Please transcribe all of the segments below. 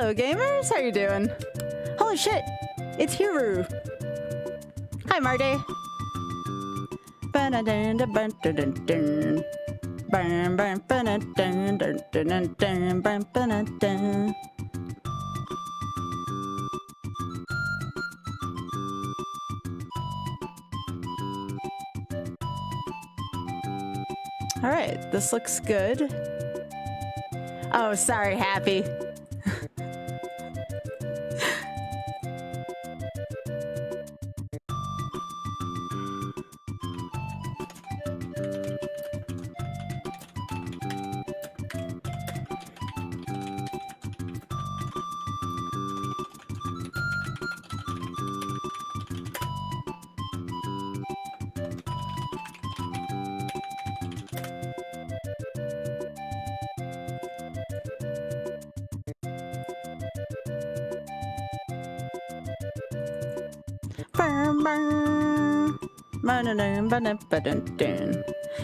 Hello, gamers. How you doing? Holy shit, it's Hiru. Hi, Marty. All right, this looks good. Oh, sorry, Happy.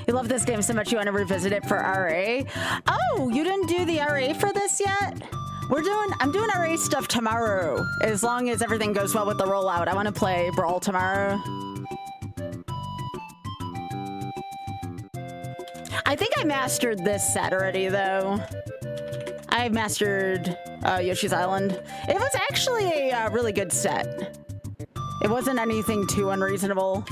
You love this game so much you want to revisit it for RA? Oh, you didn't do the RA for this yet? I'm doing RA stuff tomorrow, as long as everything goes well with the rollout. I want to play Brawl tomorrow. I think I mastered this set already, though. I mastered Yoshi's Island. It was actually a really good set. It wasn't anything too unreasonable.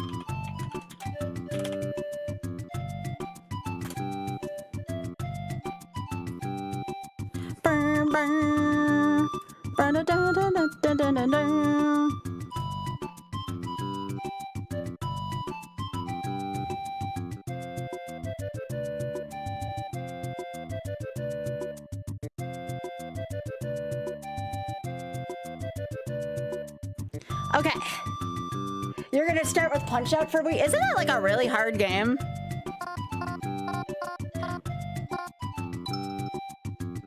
Okay. You're gonna start with Punch-Out for me? Isn't it like a really hard game?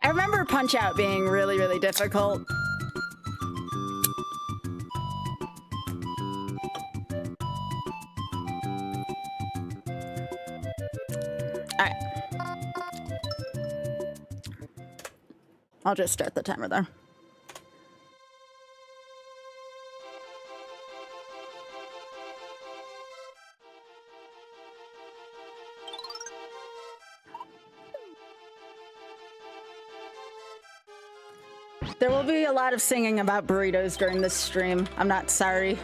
I remember Punch-Out being really, really difficult. Alright. I'll just start the timer there. There will be a lot of singing about burritos during this stream. I'm not sorry.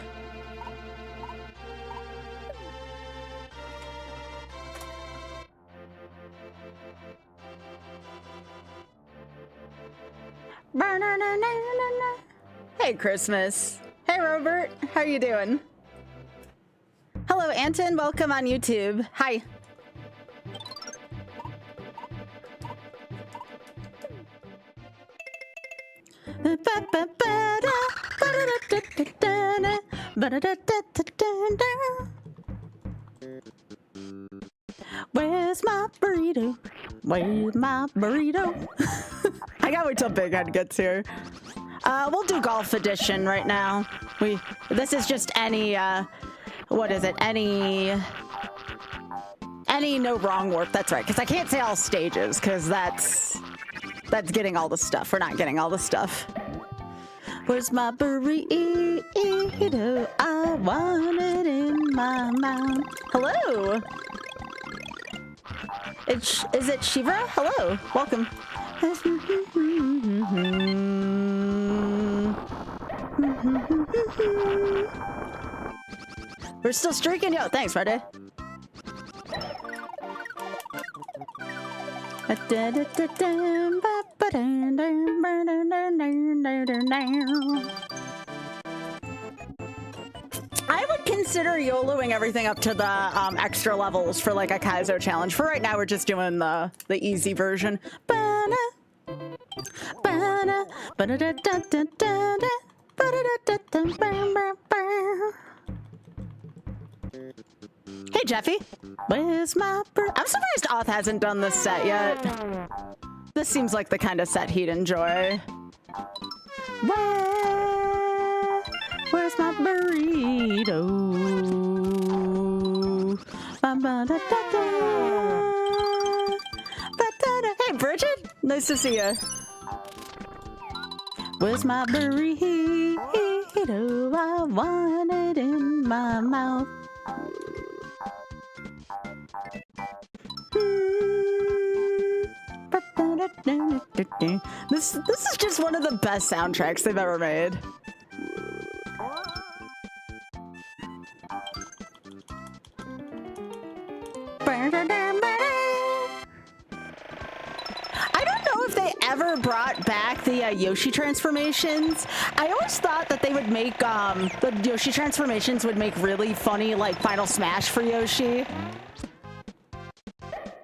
Hey, Christmas. Hey, Robert. How you doing? Hello, Anton. Welcome on YouTube. Hi. Where's my burrito? Where's my burrito? I gotta wait till Big Head gets here. We'll do Golf Edition right now. This is just any, what is it? Any no wrong warp. That's right, because I can't say all stages, because that's getting all the stuff. We're not getting all the stuff. Where's my burrito? I want it in my mouth. Hello. Is it Shiva? Hello. Welcome. We're still streaking. Yo, thanks, Friday. I would consider YOLOing everything up to the extra levels for like a Kaizo challenge. For right now, we're just doing the easy version. Hey, Jeffy. Where's my I'm surprised Oth hasn't done this set yet. This seems like the kind of set he'd enjoy. Where's my burrito? Hey, Bridget. Nice to see you. Where's my burrito? I want it in my mouth. This is just one of the best soundtracks they've ever made. I don't know if they ever brought back the Yoshi transformations. I always thought that they would make the Yoshi transformations would make really funny like Final Smash for Yoshi.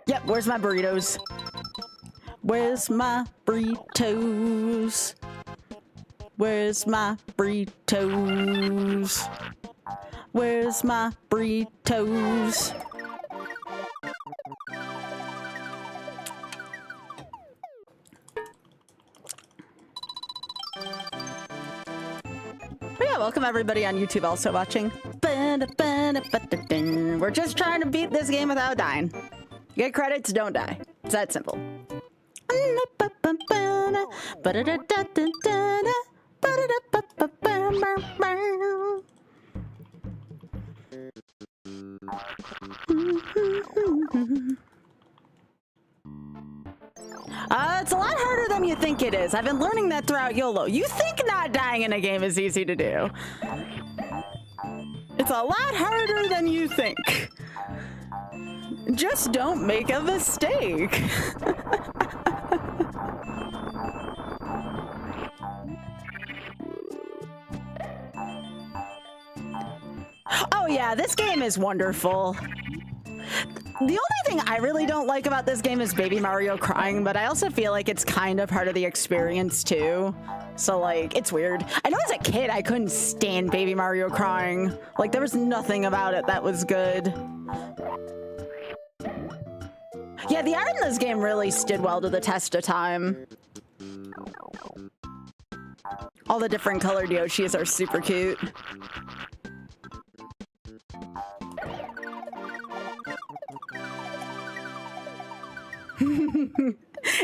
Yep, where's my burritos? Where's my burritos? Where's my burritos? Where's my burritos? Yeah, welcome everybody on YouTube also watching. We're just trying to beat this game without dying. Get credits, don't die. It's that simple. It's a lot harder than you think it is. I've been learning that throughout YOLO. You think not dying in a game is easy to do. It's a lot harder than you think. Just don't make a mistake. Oh yeah, this game is wonderful. The only thing I really don't like about this game is Baby Mario crying, but I also feel like it's kind of part of the experience too. So like, it's weird. I know as a kid I couldn't stand Baby Mario crying. Like there was nothing about it that was good. Yeah, the art in this game really stood well to the test of time. All the different colored Yoshis are super cute.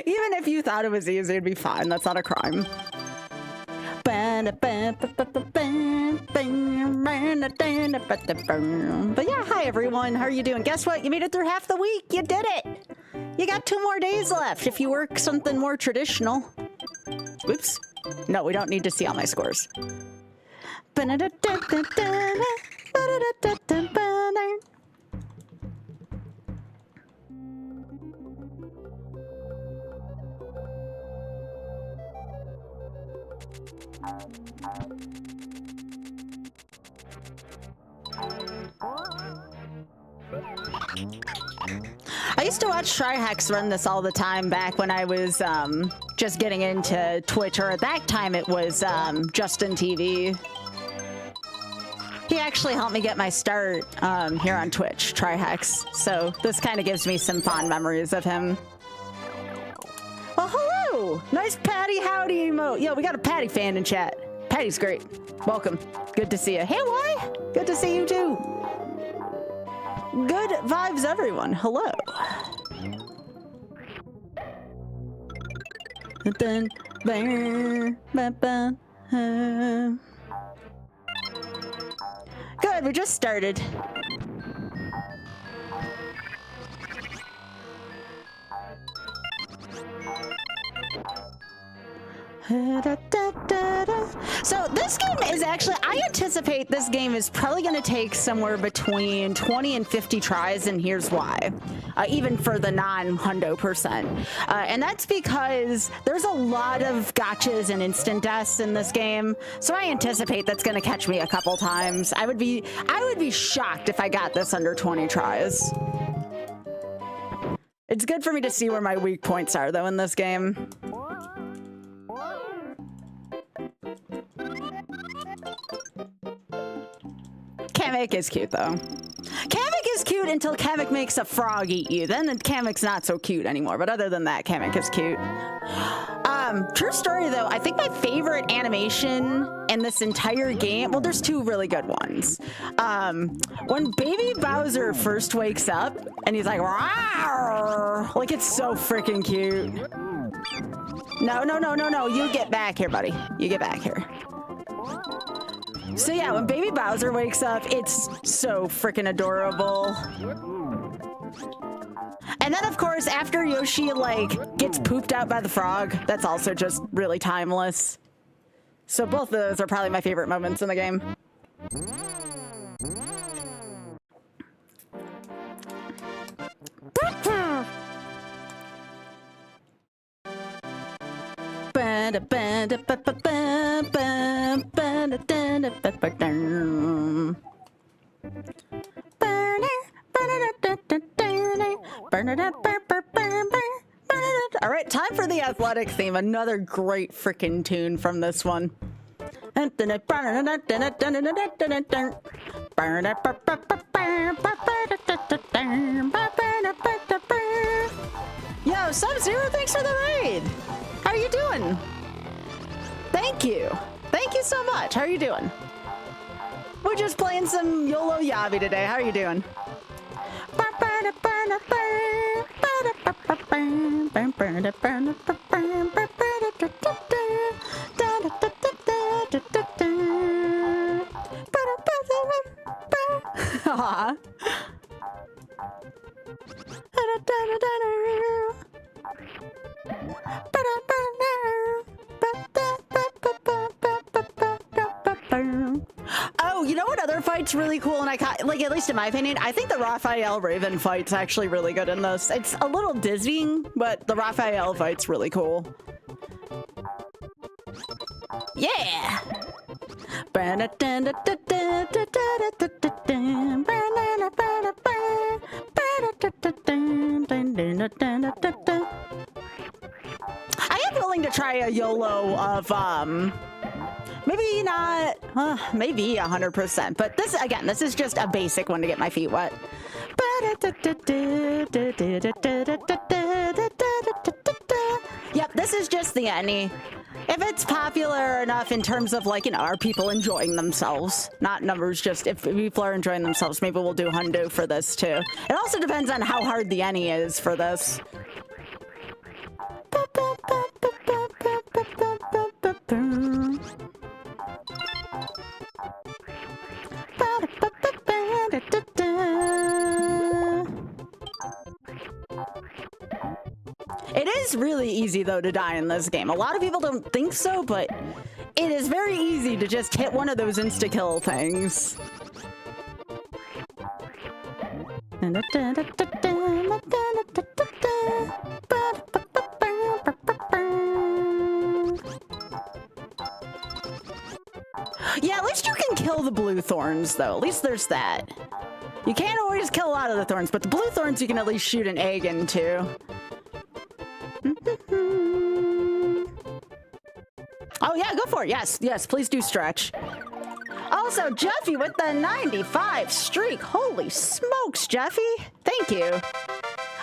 Even if you thought it was easy, it'd be fine. That's not a crime. But yeah, hi everyone. How are you doing? Guess what? You made it through half the week. You did it. You got 2 more days left if you work something more traditional. Oops. No, we don't need to see all my scores. I used to watch Tryhex run this all the time back when I was just getting into Twitch, or at that time it was Justin TV. He actually helped me get my start here on Twitch, Tryhex, so this kind of gives me some fond memories of him. Well, hello! Nice Patty Howdy emote. Yo, we got a Patty fan in chat. Patty's great. Welcome. Good to see you. Hey, why? Good to see you too. Good vibes, everyone. Hello. Good, we just started. So this game is actually, I anticipate this game is probably going to take somewhere between 20 and 50 tries, and here's why. Even for the non-hundo percent. And that's because there's a lot of gotchas and instant deaths in this game, so I anticipate that's going to catch me a couple times. I would be shocked if I got this under 20 tries. It's good for me to see where my weak points are, though, in this game. Kamek is cute, though. Kamek is cute until Kamek makes a frog eat you. Then Kamek's not so cute anymore. But other than that, Kamek is cute. True story, though, I think my favorite animation in this entire game, well, there's 2 really good ones. When Baby Bowser first wakes up and he's like, rawr, like, it's so freaking cute. No, no, no, no, no. You get back here, buddy. You get back here. So yeah, when baby Bowser wakes up, it's so freaking adorable. And then, of course, after Yoshi, like, gets pooped out by the frog, that's also just really timeless. So both of those are probably my favorite moments in the game. All right, time for the athletic theme. Another great freaking tune from this one. Yo, Sub-Zero, thanks for the raid. How are you doing? Thank you. Thank you so much. How are you doing? We're just playing some YOLO Yabi today. How are you doing? Oh, you know what other fight's really cool, and like, at least in my opinion, I think the Raphael Raven fight's actually really good in this. It's a little dizzying, but the Raphael fight's really cool. Yeah! I am willing to try a YOLO of, maybe not, maybe 100%, but this, again, this is just a basic one to get my feet wet. Yep, this is just the Any. If it's popular enough in terms of, like, you know, are people enjoying themselves? Not numbers, just if people are enjoying themselves, maybe we'll do hundo for this too. It also depends on how hard the Any is for this. It is really easy, though, to die in this game. A lot of people don't think so, but it is very easy to just hit one of those insta-kill things. Yeah, at least you can kill the blue thorns, though. At least there's that. You can't always kill a lot of the thorns, but the blue thorns you can at least shoot an egg into. Oh yeah, go for it. Yes, yes, please do stretch. Also, Jeffy with the 95 streak. Holy smokes, Jeffy. Thank you.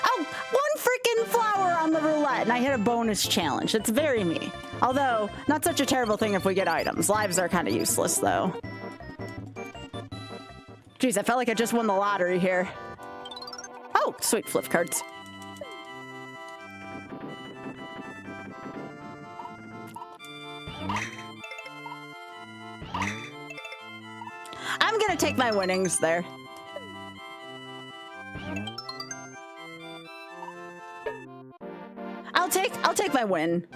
Oh, one freaking flower on the roulette, and I hit a bonus challenge. It's very me. Although, not such a terrible thing if we get items. Lives are kind of useless, though. Jeez, I felt like I just won the lottery here. Oh, sweet flip cards. I'm gonna take my winnings there. I'll take my win.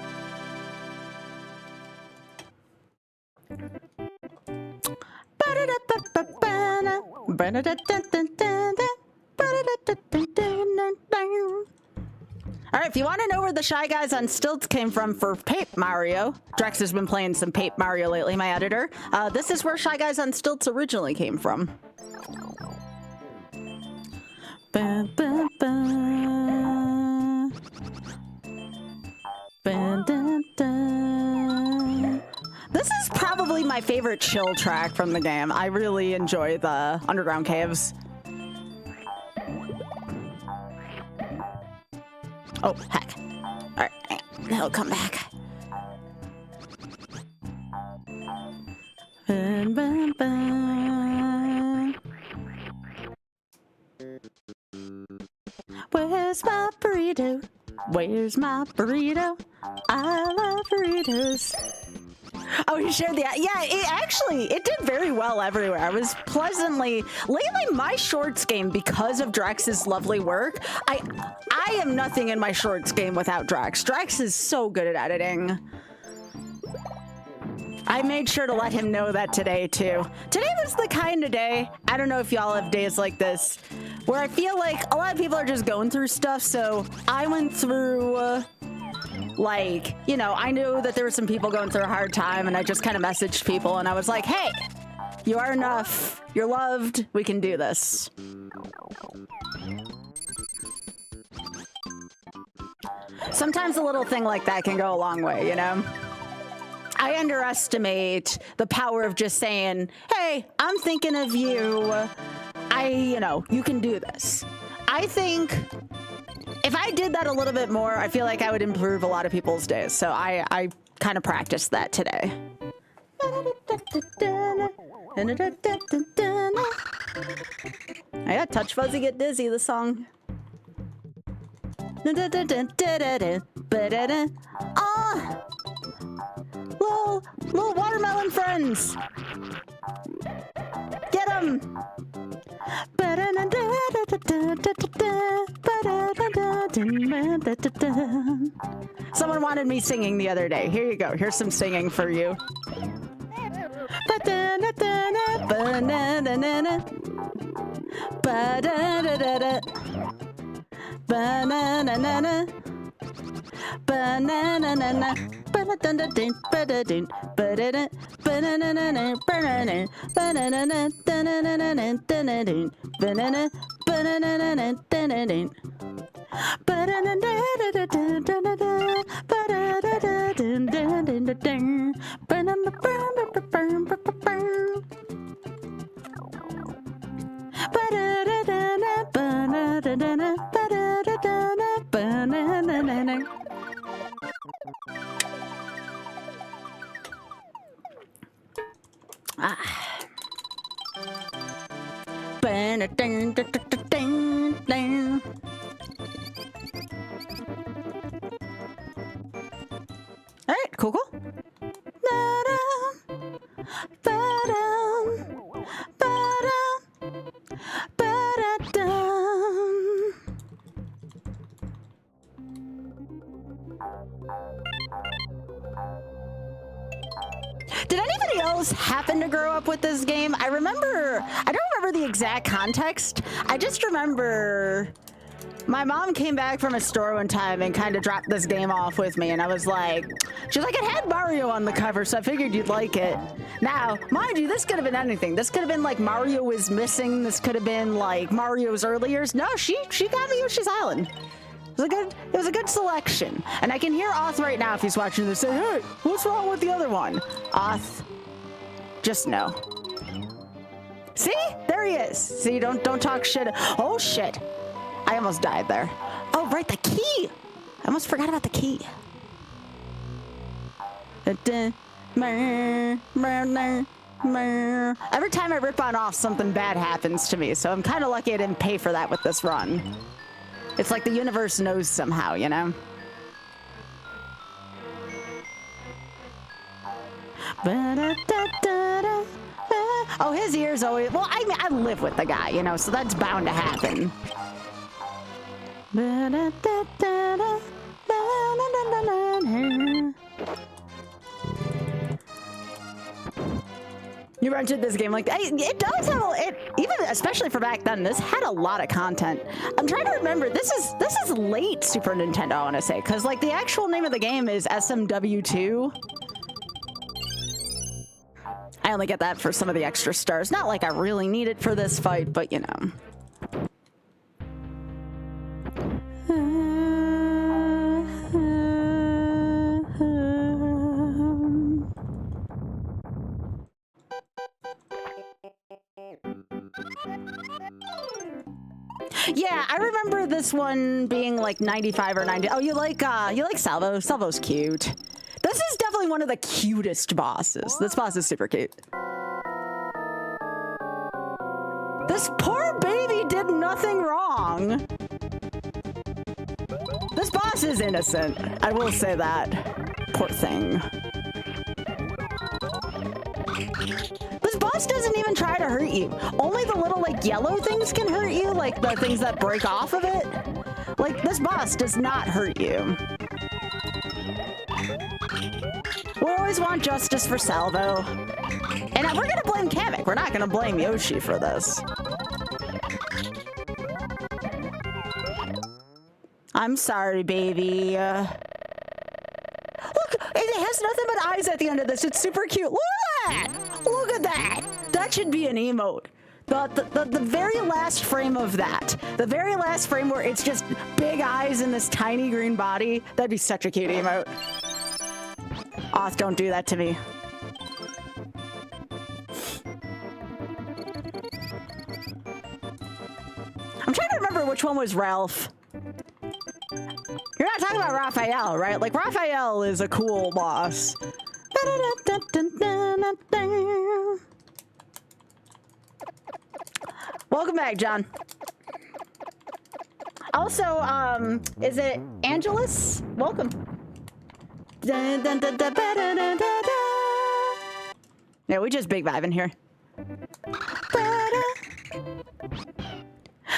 All right, if you want to know where the Shy Guys on Stilts came from for Pape Mario, Drex has been playing some Pape Mario lately, my editor. This is where Shy Guys on Stilts originally came from. Ba, ba, ba. Ba, da, da. This is probably my favorite chill track from the game. I really enjoy the underground caves. Oh, heck. All right, he'll come back. Ba, ba, ba. Where's my burrito? Where's my burrito? I love burritos. Oh, he shared the... Yeah, it did very well everywhere. I was pleasantly... Lately, my shorts game, because of Drex's lovely work, I am nothing in my shorts game without Drex. Drex is so good at editing. I made sure to let him know that today, too. Today was the kind of day, I don't know if y'all have days like this, where I feel like a lot of people are just going through stuff, so I went through... like, you know, I knew that there were some people going through a hard time, and I just kind of messaged people, and I was like, hey, you are enough. You're loved. We can do this. Sometimes a little thing like that can go a long way, you know? I underestimate the power of just saying, hey, I'm thinking of you. You know, you can do this. I think... if I did that a little bit more, I feel like I would improve a lot of people's days. So I kind of practiced that today. I got Touch Fuzzy Get Dizzy, the song. Ah! Little watermelon friends! Get 'em! Someone wanted me singing the other day. Here you go. Here's some singing for you. All right, cool. Did anybody else happen to grow up with this game? I don't remember the exact context. I just remember my mom came back from a store one time and kind of dropped this game off with me, and I was like, she's like, it had Mario on the cover, so I figured you'd like it. Now, mind you, this could have been anything. This could have been like Mario is Missing. This could have been like Mario's early years. No, she got me Yoshi's Island. It was a good selection. And I can hear Oth right now if he's watching this say, hey, what's wrong with the other one? Oth, just no. See? There he is. See, don't talk shit. Oh, shit. I almost died there. Oh, right, the key. I almost forgot about the key. Every time I rip on Off, something bad happens to me, so I'm kind of lucky I didn't pay for that with this run. It's like the universe knows somehow, you know? Oh, his ears always... Well, I mean, I live with the guy, you know, so that's bound to happen. You rented this game like that. It does have even especially for back then, this had a lot of content. I'm trying to remember, this is late Super Nintendo, I want to say, because like the actual name of the game is SMW2. I only get that for some of the extra stars. Not like I really need it for this fight, but you know. Yeah, I remember this one being like 95 or 90. Oh, you like Salvo? Salvo's cute. This is definitely one of the cutest bosses. This boss is super cute. This poor baby did nothing wrong. This boss is innocent. I will say that. Poor thing. This boss doesn't even try to hurt you. Only the little, like, yellow things can hurt you, like the things that break off of it. Like, this boss does not hurt you. We always want justice for Salvo. And we're gonna blame Kamek. We're not gonna blame Yoshi for this. I'm sorry, baby. Look, it has nothing but eyes at the end of this. It's super cute. Look at that! Look at that! That should be an emote. The very last frame of that. The very last frame where it's just big eyes in this tiny green body. That'd be such a cute emote. Oth, don't do that to me. I'm trying to remember which one was Ralph. You're not talking about Raphael, right? Like, Raphael is a cool boss. Welcome back, John. Also, is it Angelus? Welcome. Yeah, we just big vibing here.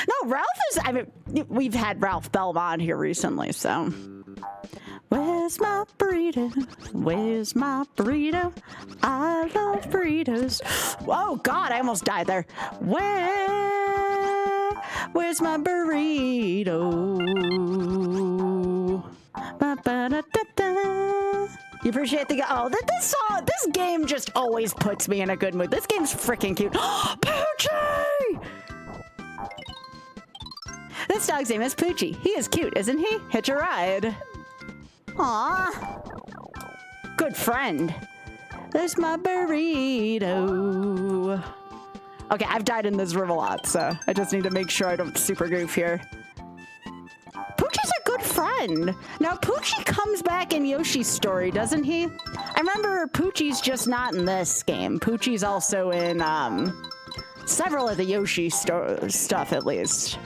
No, Ralph is, I mean, we've had Ralph Belmont here recently, so. Where's my burrito? Where's my burrito? I love burritos. Oh, God, I almost died there. Where's my burrito? You appreciate the oh, this game just always puts me in a good mood. This game's freaking cute. Poochie! This dog's name is Poochie. He is cute, isn't he? Hitch a ride. Aw. Good friend. There's my burrito. Okay, I've died in this room a lot, so I just need to make sure I don't super goof here. Poochie's a good friend. Now, Poochie comes back in Yoshi's story, doesn't he? I remember Poochie's just not in this game. Poochie's also in several of the Yoshi stuff, at least.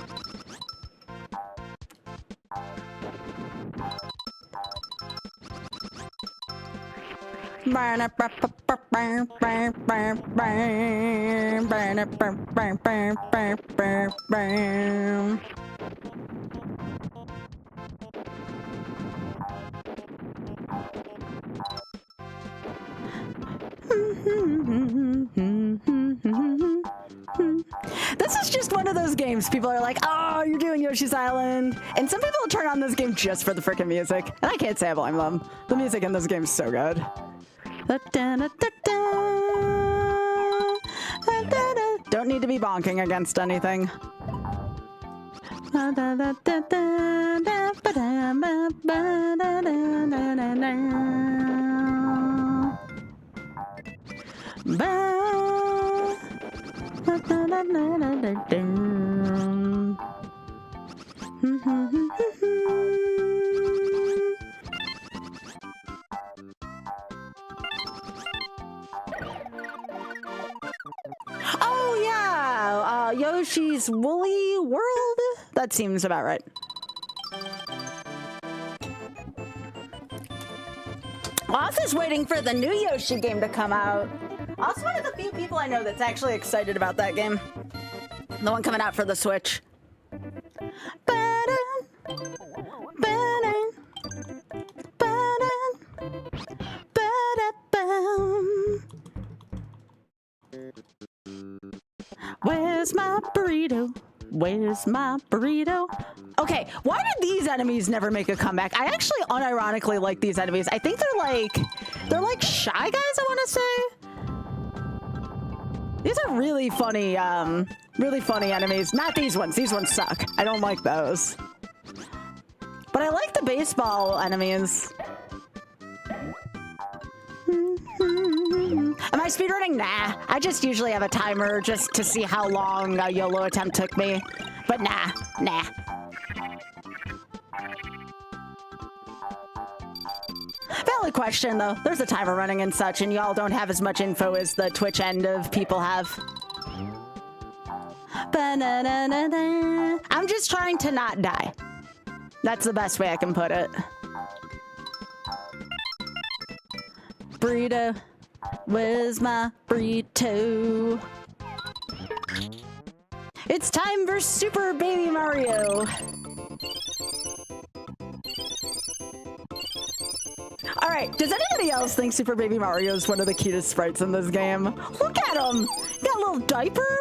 This is just one of those games people are like, oh, you're doing Yoshi's Island. And some people turn on this game just for the freaking music. And I can't say I blame them. The music in this game is so good. Don't need to be bonking against anything. Oh yeah, Yoshi's Woolly World? That seems about right. Off is waiting for the new Yoshi game to come out. Also one of the few people I know that's actually excited about that game. The one coming out for the Switch. Where's my burrito? Where's my burrito? Okay, why did these enemies never make a comeback? I actually unironically like these enemies. I think they're like Shy Guys, I want to say. These are really funny enemies. Not these ones. These ones suck. I don't like those. But I like the baseball enemies. Am I speedrunning? Nah. I just usually have a timer just to see how long a YOLO attempt took me. But nah. Valid question, though. There's a timer running and such, and y'all don't have as much info as the Twitch end of people have. I'm just trying to not die. That's the best way I can put it. Burrito. Where's my burrito? It's time for Super Baby Mario. Alright, does anybody else think Super Baby Mario is one of the cutest sprites in this game? Look at him! Got a little diaper?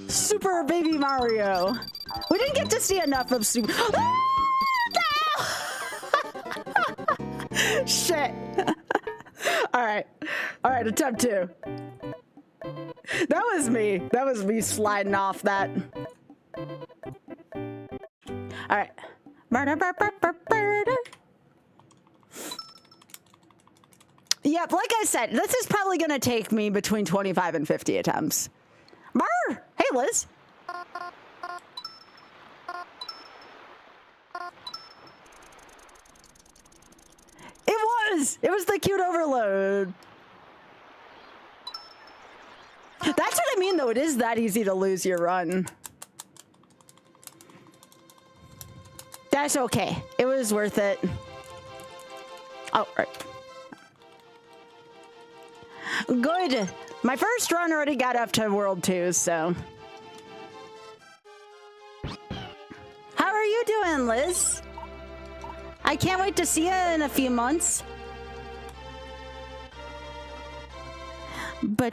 Super Baby Mario. We didn't get to see enough of Super... Shit. Alright. Alright, attempt 2. That was me. That was me sliding off that. Alright. Yep, like I said, this is probably going to take me between 25 and 50 attempts. Brr! Hey, Liz. It was the cute overload. That's what I mean, though. It is that easy to lose your run. That's okay. It was worth it. Oh, right. Good. My first run already got up to World 2, so... How are you doing, Liz? I can't wait to see you in a few months. Hope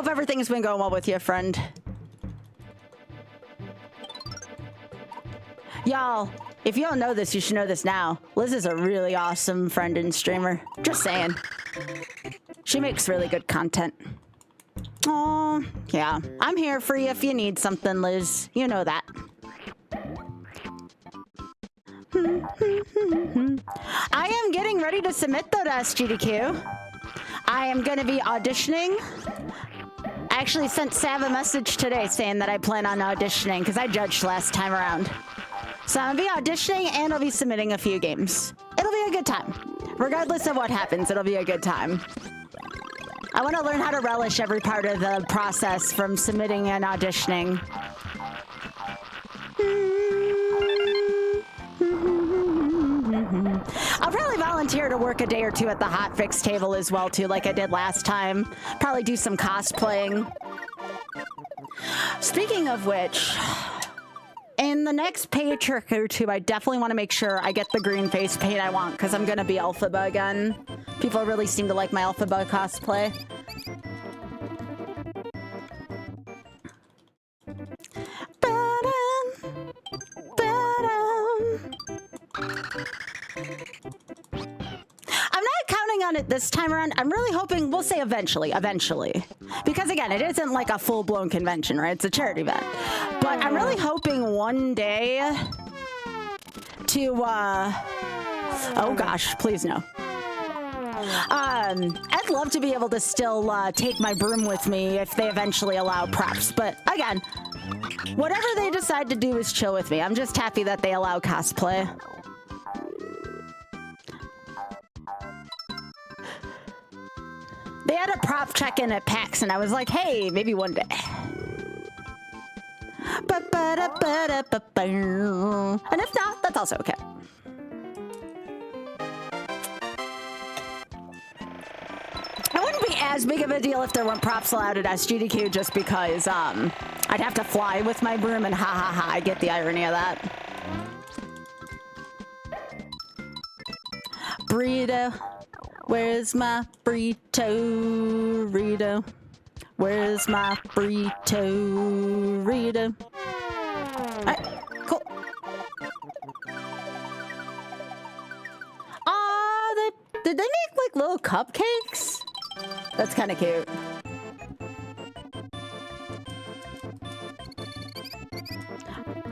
everything's been going well with you, friend. Y'all, if you don't know this, you should know this now. Liz is a really awesome friend and streamer. Just saying. She makes really good content. Oh, yeah. I'm here for you if you need something, Liz. You know that. I am getting ready to submit, though, to SGDQ. I am going to be auditioning. I actually sent Sav a message today saying that I plan on auditioning because I judged last time around. So I'm going to be auditioning and I'll be submitting a few games. It'll be a good time. Regardless of what happens, it'll be a good time. I want to learn how to relish every part of the process from submitting and auditioning. I'll probably volunteer to work a day or two at the hotfix table as well, too, like I did last time. Probably do some cosplaying. Speaking of which, in the next pay trick or two, I definitely want to make sure I get the green face paint I want, because I'm going to be Alphaba again. People really seem to like my Alphaba cosplay. I'm not counting on it this time around. I'm really hoping, we'll say eventually. Because again, it isn't like a full-blown convention, right? It's a charity event. But I'm really hoping one day to, oh gosh, please no. I'd love to be able to still take my broom with me if they eventually allow props. But again, whatever they decide to do is chill with me. I'm just happy that they allow cosplay. They had a prop check-in at PAX, and I was like, hey, maybe one day. And if not, that's also okay. It wouldn't be as big of a deal if there weren't props allowed at SGDQ, just because I'd have to fly with my broom, and ha ha ha, I get the irony of that. Burrito. Where's my burrito, Rito? Where's my burrito, Rito? Alright, cool. Did they make like little cupcakes? That's kind of cute.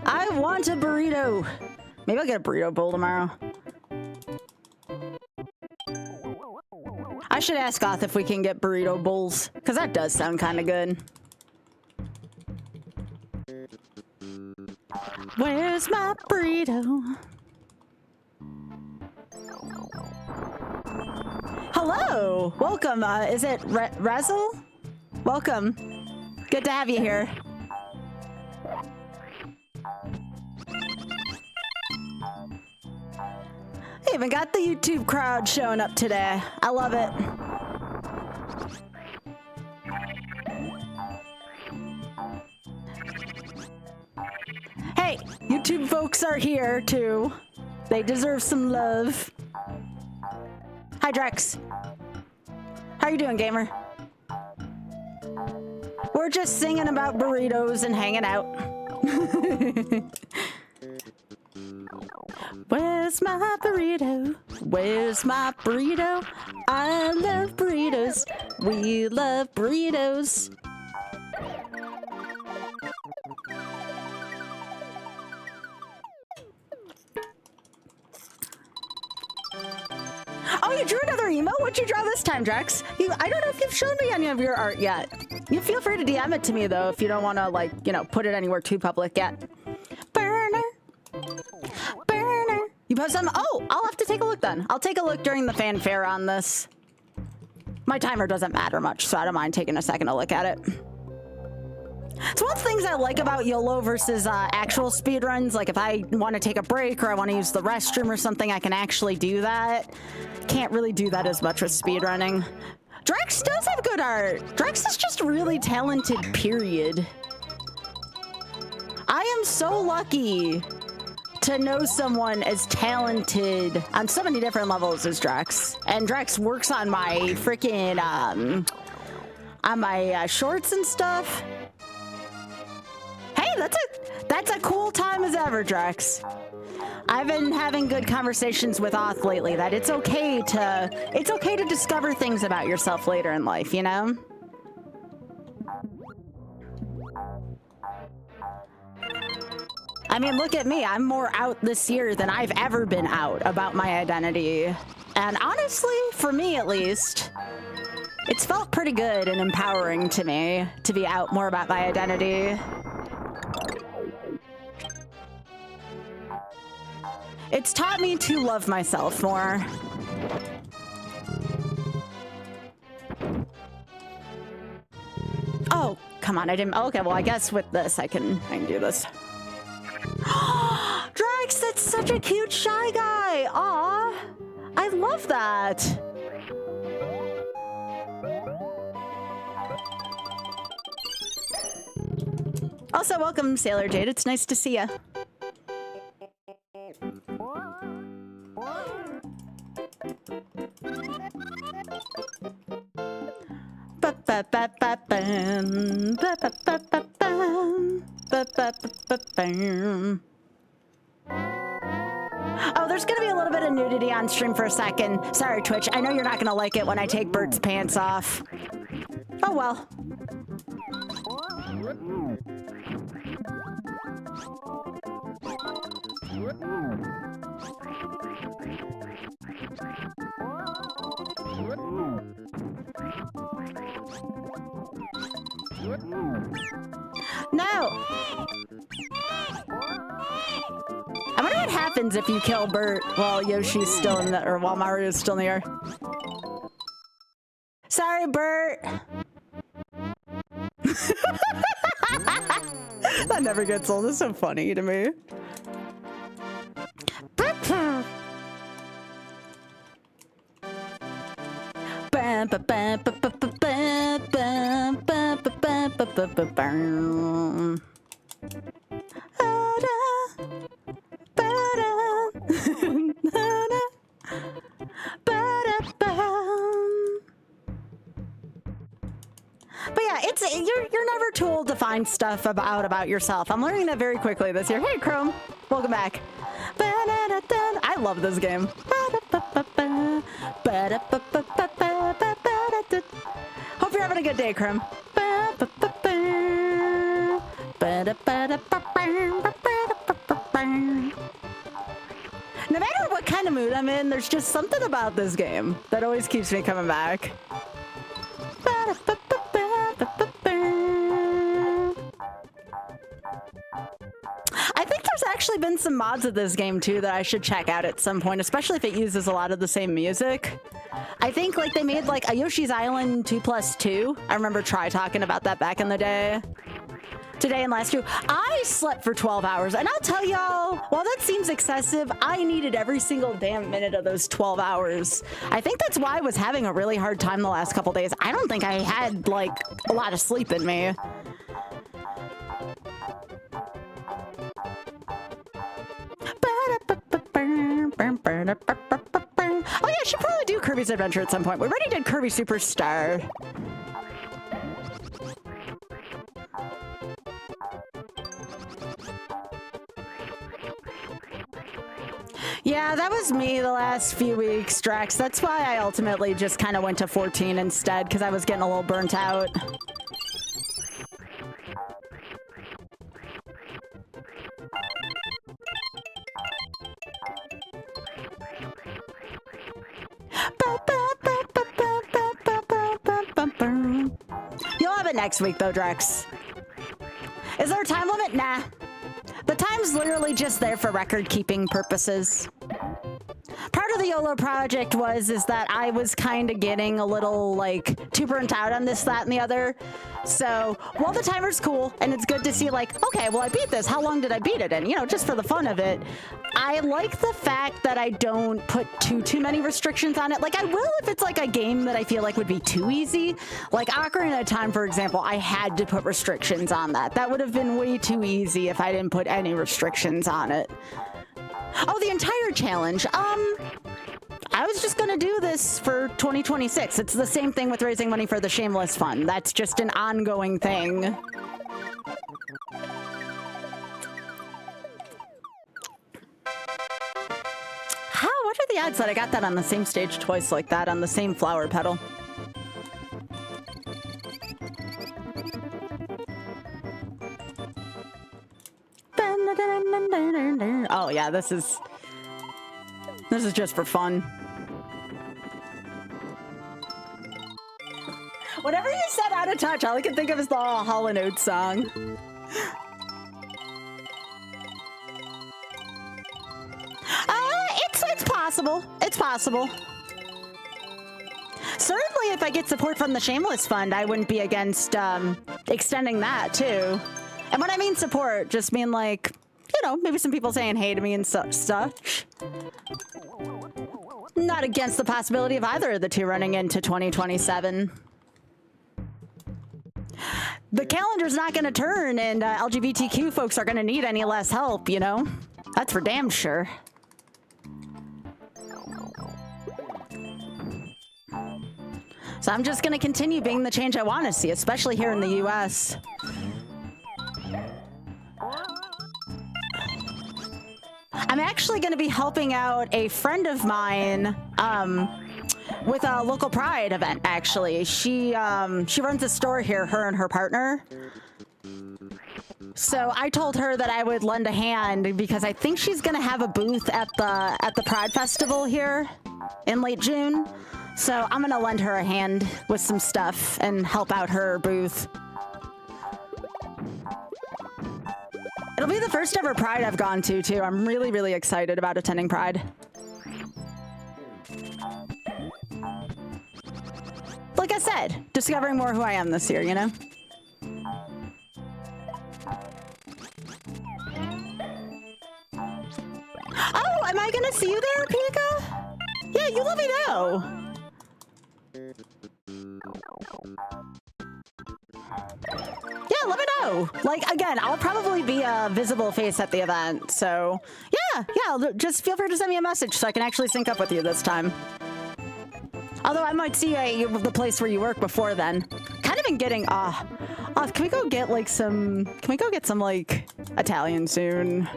I want a burrito. Maybe I'll get a burrito bowl tomorrow. I should ask Goth if we can get burrito bowls, because that does sound kind of good. Where's my burrito? hello. Welcome. Is it Razzle? Welcome. Good to have you here. I even got the YouTube crowd showing up today. I love it. Hey, YouTube folks are here too. They deserve some love. Hi, Drex. How you doing, gamer? We're just singing about burritos and hanging out. Where's my burrito? Where's my burrito? I love burritos. We love burritos. Oh, you drew another emo? What'd you draw this time, Drex? I don't know if you've shown me any of your art yet. You feel free to DM it to me, though, if you don't want to, like, you know, put it anywhere too public yet. Burner. Burner. You post them? Oh, I'll have to take a look then. I'll take a look during the fanfare on this. My timer doesn't matter much, so I don't mind taking a second to look at it. So one of the things I like about YOLO versus actual speedruns, like if I want to take a break or I want to use the restroom or something, I can actually do that. Can't really do that as much with speedrunning. Drex does have good art. Drex is just really talented, period. I am so lucky to know someone as talented on so many different levels as Drex. And Drex works on my freaking, on my shorts and stuff. Hey, that's a cool time as ever, Drex. I've been having good conversations with Oth lately that it's okay to discover things about yourself later in life, you know? I mean, look at me. I'm more out this year than I've ever been out about my identity. And honestly, for me at least, it's felt pretty good and empowering to me to be out more about my identity. It's taught me to love myself more. Oh, come on, I didn't. Okay, well, I guess with this, I can do this. Drex, that's such a cute shy guy. Aw, I love that. Also, welcome, Sailor Jade. It's nice to see ya. Oh, there's gonna be a little bit of nudity on stream for a second. Sorry, Twitch. I know you're not gonna like it when I take Bert's pants off. Oh well. No! I wonder what happens if you kill Bert while Yoshi's still in the, or while Mario's still in the air. Sorry, Bert! That never gets old. It's so funny to me. But yeah, you're never too old to find stuff about yourself. I'm learning that very quickly this year. Hey, Chrome, welcome back. I love this game. Hope you're having a good day, Chrome. No matter what kind of mood I'm in, there's just something about this game that always keeps me coming back. I think there's actually been some mods of this game too that I should check out at some point, especially if it uses a lot of the same music. I think like they made like a Yoshi's Island 2+2. I remember talking about that back in the day. Today and last year, I slept for 12 hours, and I'll tell y'all, while that seems excessive, I needed every single damn minute of those 12 hours. I think that's why I was having a really hard time the last couple days. I don't think I had like a lot of sleep in me. Oh yeah, I should probably do Kirby's Adventure at some point. We already did Kirby Superstar. Yeah, that was me the last few weeks, Drex. That's why I ultimately just kind of went to 14 instead, because I was getting a little burnt out. You'll have it next week, though, Drex. Is there a time limit? Nah. The time's literally just there for record-keeping purposes. Part of the YOLO project is that I was kind of getting a little, like, too burnt out on this, that, and the other. So, while the timer's cool, and it's good to see, like, okay, well, I beat this. How long did I beat it in? You know, just for the fun of it. I like the fact that I don't put too many restrictions on it. Like, I will if it's, like, a game that I feel like would be too easy. Like, Ocarina of Time, for example, I had to put restrictions on that. That would have been way too easy if I didn't put any restrictions on it. Oh, the entire challenge. I was just gonna do this for 2026. It's the same thing with raising money for the Shameless Fund. That's just an ongoing thing. What are the odds that I got that on the same stage twice like that on the same flower petal? Oh yeah, this is just for fun. Whatever you said out of touch, all I can think of is the Hall & Oates song. It's possible. It's possible. Certainly, if I get support from the Shameless Fund, I wouldn't be against extending that too. And when I mean support, just mean like, you know, maybe some people saying hey to me and such. Not against the possibility of either of the two running into 2027. The calendar's not going to turn, and LGBTQ folks are going to need any less help, you know? That's for damn sure. So I'm just going to continue being the change I want to see, especially here in the US. I'm actually going to be helping out a friend of mine with a local Pride event, actually. She runs a store here, her and her partner. So I told her that I would lend a hand because I think she's going to have a booth at the Pride Festival here in late June. So I'm going to lend her a hand with some stuff and help out her booth. It'll be the first ever Pride I've gone to, too. I'm really, really excited about attending Pride. Like I said, discovering more who I am this year, you know? Oh, am I gonna see you there, Pika? Yeah, you let me know. Yeah, let me know. Like, again, I'll probably be a visible face at the event, so yeah, just feel free to send me a message so I can actually sync up with you this time. Although I might see the place where you work before then. Kind of been getting, can we go get like some like Italian soon?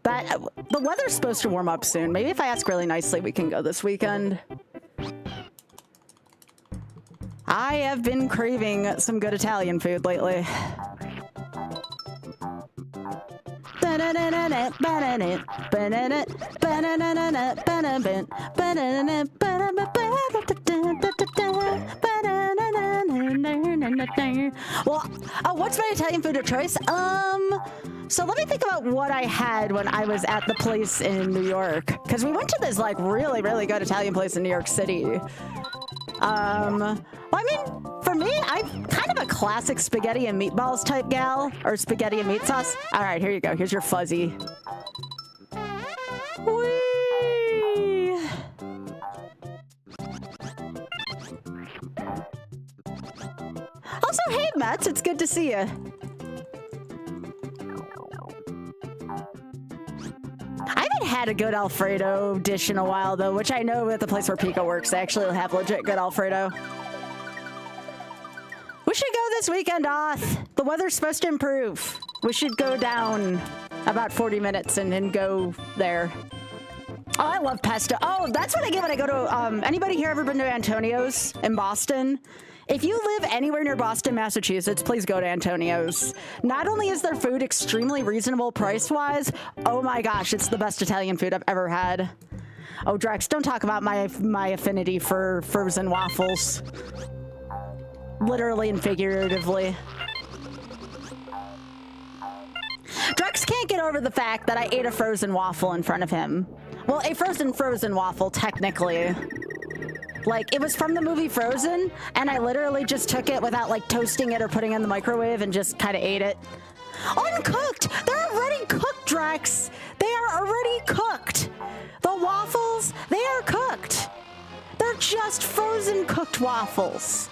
The weather's supposed to warm up soon. Maybe if I ask really nicely, we can go this weekend. I have been craving some good Italian food lately. Well, what's my Italian food of choice? So let me think about what I had when I was at the place in New York. Because we went to this like really, really good Italian place in New York City. Well, I mean, for me, I'm kind of a classic spaghetti and meatballs type gal. Or spaghetti and meat sauce. All right, here you go. Here's your fuzzy. Whee! Also, hey, Mets, it's good to see you. I haven't had a good Alfredo dish in a while, though, which I know at the place where Pico works, they actually have legit good Alfredo. We should go this weekend, Oth. The weather's supposed to improve. We should go down about 40 minutes and go there. Oh, I love pesto. Oh, that's what I get when I go to, anybody here ever been to Antonio's in Boston? If you live anywhere near Boston, Massachusetts, please go to Antonio's. Not only is their food extremely reasonable price-wise, oh my gosh, it's the best Italian food I've ever had. Oh, Drex, don't talk about my affinity for frozen waffles. Literally and figuratively. Drex can't get over the fact that I ate a frozen waffle in front of him. Well, a frozen waffle, technically. Like, it was from the movie Frozen, and I literally just took it without, like, toasting it or putting it in the microwave and just kind of ate it. Uncooked! They're already cooked, Drex! They are already cooked! The waffles, they are cooked! They're just frozen cooked waffles.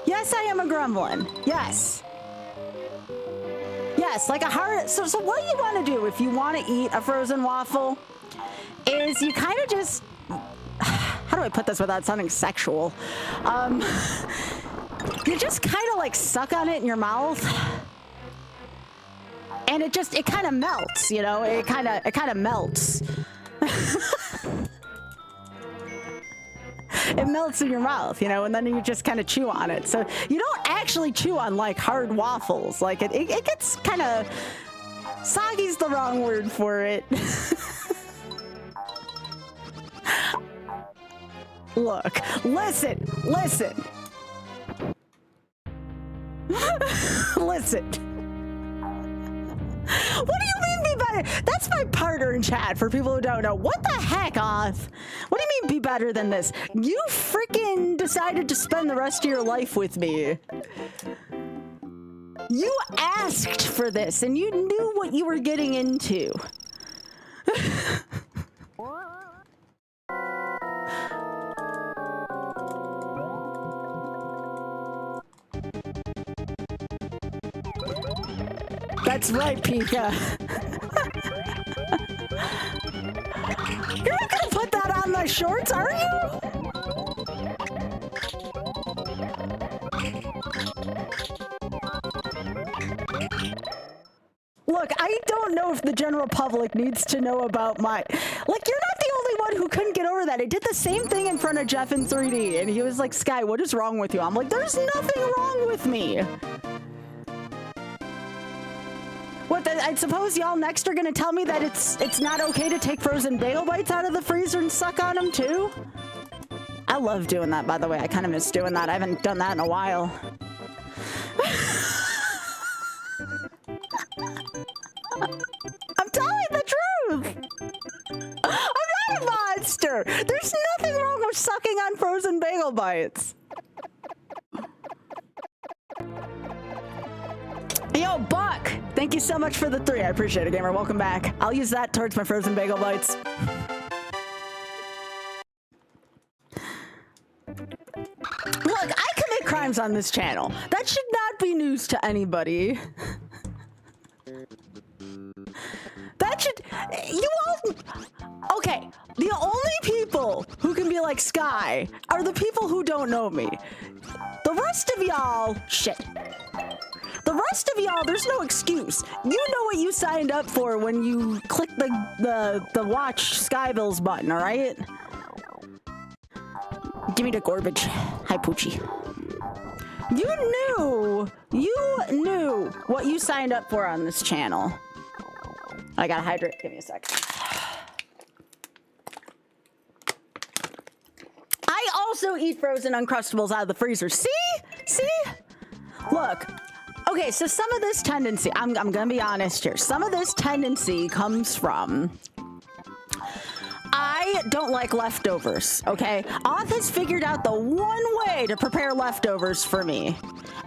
Yes, I am a gremlin. Yes. Yes, like a hard... So what you want to do if you want to eat a frozen waffle is you kind of just... How do I put this without sounding sexual? You just kind of like suck on it in your mouth. And it kind of melts, you know? It kind of melts. It melts in your mouth, you know, and then you just kind of chew on it. So you don't actually chew on like hard waffles. Like it gets kind of... Soggy's the wrong word for it. Look, listen. Listen. What do you mean be better? That's my partner in chat for people who don't know. What the heck, Oth? What do you mean be better than this? You freaking decided to spend the rest of your life with me. You asked for this and you knew what you were getting into. That's right, Pika. You're not gonna put that on my shorts, are you? Look, I don't know if the general public needs to know about my... Like, you're not the only one who couldn't get over that. I did the same thing in front of Jeff in 3D, and he was like, Sky, what is wrong with you? I'm like, there's nothing wrong with me. What, I suppose y'all next are gonna tell me that it's not okay to take frozen bagel bites out of the freezer and suck on them too? I love doing that, by the way. I kind of miss doing that. I haven't done that in a while. I'm telling the truth! I'm not a monster! There's nothing wrong with sucking on frozen bagel bites. Yo, Buck! Thank you so much for the 3. I appreciate it, gamer. Welcome back. I'll use that towards my frozen bagel bites. Look, I commit crimes on this channel. That should not be news to anybody. That should... You all... Okay, the only people who can be like Sky are the people who don't know me. The rest of y'all... Shit. The rest of y'all, there's no excuse. You know what you signed up for when you click the watch Skybilz button, all right? Give me the garbage. Hi, Poochie. You knew what you signed up for on this channel. I gotta hydrate. Give me a sec. I also eat frozen Uncrustables out of the freezer. See? See? Look. Okay, so some of this tendency, I'm gonna be honest here. Some of this tendency comes from I don't like leftovers, okay? Auth has figured out the one way to prepare leftovers for me.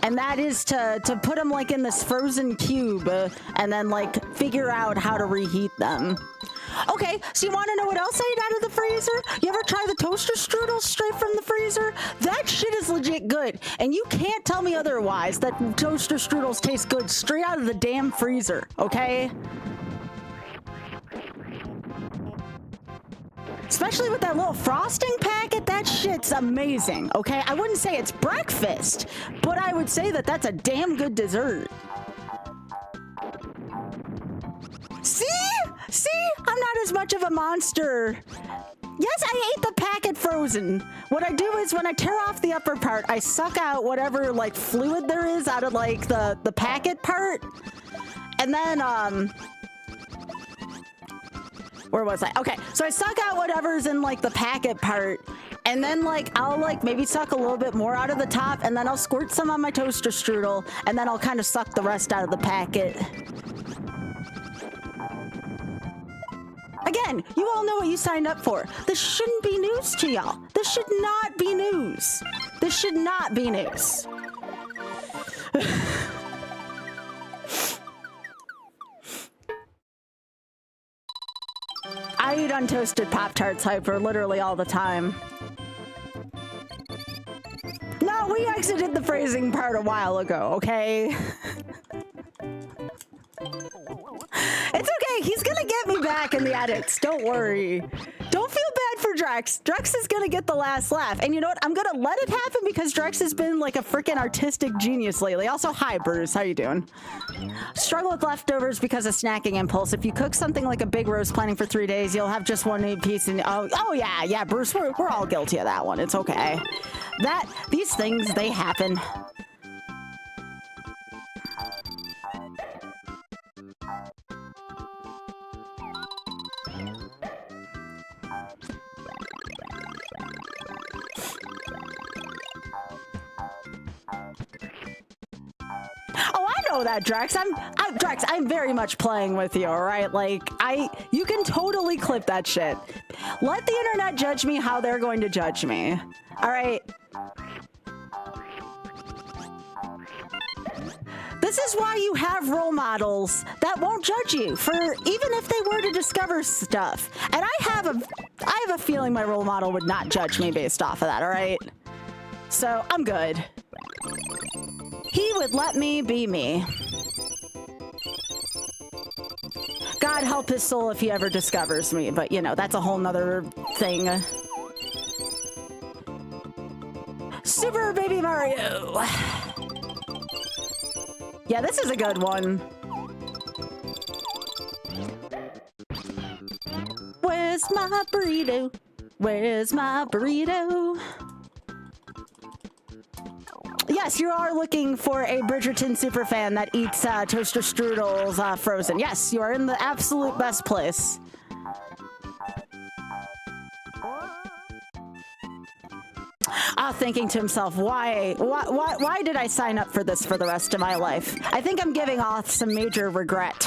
And that is to put them like in this frozen cube and then like figure out how to reheat them. Okay, so you want to know what else I eat out of the freezer? You ever try the toaster strudels straight from the freezer? That shit is legit good. And you can't tell me otherwise that toaster strudels taste good straight out of the damn freezer, okay? Especially with that little frosting packet, that shit's amazing, okay? I wouldn't say it's breakfast, but I would say that that's a damn good dessert. See? See? I'm not as much of a monster. Yes, I ate the packet frozen. What I do is when I tear off the upper part, I suck out whatever like fluid there is out of like the packet part. And then, where was I? Okay, so I suck out whatever's in like the packet part, and then like I'll like maybe suck a little bit more out of the top, and then I'll squirt some on my toaster strudel, and then I'll kind of suck the rest out of the packet. Again, you all know what you signed up for. This shouldn't be news to y'all. This should not be news. This should not be news. I eat untoasted Pop-Tarts Hyper literally all the time. No, we exited the phrasing part a while ago, okay? It's okay, he's gonna get me back in the edits, don't worry. Don't feel bad for Drex. Drex is gonna get the last laugh. And you know what? I'm gonna let it happen because Drex has been like a freaking artistic genius lately. Also, hi Bruce, how you doing? Struggle with leftovers because of snacking impulse. If you cook something like a big roast planning for 3 days, you'll have just one piece and oh yeah, Bruce, we're all guilty of that one. It's okay. These things, they happen. Oh, I know that, Drex. Drex, I'm very much playing with you, all right? Like, you can totally clip that shit. Let the internet judge me how they're going to judge me, all right? This is why you have role models that won't judge you for even if they were to discover stuff. And I have a feeling my role model would not judge me based off of that, all right? So, I'm good. He would let me be me. God help his soul if he ever discovers me, but you know, that's a whole nother thing. Super Baby Mario. Yeah, this is a good one. Where's my burrito? Where's my burrito? Yes, you are looking for a Bridgerton superfan that eats toaster strudels frozen. Yes, you are in the absolute best place. Thinking to himself, why did I sign up for this for the rest of my life? I think I'm giving off some major regret.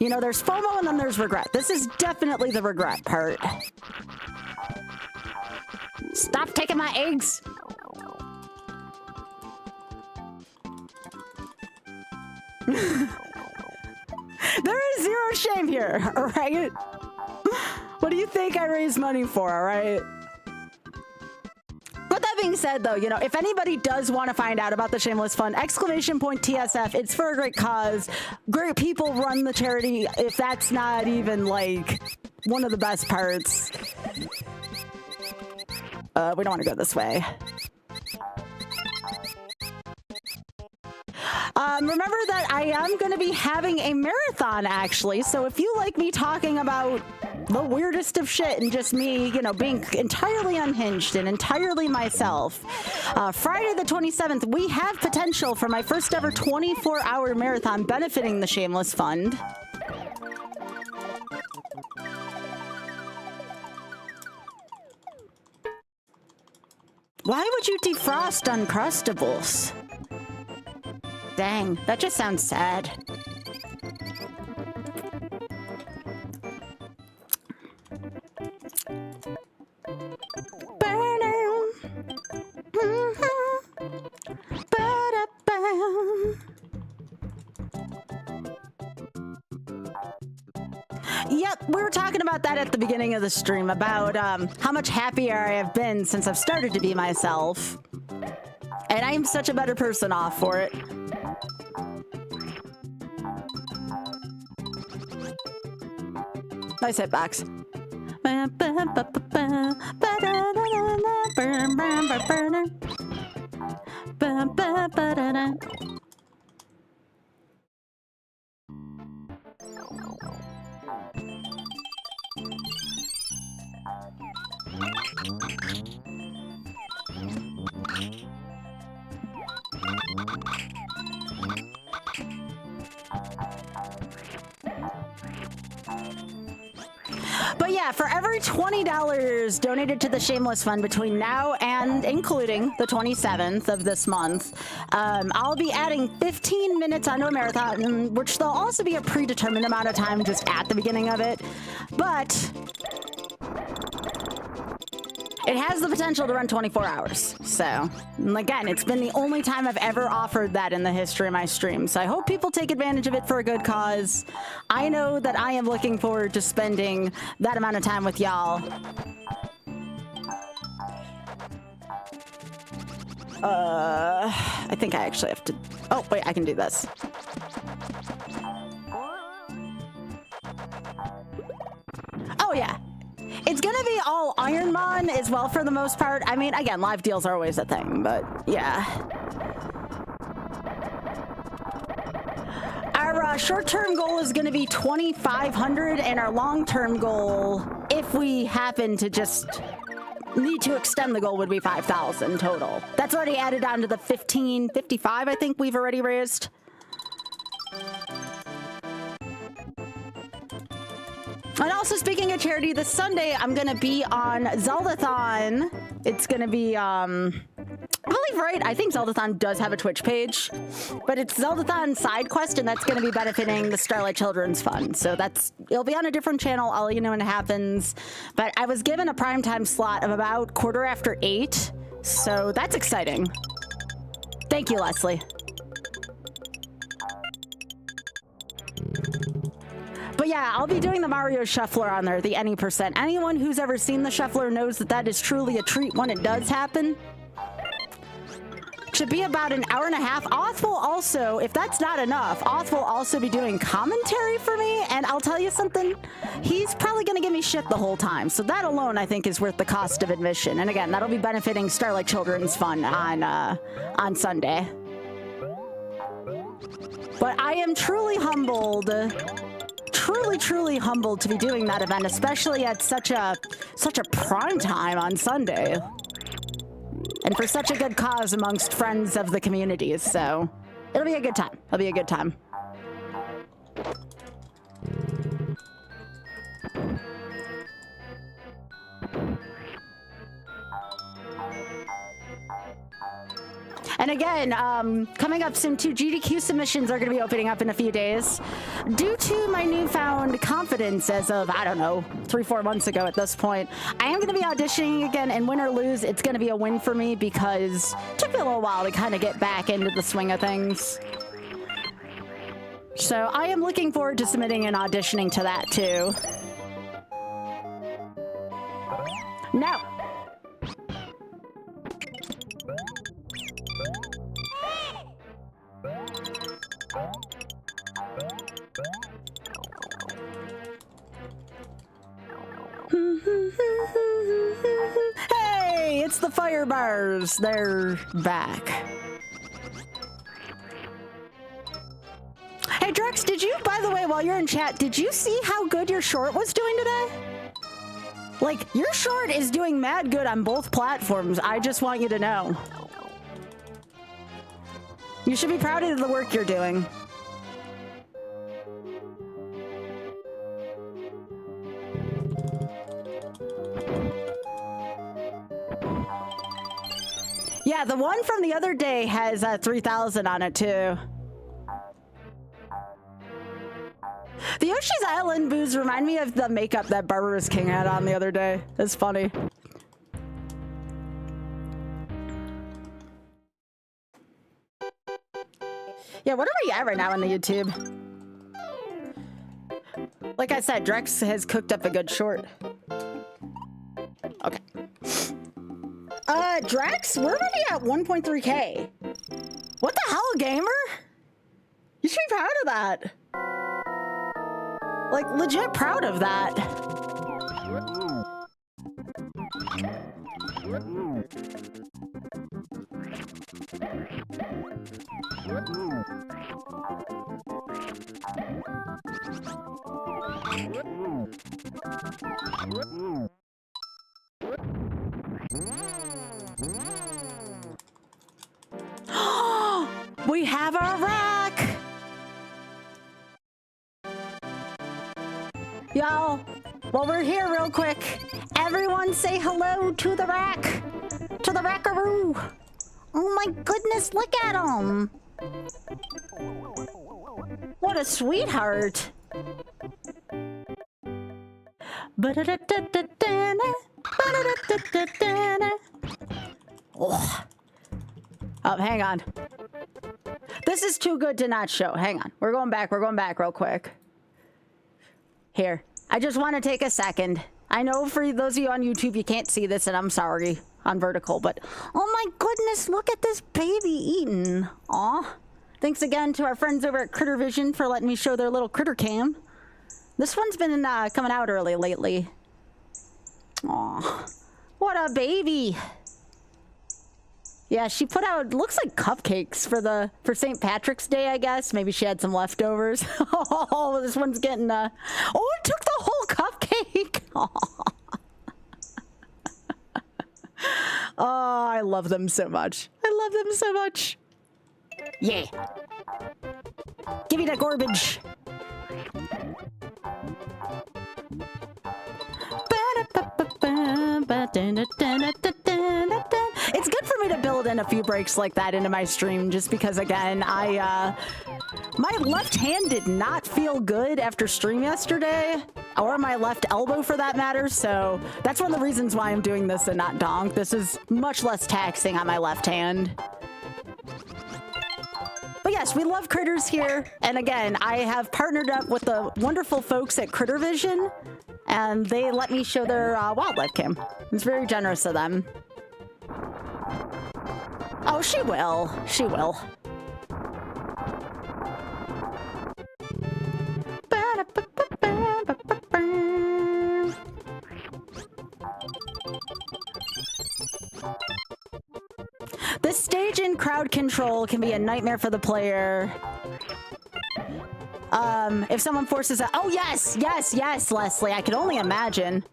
You know, there's FOMO and then there's regret. This is definitely the regret part. Stop taking my eggs. There is zero shame here, all right? What do you think I raise money for, all right? With that being said, though, you know, if anybody does want to find out about the Shameless Fund, !TSF, it's for a great cause. Great people run the charity, if that's not even, like, one of the best parts. We don't want to go this way. Remember that I am going to be having a marathon, actually, so if you like me talking about the weirdest of shit and just me, you know, being entirely unhinged and entirely myself, Friday the 27th, we have potential for my first ever 24-hour marathon benefiting the Shameless Fund. Why would you defrost Uncrustables? Dang, that just sounds sad. Yep, we were talking about that at the beginning of the stream, about how much happier I have been since I've started to be myself. And I'm such a better person off for it. Nice hitbox. But yeah, for every $20 donated to the Shameless Fund between now and including the 27th of this month, I'll be adding 15 minutes onto a marathon, which there'll also be a predetermined amount of time just at the beginning of it. But it has the potential to run 24 hours. So, again, it's been the only time I've ever offered that in the history of my stream. So I hope people take advantage of it for a good cause. I know that I am looking forward to spending that amount of time with y'all. I think I actually have to... Oh, wait, I can do this. Oh, yeah. It's gonna be all Ironmon as well for the most part. I mean, again, live deals are always a thing, but yeah. Our short-term goal is gonna be 2,500, and our long-term goal, if we happen to just need to extend the goal, would be 5,000 total. That's already added on to the 1,555 I think we've already raised. And also, speaking of charity, this Sunday I'm gonna be on Zeldathon. It's gonna be, I believe, right? I think Zeldathon does have a Twitch page, but it's Zeldathon Side Quest, and that's gonna be benefiting the Starlight Children's Fund. So it'll be on a different channel. I'll let you know when it happens. But I was given a primetime slot of about 8:15, so that's exciting. Thank you, Leslie. But yeah, I'll be doing the Mario Shuffler on there, the any percent. Anyone who's ever seen the Shuffler knows that that is truly a treat when it does happen. Should be about an hour and a half. Oth will also, if that's not enough, Oth will also be doing commentary for me, and I'll tell you something, he's probably gonna give me shit the whole time. So that alone, I think, is worth the cost of admission. And again, that'll be benefiting Starlight Children's Fund on Sunday. But I am truly humbled. Truly humbled to be doing that event, especially at such a prime time on Sunday, and for such a good cause amongst friends of the communities. So it'll be a good time. It'll be a good time. And again, coming up soon too, GDQ submissions are going to be opening up in a few days. Due to my newfound confidence as of, I don't know, 3-4 months ago at this point, I am going to be auditioning again, and win or lose, it's going to be a win for me because it took me a little while to kind of get back into the swing of things. So I am looking forward to submitting and auditioning to that too. No. Hey, it's the fire bars. They're back. Hey, Drex, did you, by the way, while you're in chat, did you see how good your short was doing today? Like, your short is doing mad good on both platforms. I just want you to know. You should be proud of the work you're doing. Yeah, the one from the other day has 3,000 on it too. The Yoshi's Island booze remind me of the makeup that Barbarous King had on the other day. It's funny. Yeah, what are we at right now on the YouTube? Like I said, Drex has cooked up a good short. Okay. Drex, we're already at 1.3K. What the hell, gamer? You should be proud of that. Like, legit proud of that. We have our rack! Y'all, while we're here real quick, everyone say hello to the rack! To the rackaroo! Oh my goodness, look at him! What a sweetheart! Oh. Oh, hang on. This is too good to not show. Hang on. We're going back real quick. Here. I just want to take a second. I know for those of you on YouTube, you can't see this, and I'm sorry on vertical, but oh my goodness, look at this baby eating. Aw. Thanks again to our friends over at Critter Vision for letting me show their little critter cam. This one's been coming out early lately. Aw. What a baby. Yeah, she put out, looks like cupcakes for St. Patrick's Day, I guess. Maybe she had some leftovers. Oh, this one's getting, oh, it took the whole cupcake. Oh, I love them so much. I love them so much. Yeah. Give me that garbage. It's good for me to build in a few breaks like that into my stream, just because, again, my left hand did not feel good after stream yesterday, or my left elbow for that matter, so that's one of the reasons why I'm doing this and not donk. This is much less taxing on my left hand. But yes, we love critters here, and again, I have partnered up with the wonderful folks at Critter Vision, and they let me show their wildlife cam. It's very generous of them. Oh, she will. She will. This stage in crowd control can be a nightmare for the player. If someone forces a— oh, yes, yes, yes, Leslie. I can only imagine.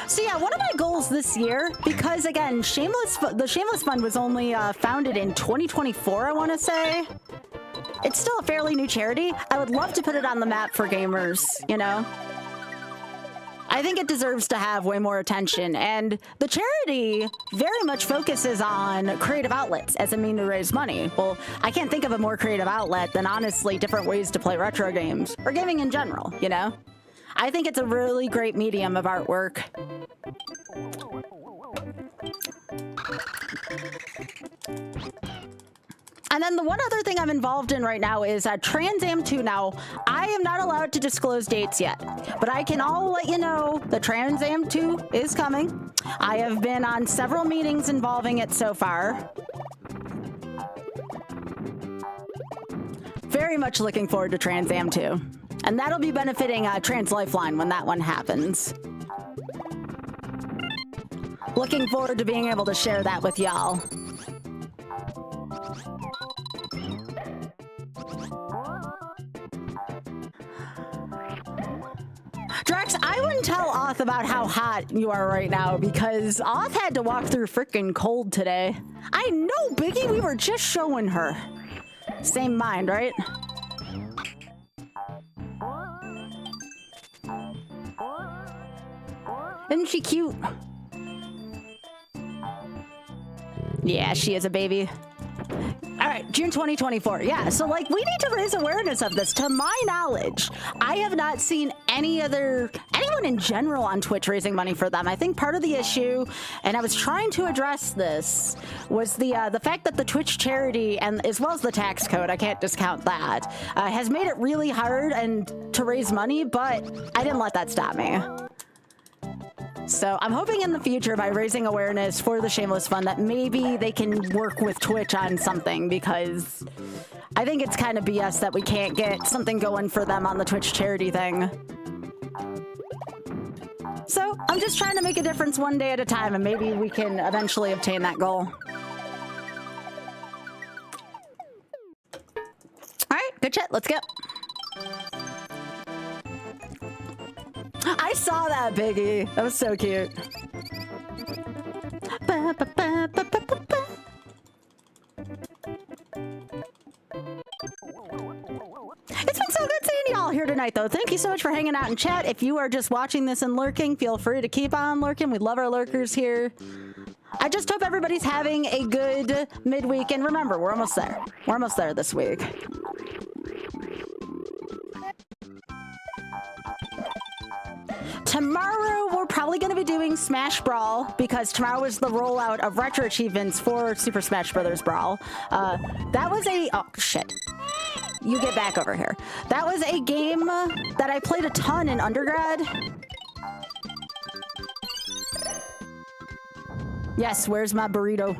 So yeah, one of my goals this year, because again, the Shameless Fund was only founded in 2024, I want to say. It's still a fairly new charity. I would love to put it on the map for gamers, you know? I think it deserves to have way more attention, and the charity very much focuses on creative outlets as a mean to raise money. Well, I can't think of a more creative outlet than honestly different ways to play retro games, or gaming in general, you know? I think it's a really great medium of artwork. And then the one other thing I'm involved in right now is Trans Am 2. Now, I am not allowed to disclose dates yet, but I can all let you know the Trans Am 2 is coming. I have been on several meetings involving it so far. Very much looking forward to Trans Am 2. And that'll be benefiting Trans Lifeline when that one happens. Looking forward to being able to share that with y'all. Drex, I wouldn't tell Oth about how hot you are right now, because Oth had to walk through frickin' cold today. I know, Biggie, we were just showing her. Same mind, right? Isn't she cute? Yeah, she is a baby. All right, June 2024. Yeah, so like we need to raise awareness of this. To my knowledge, I have not seen anyone in general on Twitch raising money for them. I think part of the issue, and I was trying to address this, was the fact that the Twitch charity, and as well as the tax code, I can't discount that, has made it really hard and to raise money, but I didn't let that stop me. So I'm hoping in the future, by raising awareness for the Shameless Fund, that maybe they can work with Twitch on something, because I think it's kind of BS that we can't get something going for them on the Twitch charity thing. So I'm just trying to make a difference one day at a time, and maybe we can eventually obtain that goal. All right, good chat. Let's go. I saw that, Biggie. That was so cute. It's been so good seeing y'all here tonight, though. Thank you so much for hanging out in chat. If you are just watching this and lurking, feel free to keep on lurking. We love our lurkers here. I just hope everybody's having a good midweek. And remember, we're almost there. We're almost there this week. Tomorrow, we're probably going to be doing Smash Brawl, because tomorrow is the rollout of retro achievements for Super Smash Bros. Brawl. That was a... Oh, shit. You get back over here. That was a game that I played a ton in undergrad. Yes, where's my burrito?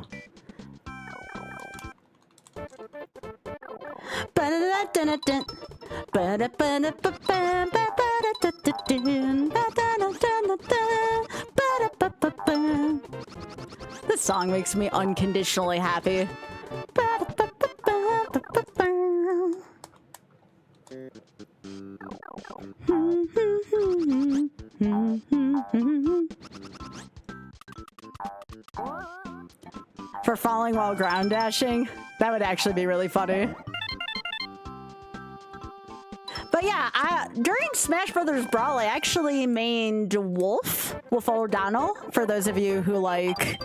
This song makes me unconditionally happy. For falling while ground dashing, that would actually be really funny. But yeah, during Smash Brothers Brawl, I actually mained Wolf O'Donnell, for those of you who like...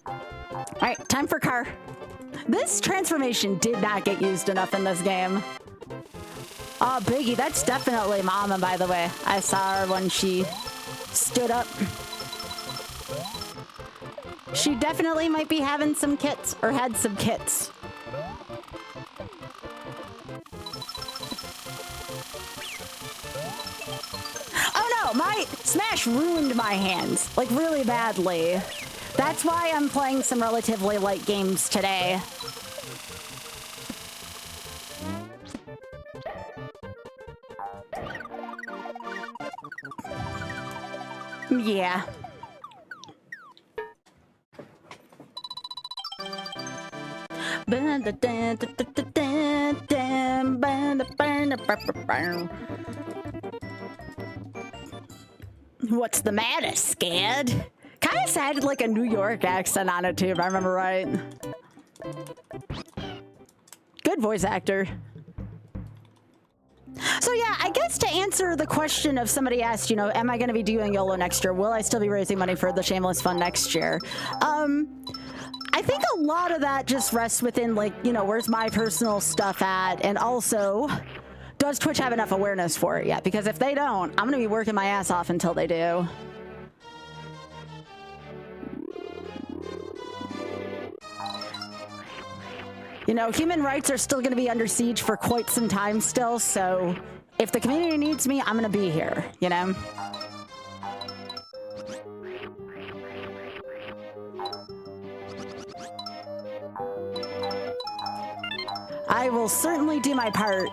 Alright, time for car. This transformation did not get used enough in this game. Oh, Biggie, that's definitely Mama, by the way. I saw her when she stood up. She definitely might be having some kits, or had some kits. Oh no, my Smash ruined my hands, like really badly. That's why I'm playing some relatively light games today. Yeah. What's the matter, scared? Kind of sounded like a New York accent on it too, if I remember right. Good voice actor. So yeah, I guess to answer the question of somebody asked, you know, am I going to be doing YOLO next year? Will I still be raising money for the Shameless Fund next year? I think a lot of that just rests within, like, you know, where's my personal stuff at? And also, does Twitch have enough awareness for it yet? Because if they don't, I'm going to be working my ass off until they do. You know, human rights are still going to be under siege for quite some time still, so if the community needs me, I'm going to be here, you know? I will certainly do my part.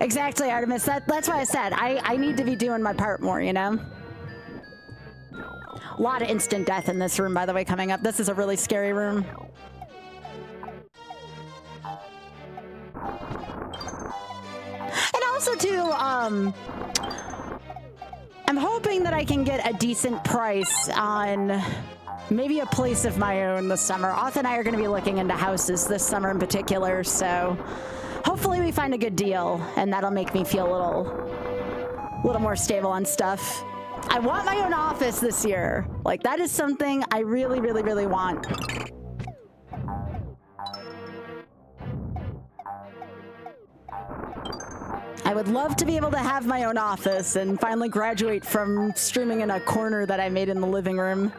Exactly, Artemis. That's why I said I need to be doing my part more, you know? A lot of instant death in this room, by the way, coming up. This is a really scary room. And also, too, I'm hoping that I can get a decent price on maybe a place of my own this summer. Auth and I are going to be looking into houses this summer in particular, so Hopefully we find a good deal, and that'll make me feel a little more stable on stuff. I want my own office this year. Like, that is something I really, really, really want. I would love to be able to have my own office and finally graduate from streaming in a corner that I made in the living room.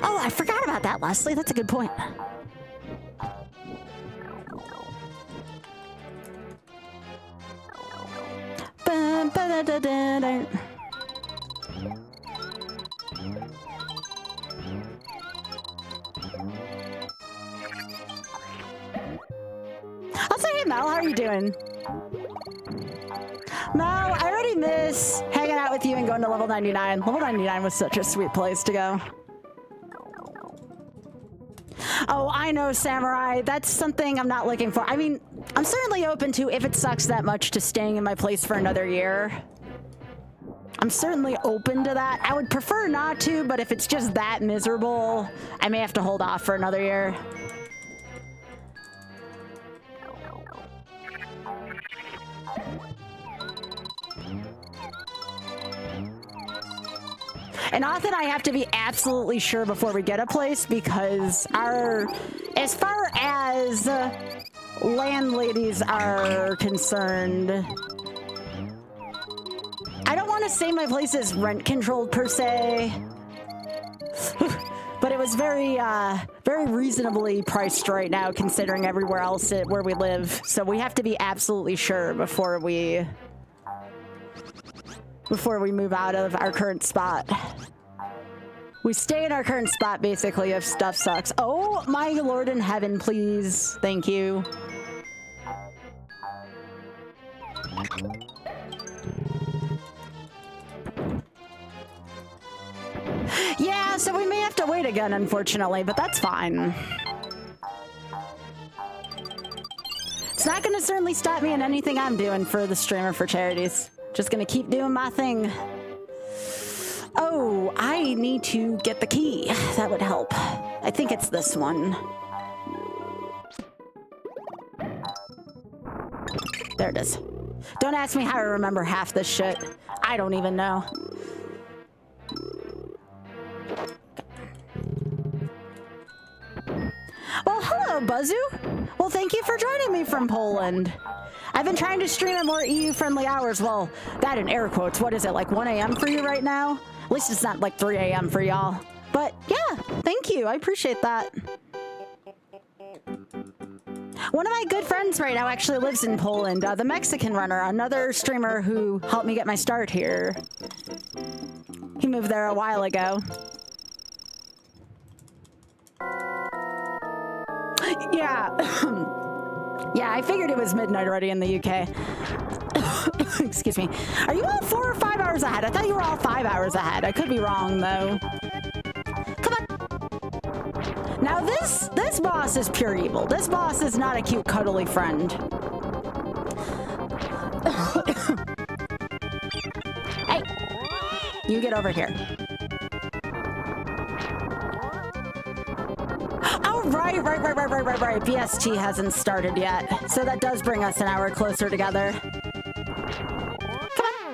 Oh, I forgot about that, Leslie. That's a good point. Also, hey Mel, how are you doing? Mel, I already miss hanging out with you and going to level 99. Level 99 was such a sweet place to go. Oh, I know, Samurai. That's something I'm not looking for. I mean, I'm certainly open to, if it sucks that much, to staying in my place for another year. I'm certainly open to that. I would prefer not to, but if it's just that miserable, I may have to hold off for another year. And often I have to be absolutely sure before we get a place, because as far as landladies are concerned, I don't want to say my place is rent controlled per se, but it was very reasonably priced right now considering everywhere else where we live. So we have to be absolutely sure before we move out of our current spot. We stay in our current spot, basically, if stuff sucks. Oh, my Lord in heaven, please. Thank you. Yeah, so we may have to wait again, unfortunately, but that's fine. It's not going to certainly stop me in anything I'm doing for the streamer for charities. Just gonna keep doing my thing. Oh, I need to get the key. That would help. I think it's this one. There it is. Don't ask me how to remember half this shit. I don't even know. Well, hello, Buzzu. Well, thank you for joining me from Poland. I've been trying to stream at more EU-friendly hours. Well, that in air quotes. What is it, like 1 a.m. for you right now? At least it's not like 3 a.m. for y'all. But yeah, thank you. I appreciate that. One of my good friends right now actually lives in Poland. The Mexican runner, another streamer who helped me get my start here. He moved there a while ago. Yeah. Yeah, I figured it was midnight already in the UK. Excuse me. Are you all 4 or 5 hours ahead? I thought you were all 5 hours ahead. I could be wrong, though. Come on. Now, this boss is pure evil. This boss is not a cute, cuddly friend. Hey, you get over here. Right. BST hasn't started yet, so that does bring us an hour closer together. Come on.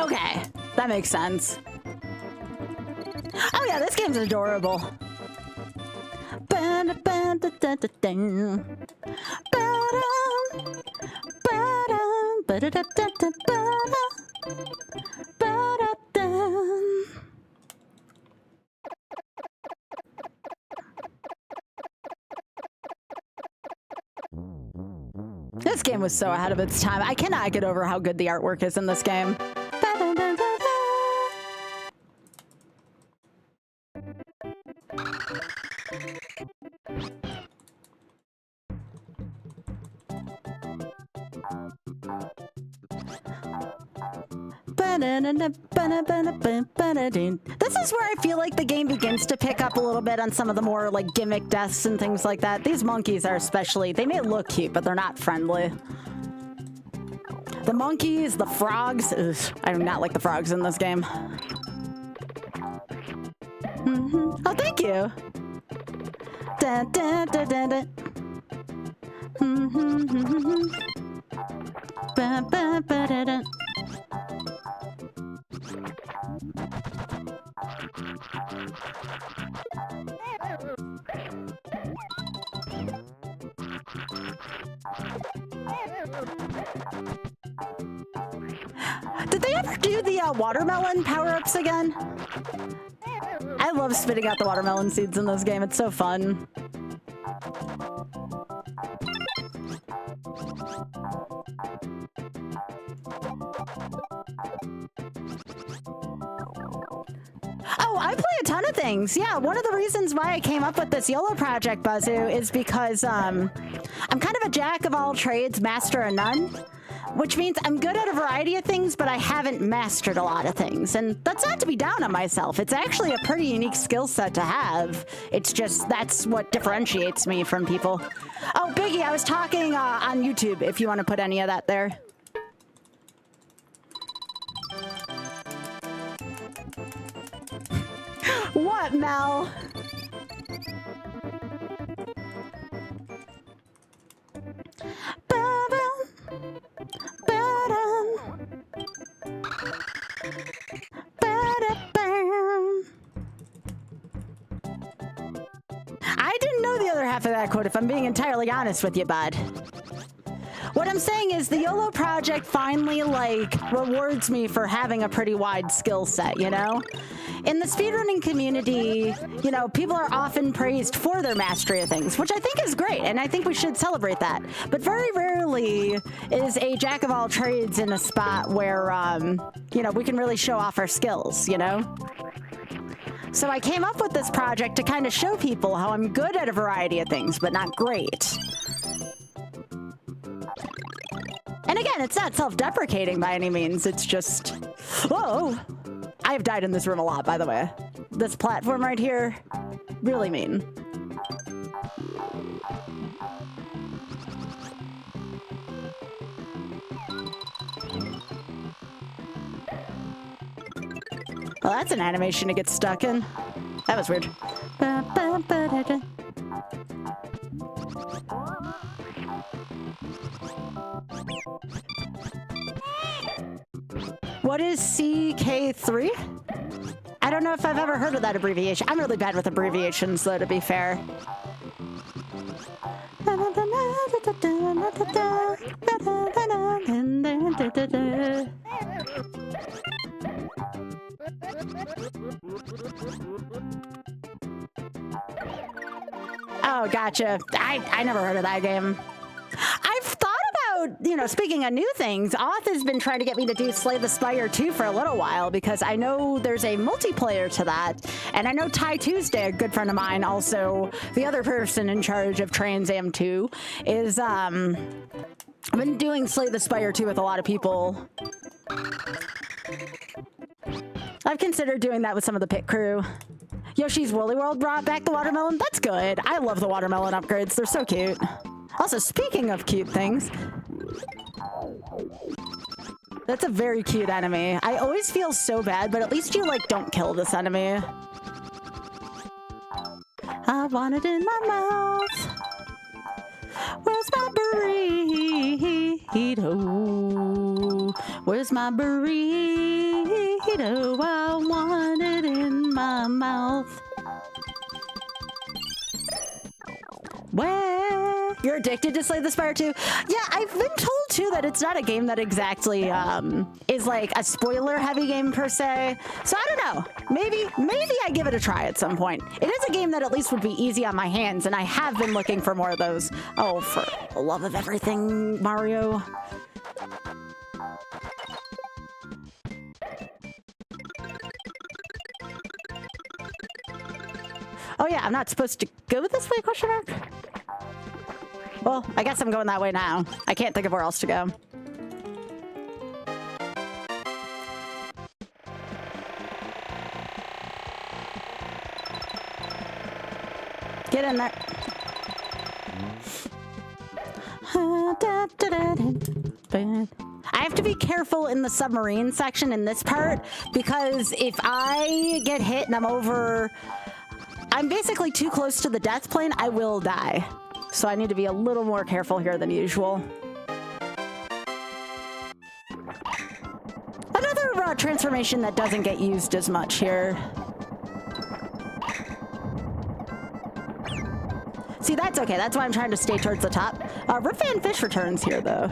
Okay, that makes sense. Oh yeah, this game's adorable. This game was so ahead of its time. I cannot get over how good the artwork is in this game. This is where I feel like the game begins to pick up a little bit on some of the more like gimmick deaths and things like that. These monkeys are especially, they may look cute, but they're not friendly. The monkeys, the frogs. Ugh, I do not like the frogs in this game. Oh, thank you. Da, da, da, da, da. Ba, ba, ba, da, da. Did they ever do the watermelon power-ups again? I love spitting out the watermelon seeds in this game. It's so fun. Oh, I play a ton of things. Yeah, one of the reasons why I came up with this YOLO project, Bazoo, is because I'm kind of a jack of all trades, master of none. Which means I'm good at a variety of things, but I haven't mastered a lot of things. And that's not to be down on myself. It's actually a pretty unique skill set to have. It's just, that's what differentiates me from people. Oh, Biggie, I was talking on YouTube, if you want to put any of that there. What, Mel? I didn't know the other half of that quote, if I'm being entirely honest with you, bud. What I'm saying is the YOLO project finally, like, rewards me for having a pretty wide skill set, you know? In the speedrunning community, you know, people are often praised for their mastery of things, which I think is great, and I think we should celebrate that. But very rarely is a jack of all trades in a spot where, you know, we can really show off our skills, you know? So I came up with this project to kind of show people how I'm good at a variety of things, but not great. And again, it's not self-deprecating by any means, it's just... Whoa! I have died in this room a lot, by the way. This platform right here, really mean. Well, that's an animation to get stuck in. That was weird. What is CK3? I don't know if I've ever heard of that abbreviation. I'm really bad with abbreviations, though, to be fair. Oh, gotcha. I never heard of that game. I've thought about, you know, speaking of new things, Auth has been trying to get me to do Slay the Spire 2 for a little while because I know there's a multiplayer to that. And I know Ty Tuesday, a good friend of mine, also the other person in charge of Trans Am 2, is, I've been doing Slay the Spire 2 with a lot of people. I've considered doing that with some of the pit crew. Yoshi's Woolly World brought back the watermelon. That's good. I love the watermelon upgrades. They're so cute. Also, speaking of cute things, that's a very cute enemy. I always feel so bad, but at least you, like, don't kill this enemy. I want it in my mouth. Where's my burrito? Where's my burrito? I want it in my mouth. Where? You're addicted to Slay the Spire 2? Yeah, I've been told too that it's not a game that exactly is like a spoiler-heavy game per se. So I don't know. Maybe I give it a try at some point. It is a game that at least would be easy on my hands, and I have been looking for more of those. Oh, for the love of everything, Mario. Oh yeah, I'm not supposed to go this way, question mark? Well, I guess I'm going that way now. I can't think of where else to go. Get in there. I have to be careful in the submarine section in this part because if I get hit and I'm basically too close to the death plane, I will die. So I need to be a little more careful here than usual. Another transformation that doesn't get used as much here. See, that's okay. That's why I'm trying to stay towards the top. Rip Van Fish returns here, though.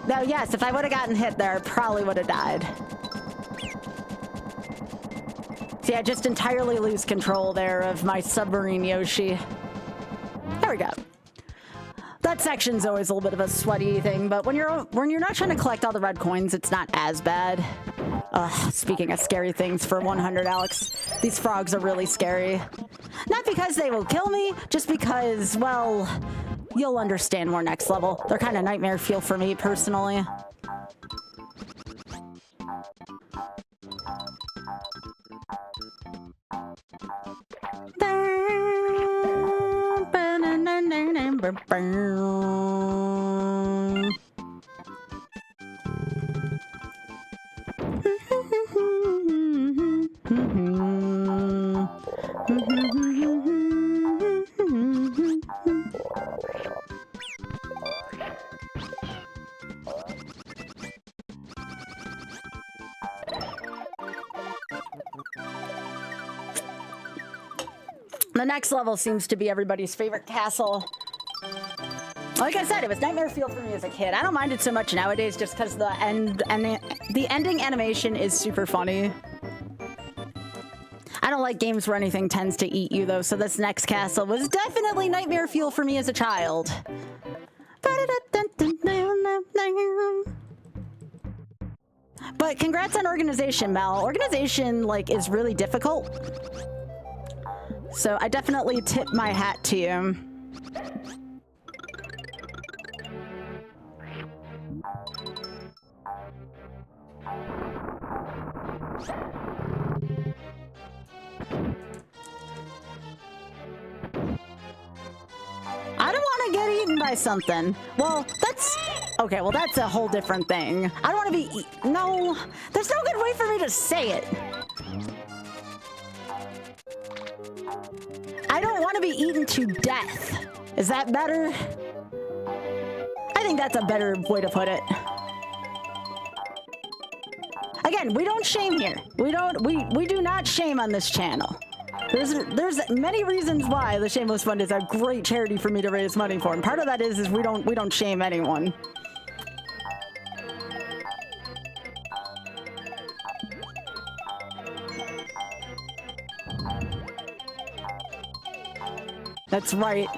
Now, yes, if I would have gotten hit there, I probably would have died. See, I just entirely lose control there of my submarine Yoshi. There we go. That section's always a little bit of a sweaty thing, but when you're not trying to collect all the red coins, it's not as bad. Speaking of scary things for 100, Alex, these frogs are really scary. Not because they will kill me, just because, well, you'll understand more next level. They're kind of nightmare fuel for me, personally. The next level seems to be everybody's favorite castle. Like I said, it was nightmare fuel for me as a kid. I don't mind it so much nowadays just because the ending animation is super funny. I don't like games where anything tends to eat you, though, so this next castle was definitely nightmare fuel for me as a child. But congrats on organization, Mel. Organization, like, is really difficult. So I definitely tip my hat to you. I don't want to get eaten by something. Well, that's... Okay, well, that's a whole different thing. I don't want to be... No, there's no good way for me to say it. I don't want to be eaten to death. Is that better? I think that's a better way to put it. Again, we don't shame here. We do not shame on this channel. There's many reasons why the Shameless Fund is a great charity for me to raise money for, and part of that is we don't shame anyone. That's right.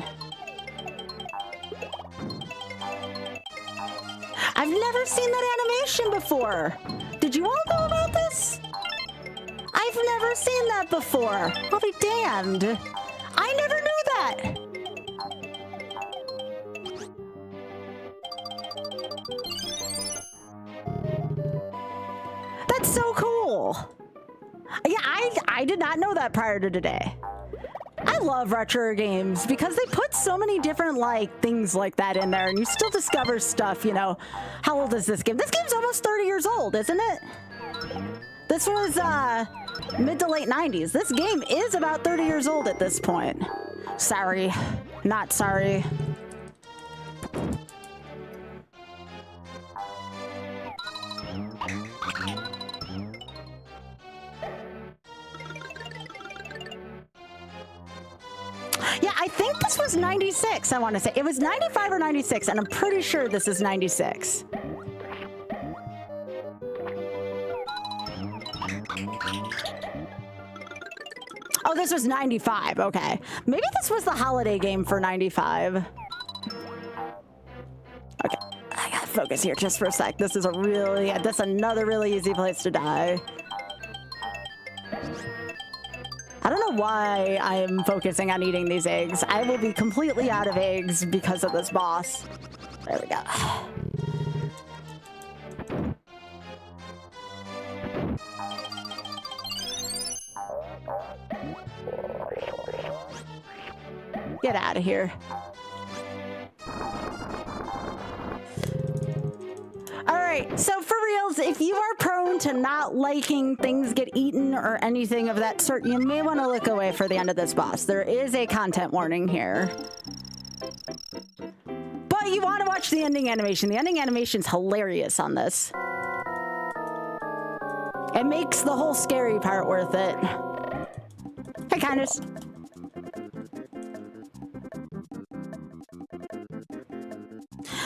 I've never seen that animation before. Did you all know about this? I've never seen that before. I'll be damned. I never knew that. That's so cool. Yeah, I did not know that prior to today. I love retro games because they put so many different, like, things like that in there, and you still discover stuff, you know. How old is this game? This game's almost 30 years old, isn't it? This was, mid to late 90s. This game is about 30 years old at this point. Sorry. Not sorry. Yeah, I think this was 96, I want to say. It was 95 or 96, and I'm pretty sure this is 96. Oh, this was 95, okay. Maybe this was the holiday game for 95. Okay, I gotta focus here just for a sec. This is another really easy place to die. I don't know why I'm focusing on eating these eggs. I will be completely out of eggs because of this boss. There we go. Get out of here. Alright, so for reals, if you are prone to not liking things get eaten or anything of that sort, you may want to look away for the end of this boss. There is a content warning here. But you want to watch the ending animation. The ending animation's hilarious on this. It makes the whole scary part worth it. Hey, Kindness.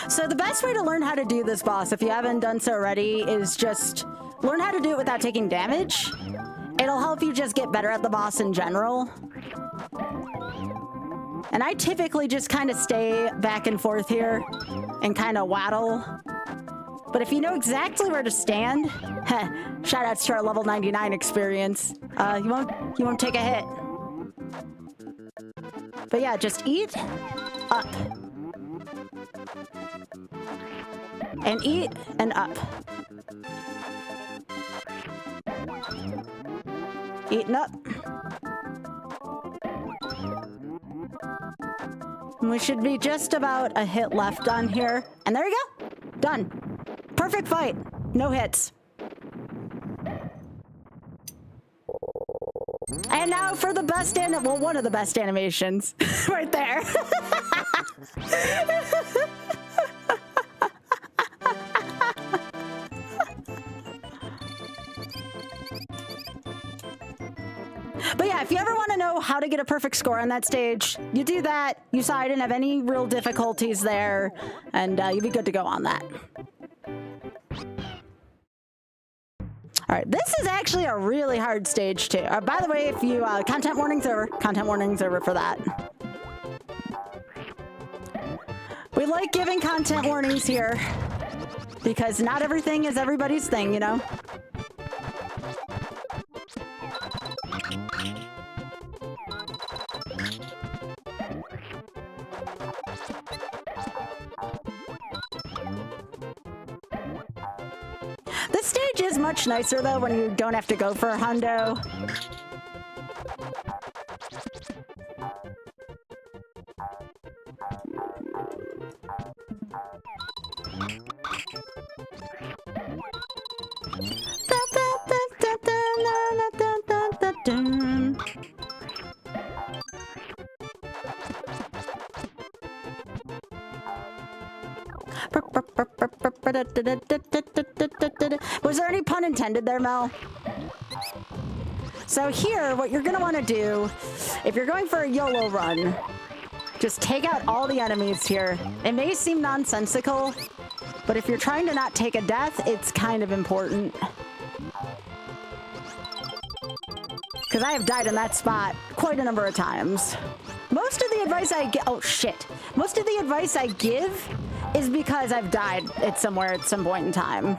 So the best way to learn how to do this boss, if you haven't done so already, is just learn how to do it without taking damage. It'll help you just get better at the boss in general. And I typically just kind of stay back and forth here and kind of waddle. But if you know exactly where to stand, shout outs to our level 99 experience, you won't take a hit. But yeah, just eat up. And eat and up. Eat and up. And we should be just about a hit left on here. And there you go. Done. Perfect fight. No hits. And now for the best well, one of the best animations. Right there. But yeah, if you ever want to know how to get a perfect score on that stage, you do that, you saw I didn't have any real difficulties there, and you'll be good to go on that. Alright, this is actually a really hard stage too. By the way, if you, content warning's over for that. We like giving content warnings here, because not everything is everybody's thing, you know? This stage is much nicer though when you don't have to go for a hundo. Was there any pun intended there, Mel? So here, what you're gonna want to do, if you're going for a YOLO run, just take out all the enemies here. It may seem nonsensical, but if you're trying to not take a death, it's kind of important. Because I have died in that spot quite a number of times. Most of the advice I give, oh shit. Most of the advice I give is because I've died at somewhere at some point in time.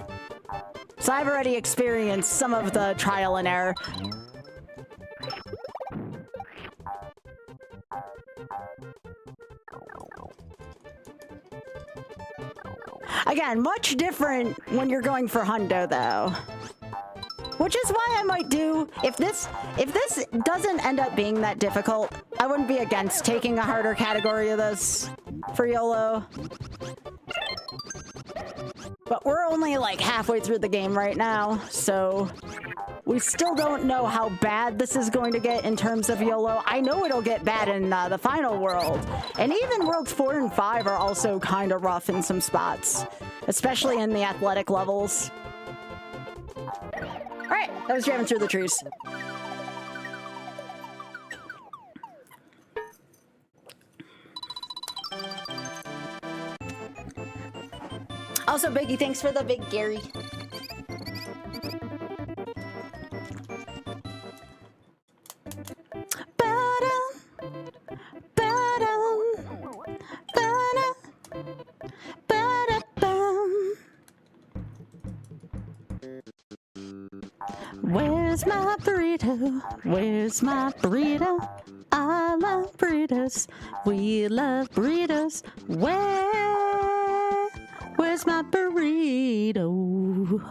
So I've already experienced some of the trial and error. Again, much different when you're going for hundo though. Which is why I might do, if this doesn't end up being that difficult, I wouldn't be against taking a harder category of this for YOLO. But we're only like halfway through the game right now, so we still don't know how bad this is going to get in terms of YOLO. I know it'll get bad in the final world, and even Worlds 4 and 5 are also kind of rough in some spots, especially in the athletic levels. Alright, that was driving through the trees. Also, Biggie, thanks for the big Gary. Well, Where's my burrito? Where's my burrito? I love burritos. We love burritos. Where's my burrito?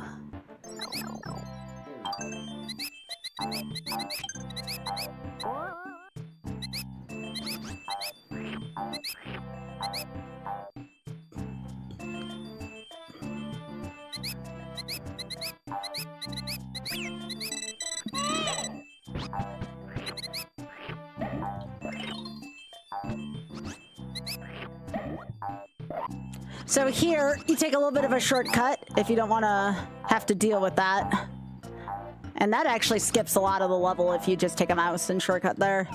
So here, you take a little bit of a shortcut if you don't want to have to deal with that. And that actually skips a lot of the level if you just take a mouse and shortcut there.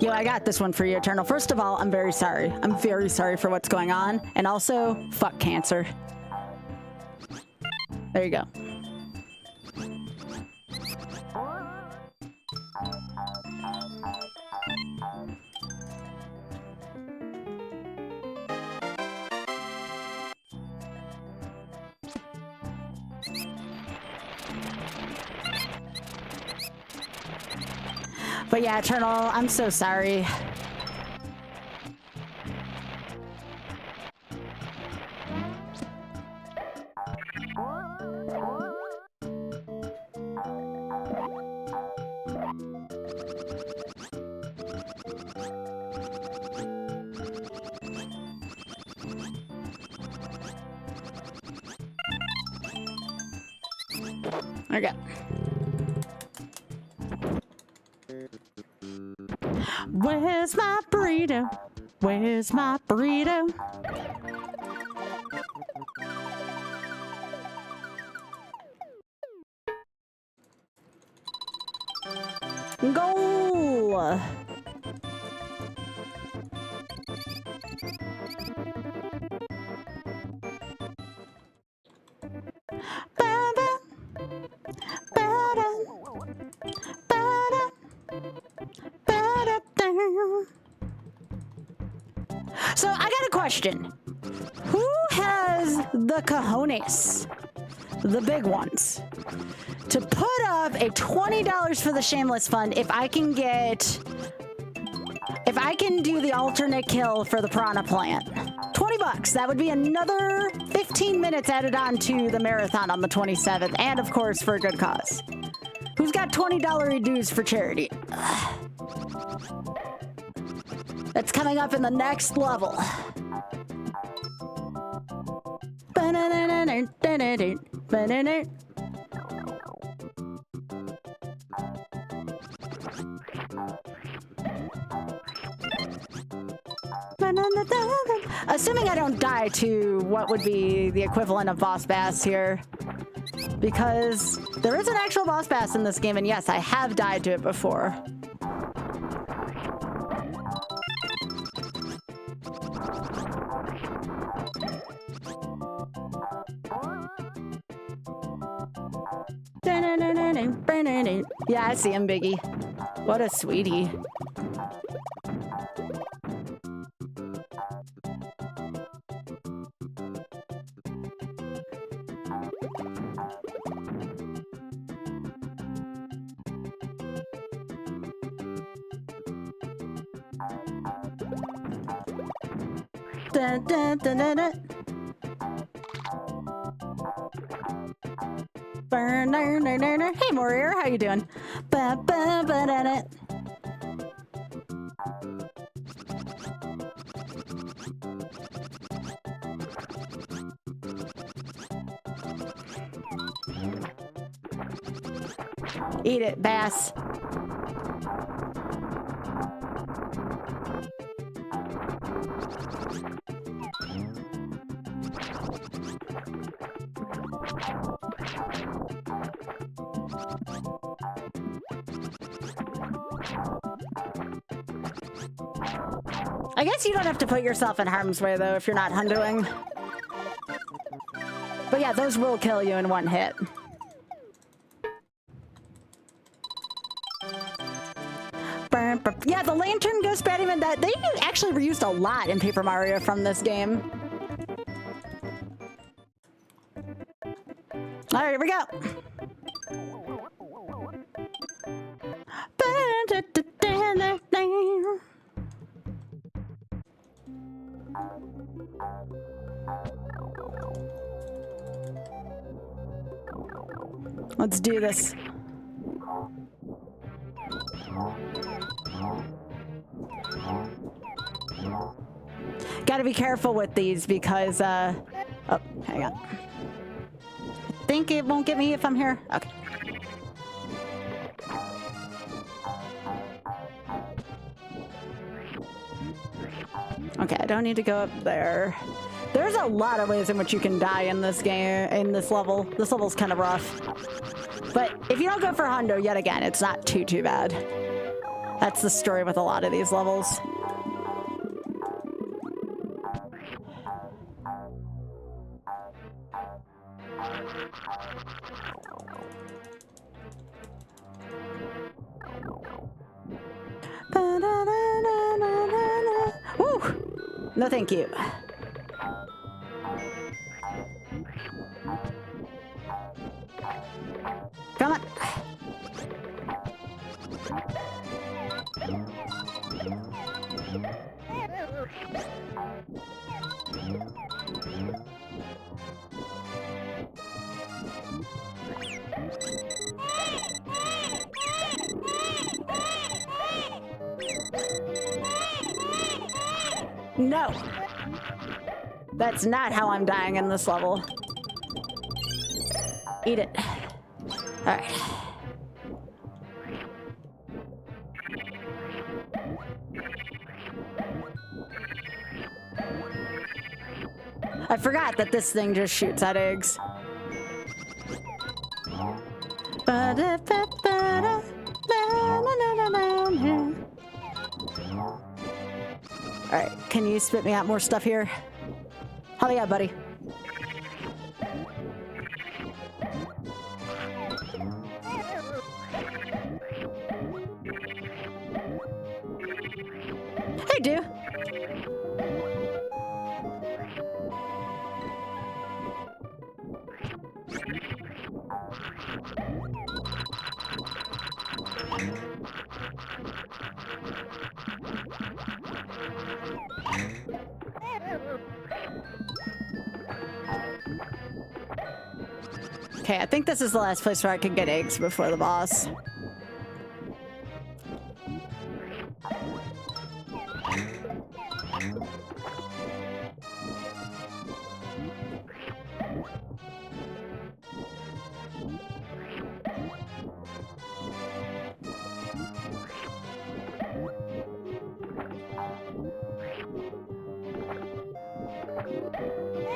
Yo, I got this one for you, Eternal. First of all, I'm very sorry. I'm very sorry for what's going on. And also, fuck cancer. There you go. But yeah, Eternal, I'm so sorry. Okay. Where's my burrito? Where's my burrito? Goal! So I got a question. Who has the cojones, the big ones, to put up a $20 for the Shameless Fund if I can do the alternate kill for the Piranha Plant? $20. That would be another 15 minutes added on to the marathon on the 27th, and of course for a good cause. Who's got $20 dues for charity? That's coming up in the next level. Assuming I don't die to what would be the equivalent of Boss Bass here. Because there is an actual Boss Bass in this game, and yes, I have died to it before. Yeah, I see him, Biggie. What a sweetie. Dun, dun, dun, dun, dun. Hey, Warrior, how you doing? Ba, ba, ba, da, da. Eat it, Bass. I guess you don't have to put yourself in harm's way, though, if you're not hundoing. But yeah, those will kill you in one hit. Yeah, the lantern ghost Batman, that they actually reused a lot in Paper Mario from this game. All right, here we go. Let's do this. Gotta be careful with these because, oh, hang on. I think it won't get me if I'm here. Okay. Okay, I don't need to go up there. There's a lot of ways in which you can die in this game, in this level. This level's kind of rough. But if you don't go for Hundo yet again, it's not too bad. That's the story with a lot of these levels. Woo! No, thank you. Come on. No. That's not how I'm dying in this level. Eat it. All right. I forgot that this thing just shoots at eggs. All right, can you spit me out more stuff here? Hell yeah, buddy. Hey, dude. Okay, I think this is the last place where I can get eggs before the boss.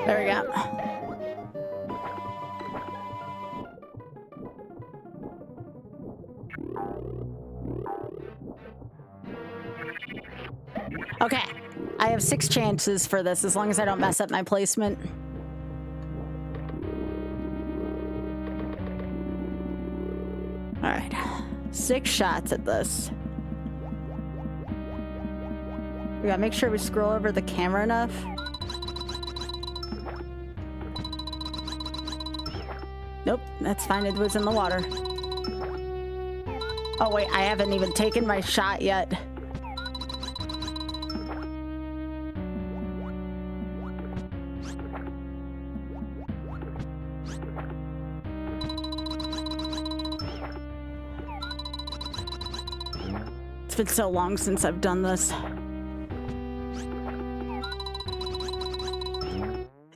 There we go. Okay, I have 6 chances for this as long as I don't mess up my placement. All right, 6 shots at this. We gotta make sure we scroll over the camera enough. Nope, that's fine. It was in the water. Oh wait, I haven't even taken my shot yet. It's been so long since I've done this.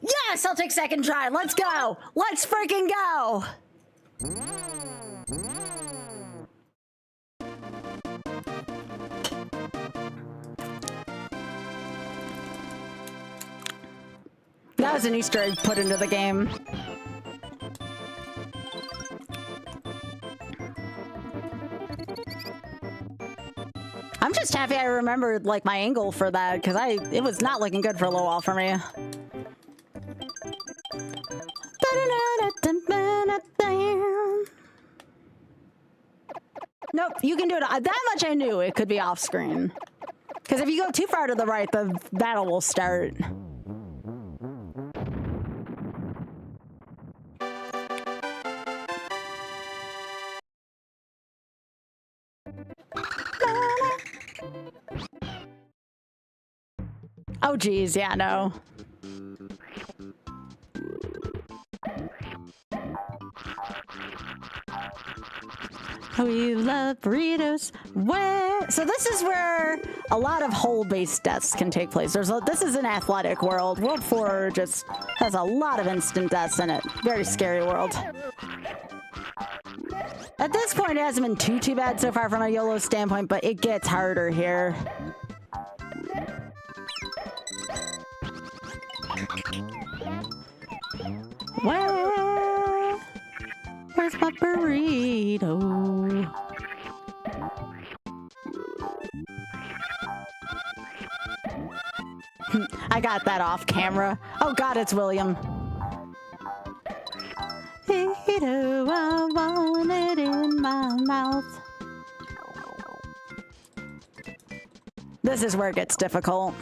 Yes, I'll take second try. Let's go. Let's freaking go. That was an Easter egg put into the game. I'm just happy I remembered like my angle for that because it was not looking good for a little while for me. Nope, you can do it. That much I knew it could be off screen. Because if you go too far to the right, the battle will start. Oh, geez, yeah, no. We love burritos. Where? So this is where a lot of hole-based deaths can take place. This is an athletic world. World 4 just has a lot of instant deaths in it. Very scary world. At this point, it hasn't been too bad so far from a YOLO standpoint, but it gets harder here. Where's my burrito? I got that off camera. Oh God, it's William. Burrito, I want it in my mouth. This is where it gets difficult.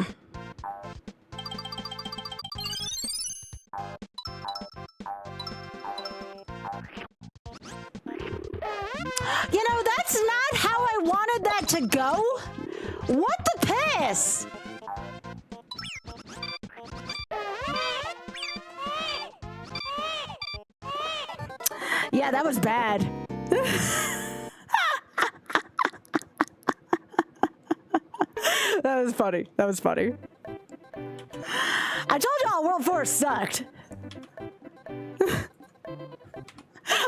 You know, that's not how I wanted that to go. What the piss? Yeah, that was bad. That was funny. That was funny. I told y'all World 4 sucked.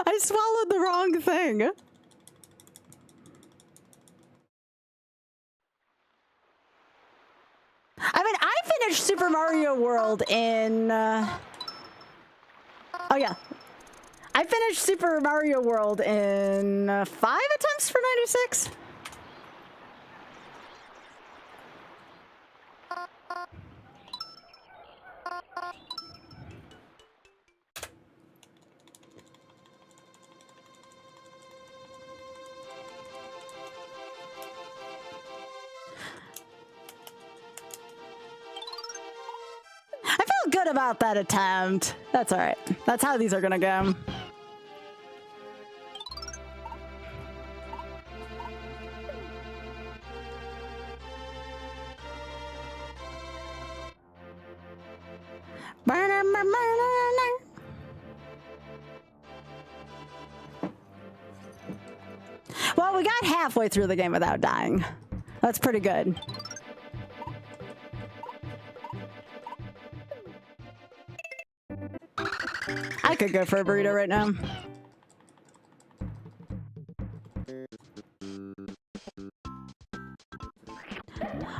I swallowed the wrong thing. I mean, I finished Super Mario World in... oh, yeah. I finished Super Mario World in 5 attempts for 96. I feel good about that attempt. That's all right. That's how these are gonna go. Well, we got halfway through the game without dying. That's pretty good. I could go for a burrito right now.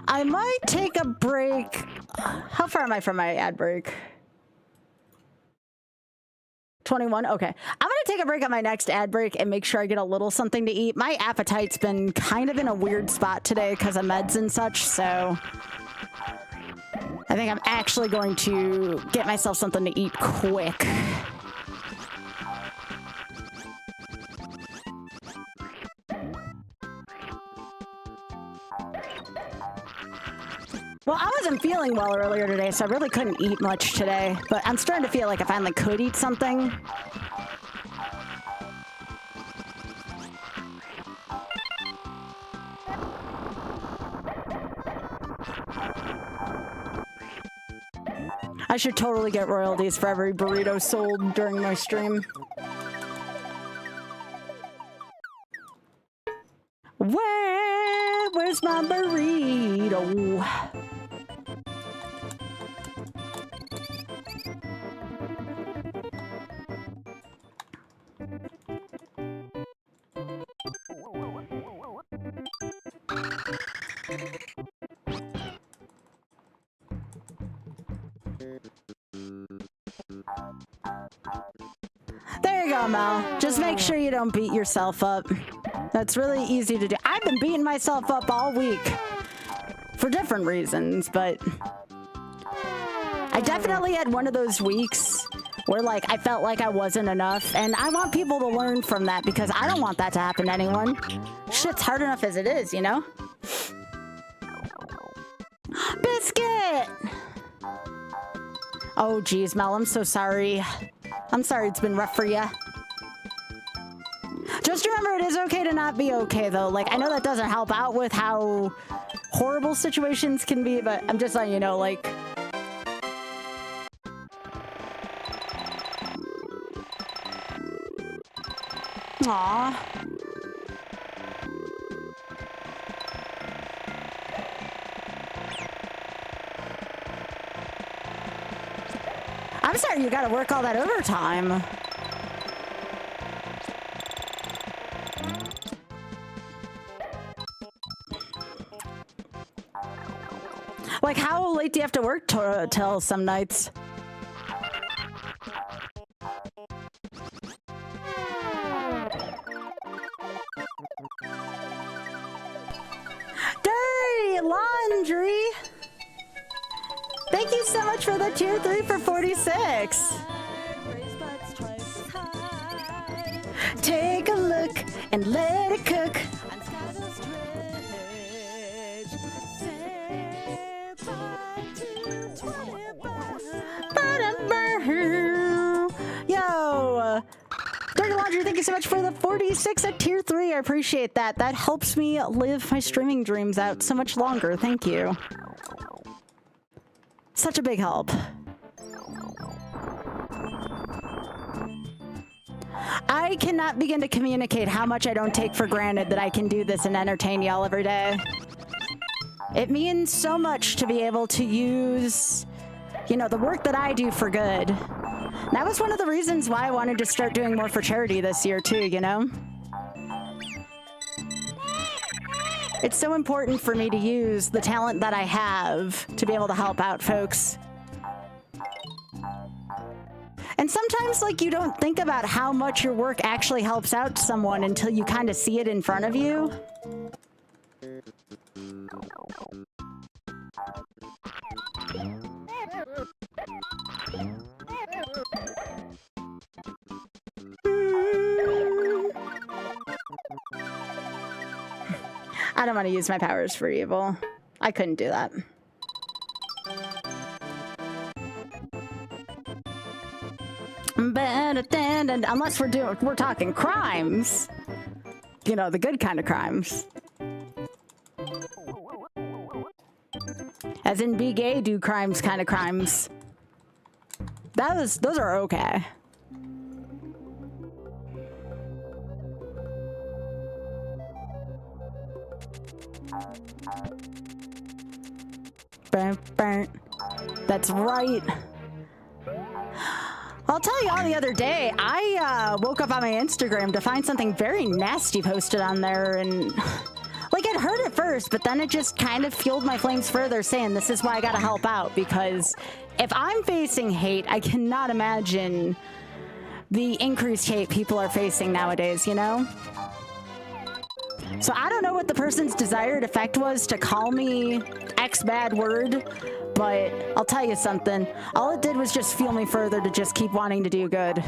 I might take a break. How far am I from my ad break? 21? Okay. I'm gonna take a break on my next ad break and make sure I get a little something to eat. My appetite's been kind of in a weird spot today because of meds and such, so I think I'm actually going to get myself something to eat quick. Well, I wasn't feeling well earlier today, so I really couldn't eat much today. But I'm starting to feel like I finally could eat something. I should totally get royalties for every burrito sold during my stream. Where's my burrito? There you go, Mel. Just make sure you don't beat yourself up. That's really easy to do. I've been beating myself up all week for different reasons, but I definitely had one of those weeks where, like, I felt like I wasn't enough, and I want people to learn from that because I don't want that to happen to anyone. Shit's hard enough as it is, you know? Biscuit! Oh, geez, Mel, I'm so sorry. I'm sorry it's been rough for you. Just Just remember, it is okay to not be okay, though. Like, I know that doesn't help out with how horrible situations can be, but I'm just letting you know, like... Aww. I'm sorry you gotta work all that overtime. Like, how late do you have to work till some nights? Dirty laundry! Thank you so much for the tier 3 for 46. Take a look and let it cook. Yo! Dirty Laundry, thank you so much for the 46 at tier 3. I appreciate that. That helps me live my streaming dreams out so much longer. Thank you. Such a big help. I cannot begin to communicate how much I don't take for granted that I can do this and entertain y'all every day. It means so much to be able to use, you know, the work that I do for good. That was one of the reasons why I wanted to start doing more for charity this year too, you know? It's so important for me to use the talent that I have to be able to help out folks. And sometimes, like, you don't think about how much your work actually helps out someone until you kind of see it in front of you. I don't want to use my powers for evil. I couldn't do that. Unless we're talking crimes. You know, the good kind of crimes. As in be gay, do crimes kind of crimes. Those are okay. That's right. I'll tell you, on the other day, I woke up on my Instagram to find something very nasty posted on there, and like, it hurt at first, but then it just kind of fueled my flames further, saying this is why I gotta help out, because if I'm facing hate, I cannot imagine the increased hate people are facing nowadays, you know? So I don't know what the person's desired effect was to call me X bad word, but I'll tell you something. All it did was just fuel me further to just keep wanting to do good.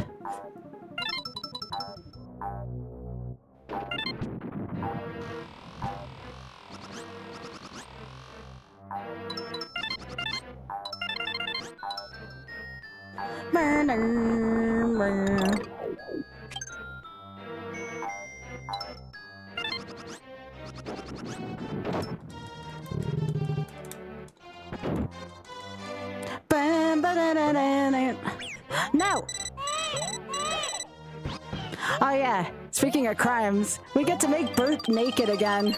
No! Oh yeah, speaking of crimes, we get to make Bert naked again.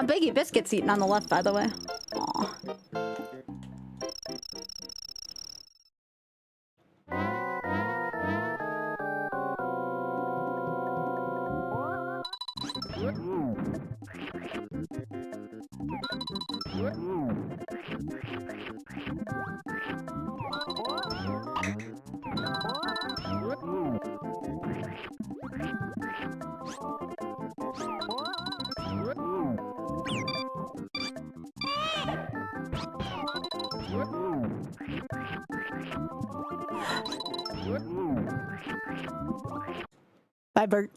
Biggie Biscuit's eating on the left, by the way. Aw. Bye, Bert.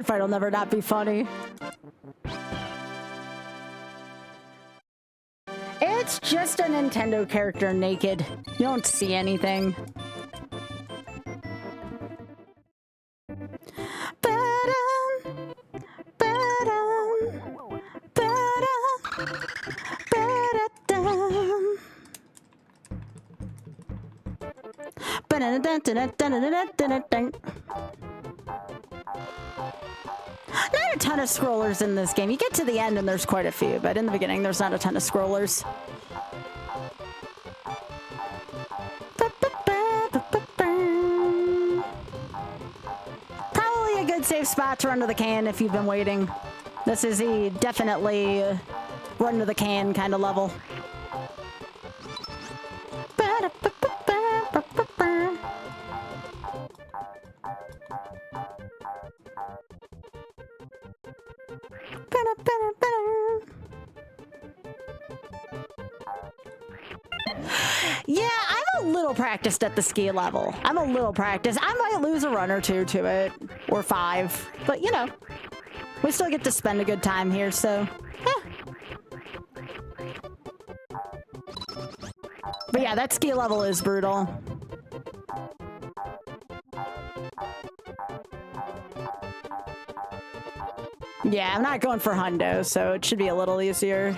That fight will never not be funny. It's just a Nintendo character naked. You don't see anything. Not a ton of scrollers in this game. You get to the end and there's quite a few, but in the beginning there's not a ton of scrollers. Probably a good safe spot to run to the can if you've been waiting. This is a definitely run to the can kind of level. Yeah, I'm a little practiced at the ski level. I'm a little practiced. I might lose a run or two to it, or 5, but you know, we still get to spend a good time here, so But yeah, that ski level is brutal. Yeah, I'm not going for hundo, so it should be a little easier.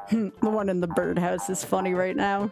The one in the birdhouse is funny right now.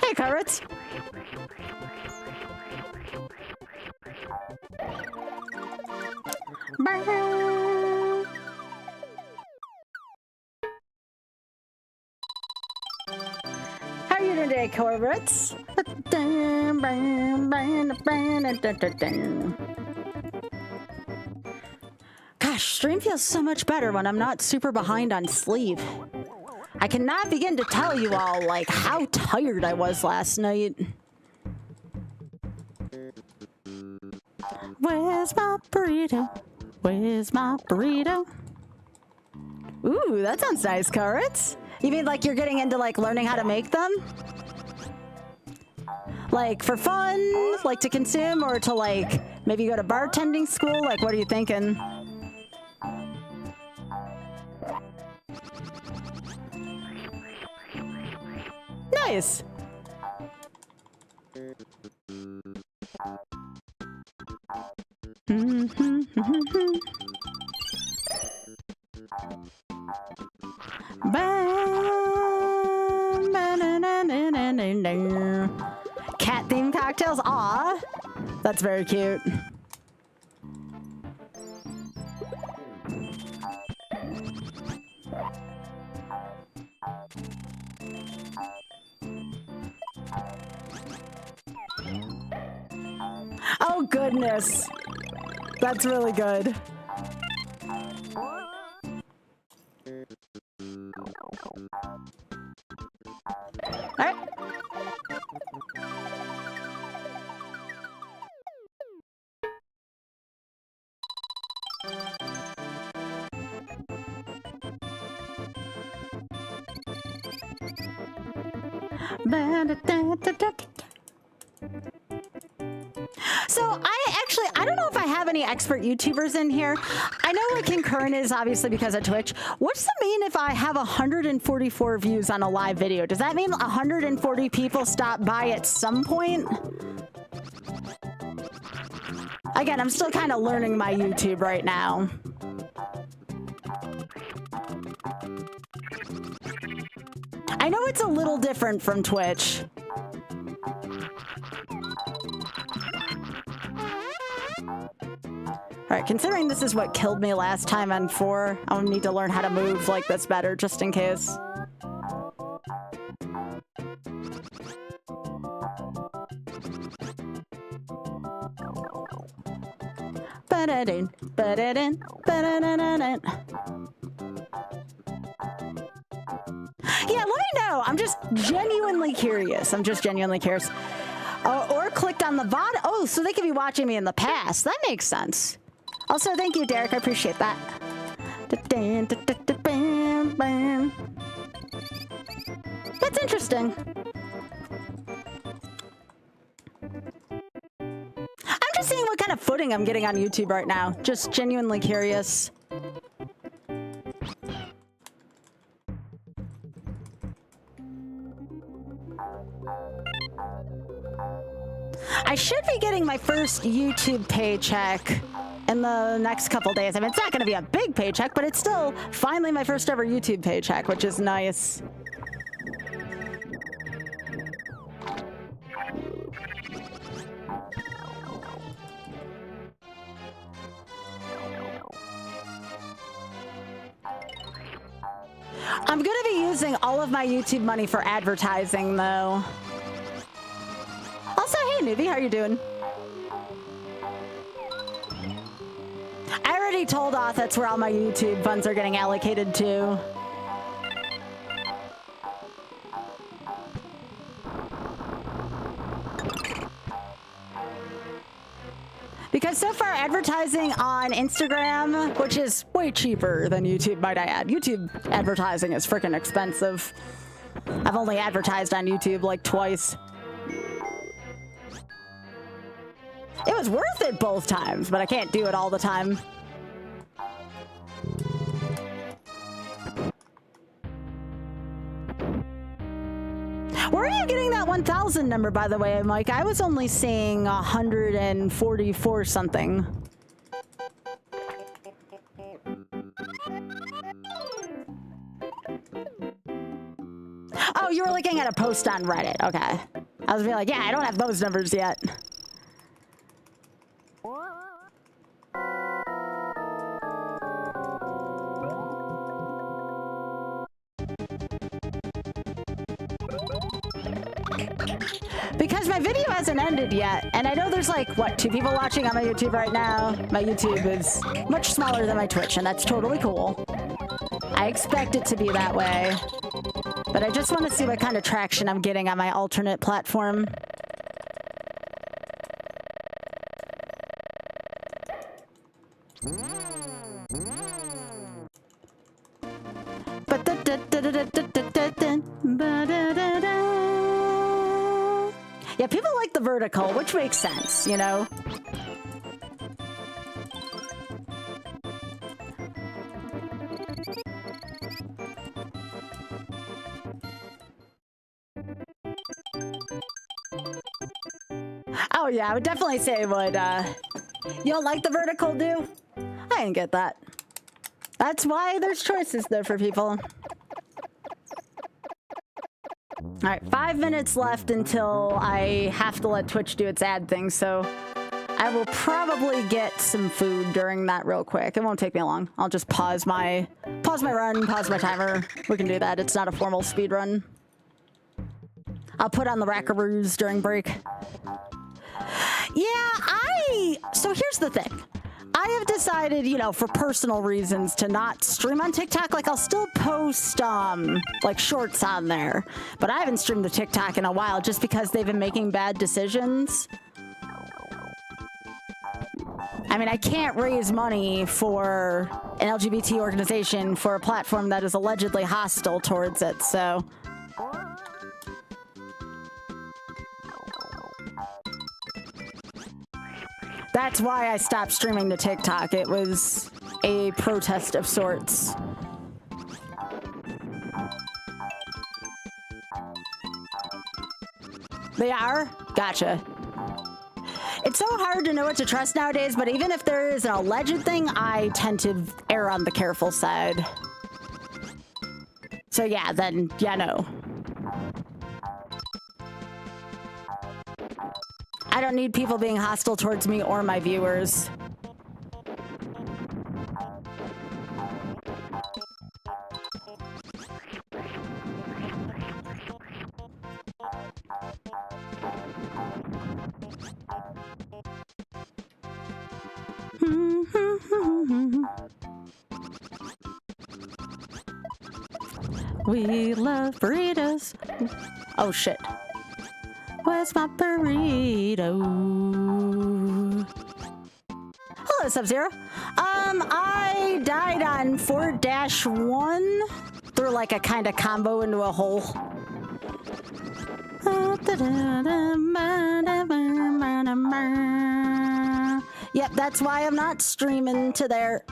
Hey, carrots! How are you today, carrots? Gosh, stream feels so much better when I'm not super behind on sleep. I cannot begin to tell you all, like, how tired I was last night. Where's my burrito? Where's my burrito? Ooh, that sounds nice, carrots. You mean like you're getting into, like, learning how to make them? Like, for fun? Like, to consume? Or to, like, maybe go to bartending school? Like, what are you thinking? Nice. Cat themed cocktails? Aw, that's very cute. Oh goodness, that's really good. All right. So I don't know if I have any expert YouTubers in here? I know what concurrent is, obviously, because of Twitch. What's the mean if I have 144 views on a live video? Does that mean 140 people stop by at some point? Again, I'm still kind of learning my YouTube right now. I know it's a little different from Twitch. Alright, considering this is what killed me last time on 4, I'll need to learn how to move like this better, just in case. Ba-da-dun, ba-da-dun, ba-da-dun-dun-dun. Yeah, let me know. I'm just genuinely curious. I'm just genuinely curious. Or clicked on the VOD. Oh, so they could be watching me in the past. That makes sense. Also, thank you, Derek. I appreciate that. That's interesting. I'm just seeing what kind of footing I'm getting on YouTube right now. Just genuinely curious. I should be getting my first YouTube paycheck in the next couple days. I mean, it's not going to be a big paycheck, but it's still finally my first ever YouTube paycheck, which is nice. I'm going to be using all of my YouTube money for advertising, though. Also, hey, newbie, how you doing? I already told Oth that's where all my YouTube funds are getting allocated to. Because so far, advertising on Instagram, which is way cheaper than YouTube, might I add. YouTube advertising is freaking expensive. I've only advertised on YouTube like twice. It was worth it both times, but I can't do it all the time. Where are you getting that 1,000 number, by the way, Mike? I was only seeing 144 something. Oh, you were looking at a post on Reddit. Okay. I was like, yeah, I don't have those numbers yet. Because my video hasn't ended yet, and I know there's like, what, 2 people watching on my YouTube right now? My YouTube is much smaller than my Twitch, and that's totally cool. I expect it to be that way. But I just want to see what kind of traction I'm getting on my alternate platform. Yeah, people like the vertical, which makes sense, you know? Oh yeah, I would definitely say it would, you don't like the vertical, do? I didn't get that. That's why there's choices there for people. All right, 5 minutes left until I have to let Twitch do its ad thing, so I will probably get some food during that real quick. It won't take me long. I'll just pause my run, pause my timer. We can do that. It's not a formal speed run. I'll put on the rackaroos during break. Yeah, so here's the thing. I have decided, you know, for personal reasons to not stream on TikTok. Like, I'll still post, like, shorts on there. But I haven't streamed to TikTok in a while just because they've been making bad decisions. I mean, I can't raise money for an LGBT organization for a platform that is allegedly hostile towards it, so... That's why I stopped streaming to TikTok. It was a protest of sorts. They are? Gotcha. It's so hard to know what to trust nowadays, but even if there is an alleged thing, I tend to err on the careful side. So yeah, then, yeah, no. I don't need people being hostile towards me or my viewers. We love burritos. Oh shit. Where's my burrito? Hello, Sub-Zero. I died on 4-1 through like a kind of combo into a hole. Yep, that's why I'm not streaming to there.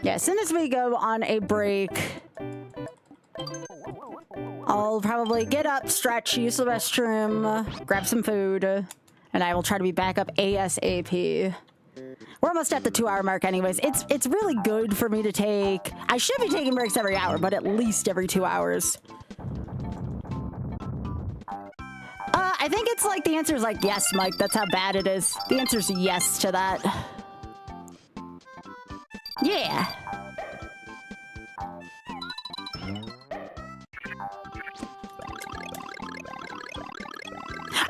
Yeah, as soon as we go on a break, I'll probably get up, stretch, use the restroom, grab some food, and I will try to be back up ASAP. We're almost at the 2-hour mark anyways. It's really good for me to take... I should be taking breaks every hour, but at least every 2 hours. I think it's like the answer is like yes, Mike. That's how bad it is. The answer is yes to that. Yeah.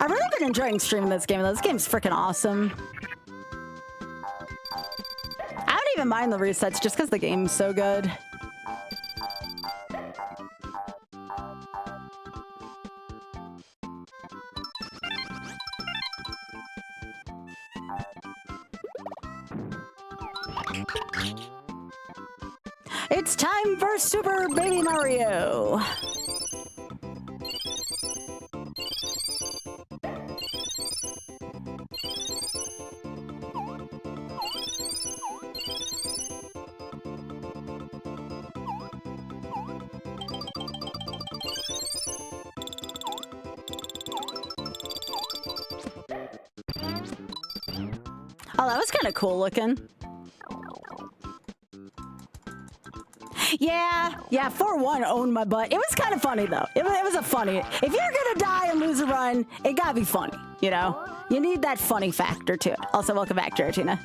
I've really been enjoying streaming this game. This game's freaking awesome. I don't even mind the resets just because the game's so good. It's time for Super Baby Mario! Oh, that was kind of cool looking. Yeah, 4-1 owned my butt. It was kind of funny, though. It was a funny... If you're gonna die and lose a run, it gotta be funny, you know? You need that funny factor to it. Also, welcome back, Giratina.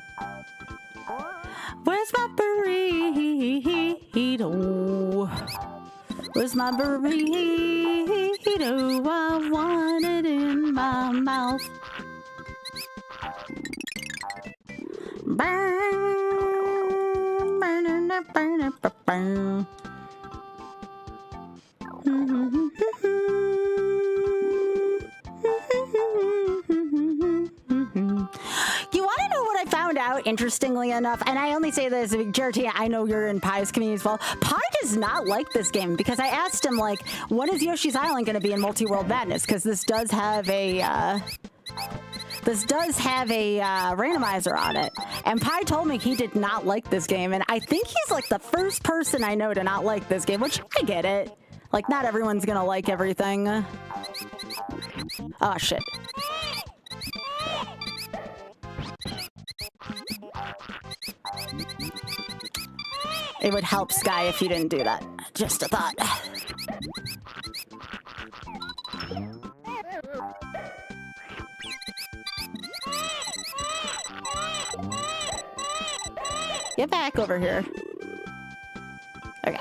Where's my burrito? Where's my burrito? I want it in my mouth. You want to know what I found out, interestingly enough? And I only say this, Giratina, I know you're in Pie's community as well. Pie does not like this game because I asked him, like, when is Yoshi's Island going to be in Multi-World Madness? Because this does have a... randomizer on it. And Pi told me he did not like this game. And I think he's like the first person I know to not like this game, which I get it. Like, not everyone's gonna like everything. Oh, shit. It would help Sky if you didn't do that. Just a thought. Get back over here. Okay.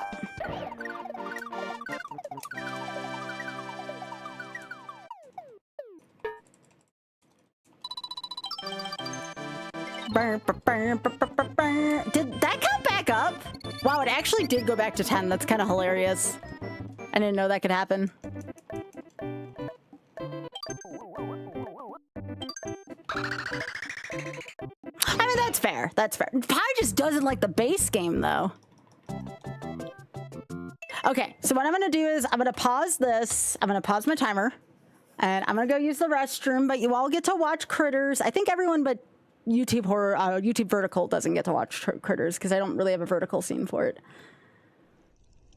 Did that come back up? Wow, it actually did go back to 10. That's kind of hilarious. I didn't know that could happen. fair. That's fair. Pi just doesn't like the base game, though. Okay, so what I'm going to do is I'm going to pause this. I'm going to pause my timer. And I'm going to go use the restroom, but you all get to watch Critters. I think everyone but YouTube Horror, YouTube Vertical doesn't get to watch Critters because I don't really have a vertical scene for it.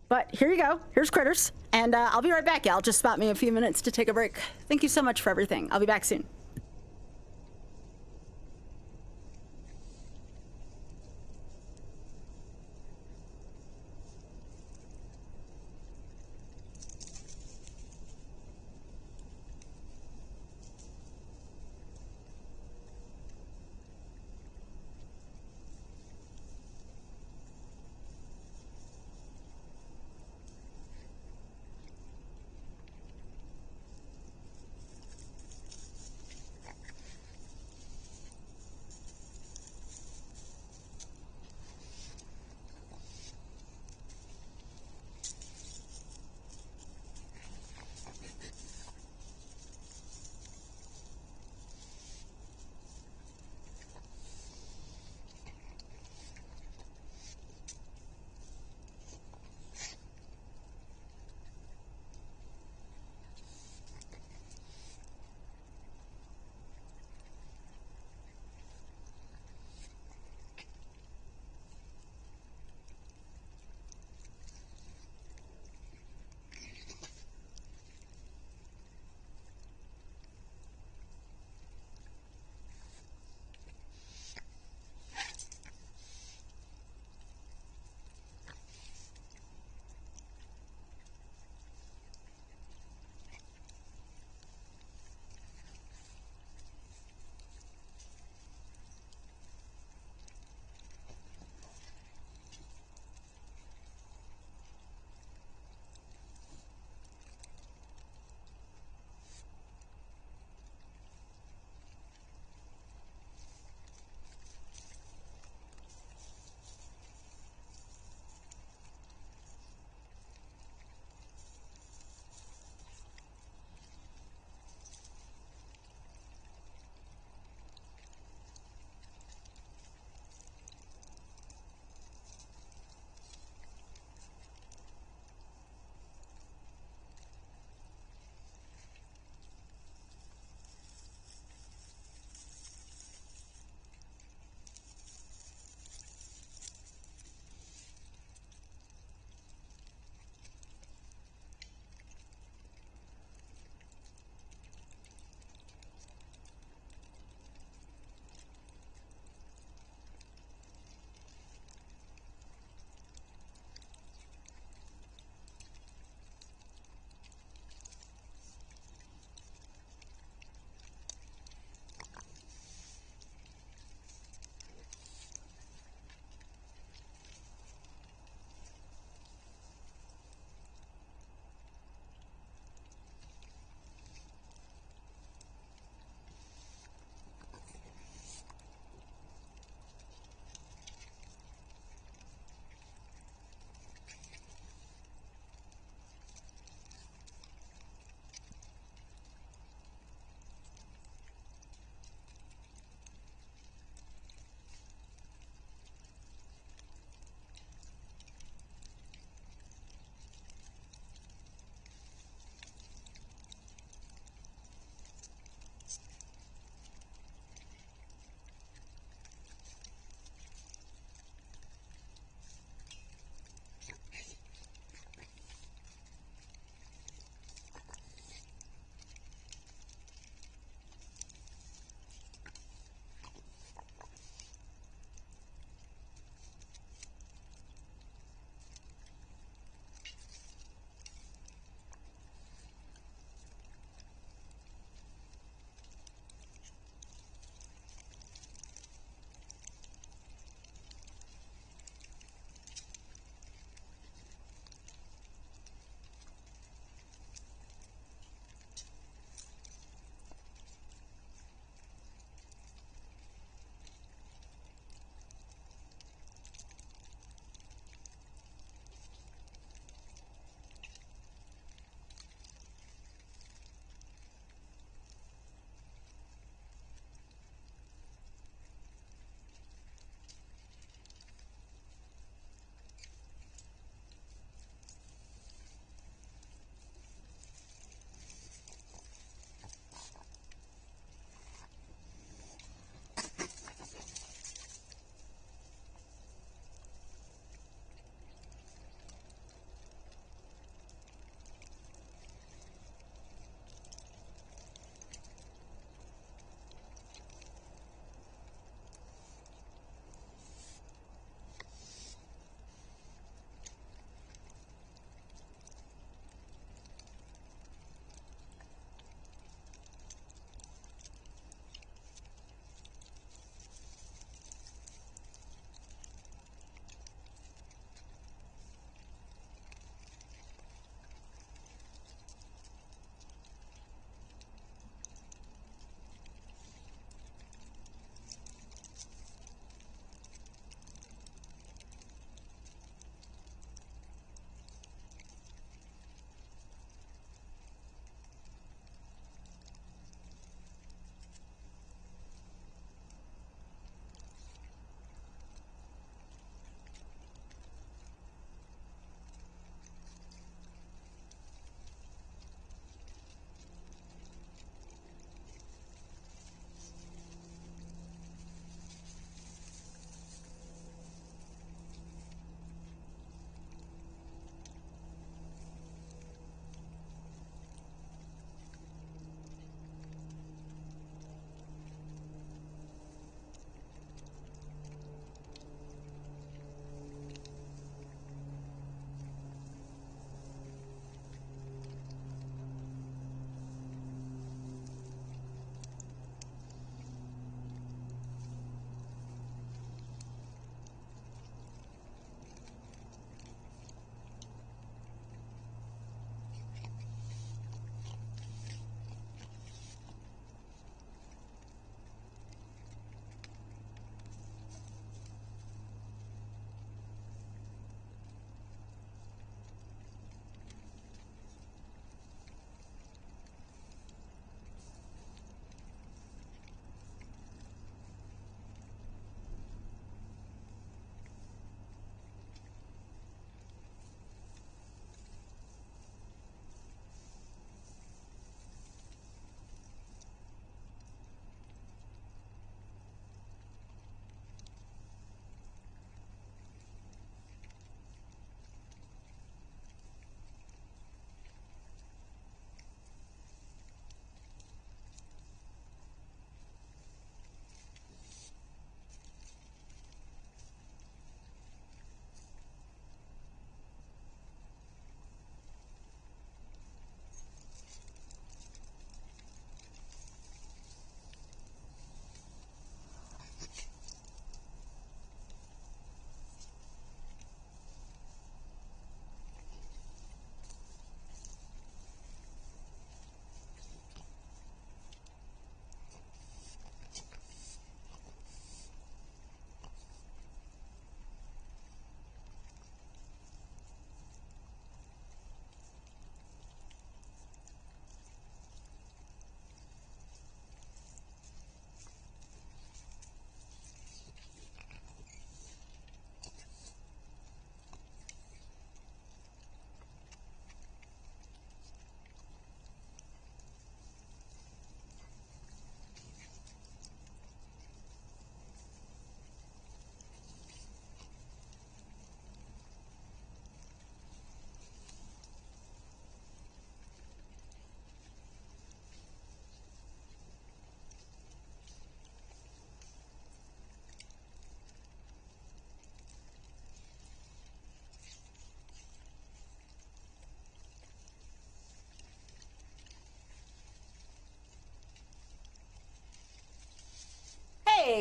But here you go. Here's Critters. And I'll be right back. Y'all just spot me a few minutes to take a break. Thank you so much for everything. I'll be back soon.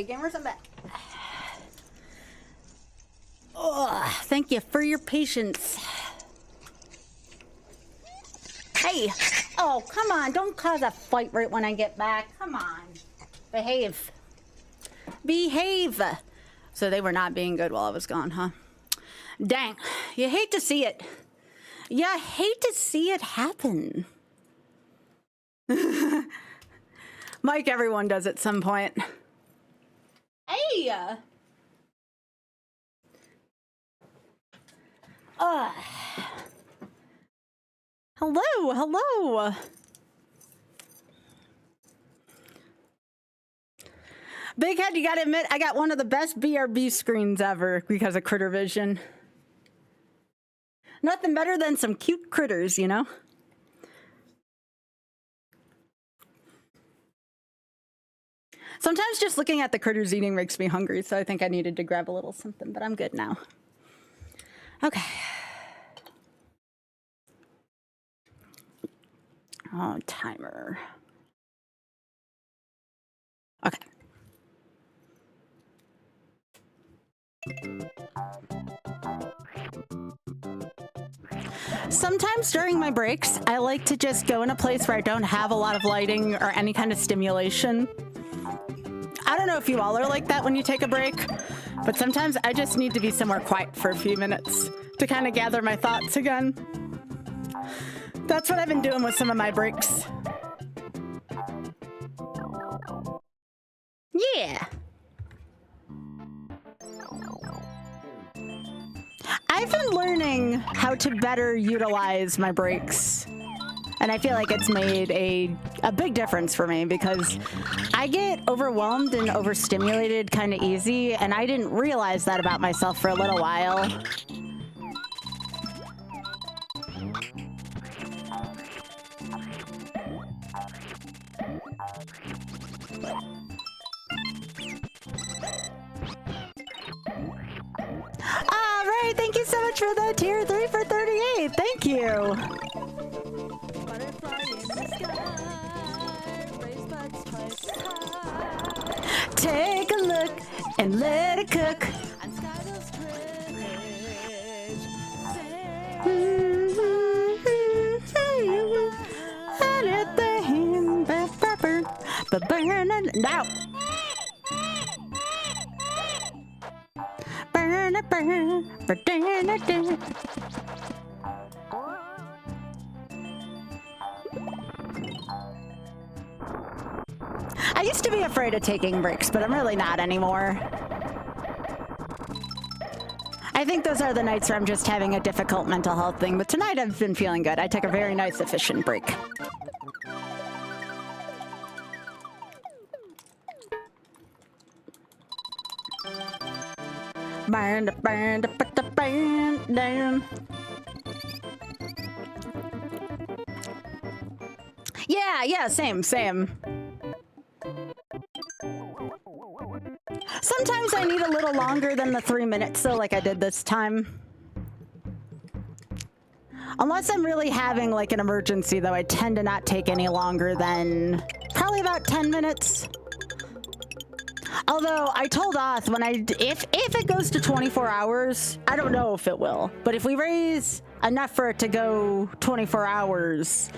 Okay, gamers, I'm back. Oh, thank you for your patience. Hey! Oh, come on, don't cause a fight right when I get back. Come on. Behave. Behave! So they were not being good while I was gone, huh? Dang. You hate to see it. You hate to see it happen. Mike, everyone does at some point. Hey! Hello, hello! Big Head, you gotta admit, I got one of the best BRB screens ever because of Critter Vision. Nothing better than some cute critters, you know? Sometimes just looking at the critters eating makes me hungry, so I think I needed to grab a little something, but I'm good now. Okay. Oh, timer. Okay. Sometimes during my breaks, I like to just go in a place where I don't have a lot of lighting or any kind of stimulation. I don't know if you all are like that when you take a break, but sometimes I just need to be somewhere quiet for a few minutes to kind of gather my thoughts again. That's what I've been doing with some of my breaks. Yeah. I've been learning how to better utilize my breaks. And I feel like it's made a big difference for me because I get overwhelmed and overstimulated kind of easy, and I didn't realize that about myself for a little while. All right, thank you so much for the tier 3 for 38. Thank you. Take a look and let it cook. But burn it now. Burn it, burn it. I used to be afraid of taking breaks, but I'm really not anymore. I think those are the nights where I'm just having a difficult mental health thing, but tonight I've been feeling good. I took a very nice, efficient break. Burn, burn, burn down. Yeah, same. Sometimes I need a little longer than the 3 minutes, though, like I did this time. Unless I'm really having, like, an emergency, though, I tend to not take any longer than probably about 10 minutes. Although, I told Oth, if it goes to 24 hours, I don't know if it will, but if we raise enough for it to go 24 hours,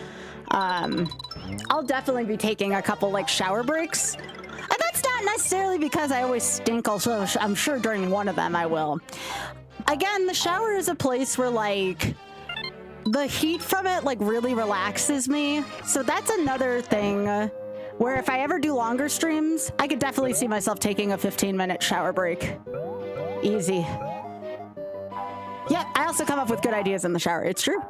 I'll definitely be taking a couple, like, shower breaks. And that's not necessarily because I always stink, also I'm sure during one of them I will. Again, the shower is a place where, like, the heat from it, like, really relaxes me. So that's another thing where if I ever do longer streams, I could definitely see myself taking a 15-minute shower break. Easy. Yeah, I also come up with good ideas in the shower. It's true.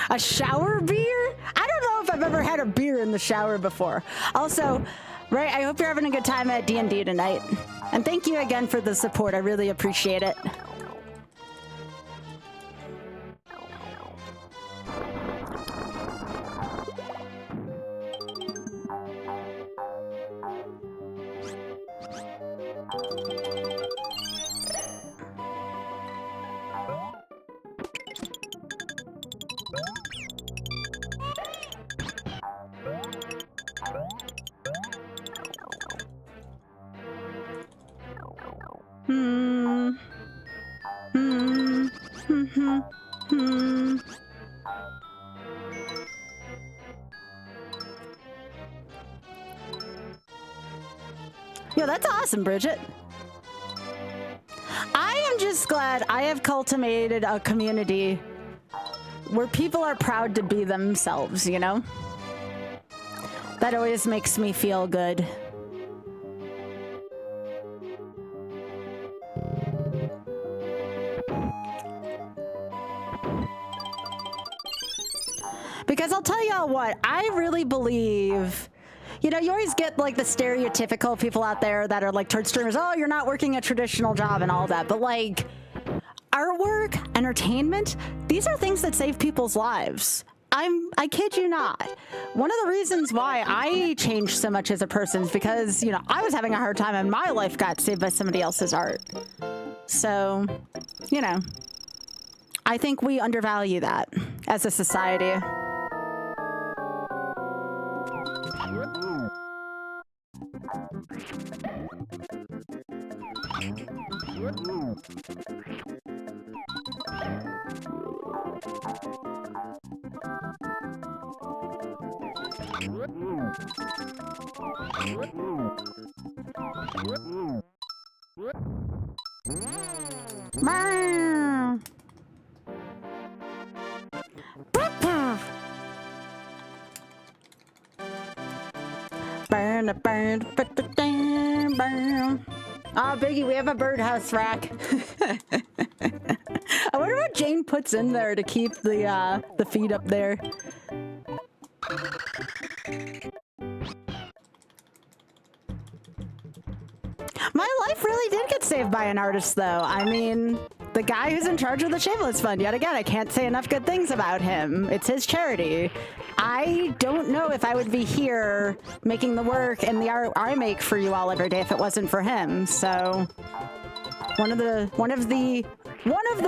A shower beer? I don't know if I've ever had a beer in the shower before. Also, Ray, I hope you're having a good time at D&D tonight. And thank you again for the support. I really appreciate it. Hmm. Hmm. Hmm. Hmm. Yo, that's awesome, Bridget. I am just glad I have cultivated a community where people are proud to be themselves, you know? That always makes me feel good. Because I'll tell y'all what, I really believe, you know, you always get like the stereotypical people out there that are like turd streamers, oh, you're not working a traditional job and all that, but like artwork, entertainment, these are things that save people's lives. I kid you not. One of the reasons why I changed so much as a person is because, you know, I was having a hard time and my life got saved by somebody else's art. So, you know, I think we undervalue that as a society. Ah, Biggie, we have a birdhouse rack. I wonder what Jane puts in there to keep the feed up there. My life really did get saved by an artist, though. I mean, the guy who's in charge of the Shameless Fund, yet again, I can't say enough good things about him. It's his charity. I don't know if I would be here making the work and the art I make for you all every day if it wasn't for him. So one of the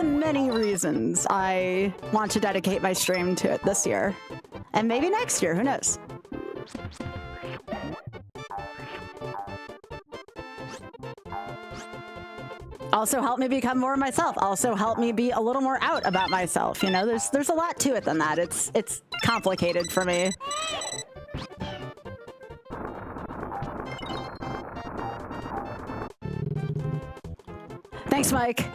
many reasons I want to dedicate my stream to it this year. And maybe next year, who knows? Also help me become more myself. Also help me be a little more out about myself. You know, there's a lot to it than that. It's complicated for me. Thanks, Mike.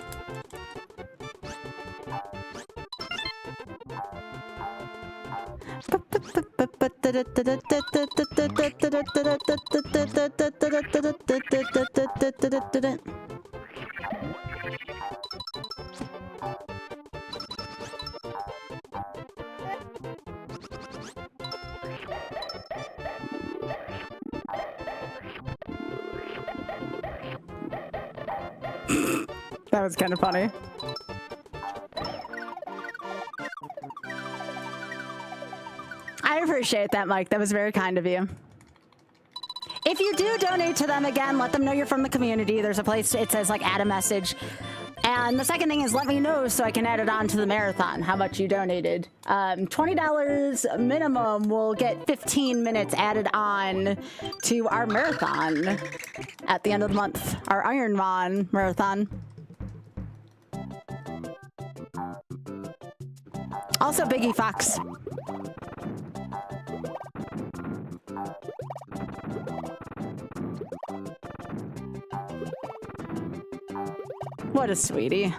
That was kind of funny. I appreciate that, Mike. That was very kind of you. If you do donate to them, again, let them know you're from the community. There's a place, it says like add a message. And the second thing is let me know so I can add it on to the marathon, how much you donated. $20 minimum will get 15 minutes added on to our marathon at the end of the month, our Ironman marathon. Also, Biggie Fox. What a sweetie.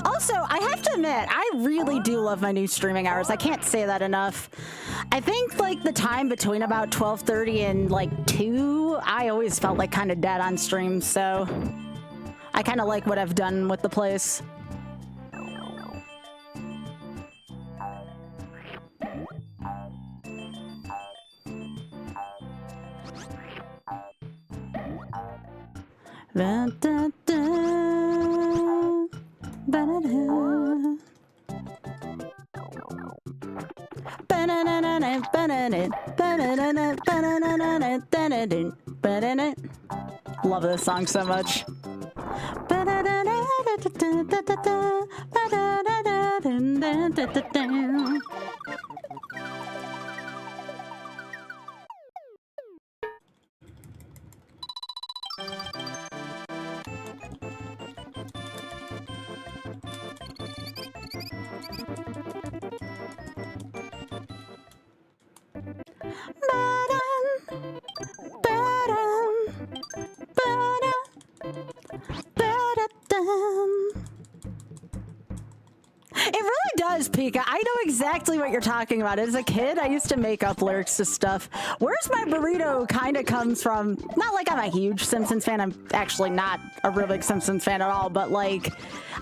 Also, I have to admit, I really do love my new streaming hours. I can't say that enough. I think like the time between about 12:30 and like 2, I always felt like kind of dead on stream, so I kind of like what I've done with the place. Da, da, da. Love this song so much. It really does, Pika. I know exactly what you're talking about. As a kid, I used to make up lyrics to stuff. Where's My Burrito kind of comes from, not like I'm a huge Simpsons fan. I'm actually not a real big Simpsons fan at all, but like,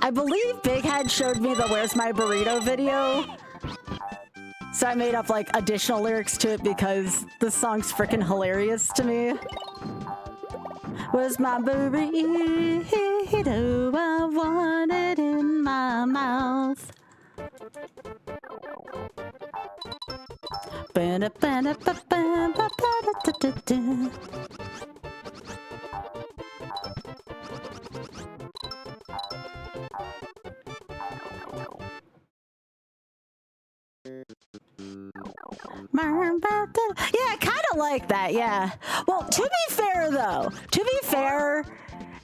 I believe Big Head showed me the Where's My Burrito video. So I made up like additional lyrics to it because this song's freaking hilarious to me. Where's my burrito? I want it in my mouth. Yeah, kind of like that, yeah. Well, to be fair, though,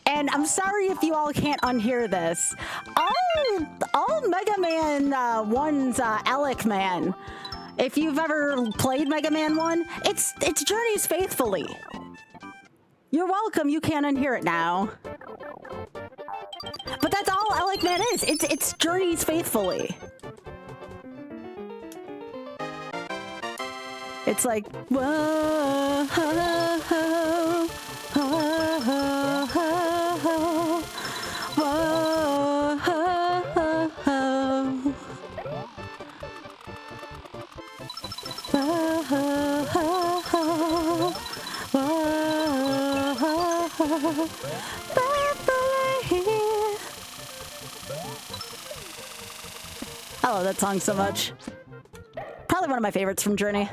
and I'm sorry if you all can't unhear this, all Mega Man 1's Alec Man, if you've ever played Mega Man 1, it's Journeys Faithfully. You're welcome, you can't unhear it now. But that's all Alec Man is, it's Journeys Faithfully. It's like, whoa, whoa, whoa, whoa, I love that song so much. Probably one of my favorites from Journey.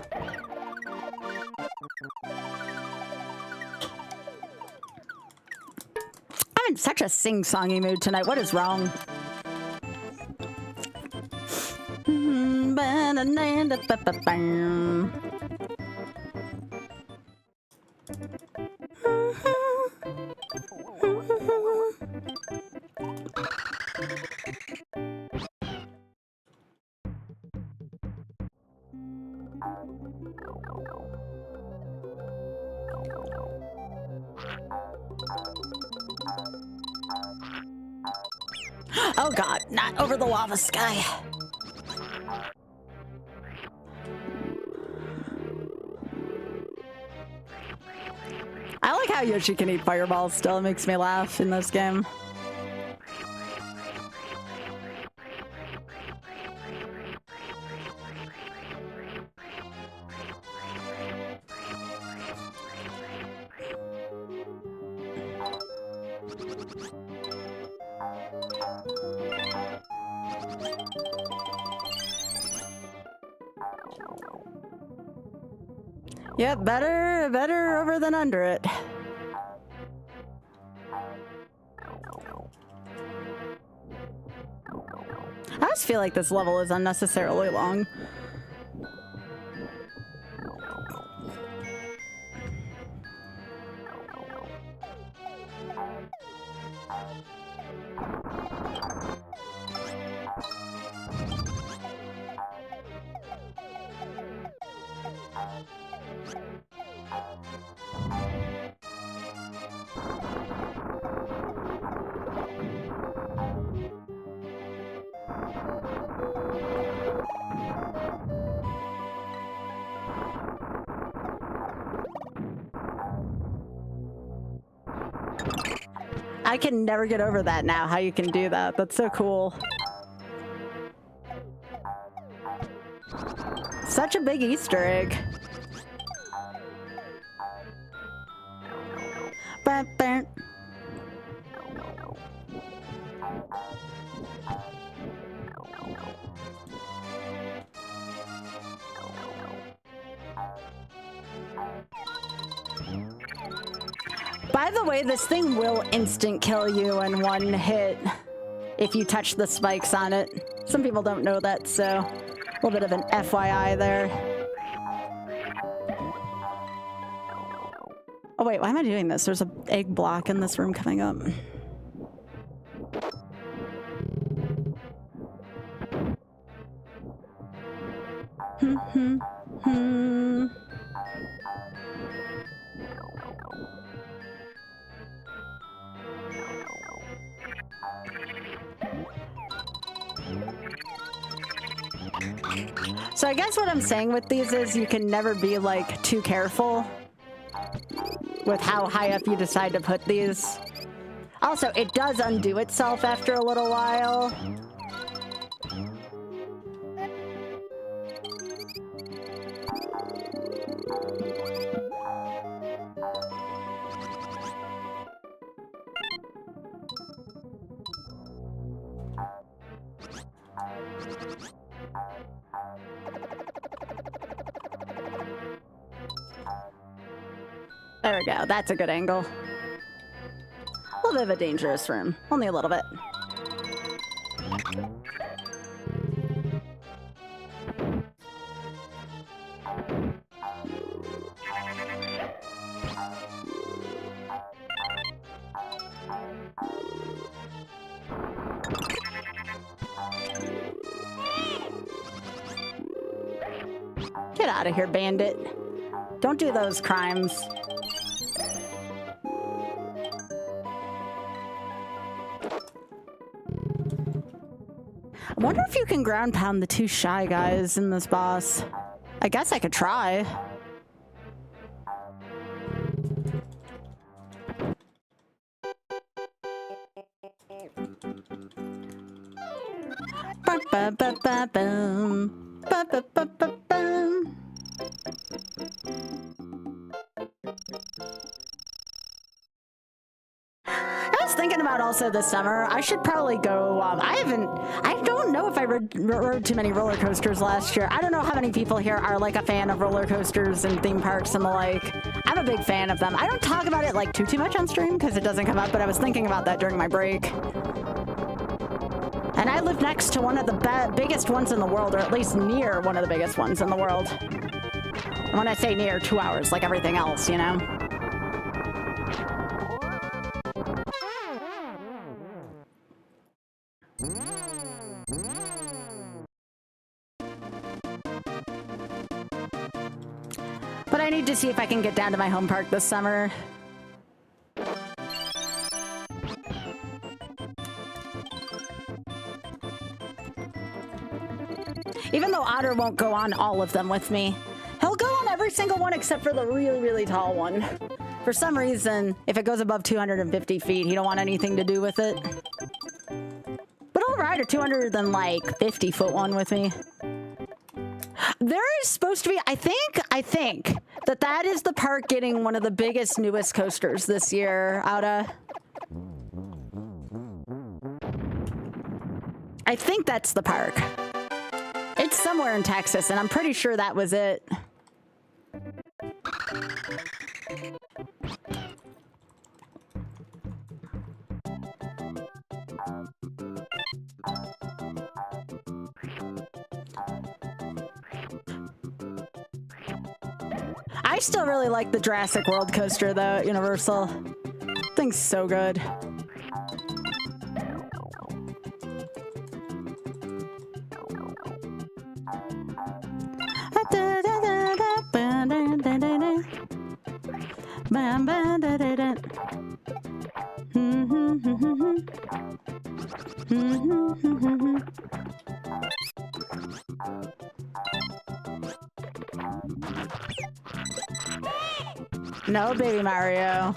I'm in such a sing-songy mood tonight. What is wrong? Oh god, not over the lava sky. I like how Yoshi can eat fireballs still. It makes me laugh in this game. Yep, better over than under it. I just feel like this level is unnecessarily long. I can never get over that now, how you can do that. That's so cool. Such a big Easter egg. By the way, this thing will instant kill you in one hit if you touch the spikes on it. Some people don't know that, so a little bit of an FYI there. Oh wait, why am I doing this? There's an egg block in this room coming up. So I guess what I'm saying with these is you can never be like too careful with how high up you decide to put these. Also, it does undo itself after a little while. There we go, that's a good angle. A little bit of a dangerous room, only a little bit. Get out of here, bandit. Don't do those crimes. I wonder if you can ground pound the two shy guys in this boss. I guess I could try. Ba-ba-ba-ba-boom. Ba-ba-ba-ba-boom. I was thinking about also this summer, I should probably go, I don't know if I rode too many roller coasters last year. I don't know how many people here are like a fan of roller coasters and theme parks and the like. I'm a big fan of them. I don't talk about it like too much on stream because it doesn't come up, but I was thinking about that during my break. And I live next to one of the biggest ones in the world, or at least near one of the biggest ones in the world. And when I say near, 2 hours, like everything else, you know? But I need to see if I can get down to my home park this summer. Even though Otter won't go on all of them with me. He'll go on every single one except for the really, really tall one. For some reason, if it goes above 250 feet, he don't want anything to do with it. But he'll ride a 250-foot one with me. There is supposed to be, I think that is the park getting one of the biggest, newest coasters this year, Outa. I think that's the park. It's somewhere in Texas, and I'm pretty sure that was it. I still really like the Jurassic World coaster, though, Universal. Thing's so good. No, baby Mario.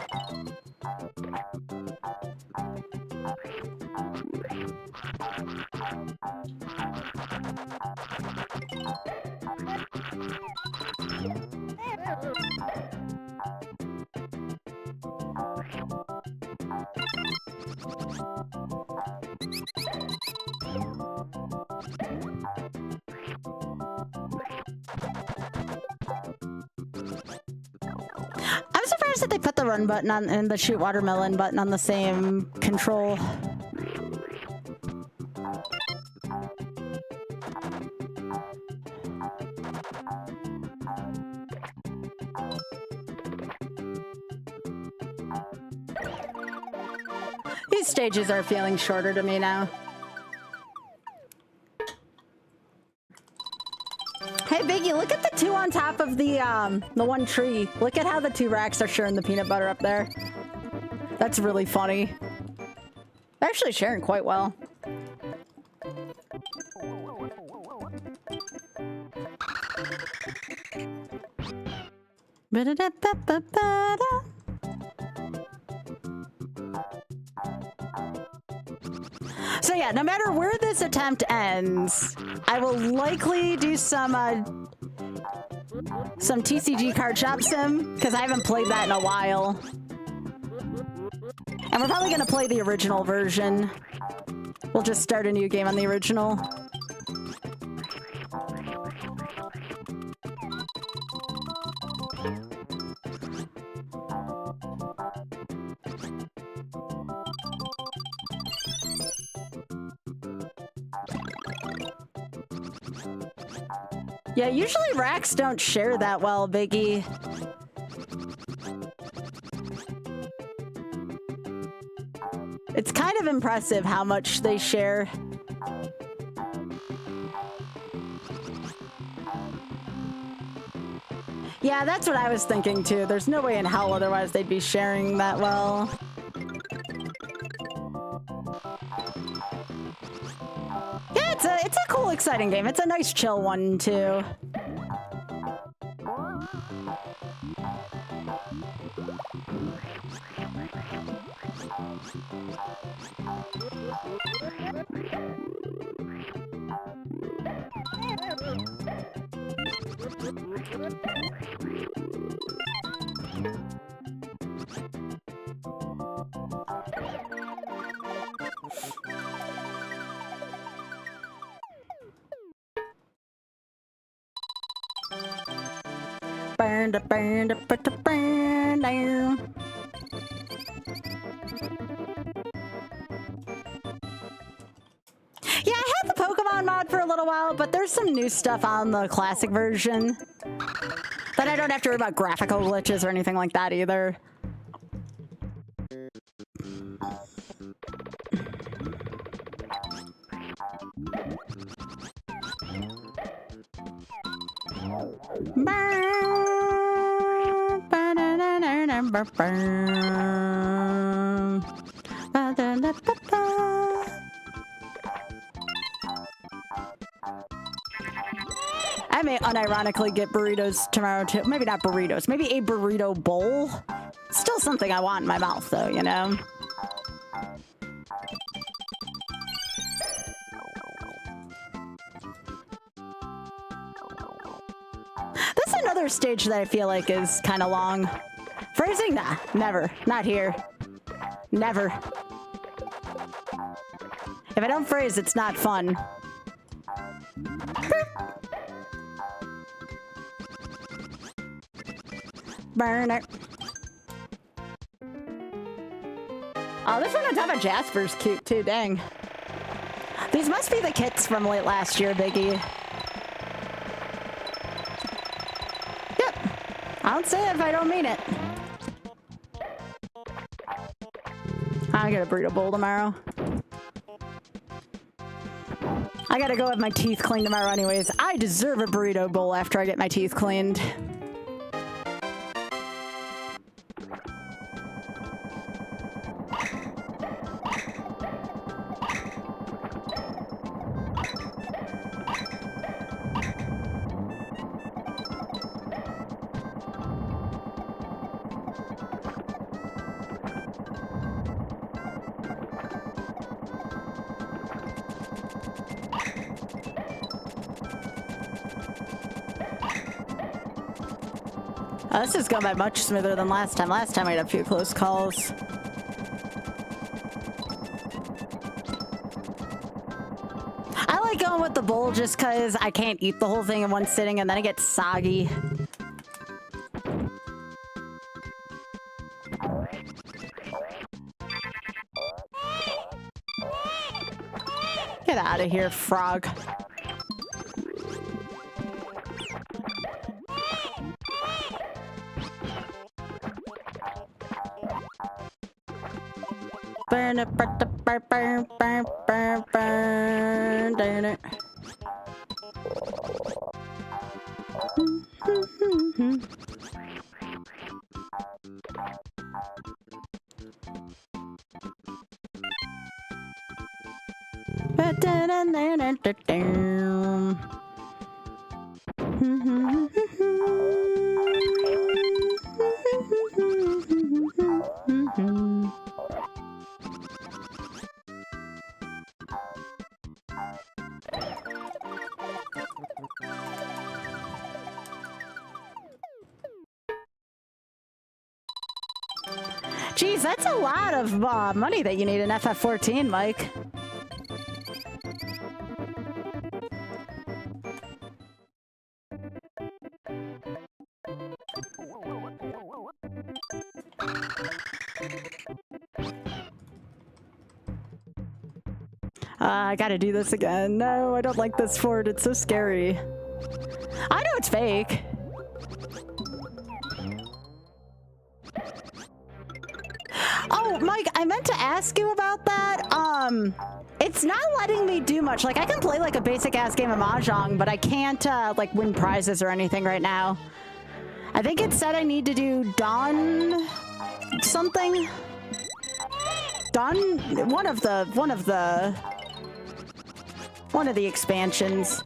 they put the run button on and the shoot watermelon button on the same control. These stages are feeling shorter to me now. Hey Biggie, look at the two on top of the one tree. Look at how the two racks are sharing the peanut butter up there. That's really funny. They're actually sharing quite well. So yeah, no matter where this attempt ends, I will likely do some TCG card shop sim, because I haven't played that in a while. And we're probably gonna play the original version. We'll just start a new game on the original. Yeah, usually racks don't share that well, Biggie. It's kind of impressive how much they share. Yeah, that's what I was thinking too. There's no way in hell otherwise they'd be sharing that well. Yeah, it's a cool, exciting game. It's a nice chill one too. Yeah, I had the Pokemon mod for a little while, but there's some new stuff on the classic version. Then I don't have to worry about graphical glitches or anything like that either. I may unironically get burritos tomorrow too. Maybe not burritos, maybe a burrito bowl. Still something I want in my mouth though, you know? This is another stage that I feel like is kind of long. Phrasing? Nah, never. Not here. Never. If I don't phrase, it's not fun. Burn it. Oh, this one on top of Jasper's cute too, dang. These must be the kits from late last year, Biggie. Yep. I don't say it if I don't mean it. I get a burrito bowl tomorrow. I gotta go have my teeth cleaned tomorrow anyways. I deserve a burrito bowl after I get my teeth cleaned. Oh, this is going by much smoother than last time. Last time I had a few close calls. I like going with the bowl just because I can't eat the whole thing in one sitting and then it gets soggy. Get out of here, frog. Burn it, burn it, burn, burn, burn, burn, burn, burn it. Geez, that's a lot of money that you need in FF14, Mike. I gotta do this again. No, I don't like this fort. It's so scary. I know it's fake. Oh, Mike, I meant to ask you about that. It's not letting me do much. Like, I can play like a basic ass game of Mahjong, but I can't like win prizes or anything right now. I think it said I need to do Dawn something. Dawn, one of the expansions.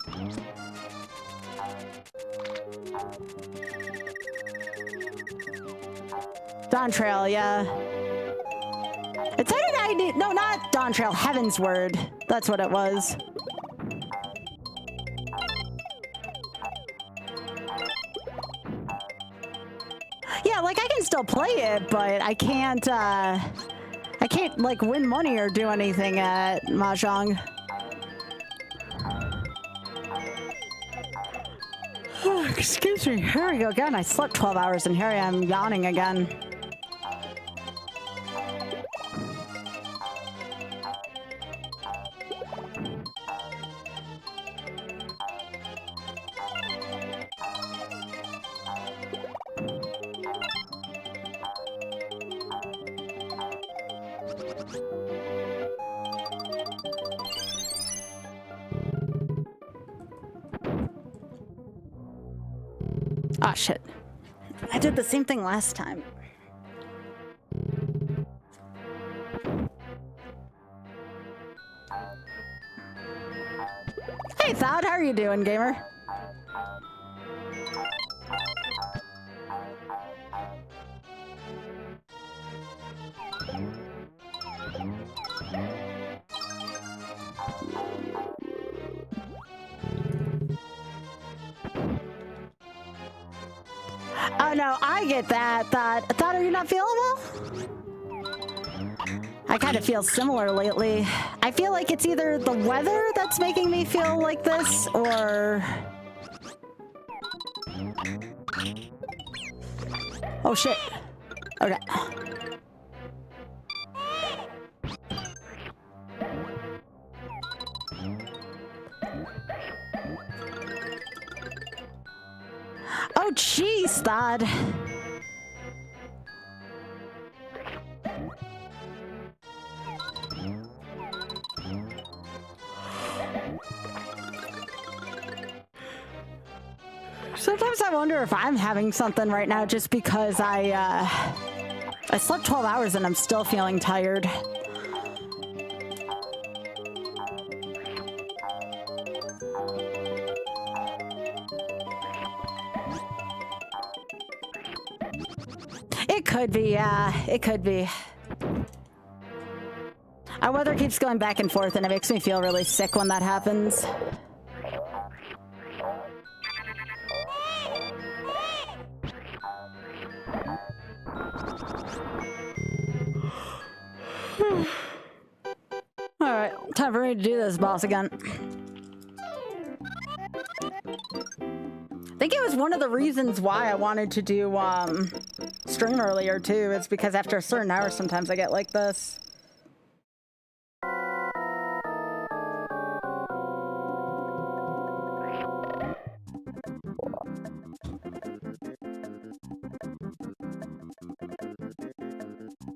Dawn Trail, yeah. It said it I need, no, not Dawn Trail, Heaven's Word. That's what it was. Yeah, like I can still play it, but I can't like win money or do anything at Mahjong. Oh, excuse me. Here we go again. I slept 12 hours and here I am yawning again. Ah, shit. I did the same thing last time. Hey, Thad, how are you doing, gamer? Oh no, I get that. Thought, are you not feeling well? I kind of feel similar lately. I feel like it's either the weather that's making me feel like this, or... Oh shit. Okay. Oh, jeez, Thad. Sometimes I wonder if I'm having something right now just because I slept 12 hours and I'm still feeling tired. It could be, yeah. It could be. Our weather keeps going back and forth and it makes me feel really sick when that happens. Alright, time for me to do this boss again. I think it was one of the reasons why I wanted to do stream earlier too. It's because after a certain hour sometimes I get like this.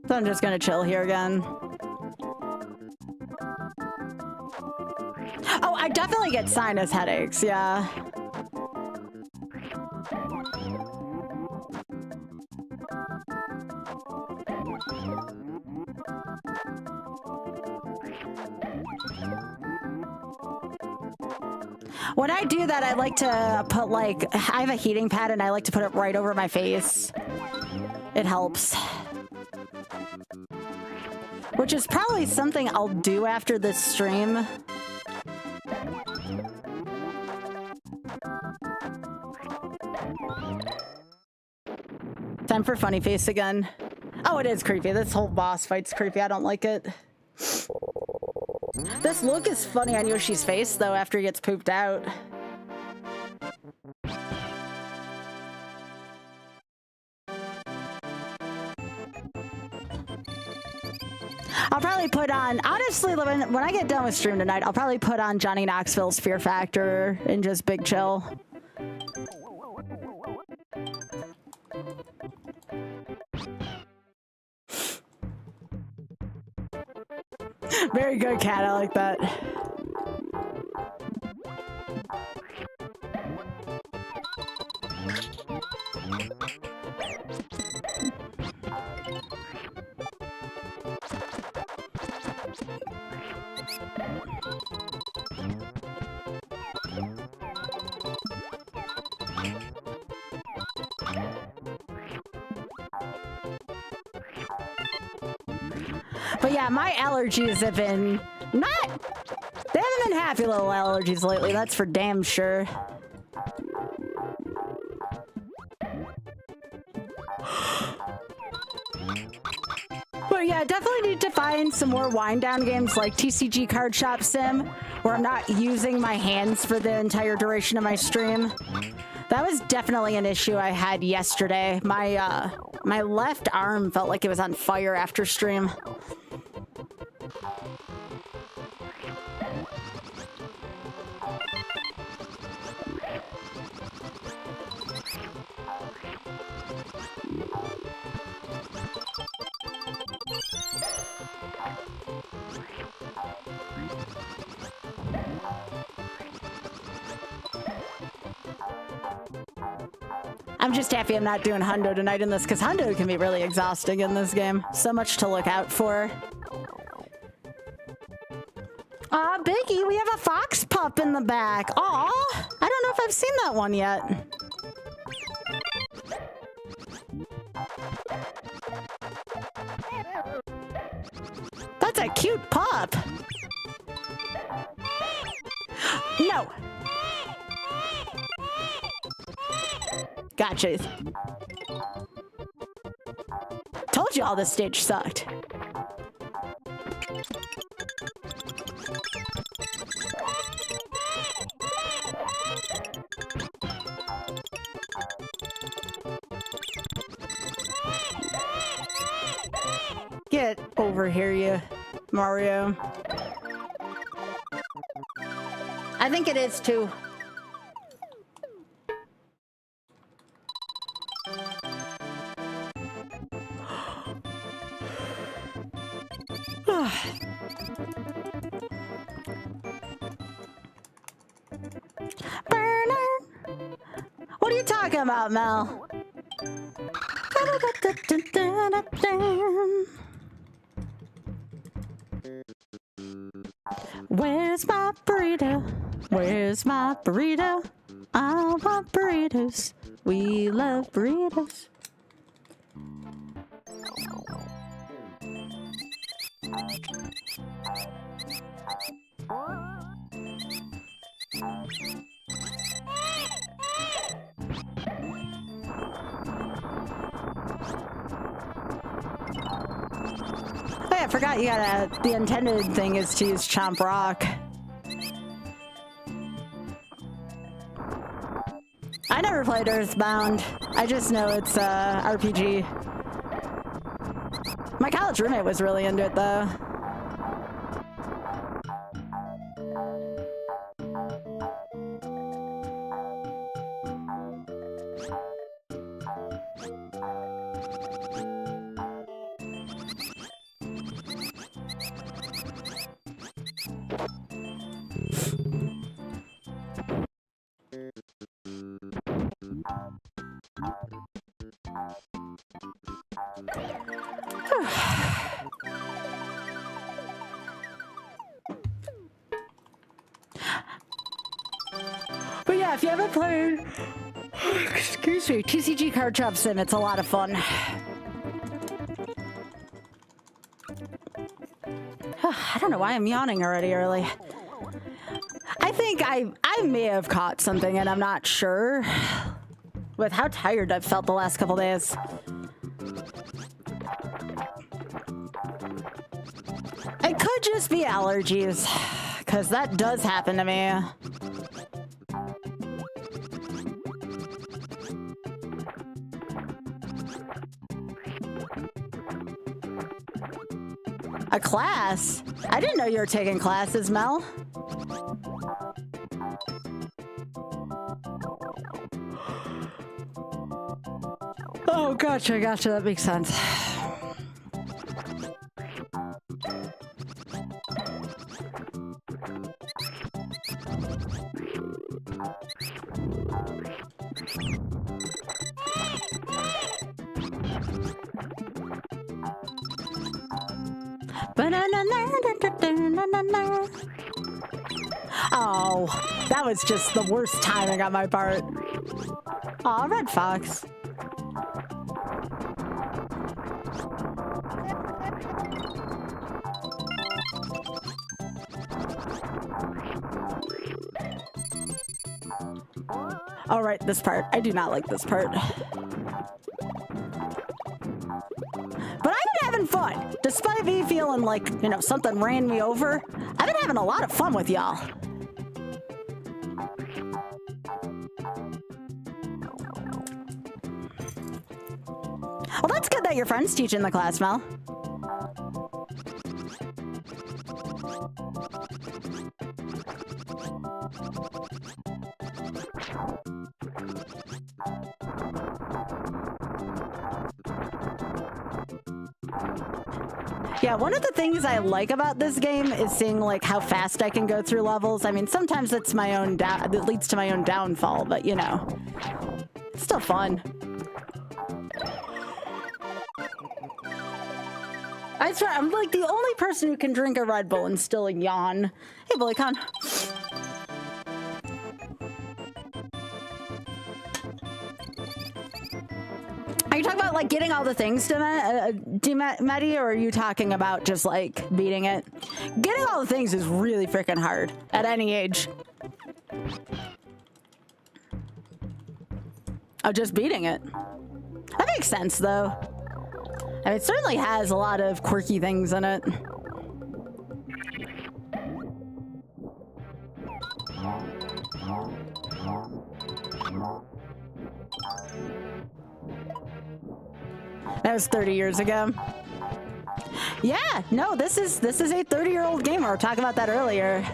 So I'm just gonna chill here again. Oh, I definitely get sinus headaches, yeah. When I do that, I like to put like, I have a heating pad and I like to put it right over my face. It helps. Which is probably something I'll do after this stream. Time for funny face again. Oh, it is creepy. This whole boss fight's creepy. I don't like it. This look is funny on Yoshi's face, though, after he gets pooped out. I'll probably put on, honestly, when I get done with stream tonight, I'll probably put on Johnny Knoxville's Fear Factor and just big chill. Very good, cat. I like that. But yeah, my allergies have been they haven't been happy little allergies lately, that's for damn sure. But yeah, definitely need to find some more wind down games like TCG Card Shop Sim, where I'm not using my hands for the entire duration of my stream. That was definitely an issue I had yesterday. My left arm felt like it was on fire after stream. I'm just happy I'm not doing Hundo tonight in this, because Hundo can be really exhausting in this game. So much to look out for. Aw, Biggie, we have a fox pup in the back. Aw, I don't know if I've seen that one yet. That's a cute pup. No. Gotcha. Told you all this stage sucked. Get over here, you Mario. I think it is too. What are you talking about, Mel? Where's my burrito? Where's my burrito? I want burritos. We love burritos. Hey, I forgot you got the intended thing is to use Chomp Rock. I never played Earthbound. I just know it's a RPG. My college roommate was really into it though. But yeah, if you haven't played, excuse me, TCG Card Trap Sim, it's a lot of fun. I don't know why I'm yawning already early. I think I may have caught something and I'm not sure with how tired I've felt the last couple days. It could just be allergies, because that does happen to me. A class? I didn't know you were taking classes, Mel. Oh, gotcha, that makes sense. Oh, that was just the worst timing on my part. Aw, Red Fox. All right, this part. I do not like this part. But I've been having fun. Despite me feeling like, you know, something ran me over, I've been having a lot of fun with y'all. Well, that's good that your friend's teaching the class, Mel. Yeah, one of the things I like about this game is seeing like how fast I can go through levels. I mean, sometimes it's my own it leads to my own downfall, but you know, it's still fun. I swear, I'm like the only person who can drink a Red Bull and still yawn. Hey, BullyCon. Are you talking about like getting all the things to Maddie, or are you talking about just like beating it? Getting all the things is really freaking hard at any age. Oh, just beating it. That makes sense though. I mean, it certainly has a lot of quirky things in it. That was 30 years ago. Yeah, no, this is a 30-year-old game. We were talking about that earlier.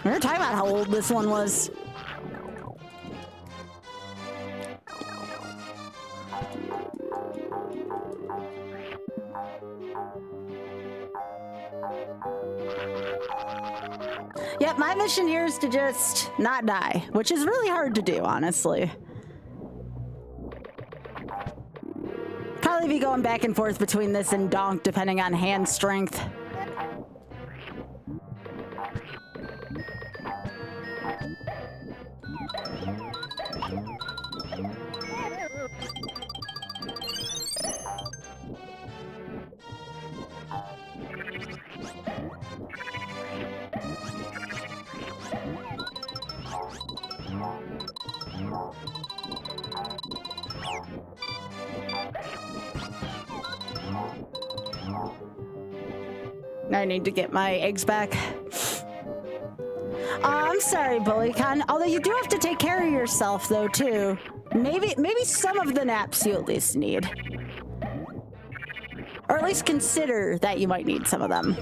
We were talking about how old this one was. Yep, my mission here is to just not die, which is really hard to do, honestly. Probably be going back and forth between this and Donk, depending on hand strength. I need to get my eggs back. I'm sorry, BullyCon. Although you do have to take care of yourself, though, too. Maybe some of the naps you at least need. Or at least consider that you might need some of them.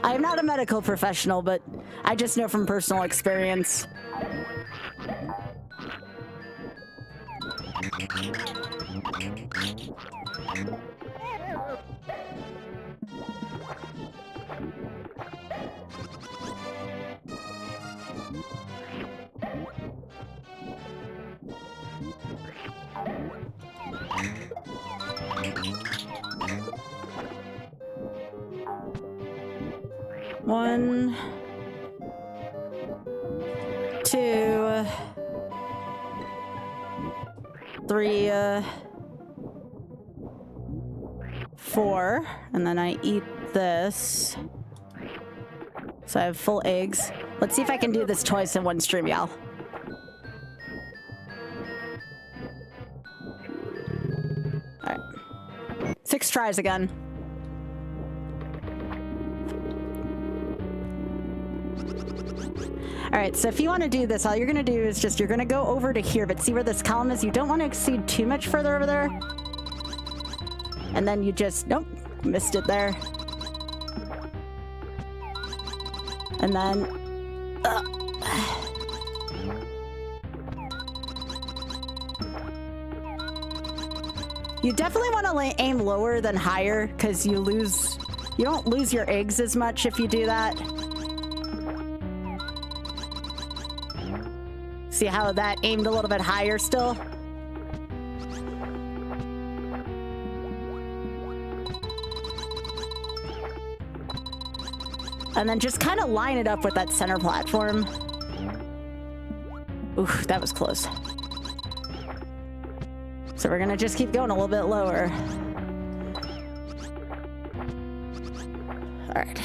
I am not a medical professional, but I just know from personal experience. 1, 2, 3, 4, and then I eat this. So I have full eggs. Let's see if I can do this twice in one stream, y'all. All right. 6 tries again. All right, so if you want to do this, all you're going to do is just, you're going to go over to here, but see where this column is? You don't want to exceed too much further over there. And then you just, nope, missed it there. And then, you definitely want to aim lower than higher, because you don't lose your eggs as much if you do that. See how that aimed a little bit higher still? And then just kind of line it up with that center platform. Ooh, that was close. So we're gonna just keep going a little bit lower. All right.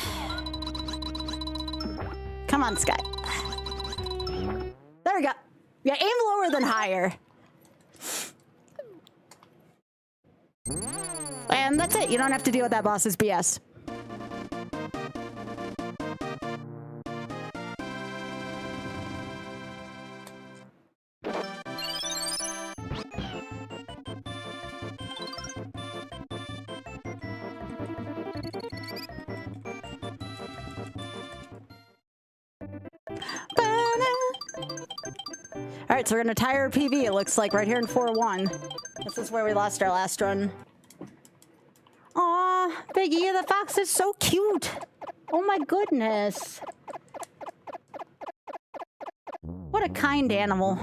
Come on, Sky. There we go. Yeah, aim lower than higher. And that's it. You don't have to deal with that boss's BS. All right, so we're gonna tie our PV, it looks like, right here in 4-1. This is where we lost our last run. Aw, Biggie, the fox is so cute. Oh my goodness. What a kind animal.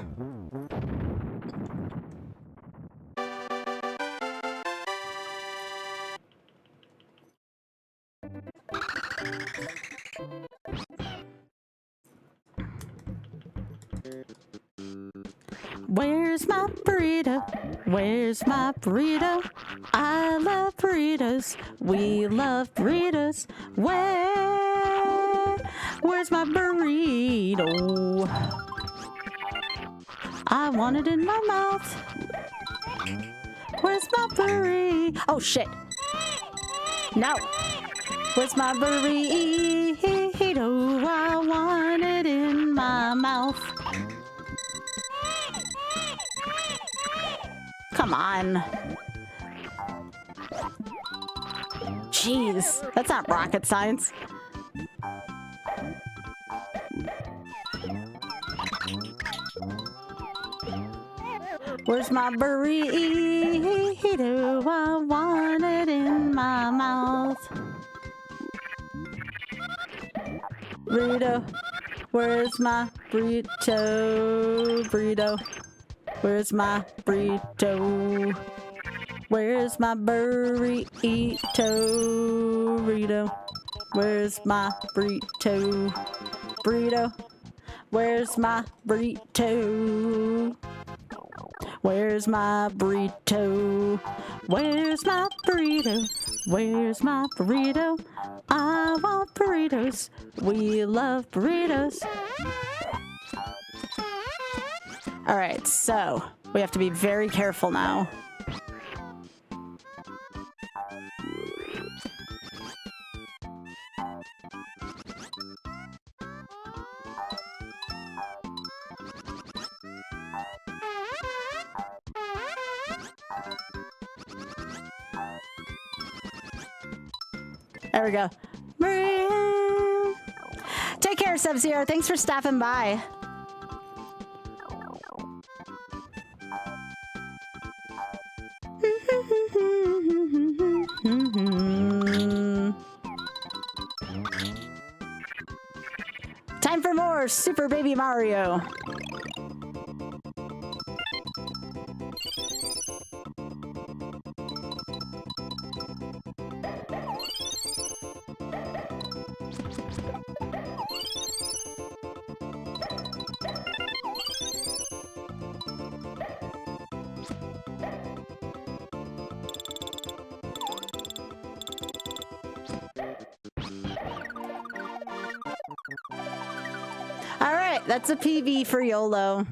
Where's my burrito? Where's my burrito? I love burritos. We love burritos. Where's my burrito? I want it in my mouth. Where's my burrito? Oh shit. No. Where's my burrito? I want it in my mouth. Come on. Jeez, that's not rocket science. Where's my burrito? I want it in my mouth. Burrito. Where's my burrito? Burrito. Where's my burrito? Where's my burrito? Burrito. Where's my burrito? Burrito. Where's my burrito? Where's my burrito? Where's my burrito? Where's my burrito? I want burritos. We love burritos. All right, so we have to be very careful now. There we go. Take care, Sub-Zero. Thanks for stopping by. Time for more Super Baby Mario. right, that's a PV for YOLO.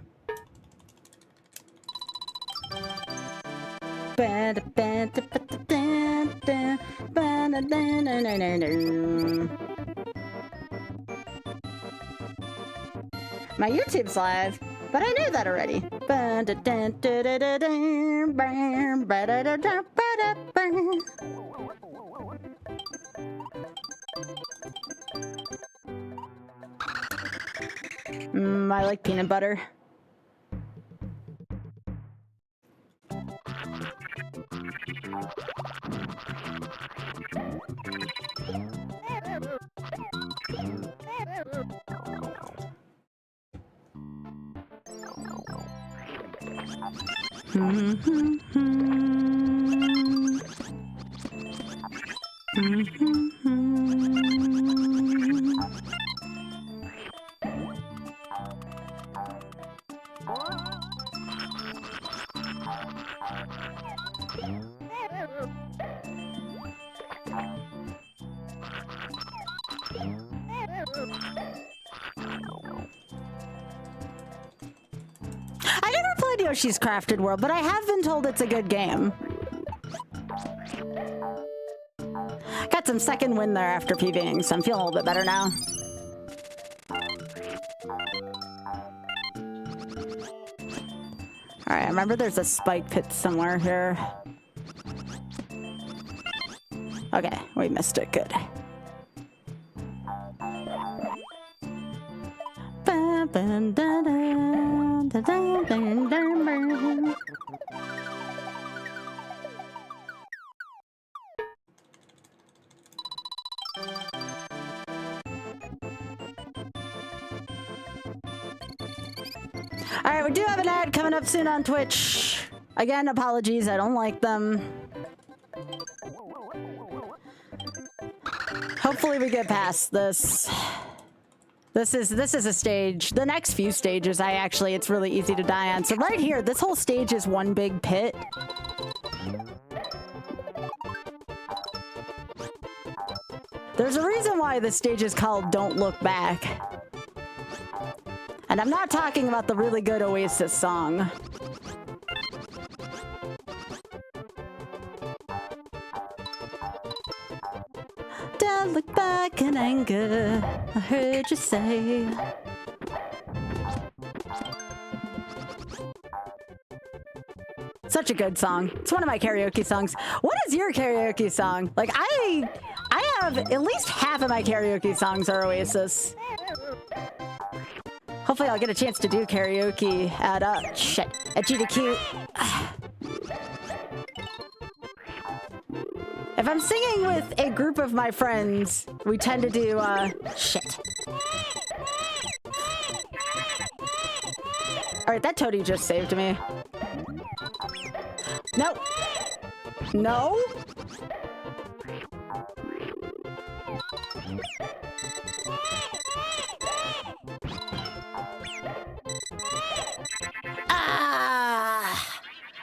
My YouTube's live, but I knew that already. I like peanut butter. I never played Yoshi's Crafted World, but I have been told it's a good game. Got some second win there after PVing, so I'm feeling a little bit better now. Alright, I remember there's a spike pit somewhere here. Okay, we missed it. Good. Alright, we do have an ad coming up soon on Twitch. Again, apologies, I don't like them. Hopefully we get past this. This is a stage. The next few stages, it's really easy to die on. So right here, this whole stage is one big pit. There's a reason why this stage is called Don't Look Back. And I'm not talking about the really good Oasis song. Don't look back in anger, I heard you say. Such a good song. It's one of my karaoke songs. What is your karaoke song? Like, I have at least half of my karaoke songs are Oasis. Hopefully I'll get a chance to do karaoke at, at GDQ. If I'm singing with a group of my friends, we tend to do, Alright, that toady just saved me. No! No?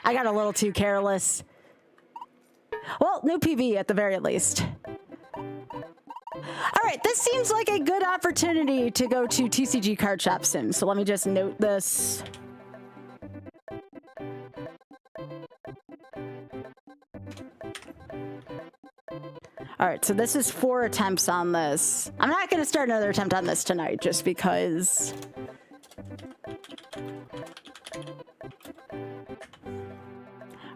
I got a little too careless. Well, new PV at the very least. All right, this seems like a good opportunity to go to TCG Card Shop Sim. So let me just note this. All right, so this is 4 attempts on this. I'm not going to start another attempt on this tonight just because...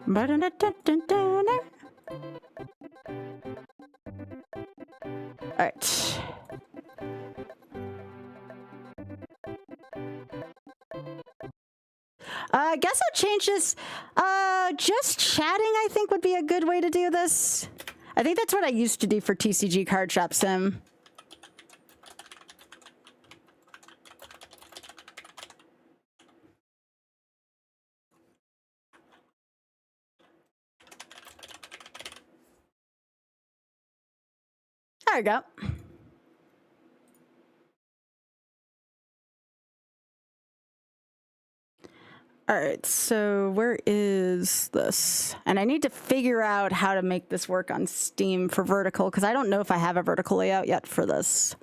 All right. I guess I'll change this. Just chatting, I think, would be a good way to do this. I think that's what I used to do for TCG Card Shop Sim. There we go. All right, so where is this? And I need to figure out how to make this work on Steam for vertical, because I don't know if I have a vertical layout yet for this.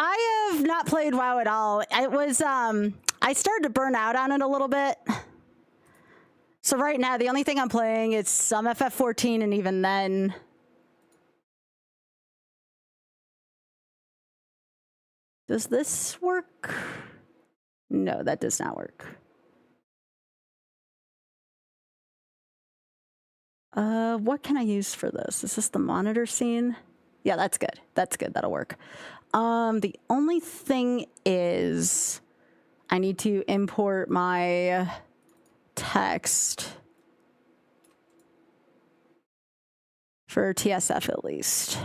I have not played WoW at all. It was, I started to burn out on it a little bit. So right now, the only thing I'm playing is some FF14, and even then... Does this work? No, that does not work. What can I use for this? Is this the monitor scene? Yeah, that's good. That's good. That'll work. The only thing is I need to import my text for TSF at least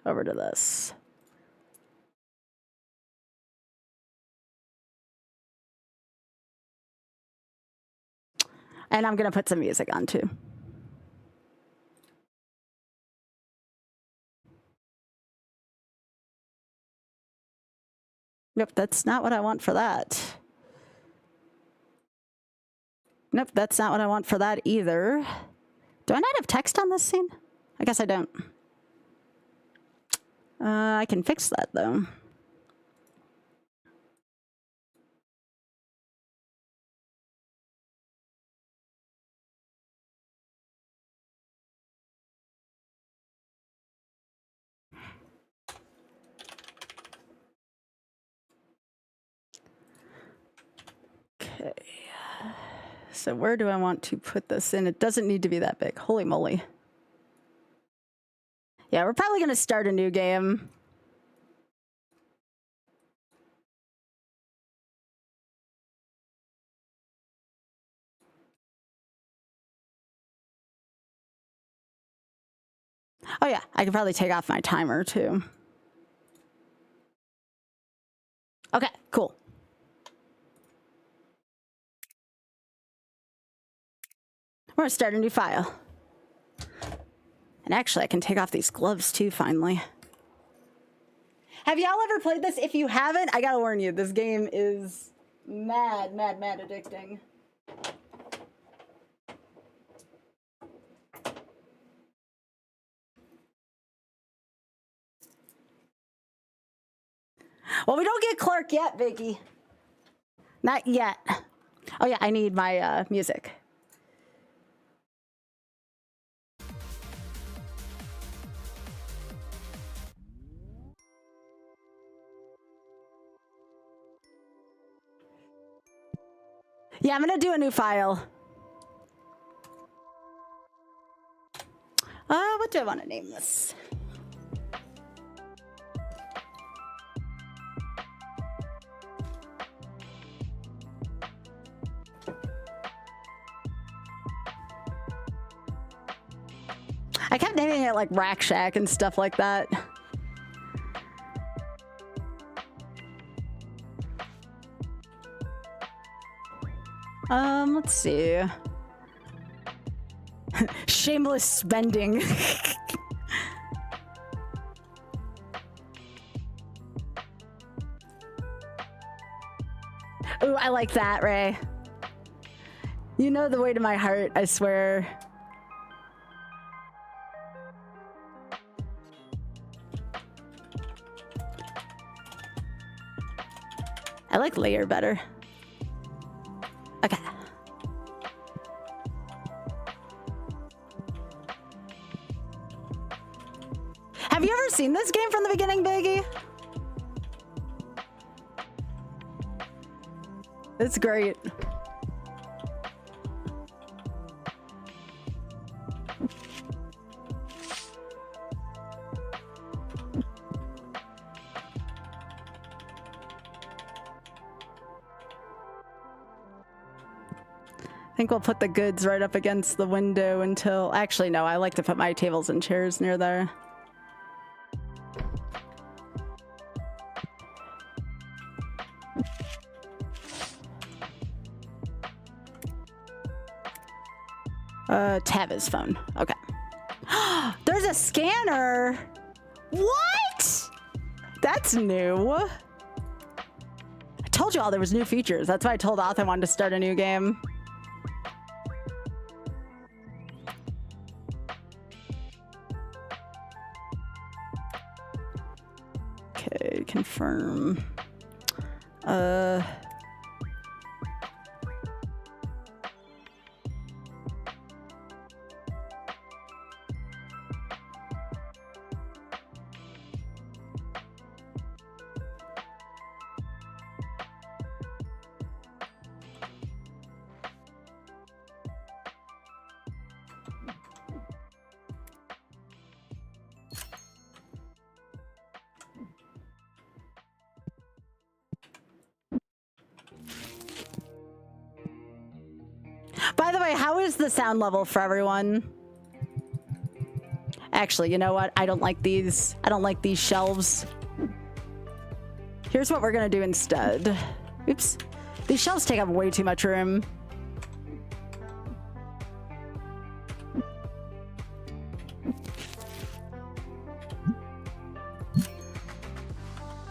over to this. And I'm going to put some music on too. Nope, that's not what I want for that. Nope, that's not what I want for that either. Do I not have text on this scene? I guess I don't. I can fix that though. Okay. So where do I want to put this in? It doesn't need to be that big. Holy moly. Yeah, we're probably going to start a new game. Oh yeah, I could probably take off my timer too. Okay, cool. We're gonna start a new file. And actually, I can take off these gloves too, finally. Have y'all ever played this? If you haven't, I gotta warn you, this game is mad addicting. Well, we don't get Clark yet, Vicky. Not yet. Oh yeah, I need my music. Yeah, I'm gonna do a new file. What do I want to name this? I kept naming it like Rack Shack and stuff like that. Let's see. Shameless spending. Ooh, I like that, Ray. You know the way to my heart, I swear. I like layer better. Okay. Have you ever seen this game from the beginning, Biggie? It's great. I think we'll put the goods right up against the window until... Actually, no, I like to put my tables and chairs near there. Tab his phone. Okay. There's a scanner! What? That's new. I told you all there was new features. That's why I told Oth I wanted to start a new game. Okay, confirm. By the way, how is the sound level for everyone? Actually, you know what? I don't like these. I don't like these shelves. Here's what we're gonna do instead. Oops. These shelves take up way too much room.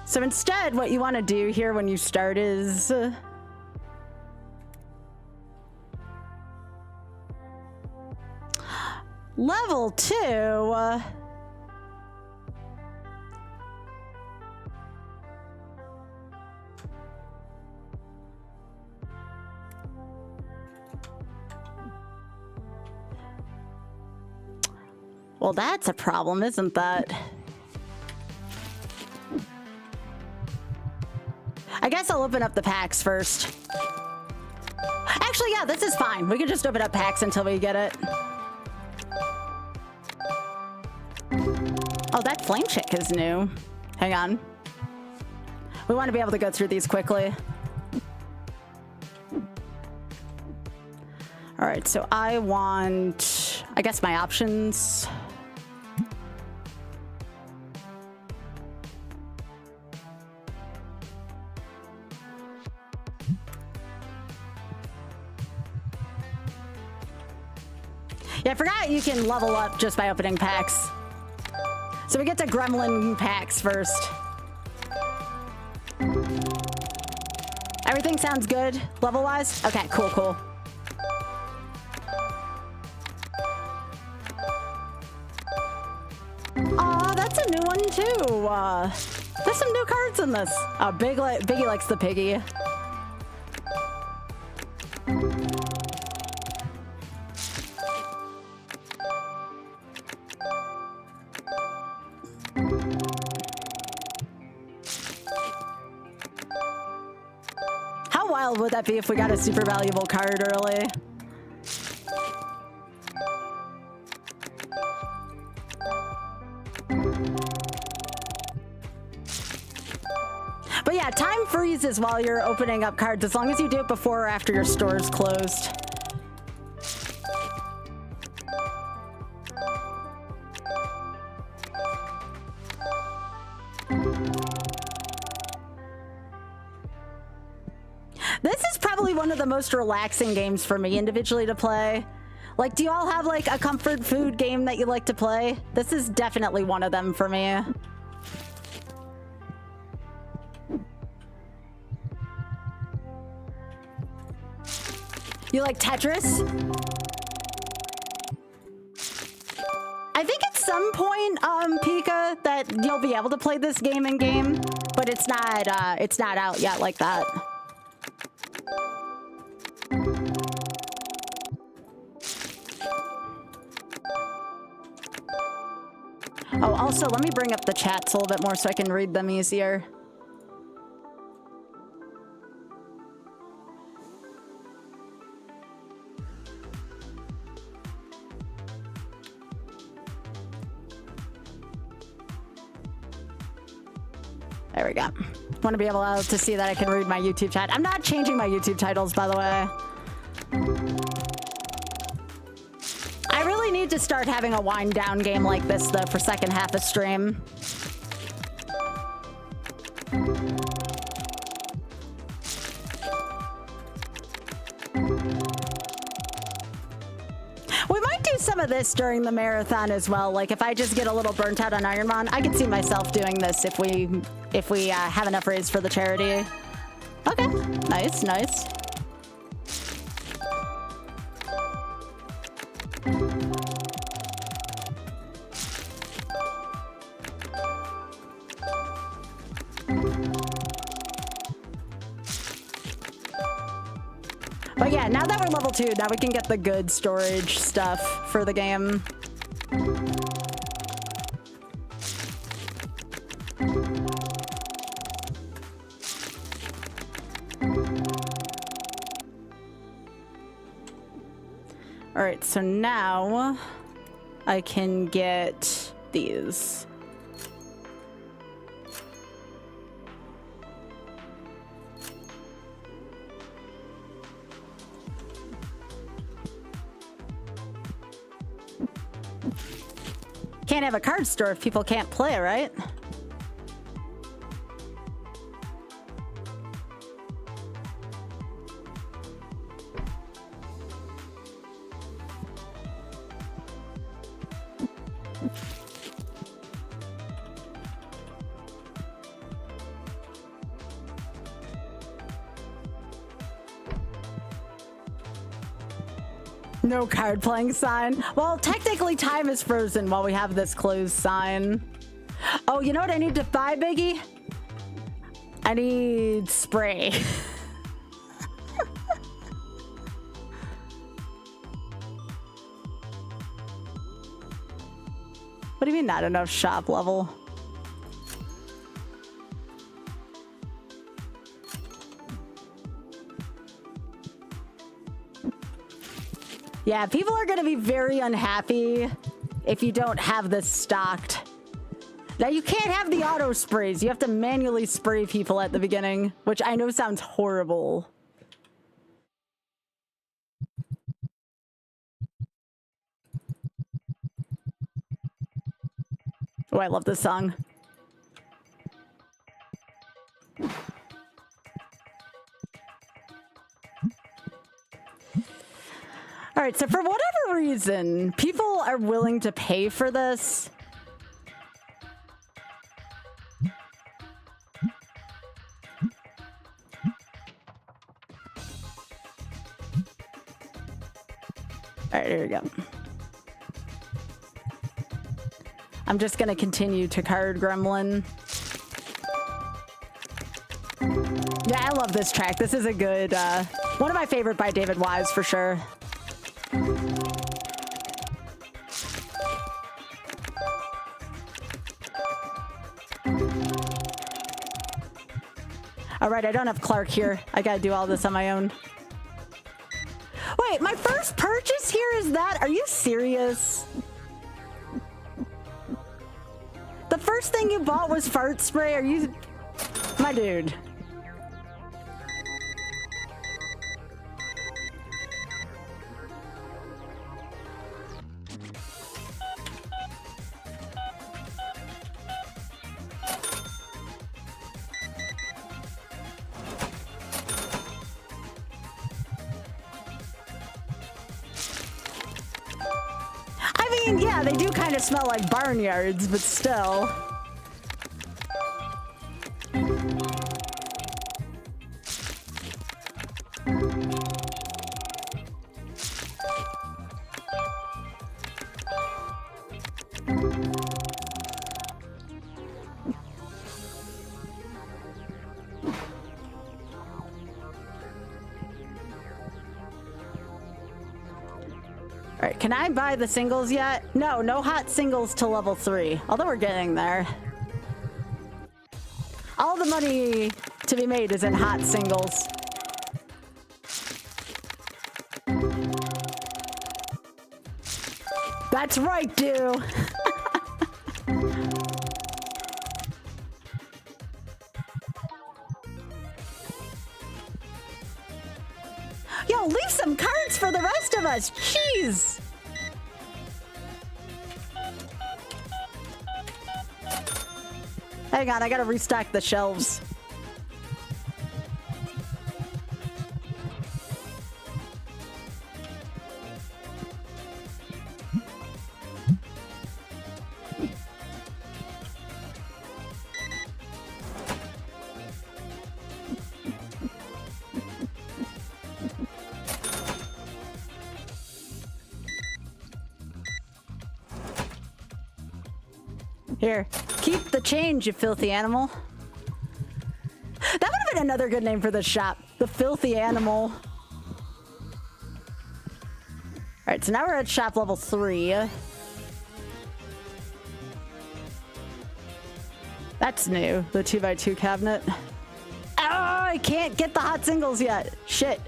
So instead, what you want to do here when you start is... Level 2. Well, that's a problem, isn't that? I guess I'll open up the packs first. Actually, yeah, this is fine. We can just open up packs until we get it. Oh, that flame chick is new. Hang on. We want to be able to go through these quickly. All right, so I want, I guess, my options. Yeah, I forgot you can level up just by opening packs. So we get to gremlin packs first. Everything sounds good level-wise? Okay, cool, cool. Aw, that's a new one too. There's some new cards in this. Oh, Biggie likes the piggy. How wild would that be if we got a super valuable card early? But yeah, time freezes while you're opening up cards as long as you do it before or after your store is closed. This is probably one of the most relaxing games for me individually to play. Like, do you all have like a comfort food game that you like to play? This is definitely one of them for me. You like Tetris? I think at some point, Pika, that you'll be able to play this game in game, but it's not out yet like that. Oh, also, let me bring up the chats a little bit more so I can read them easier. There we go. Want to be able to see that I can read my YouTube chat. I'm not changing my YouTube titles, by the way. I really need to start having a wind down game like this, though, for second half of stream. We might do some of this during the marathon as well. Like, if I just get a little burnt out on Ironman, I could see myself doing this if we have enough raise for the charity. Okay, nice, nice. Yeah, now that we're level 2, now we can get the good storage stuff for the game. All right, so now I can get these. Can't have a card store if people can't play, right? No card playing sign. Well, technically time is frozen while we have this closed sign. Oh, you know what I need to buy, Biggie? I need spray. What do you mean not enough shop level? Yeah, people are going to be very unhappy if you don't have this stocked. Now, you can't have the auto sprays. You have to manually spray people at the beginning, which I know sounds horrible. Oh, I love this song. All right, so for whatever reason, people are willing to pay for this. All right, here we go. I'm just gonna continue to card Gremlin. Yeah, I love this track. This is a good, one of my favorite by David Wise for sure. All right, I don't have Clark here. I gotta do all this on my own. Wait, my first purchase here is that? Are you serious? The first thing you bought was fart spray? Are you... My dude. Yeah, they do kind of smell like barnyards, but still. Alright, can I buy the singles yet? No, no hot singles to level 3. Although we're getting there. All the money to be made is in hot singles. That's right, dude. Yo, leave some cards for the rest of us. Jeez. Hang on, I gotta restock the shelves. Here, keep the change, you filthy animal. That would have been another good name for the shop. The Filthy Animal. right, so now we're at shop level 3. That's new, the 2x2 cabinet. Oh, I can't get the hot singles yet. Shit.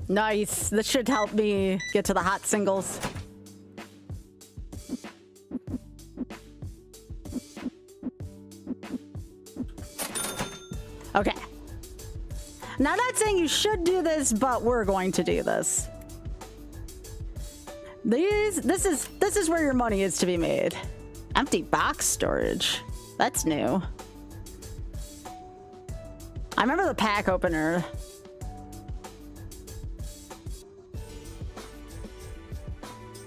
Nice. This should help me get to the hot singles. Okay. Now, I'm not saying you should do this, but we're going to do this. This is where your money is to be made. Empty box storage. That's new. I remember the pack opener.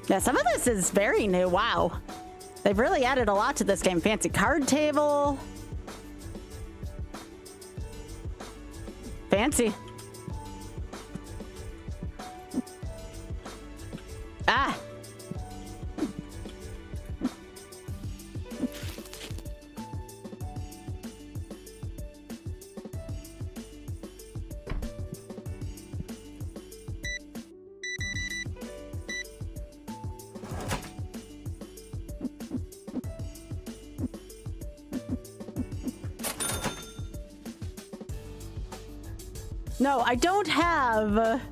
Yeah, some of this is very new. Wow. They've really added a lot to this game. Fancy card table. Fancy. Ah. No, I don't have...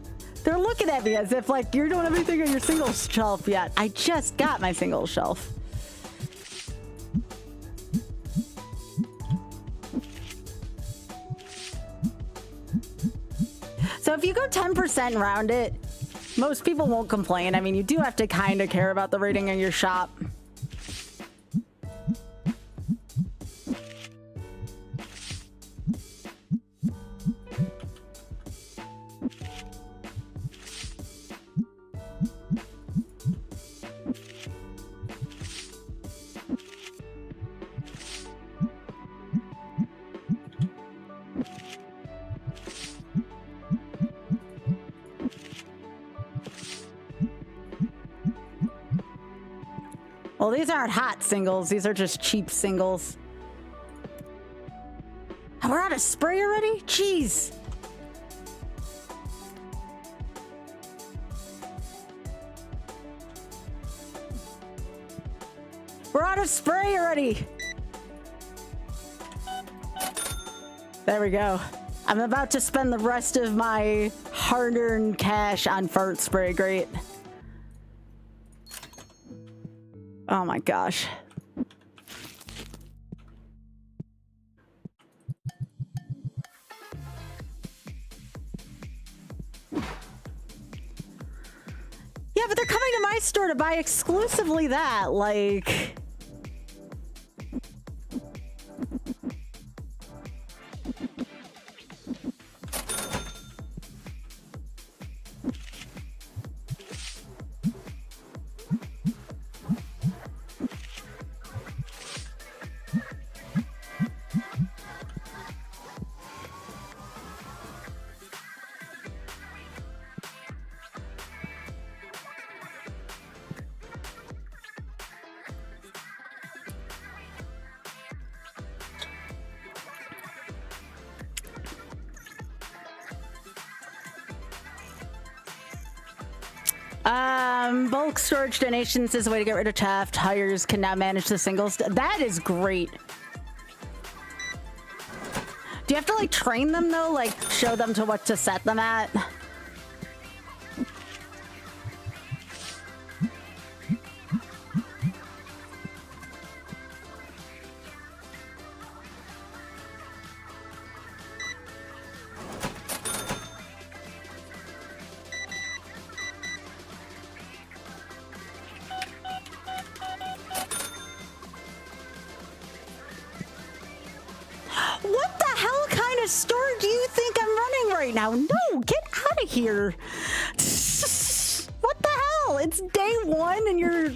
They're looking at me as if, like, you don't have anything on your singles shelf yet. I just got my singles shelf. So if you go 10% around it, most people won't complain. I mean, you do have to kind of care about the rating in your shop. Well, these aren't hot singles. These are just cheap singles. Oh, we're out of spray already? Jeez. We're out of spray already. There we go. I'm about to spend the rest of my hard-earned cash on fart spray. Great. Oh my gosh. Yeah, but they're coming to my store to buy exclusively that, like... Bulk storage donations is a way to get rid of Taft. Hires can now manage the singles. That is great. Do you have to like train them though? Like show them to what to set them at? of store do you think I'm running right now? No, get out of here. What the hell? It's day one and you're...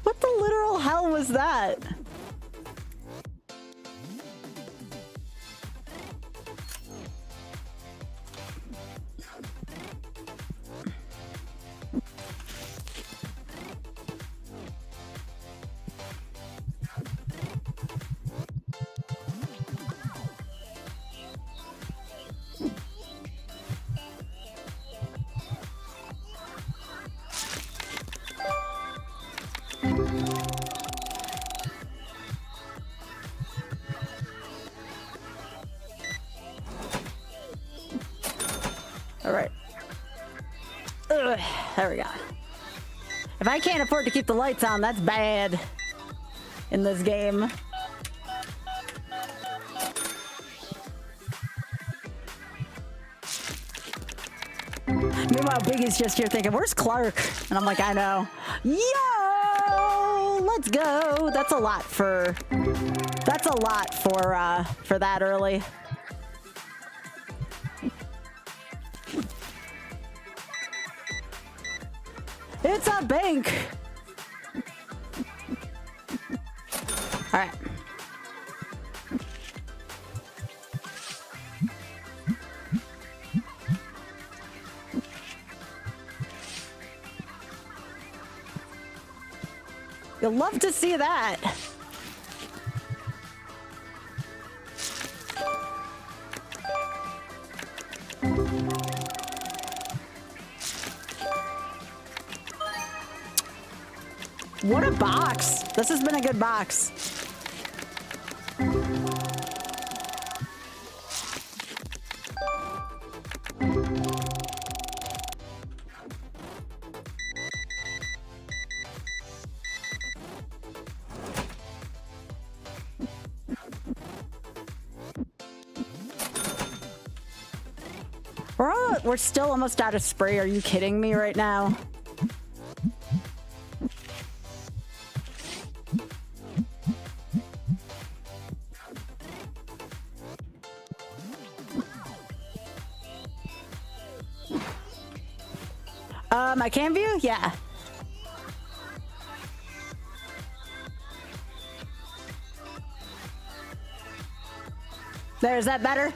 What the literal hell was that? All right. Ugh, there we go. If I can't afford to keep the lights on, that's bad in this game. Meanwhile, Biggie's just here thinking, where's Clark? And I'm like, I know. Yo! Let's go! That's a lot for... That's a lot for that early. It's a bank! Alright. You'll love to see that. What a box. This has been a good box. We're still almost out of spray. Are you kidding me right now? My cam view? Yeah. There, is that better?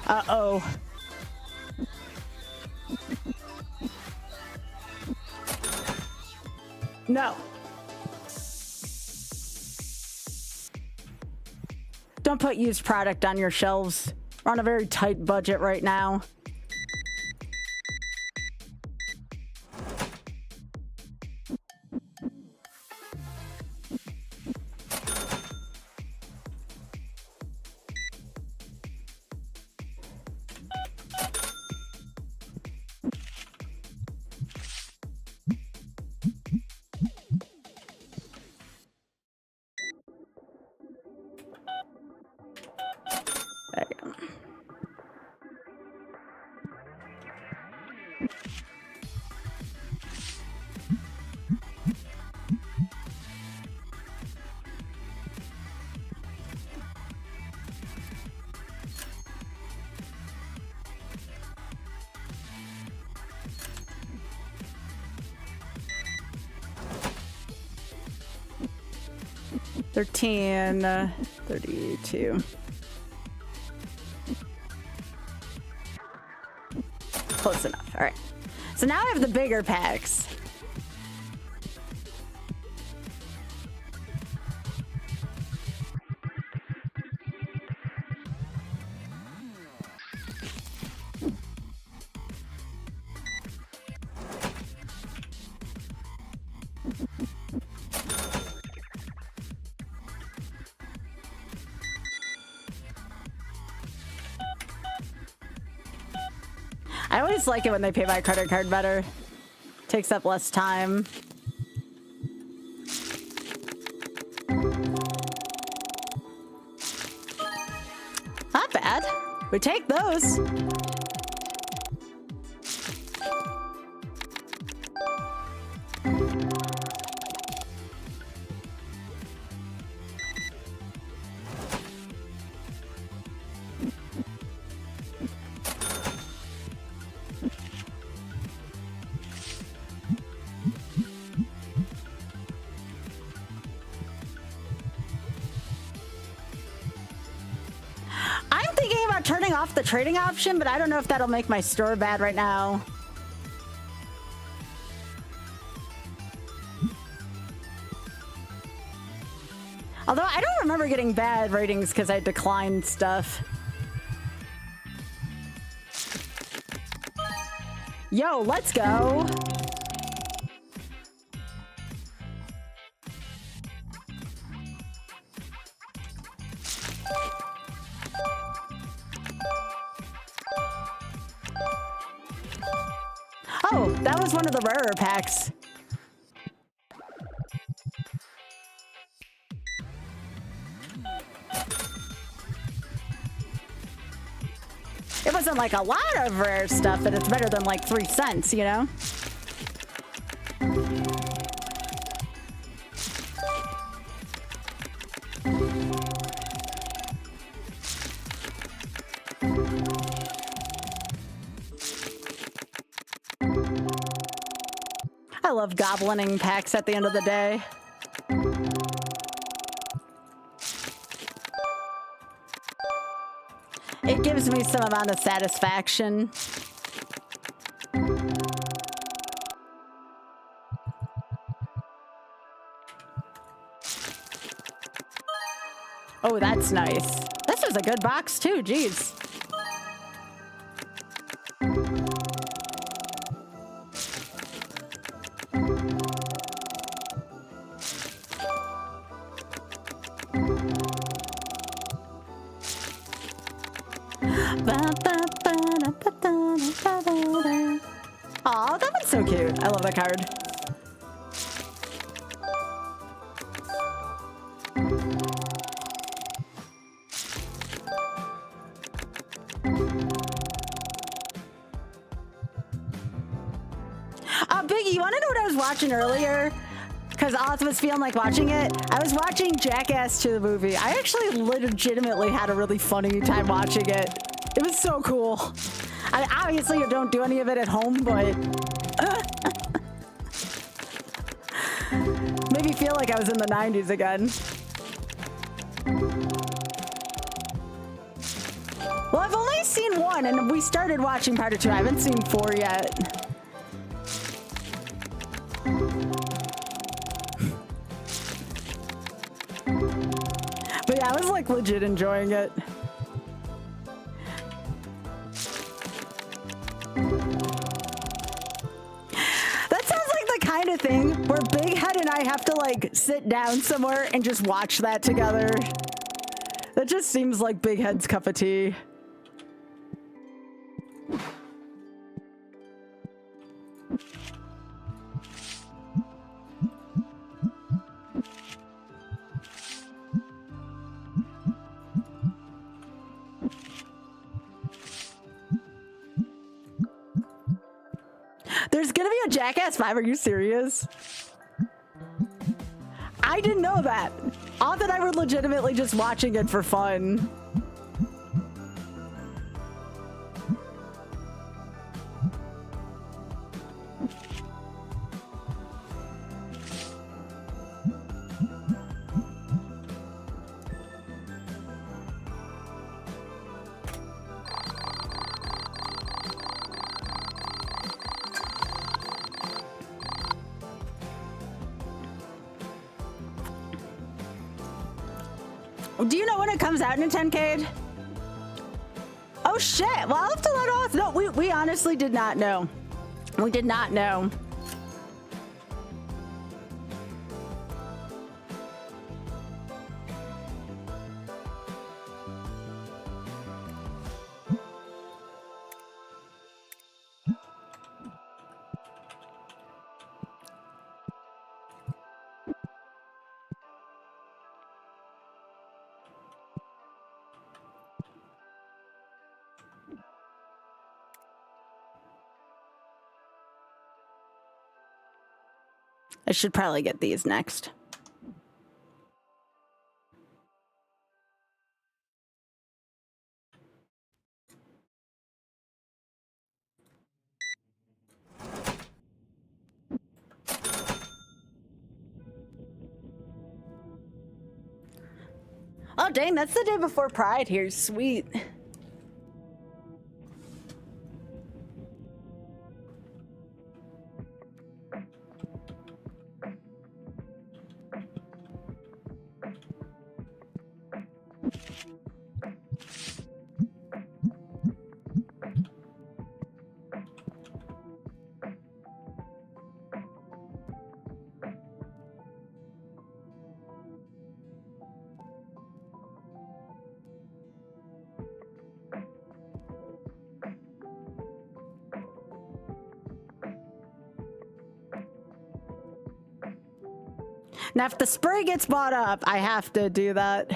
Uh-oh. No. Don't put used product on your shelves. We're on a very tight budget right now. There you go. $13, 32. Close enough. All right. So now I have the bigger packs. I always like it when they pay by credit card better. Takes up less time. Not bad. We take those. turning off the trading option, but I don't know if that'll make my store bad right now. Although I don't remember getting bad ratings because I declined stuff. Yo, let's go. Oh, that was one of the rarer packs. It wasn't like a lot of rare stuff, but it's better than like 3 cents, you know? I love goblining packs at the end of the day. It gives me some amount of satisfaction. Oh, that's nice. This was a good box too, jeez. Aw, that one's so cute. I love that card. Biggie, you want to know what I was watching earlier? Because Oz was feeling like watching it. I was watching Jackass 2 the movie. I actually legitimately had a really funny time watching it. It was so cool. I obviously don't do any of it at home, but made me feel like I was in the 90s again. Well, I've only seen 1, and we started watching part of 2. I haven't seen 4 yet. But yeah, I was like legit enjoying it. That sounds like the kind of thing where Big Head and I have to like sit down somewhere and just watch that together. That just seems like Big Head's cup of tea. There's gonna be a Jackass 5, are you serious? I didn't know that. I thought I were legitimately just watching it for fun. Do you know when it comes out in 10K? Oh shit, well I'll have to let off. No, we honestly did not know. We did not know. I should probably get these next. Oh dang, that's the day before Pride here. Sweet. Now, if the spray gets bought up, I have to do that.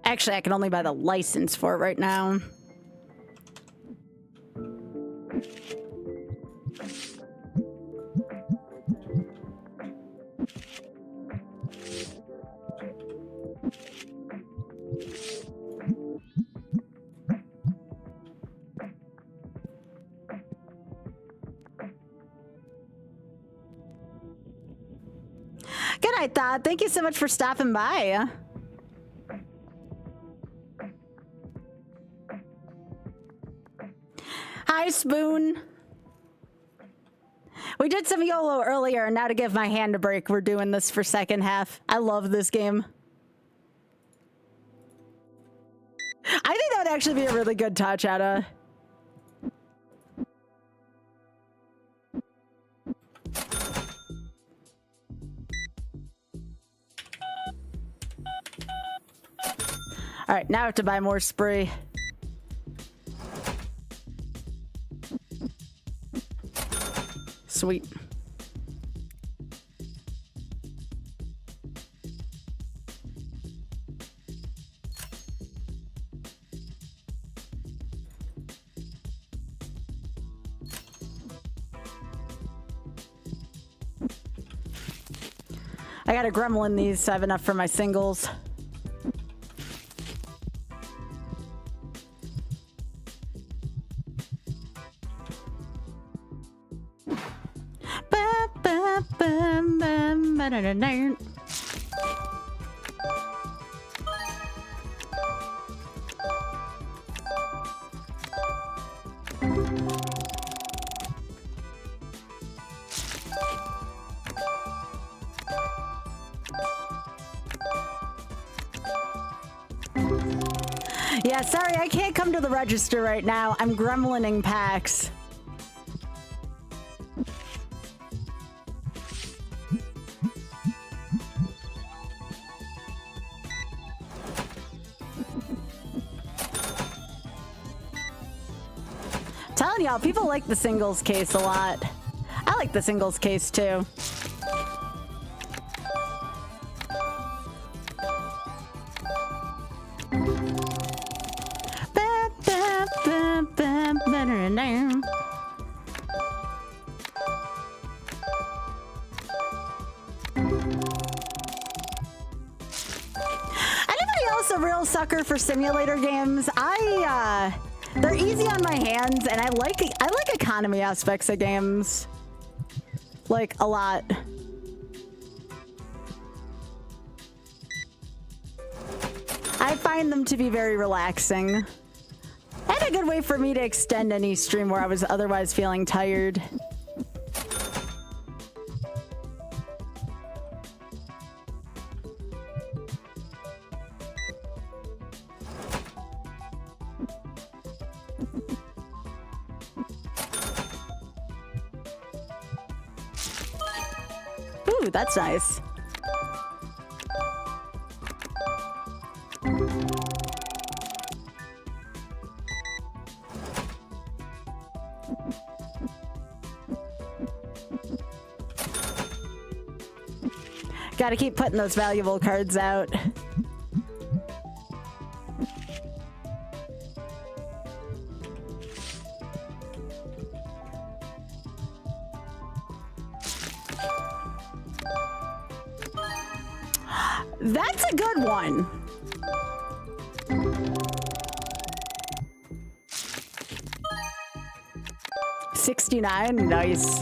Actually, I can only buy the license for it right now. Good night, Todd. Thank you so much for stopping by. Hi, Spoon. We did some YOLO earlier, and now to give my hand a break, we're doing this for second half. I love this game. I think that would actually be a really good touch, Etta. All right, now I have to buy more spray. Sweet. I gotta gremlin these so I have enough for my singles. Yeah, sorry, I can't come to the register right now. I'm gremlining packs. Telling y'all, people like the singles case a lot. I like the singles case too. Anybody else a real sucker for simulator games? They're easy on my hands, and I like economy aspects of games, like, a lot. I find them to be very relaxing, and a good way for me to extend any stream where I was otherwise feeling tired. Ooh, that's nice. Gotta keep putting those valuable cards out. That's a good one. $69, nice.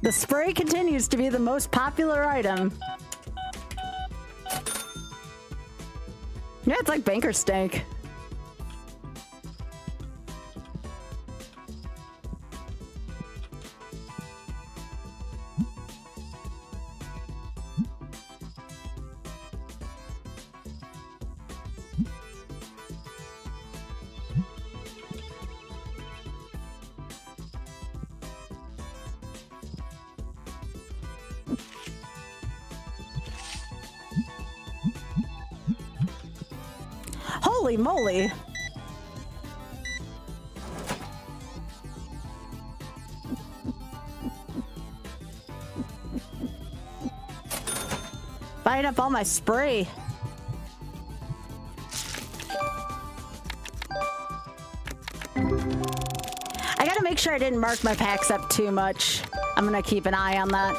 The spray continues to be the most popular item. Yeah, it's like banker stank. Holy moly! Buying up all my spray. I gotta make sure I didn't mark my packs up too much. I'm gonna keep an eye on that.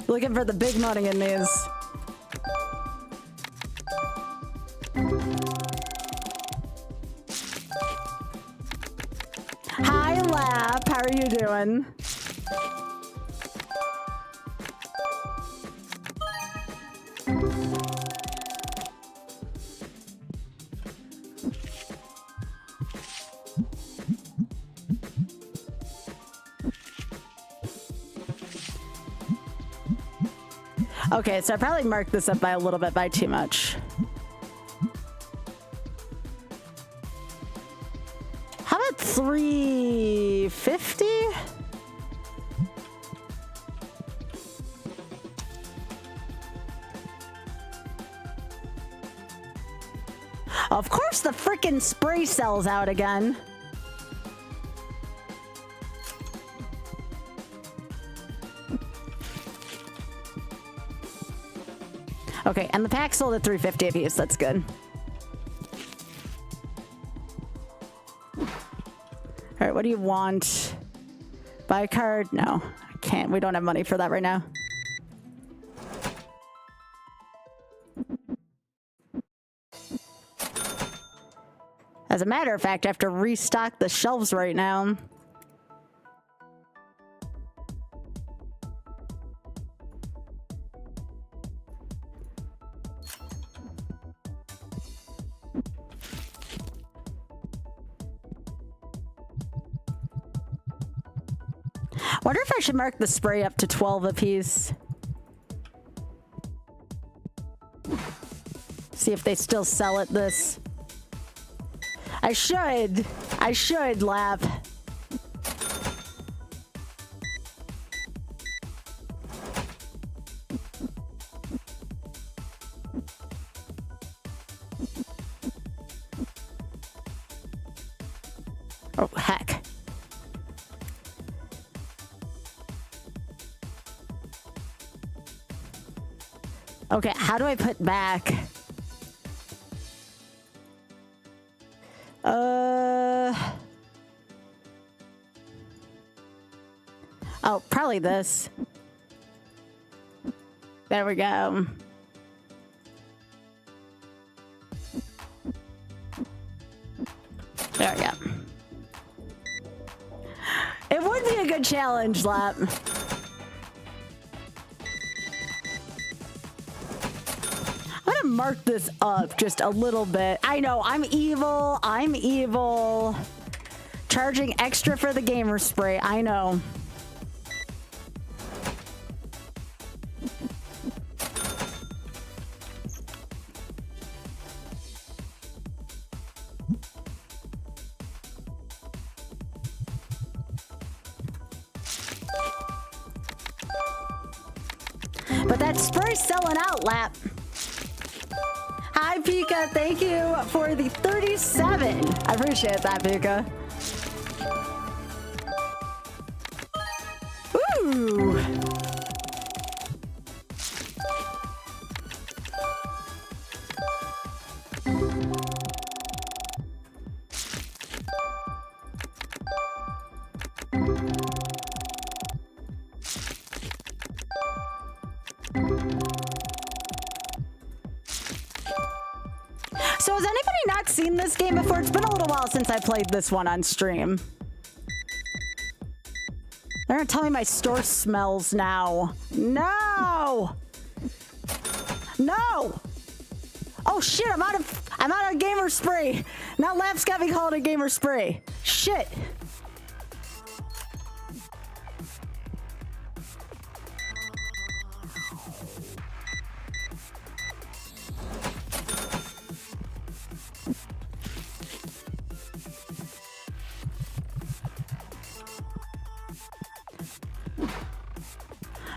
Looking for the big money in these. Hi, Lap. How are you doing? Okay, so I probably marked this up by a little bit by too much. How about 350? Of course the frickin' spray sells out again. Okay, and the pack sold at 350 apiece. That's good. All right, what do you want? Buy a card? No, I can't. We don't have money for that right now. As a matter of fact, I have to restock the shelves right now. Wonder if I should mark the spray up to 12 apiece. See if they still sell it this. I should, Lab. Oh, heck. Okay, how do I put back? Oh, probably this. There we go. There we go. It would be a good challenge, Lap. I'm gonna mark this up just a little bit. I know, I'm evil. I'm evil. Charging extra for the gamer spray. I know. But that spray's selling out, Lap. Hi, Hi, Pika. Thank you for the 37. I appreciate that, Pika. Ooh. So has anybody not seen this game before? It's been a little while since I played this one on stream. They're gonna tell me my store smells now. No! No! Oh shit, I'm out of gamer spray. Now Lap's got me calling it gamer spray. Shit.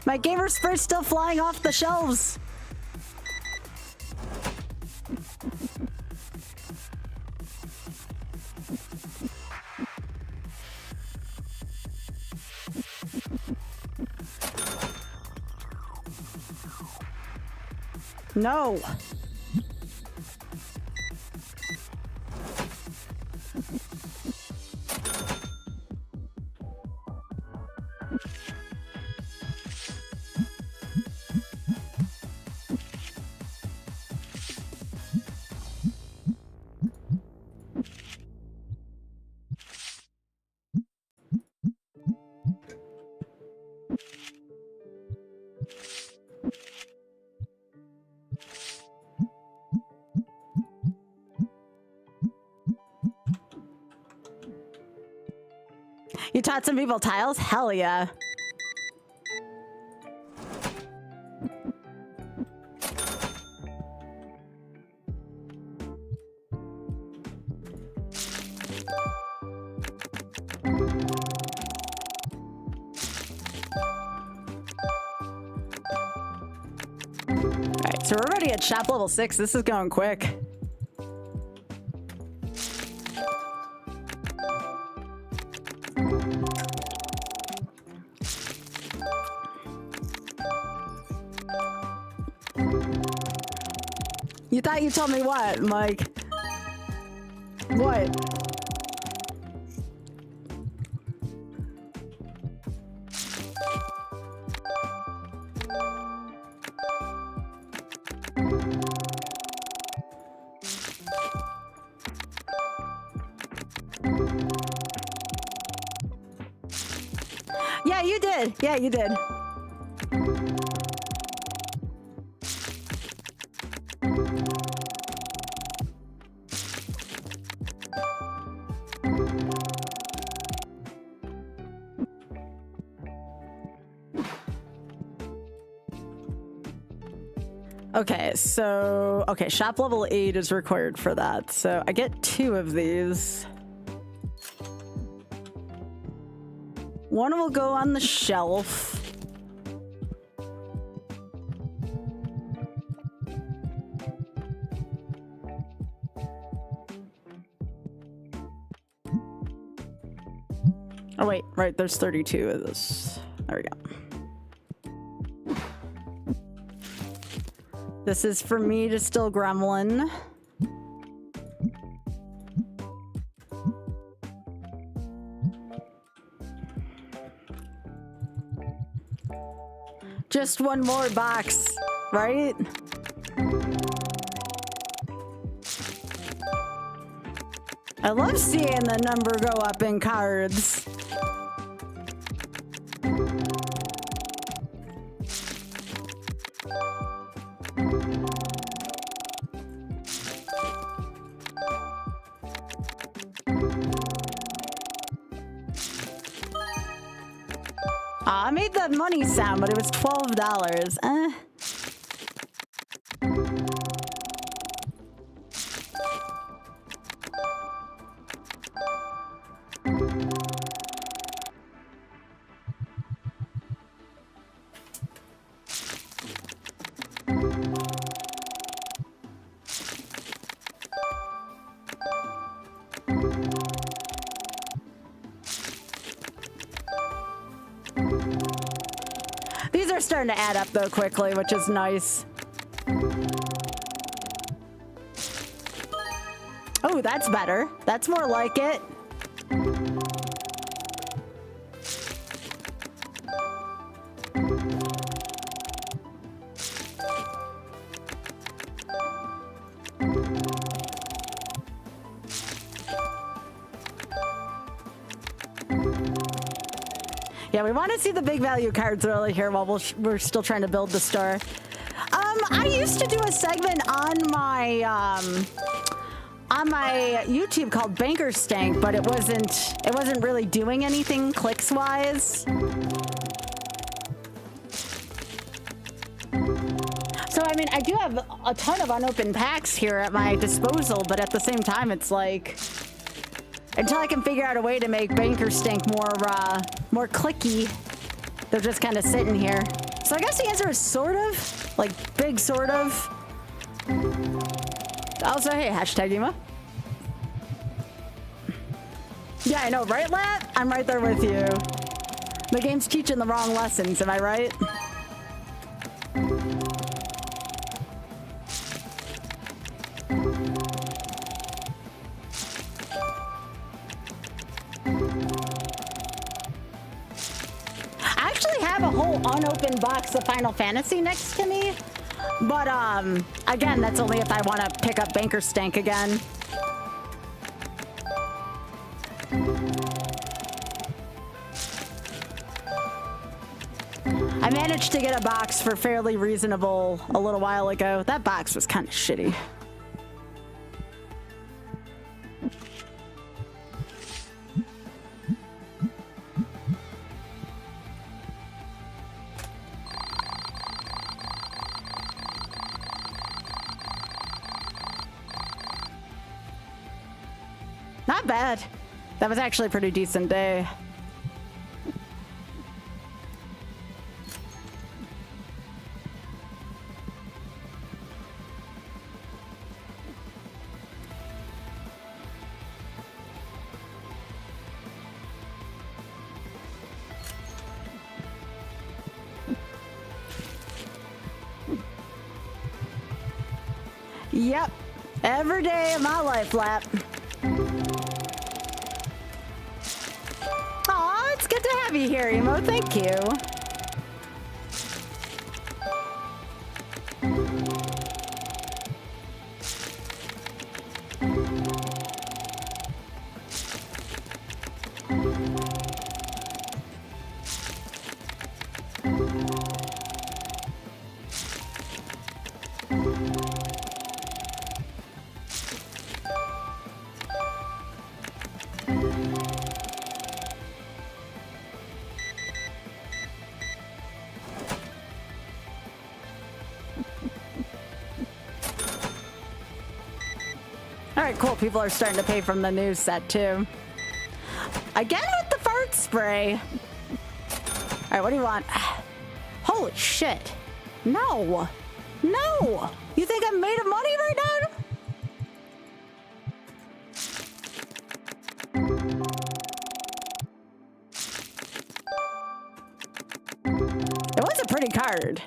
My gamer spray's still flying off the shelves. No. You taught some people tiles? Hell yeah. Alright, so we're already at shop level 6. This is going quick. You thought you told me what, Mike? What? Yeah, you did. Yeah, you did. Okay, so, okay, shop level 8 is required for that. So I get 2 of these. One will go on the shelf. Oh wait, right, there's 32 of this. There we go. This is for me to still gremlin. Just one more box, right? I love seeing the number go up in cards. I made the money sound, but it was $12. are starting to add up though quickly, which is nice. Oh, that's better. That's more like it. Yeah, we want to see the big value cards early here while we're still trying to build the store. I used to do a segment on my YouTube called Banker Stank, but it wasn't really doing anything clicks wise. So I mean, I do have a ton of unopened packs here at my disposal, but at the same time, it's like until I can figure out a way to make Banker Stank more clicky, they're just kind of sitting here. So I guess the answer is sort of, like big sort of. Also, hey, hashtag Ema. Yeah, I know, right, Lat? I'm right there with you. The game's teaching the wrong lessons, am I right? I actually have a whole unopened box of Final Fantasy next to me. But, again, that's only if I want to pick up Banker Stank again. I managed to get a box for fairly reasonable a little while ago. That box was kind of shitty. Not bad. That was actually a pretty decent day. Yep. Every day of my life, Lap. Aw, it's good to have you here, Emo. Thank you. All right, cool. People are starting to pay from the news set too. Again with the fart spray. All right, what do you want? Holy shit. No. No. You think I'm made of money right now? It was a pretty card.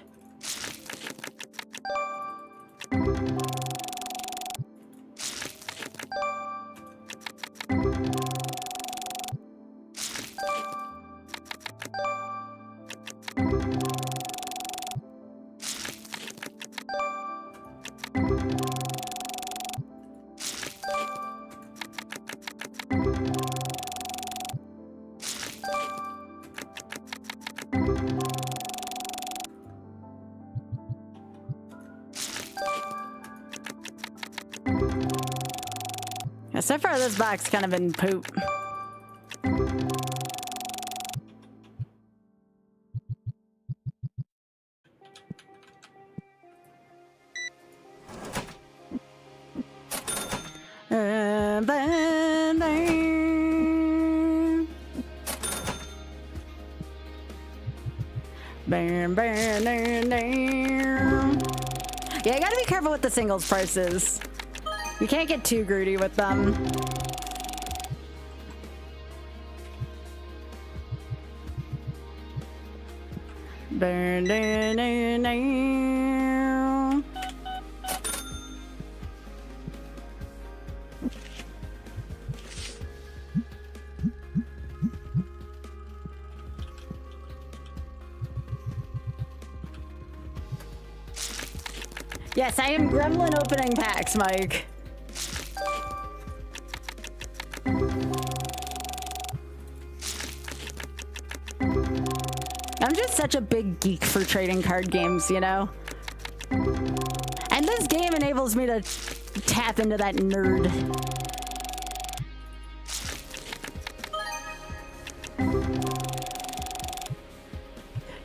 Yeah, so far this box kind of been poop. Yeah, you gotta be careful with the singles prices. You can't get too greedy with them. Dun, dun, dun, dun. Yes, I am gremlin opening packs, Mike. I'm just such a big geek for trading card games, you know? And this game enables me to tap into that nerd.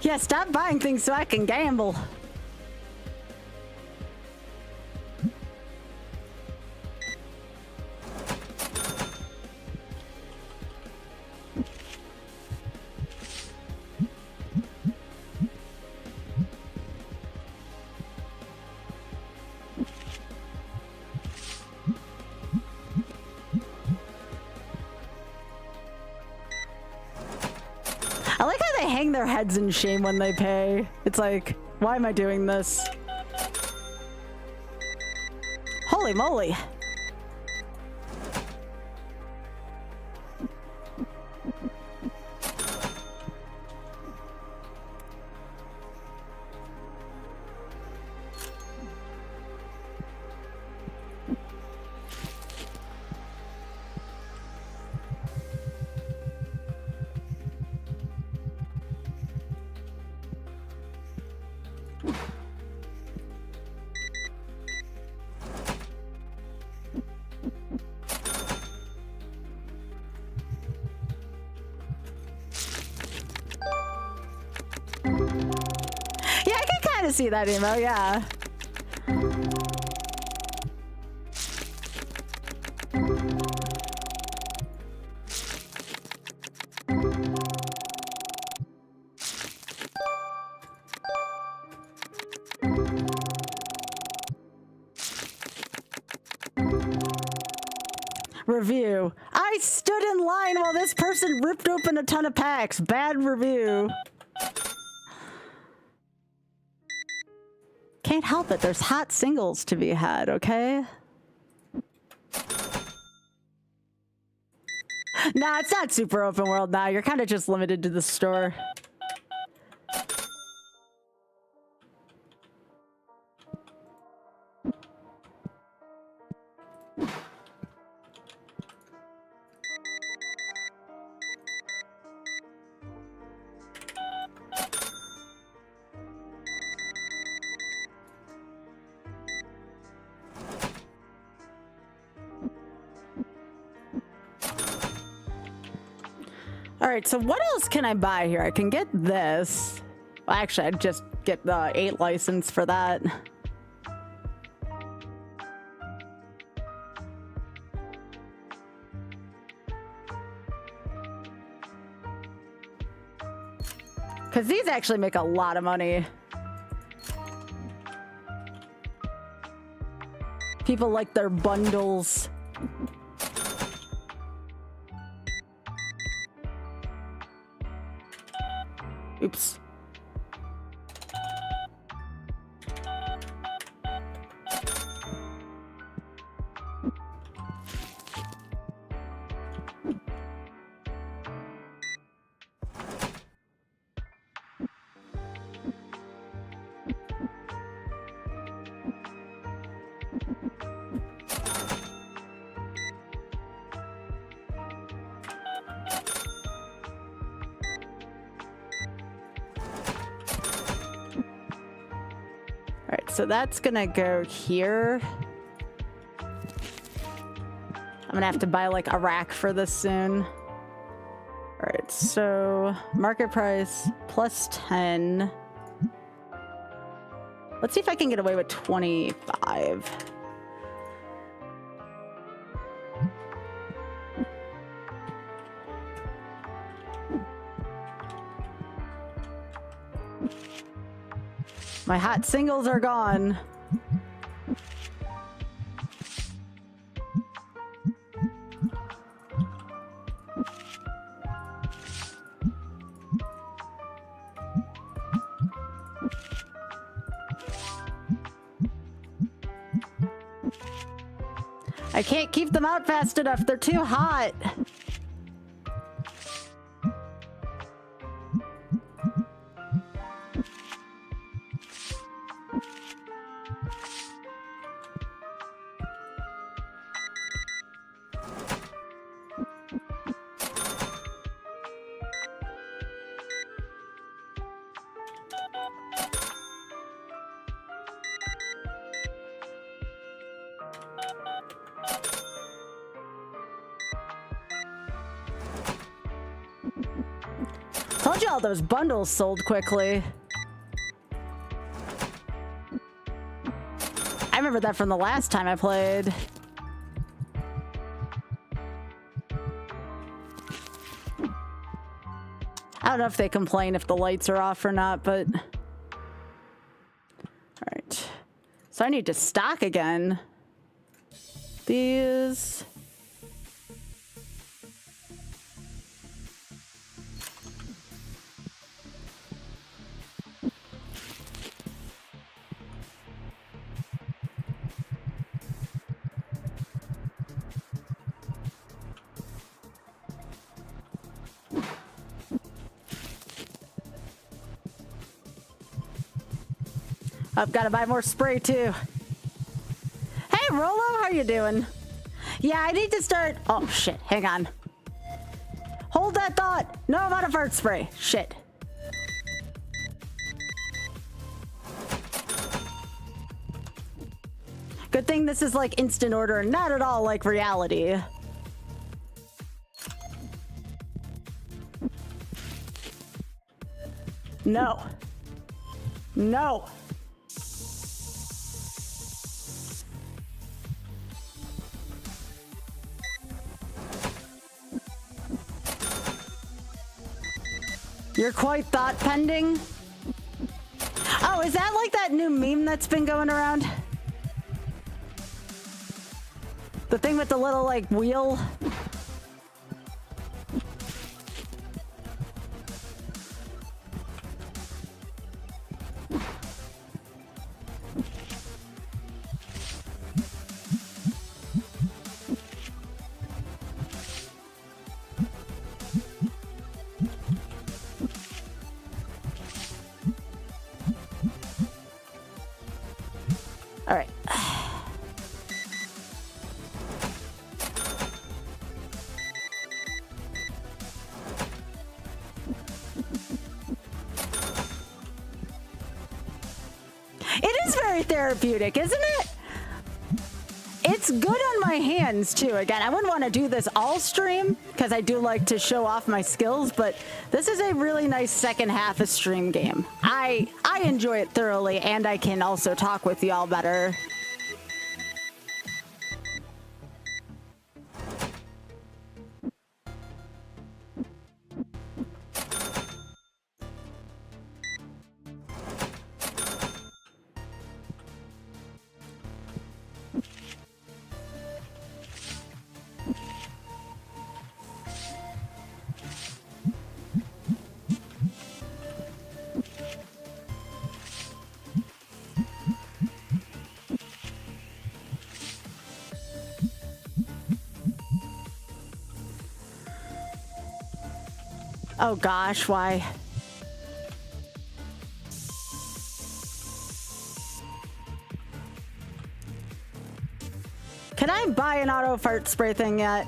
Yeah, stop buying things so I can gamble. I like how they hang their heads in shame when they pay. It's like, why am I doing this? Holy moly. See that email, yeah. Review. I stood in line while this person ripped open a ton of packs. Bad review. Can't help it, there's hot singles to be had, okay? Nah, it's not super open world now. You're kind of just limited to the store. All right, so what else can I buy here? I can get this. Well, actually, I'd just get the 8 license for that. Because these actually make a lot of money. People like their bundles. Oops. So that's gonna go here. I'm gonna have to buy like a rack for this soon. All right, so market price plus 10. Let's see if I can get away with 25. My hot singles are gone. I can't keep them out fast enough. They're too hot. Told you all those bundles sold quickly. I remember that from the last time I played. I don't know if they complain if the lights are off or not, but... Alright. So I need to stock again. These... I've got to buy more spray too. Hey Rolo, how you doing? Yeah, I need to start... Oh shit, hang on. Hold that thought. No, I'm out of fart spray. Shit. Good thing this is like instant order, not at all like reality. No. No. You're quite thought pending? Oh, is that like that new meme that's been going around? The thing with the little, like, wheel? All right. It is very therapeutic, isn't it? It's good on my hands too. Again, I wouldn't want to do this all stream because I do like to show off my skills, but this is a really nice second half of stream game. I enjoy it thoroughly, and I can also talk with y'all better. Oh gosh, why? Can I buy an auto fart spray thing yet?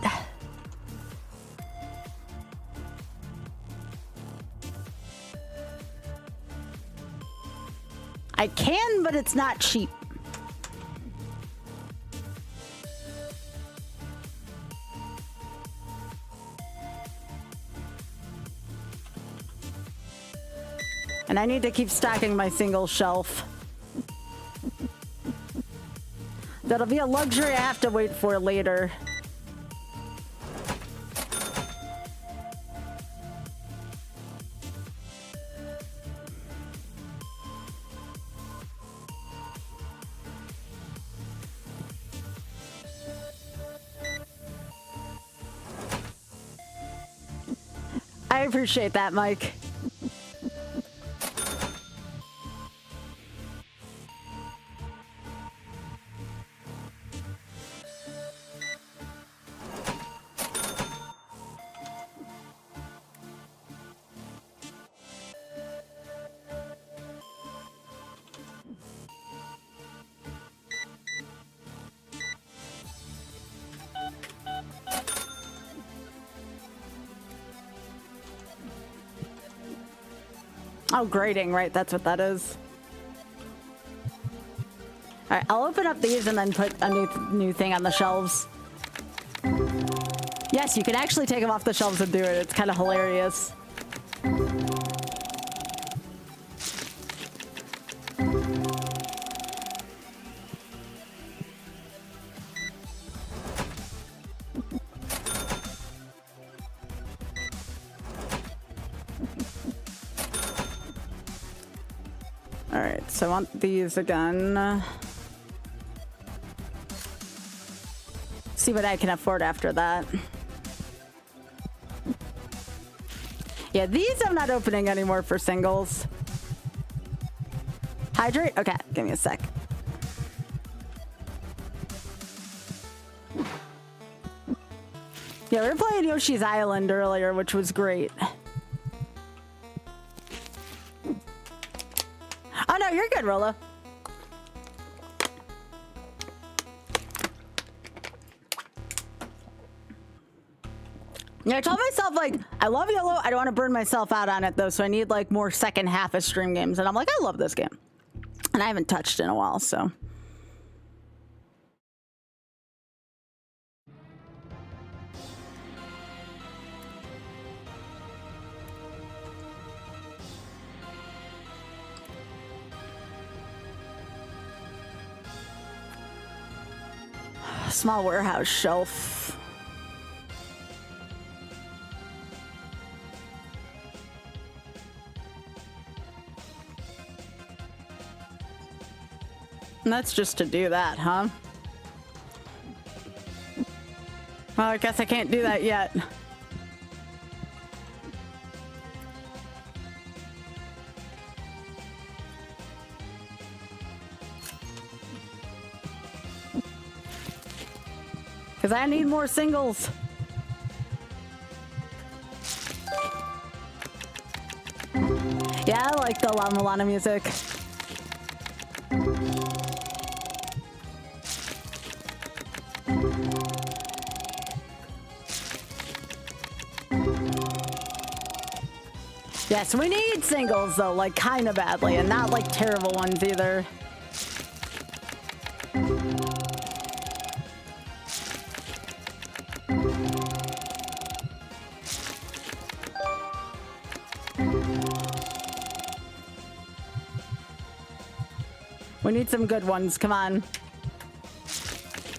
I can, but it's not cheap. And I need to keep stocking my single shelf. That'll be a luxury I have to wait for later. I appreciate that, Mike. Oh, grading, right? That's what that is. All right, I'll open up these and then put a new thing on the shelves. Yes, you can actually take them off the shelves and do it. It's kind of hilarious. All right, so I want these again. See what I can afford after that. Yeah, these I'm not opening anymore for singles. Hydrate? Okay, give me a sec. Yeah, we were playing Yoshi's Island earlier, which was great. Oh no, you're good, Rolo. Yeah, I told myself, like, I love YOLO. I don't want to burn myself out on it, though, so I need, like, more second half of stream games. And I'm like, I love this game. And I haven't touched in a while, so. Small warehouse shelf. And that's just to do that, huh? Well, I guess I can't do that yet. Because I need more singles. Yeah, I like the La Mulana music. Yes, we need singles, though, like, kind of badly, and not, like, terrible ones either. We need some good ones, come on.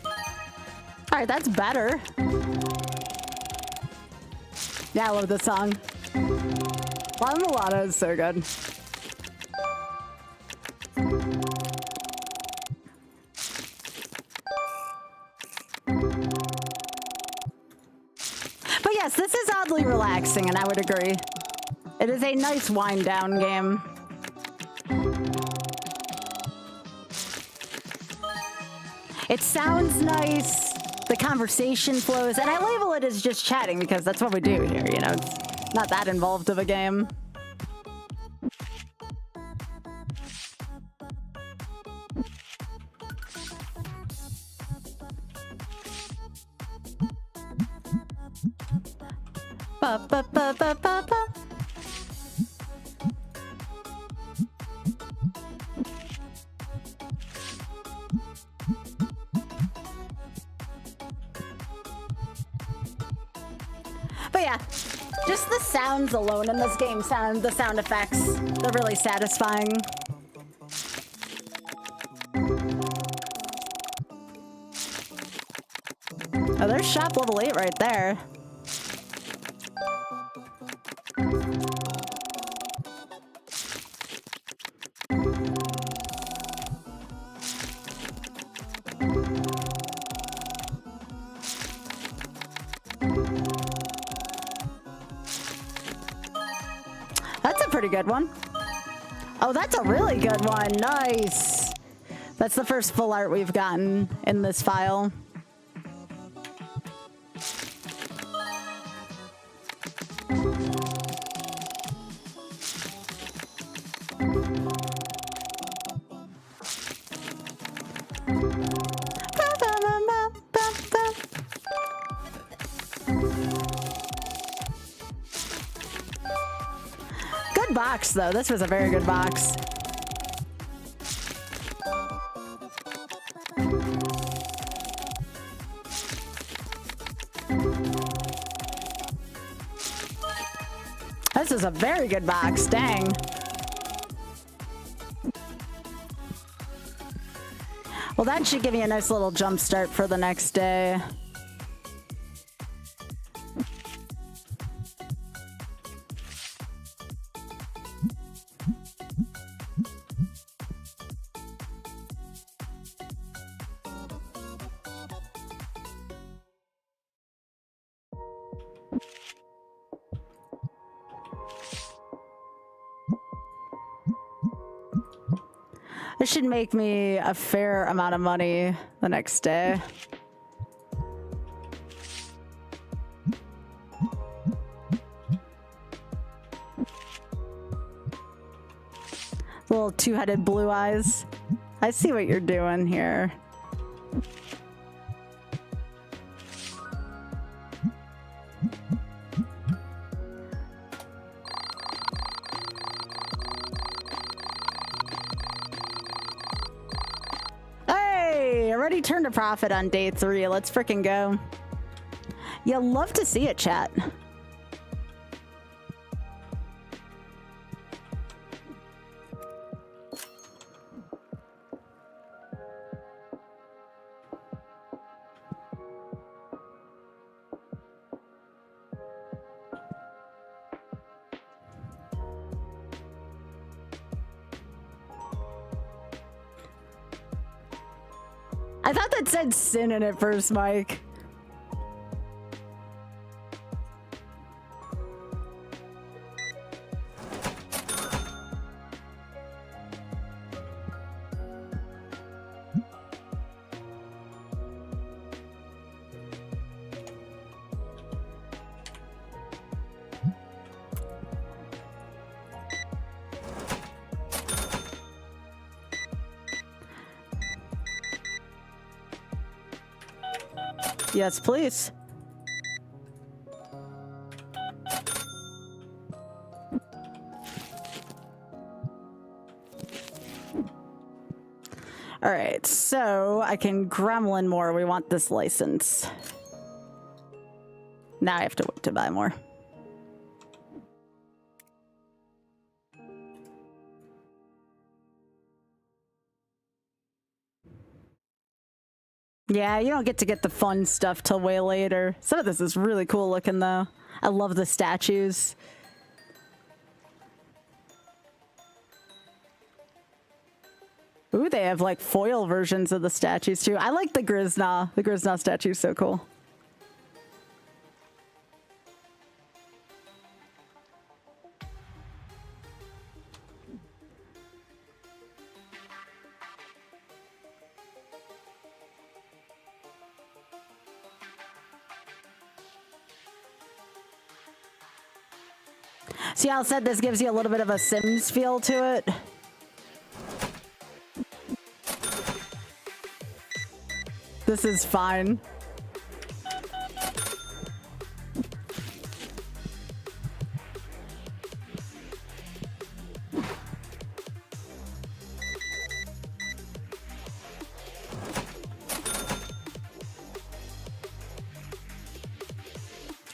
All right, that's better. Yeah, I love this song. La Mulana is so good. But yes, this is oddly relaxing, and I would agree. It is a nice wind-down game. It sounds nice, the conversation flows, and I label it as just chatting because that's what we do here, you know? It's not that involved of a game. Ba, ba, ba, ba, ba, ba. But yeah, just the sounds alone in this game, the sound effects, they're really satisfying. Oh, there's shop level 8 right there. That's a pretty good one. Oh, that's a really good one. Nice. That's the first full art we've gotten in this file. box, though. This was a very good box. This is a very good box. Dang. Well, that should give me a nice little jump start for the next day. This should make me a fair amount of money the next day. Little two-headed blue eyes. I see what you're doing here. Already turned a profit on day 3. Let's frickin' go. Yeah, love to see it, chat. I thought that said sin in it first, Mike. Yes, please. All right, so I can gremlin more. We want this license. Now I have to wait to buy more. Yeah, you don't get to get the fun stuff till way later. Some of this is really cool looking, though. I love the statues. Ooh, they have, like, foil versions of the statues, too. I like the Grisna. The Grisna statue is so cool. See how I said this gives you a little bit of a Sims feel to it? This is fine.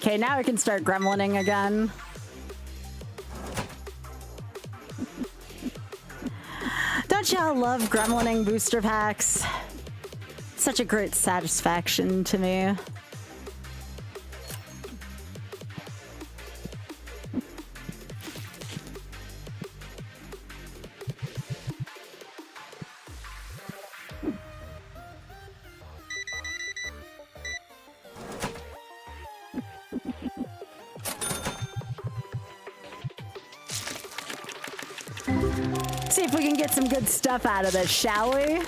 Okay, now we can start gremlining again. Don't y'all love gremlining booster packs? Such a great satisfaction to me. See if we can get some good stuff out of this, shall we?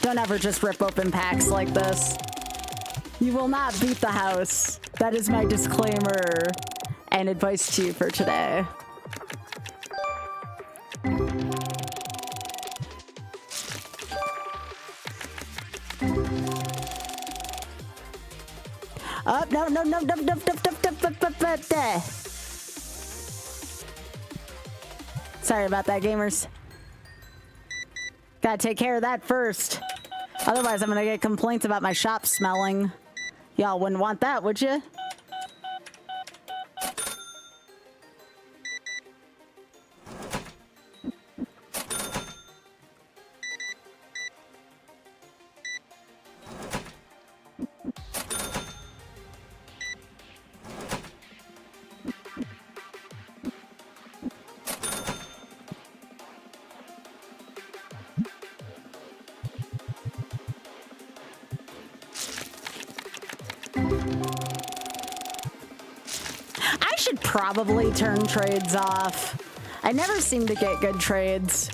Don't ever just rip open packs like this. You will not beat the house. That is my disclaimer and advice to you for today. Oh, no. Sorry about that, gamers. Gotta take care of that first. Otherwise, I'm gonna get complaints about my shop smelling. Y'all wouldn't want that, would you? I should probably turn trades off. I never seem to get good trades.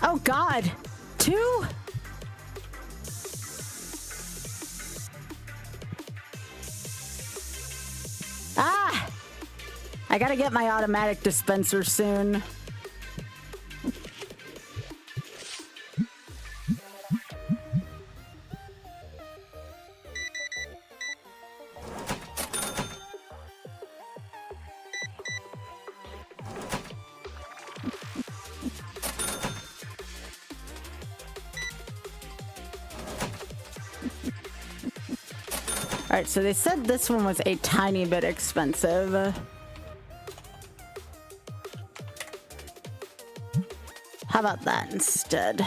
Oh God, 2? Ah! I gotta get my automatic dispenser soon. All right, so they said this one was a tiny bit expensive. How about that instead?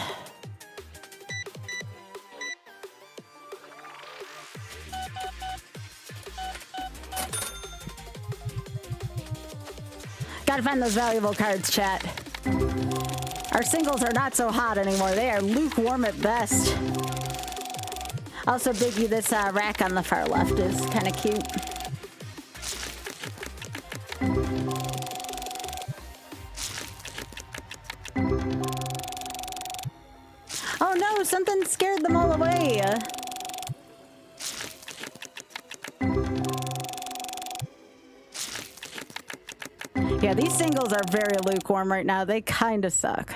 Gotta find those valuable cards, chat. Our singles are not so hot anymore. They are lukewarm at best. Also, Biggie, this rack on the far left is kind of cute. Oh no, something scared them all away. Yeah, these singles are very lukewarm right now. They kind of suck.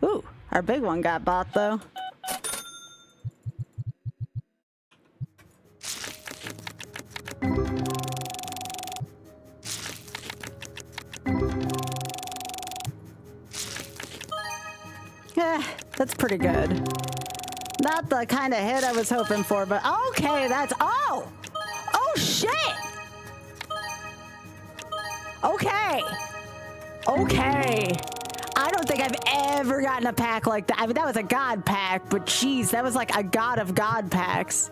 Ooh, our big one got bought though. That's pretty good. Not the kind of hit I was hoping for, but okay, that's... Oh! Oh, shit! Okay. Okay. I don't think I've ever gotten a pack like that. I mean, that was a god pack, but jeez, that was like a god of god packs.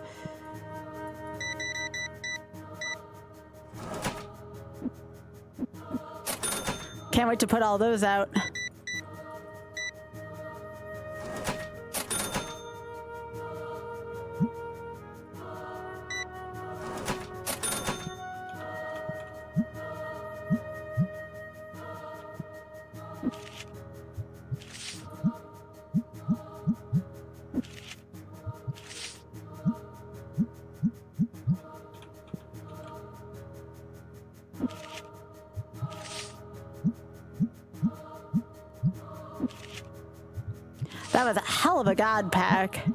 Can't wait to put all those out. That was a hell of a god pack.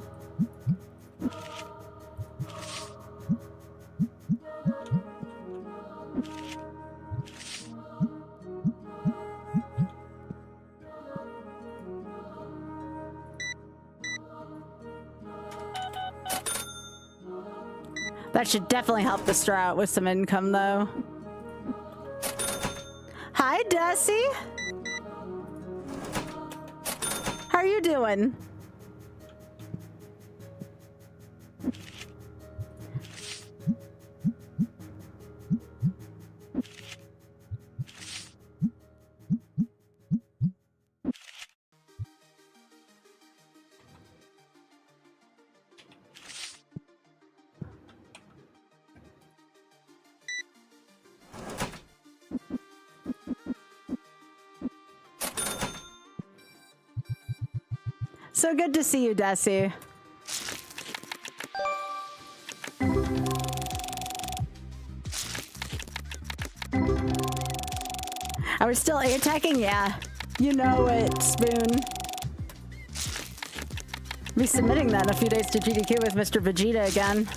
That should definitely help the straw out with some income, though. Hi, Dusty. How are you doing? So good to see you, Desi. Are we still A-attacking? Yeah. You know it, Spoon. Be submitting that in a few days to GDQ with Mr. Vegeta again.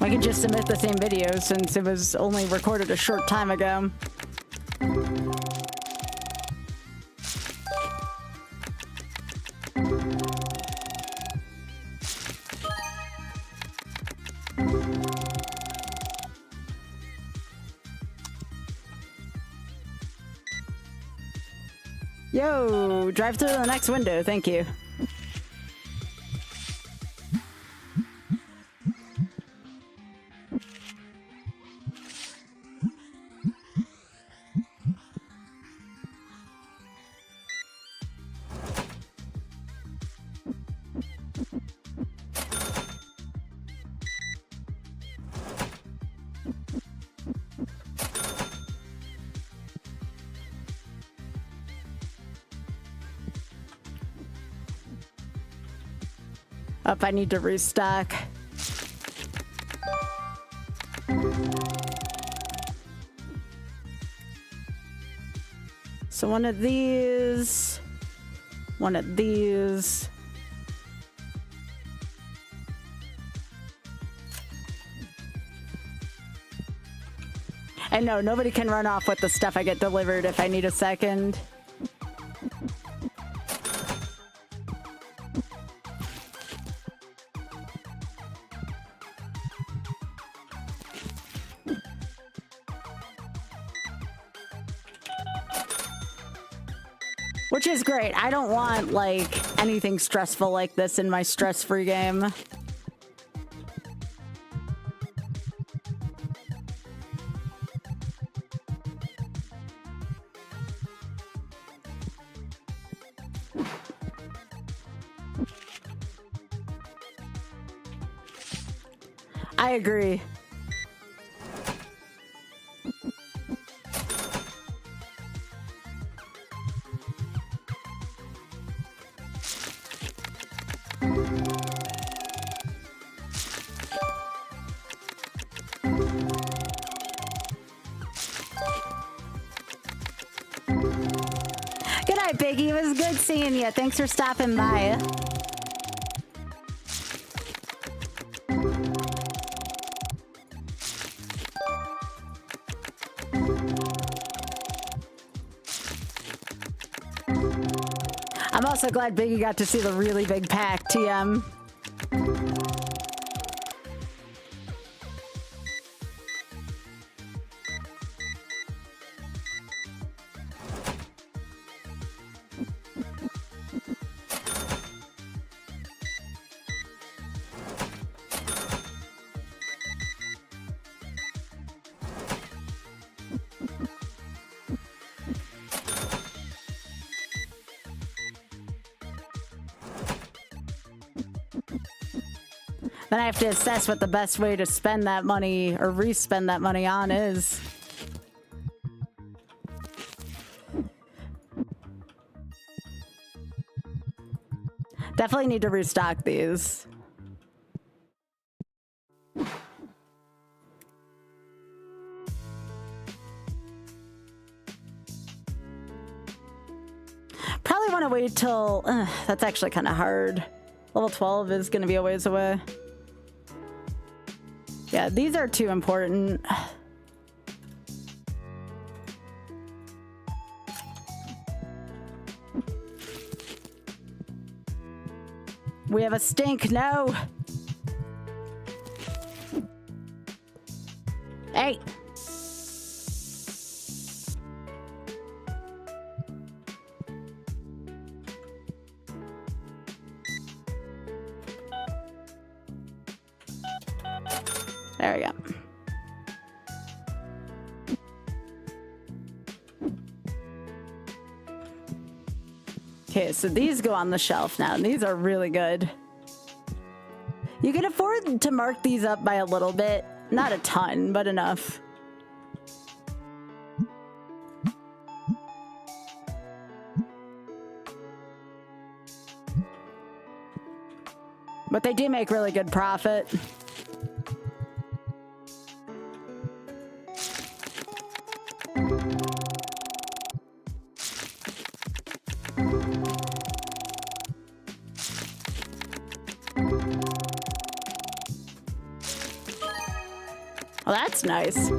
I could just submit the same video since it was only recorded a short time ago. Yo, drive through the next window, thank you. Up, I need to restock. So one of these, one of these. And no, nobody can run off with the stuff I get delivered if I need a second. Which is great. I don't want, like, anything stressful like this in my stress-free game. I agree. Good night, Biggie. It was good seeing you. Thanks for stopping by. I'm also glad Biggie got to see the really big pack, TM. Then I have to assess what the best way to spend that money or re-spend that money on is. Definitely need to restock these. Probably want to wait till... that's actually kind of hard. Level 12 is going to be a ways away. Yeah, these are too important. We have a stink, no. Hey. There we go. Okay, so these go on the shelf now, and these are really good. You can afford to mark these up by a little bit. Not a ton, but enough. But they do make really good profit. Well, that's nice.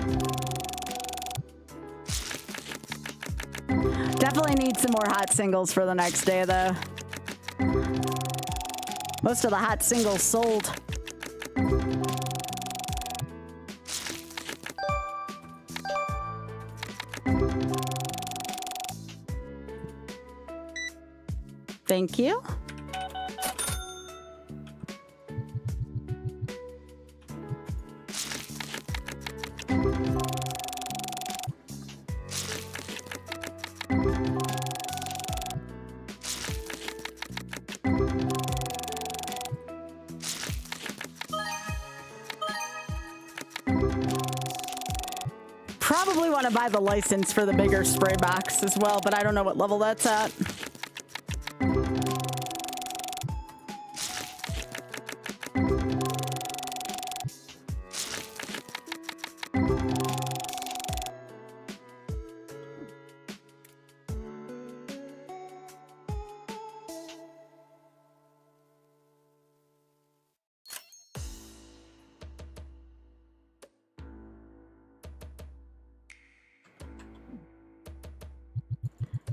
Definitely need some more hot singles for the next day, though. Most of the hot singles sold. Thank you. Probably want to buy the license for the bigger spray box as well, but I don't know what level that's at.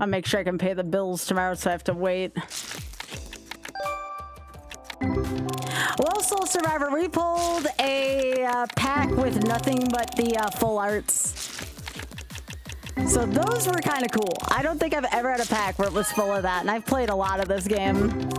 I'll make sure I can pay the bills tomorrow, so I have to wait. Well, Soul Survivor, we pulled a pack with nothing but the full arts. So those were kind of cool. I don't think I've ever had a pack where it was full of that, and I've played a lot of this game.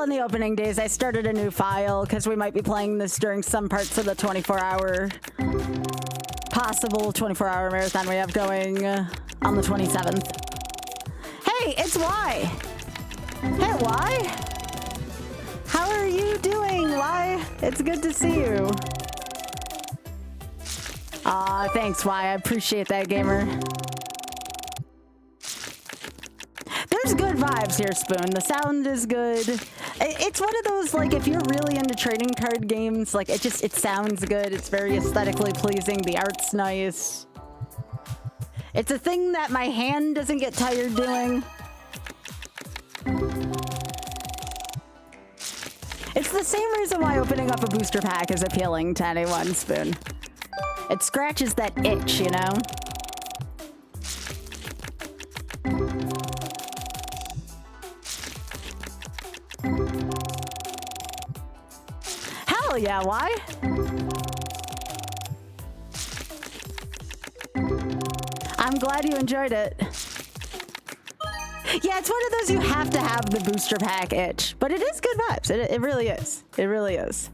In the opening days, I started a new file because we might be playing this during some parts of the 24-hour, possible 24-hour marathon we have going on the 27th. Hey, it's Y. Hey, Y. How are you doing, Y? It's good to see you. Aw, thanks, Y. I appreciate that, gamer. There's good vibes here, Spoon. The sound is good. It's one of those, like, if you're really into trading card games, like, it sounds good. It's very aesthetically pleasing. The art's nice. It's a thing that my hand doesn't get tired doing. It's the same reason why opening up a booster pack is appealing to anyone, Spoon. It scratches that itch, you know? Hell yeah, why? I'm glad you enjoyed it. Yeah, it's one of those you have to have the booster pack itch, but it is good vibes. It really is. It really is.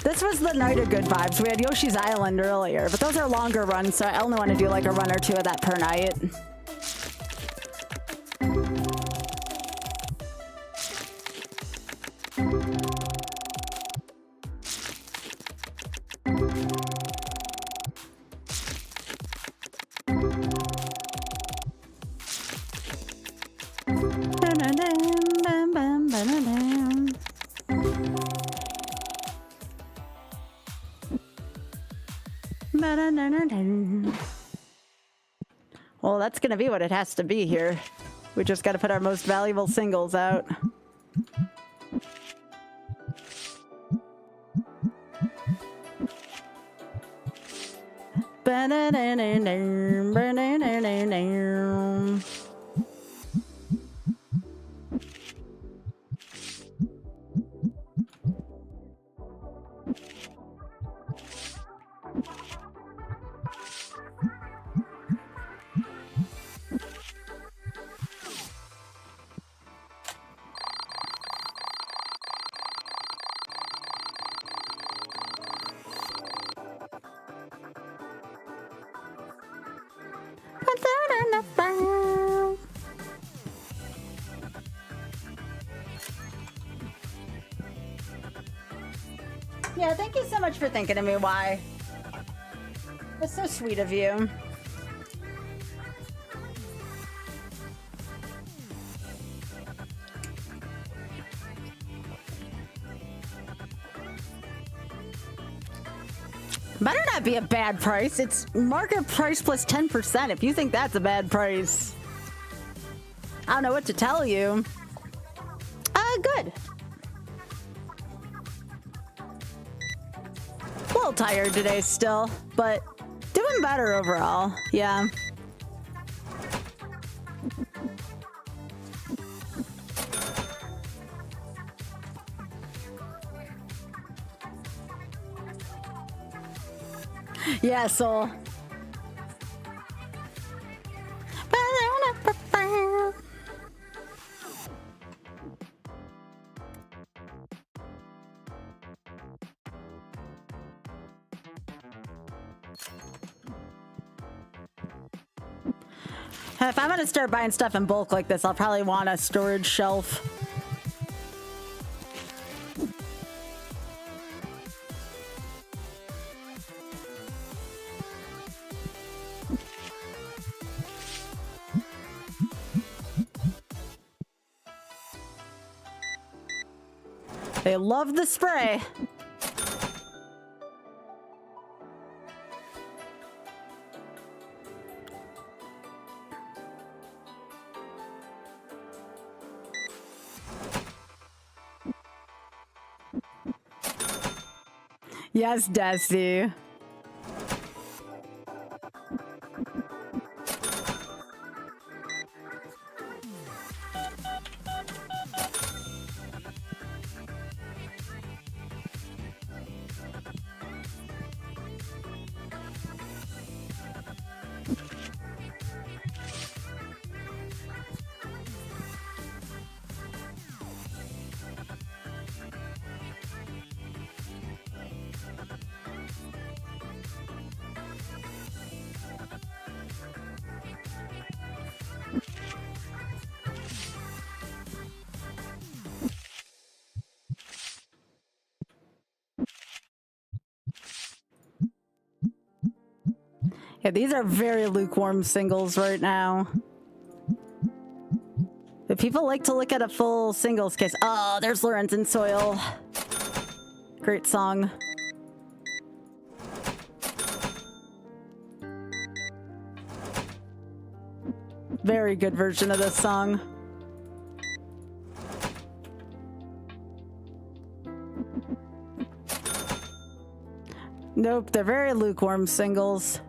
This was the night of good vibes. We had Yoshi's Island earlier, but those are longer runs, so I only want to do like a run or two of that per night. Well, that's gonna be what it has to be here. We just gotta put our most valuable singles out. Yeah, thank you so much for thinking of me, Y. That's so sweet of you. Better not be a bad price. It's market price plus 10%. If you think that's a bad price, I don't know what to tell you. Good. A little tired today still, but doing better overall. Yeah. Yeah, Soul. If I'm gonna start buying stuff in bulk like this, I'll probably want a storage shelf. They love the spray. Yes, Desi. Yeah, these are very lukewarm singles right now. But people like to look at a full singles case. Oh, there's Lorenzen Soil. Great song. Very good version of this song. Nope, they're very lukewarm singles.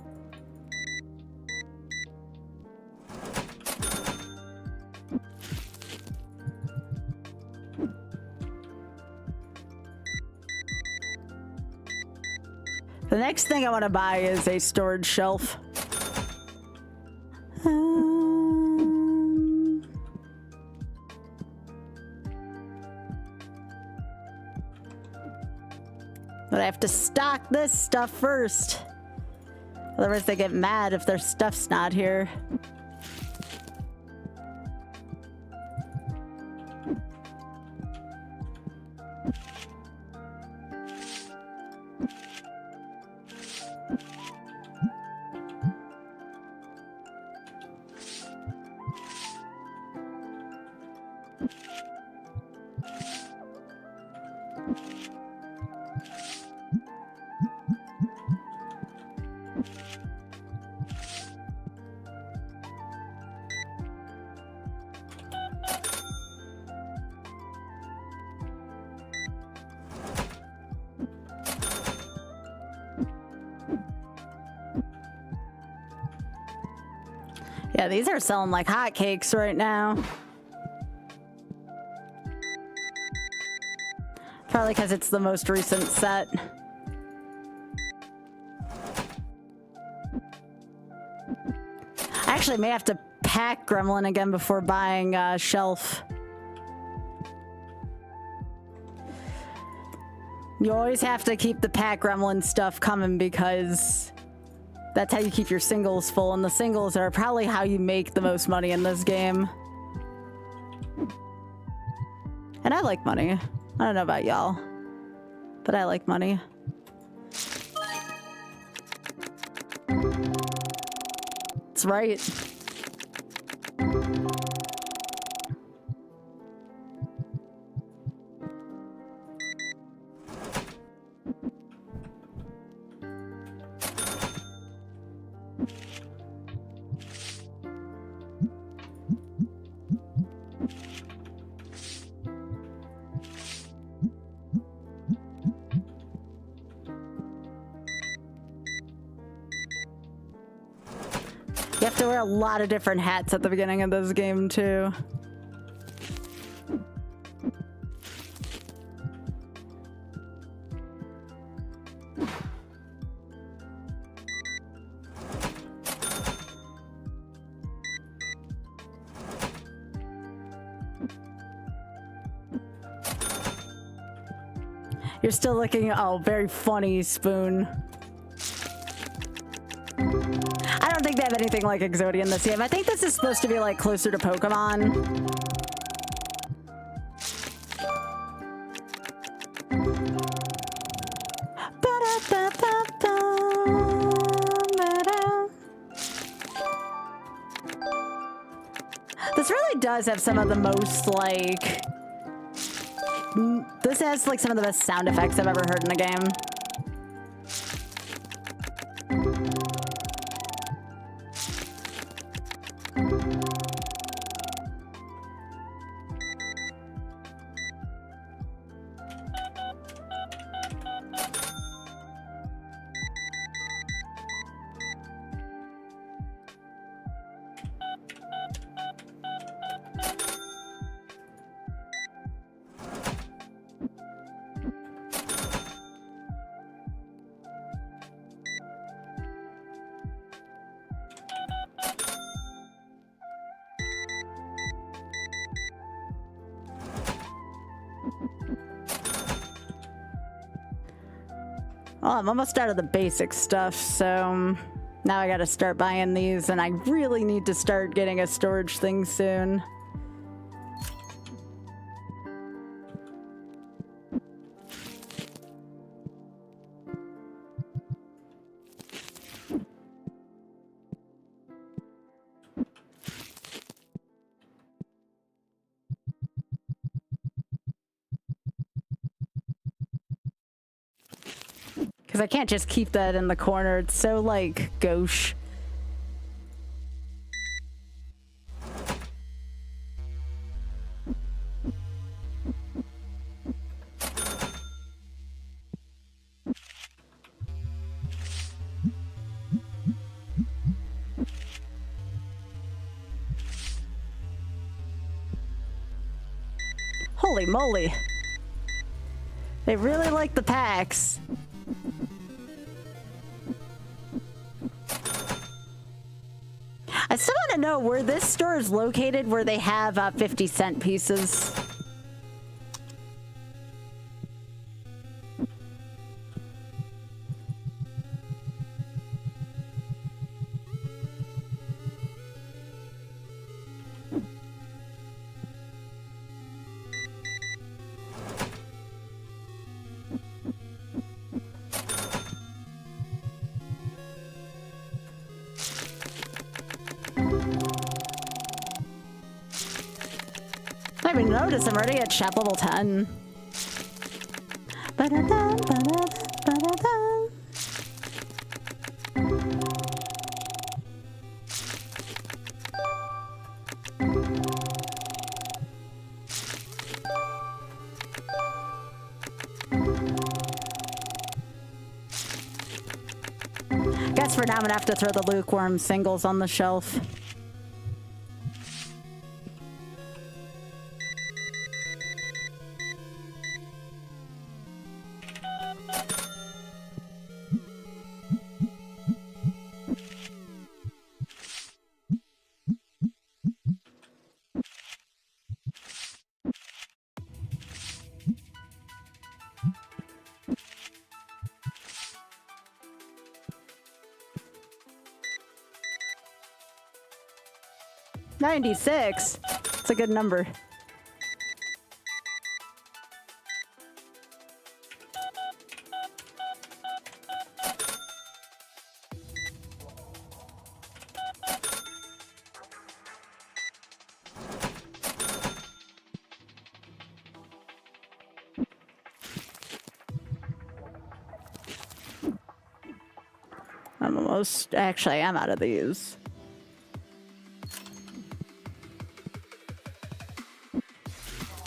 The next thing I want to buy is a storage shelf. But I have to stock this stuff first. Otherwise they get mad if their stuff's not here. Yeah, these are selling like hotcakes right now. Probably because it's the most recent set. I actually may have to pack Gremlin again before buying a shelf. You always have to keep the pack Gremlin stuff coming because that's how you keep your singles full, and the singles are probably how you make the most money in this game. And I like money. I don't know about y'all, but I like money. That's right. to wear a lot of different hats at the beginning of this game, too. You're still looking, oh, very funny, Spoon. I don't think they have anything like Exodia in this game. I think this is supposed to be like closer to Pokemon. This really does have some of the most like... This has like some of the best sound effects I've ever heard in a game. Well, I'm almost out of the basic stuff, so now I gotta start buying these, and I really need to start getting a storage thing soon. Because I can't just keep that in the corner. It's so, like, gauche. Holy moly. They really like the packs. I still want to know where this store is located, where they have 50-cent pieces. I didn't even notice I'm already at shop level 10. Ba-da-dum, ba-da, ba-da-dum. Guess for now I'm gonna have to throw the lukewarm singles on the shelf. $96. It's a good number. I'm almost, actually, I'm out of these.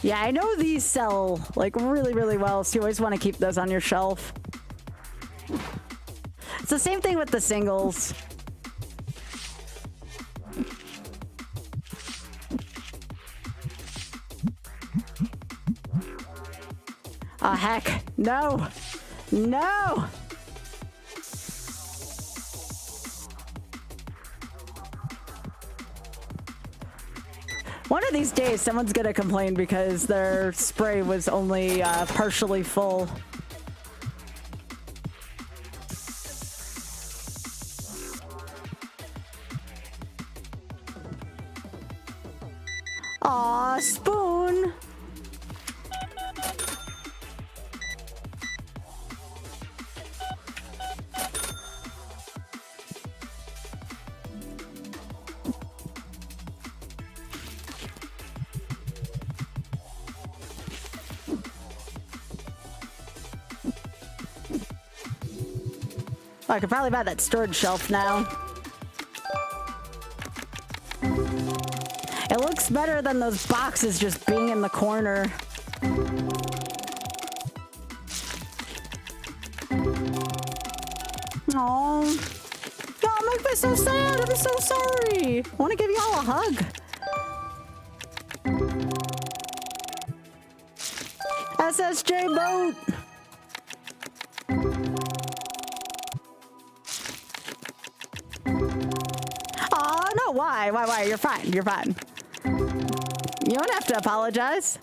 Yeah, I know these sell like really, really well, so you always want to keep those on your shelf. It's the same thing with the singles. Oh, heck. No. No. One of these days, someone's gonna complain because their spray was only partially full. Aw, spoon. Oh, I could probably buy that storage shelf now. It looks better than those boxes just being in the corner. Oh, y'all make me so sad. I'm so sorry. I want to give y'all a hug. SSJ boat. Oh, no, why? Why? You're fine. You're fine. You don't have to apologize.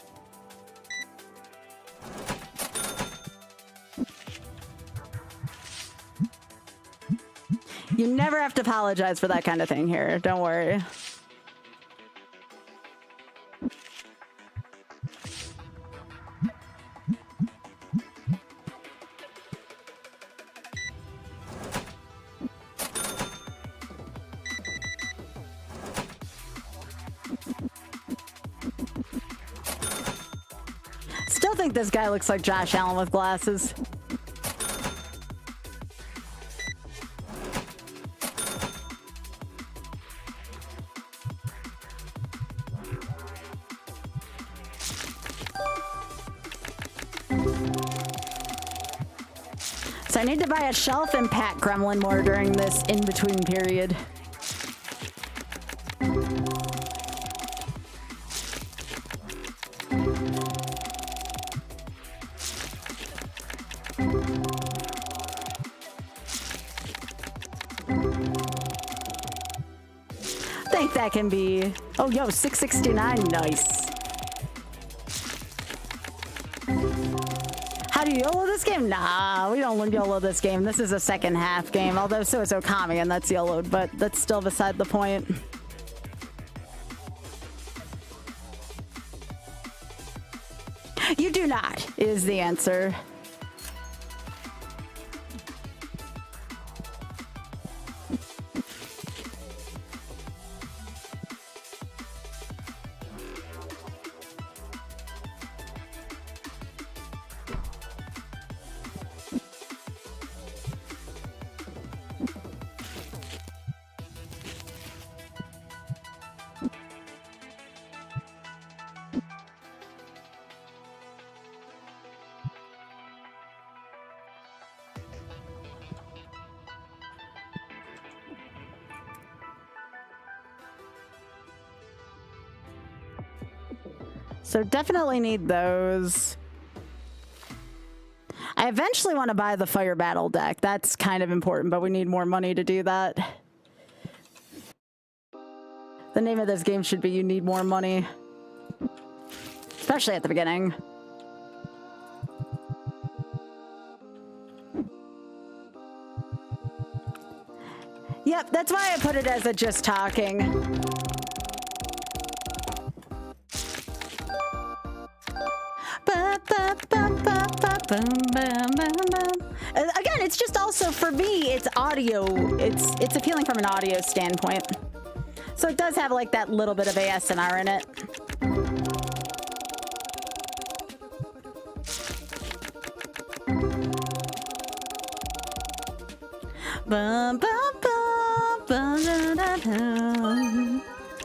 You never have to apologize for that kind of thing here. Don't worry. Still think this guy looks like Josh Allen with glasses. So I need to buy a shelf and pat Gremlin more during this in-between period. I think that can be... Oh, yo, 669. Nice. How do you YOLO this game? Nah, we don't YOLO this game. This is a second half game, although so is Okami, and that's YOLO'd, but that's still beside the point. You do not, is the answer. So definitely need those. I eventually want to buy the fire battle deck. That's kind of important, but we need more money to do that. The name of this game should be You Need More Money. Especially at the beginning. Yep, that's why I put it as a just talking. Again, it's just also for me, it's audio. It's appealing from an audio standpoint. So it does have like that little bit of ASMR in it.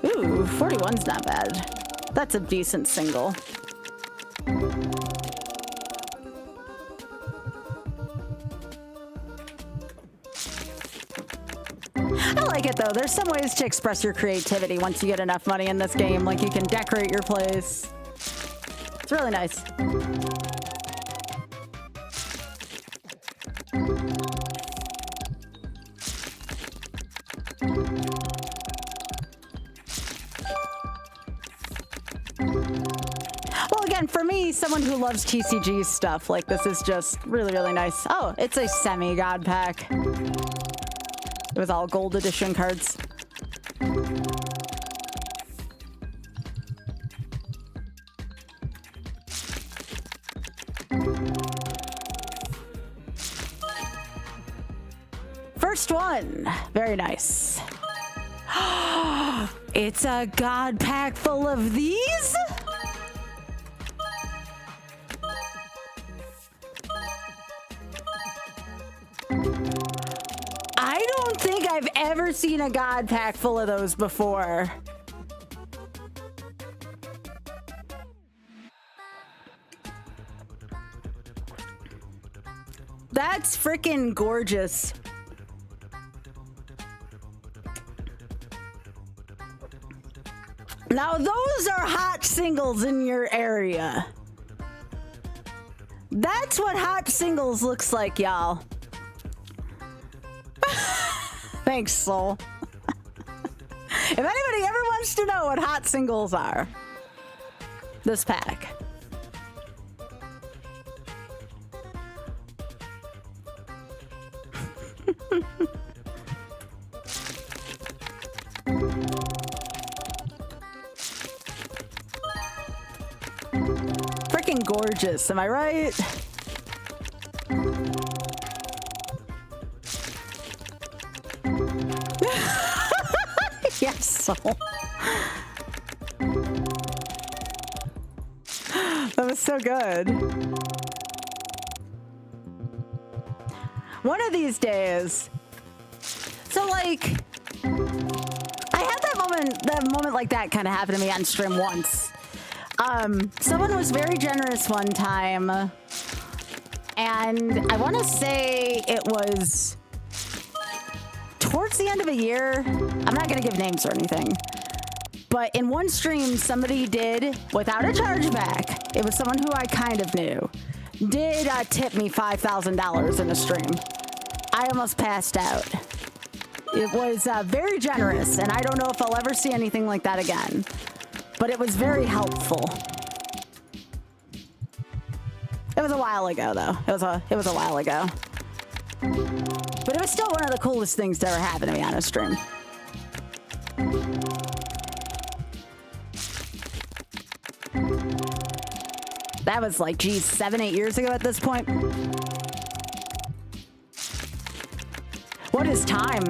Ooh, 41's not bad. That's a decent single. I like it though. There's some ways to express your creativity once you get enough money in this game. Like you can decorate your place. It's really nice. again, for me, someone who loves TCG stuff, like this is just really, really nice. Oh, it's a semi-god pack. With all gold edition cards. First one. Very nice. It's a god pack full of these? I don't think I've ever seen a god pack full of those before. That's freaking gorgeous. Now those are hot singles in your area. That's what hot singles looks like, y'all. Thanks, Soul. If anybody ever wants to know what hot singles are, this pack. Freaking gorgeous, am I right? Yes, Soul. That was so good. One of these days. So like, I had that moment like that kind of happen to me on stream once. Someone was very generous one time, and I want to say it was towards the end of a year. I'm not going to give names or anything, but in one stream, somebody did, without a chargeback, it was someone who I kind of knew, did tip me $5,000 in a stream. I almost passed out. It was very generous, and I don't know if I'll ever see anything like that again. But it was very helpful. It was a while ago, though. It was a while ago. But it was still one of the coolest things to ever happen to me on a stream. That was like, geez, 7, 8 years ago at this point. What is time?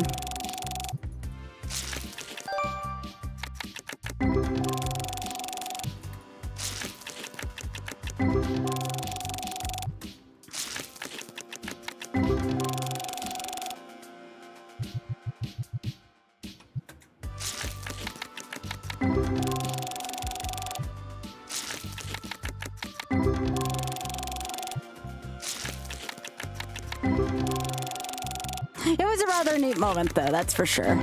It was a rather neat moment, though, that's for sure.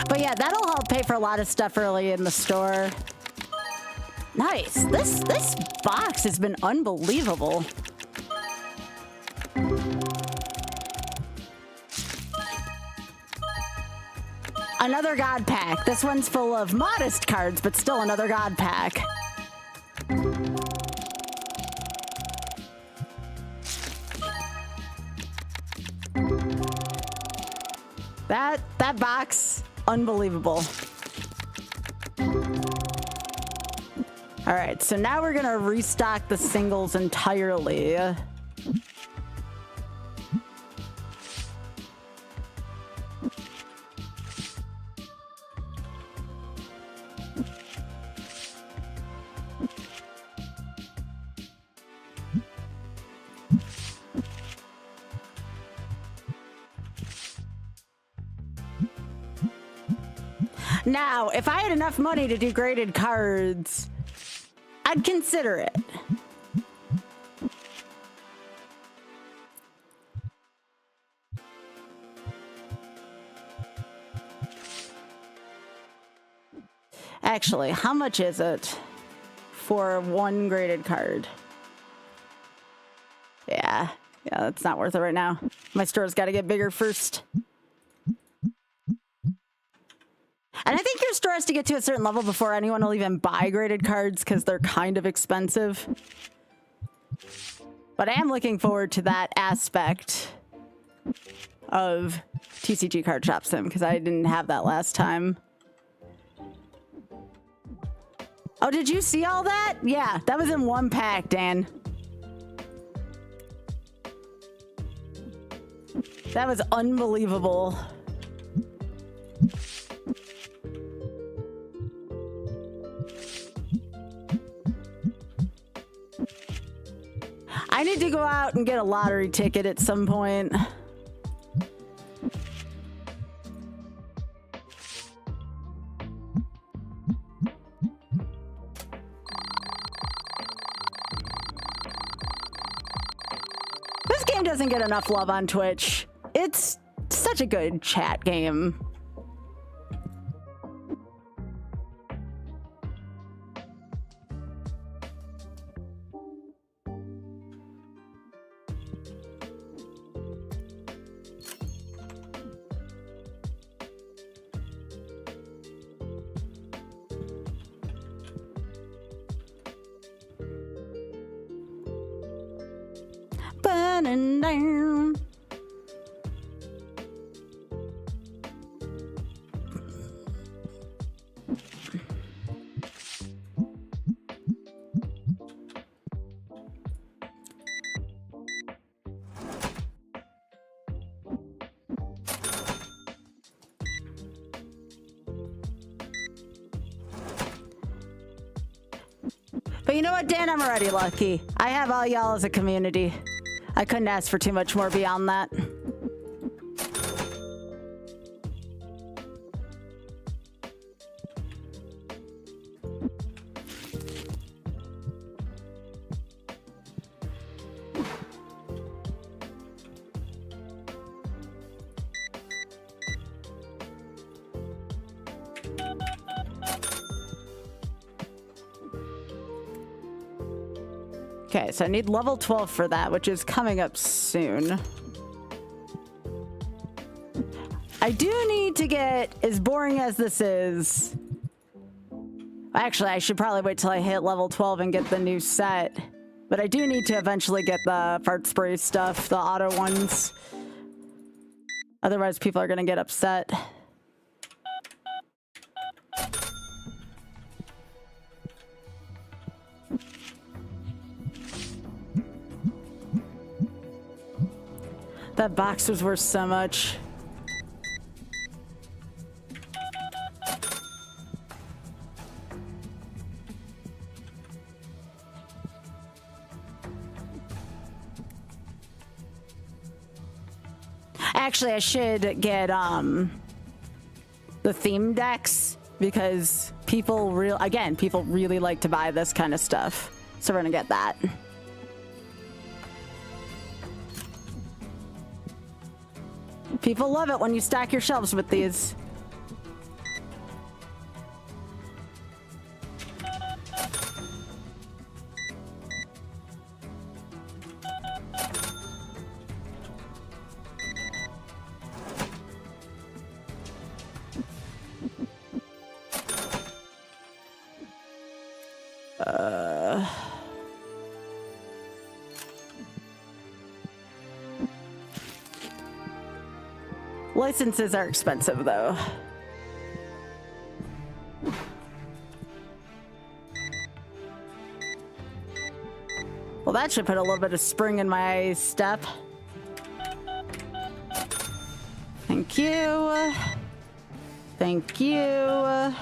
But yeah, that'll help pay for a lot of stuff early in the store. Nice. This box has been unbelievable. Another god pack. This one's full of modest cards, but still another god pack. That box, unbelievable. All right, so now we're gonna restock the singles entirely. Now, if I had enough money to do graded cards, I'd consider it. Actually, how much is it for one graded card? Yeah, that's not worth it right now. My store's got to get bigger first. And I think your store has to get to a certain level before anyone will even buy graded cards because they're kind of expensive. But I am looking forward to that aspect of TCG Card Shop Sim because I didn't have that last time. Oh, did you see all that? Yeah, that was in one pack, Dan. That was unbelievable. I need to go out and get a lottery ticket at some point. This game doesn't get enough love on Twitch. It's such a good chat game. Burning down. But you know what, Dan? I'm already lucky. I have all y'all as a community. I couldn't ask for too much more beyond that. Okay, so I need level 12 for that, which is coming up soon. I do need to get, as boring as this is... Actually, I should probably wait till I hit level 12 and get the new set. But I do need to eventually get the fart spray stuff, the auto ones. Otherwise, people are going to get upset. That box was worth so much. Actually, I should get the theme decks because people really like to buy this kind of stuff. So we're gonna get that. People love it when you stack your shelves with these. Licenses are expensive, though. Well, that should put a little bit of spring in my step. Thank you. Thank you.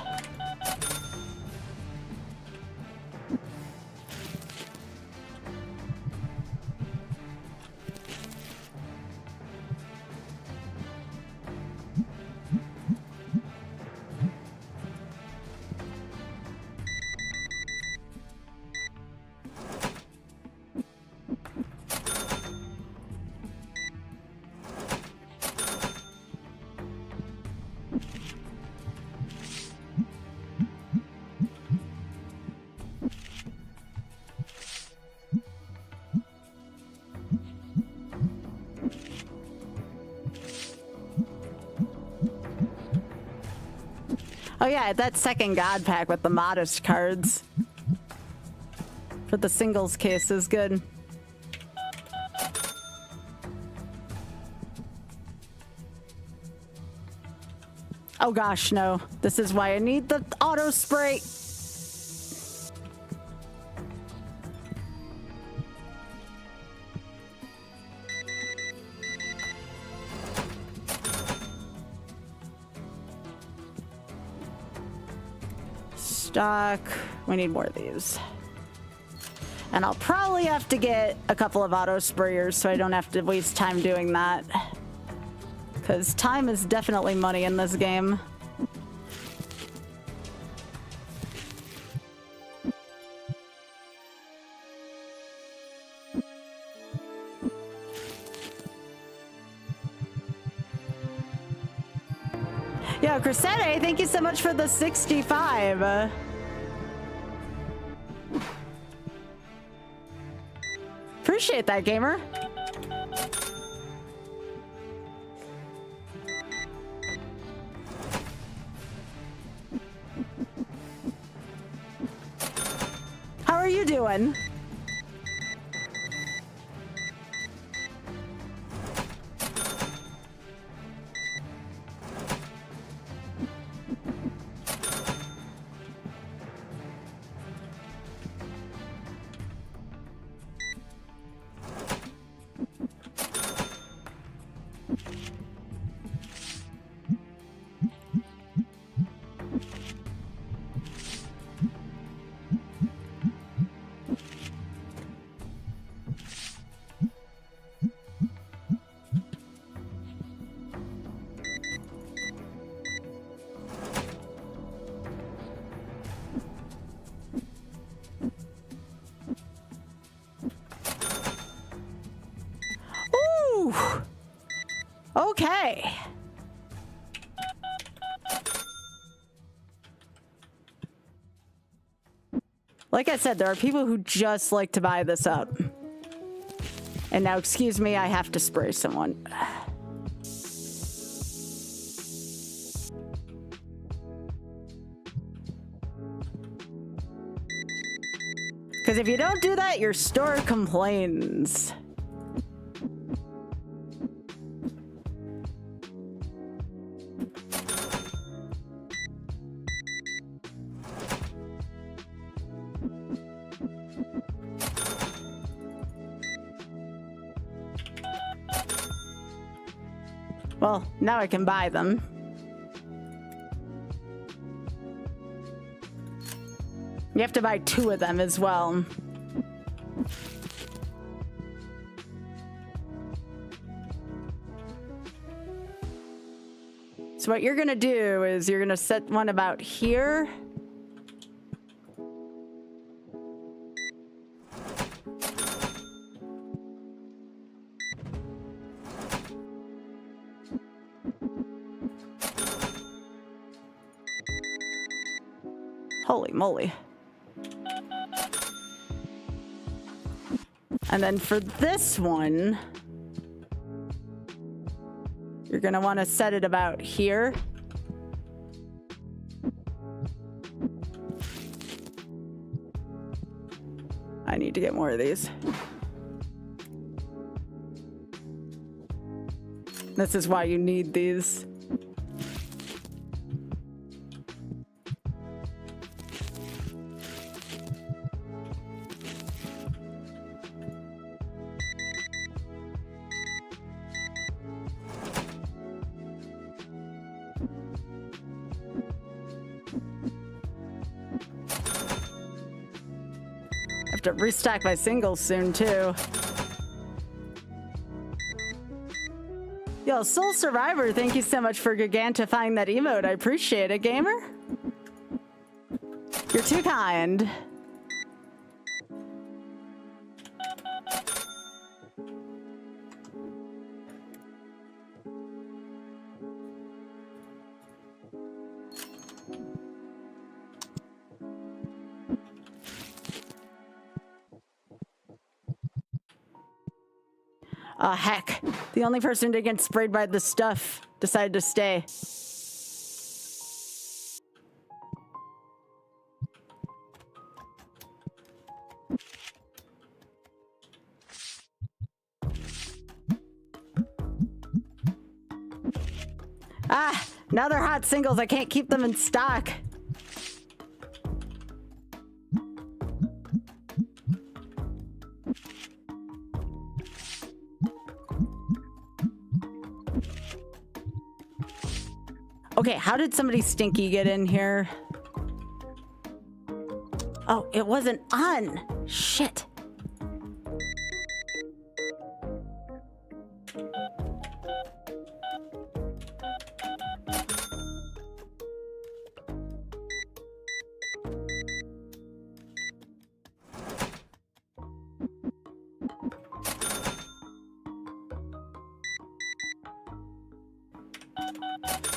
Oh yeah, that second god pack with the modest cards for the singles case is good. Oh gosh, no. This is why I need the auto spray. Stock. We need more of these. And I'll probably have to get a couple of auto sprayers so I don't have to waste time doing that. Because time is definitely money in this game. Yo, Crescente, thank you so much for the 65. Appreciate that, gamer. How are you doing? Okay. Like I said, there are people who just like to buy this up. And now, excuse me, I have to spray someone. Because if you don't do that, your store complains. Well, now I can buy them. You have to buy 2 of them as well. So what you're gonna do is you're gonna set one about here. Holy moly. And then for this one, you're gonna want to set it about here. I need to get more of these. This is why you need these. To restock my singles soon too. Yo, Soul Survivor, thank you so much for gigantifying that emote. I appreciate it, gamer. You're too kind. Heck. The only person to get sprayed by this stuff decided to stay. Ah, now they're hot singles. I can't keep them in stock. Okay, how did somebody stinky get in here? Oh, it wasn't on. Shit.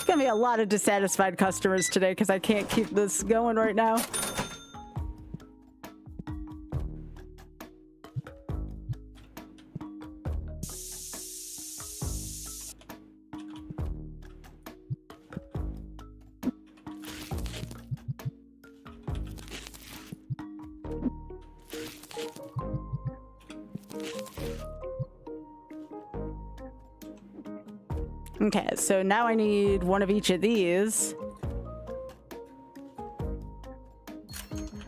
Gonna be a lot of dissatisfied customers today because I can't keep this going right now. Okay, so now I need one of each of these.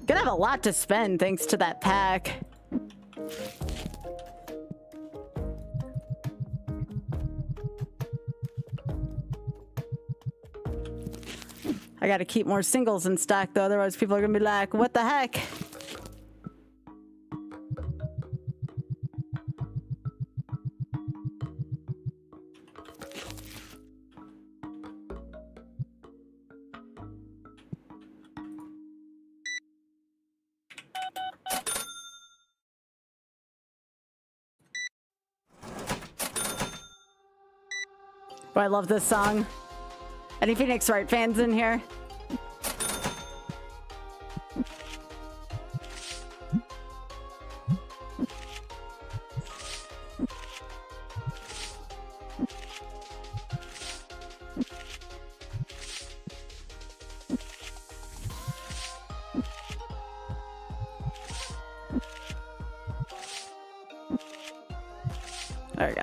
Gonna have a lot to spend thanks to that pack. I gotta keep more singles in stock though, otherwise people are gonna be like, what the heck? Oh, I love this song. Any Phoenix Wright fans in here? There we go.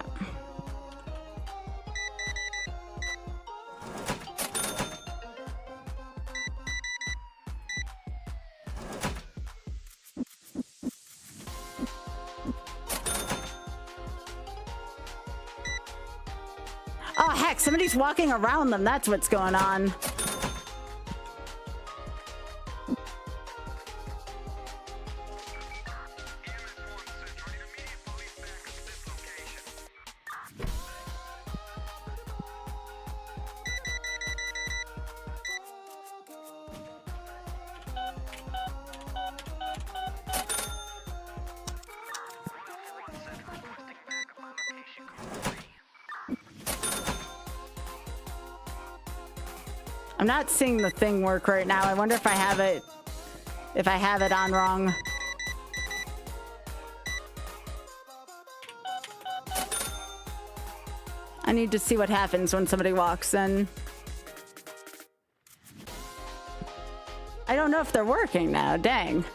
Oh, heck, somebody's walking around them. That's what's going on. I'm not seeing the thing work right now. I wonder if I have it on wrong. I need to see what happens when somebody walks in. I don't know if they're working now. Dang.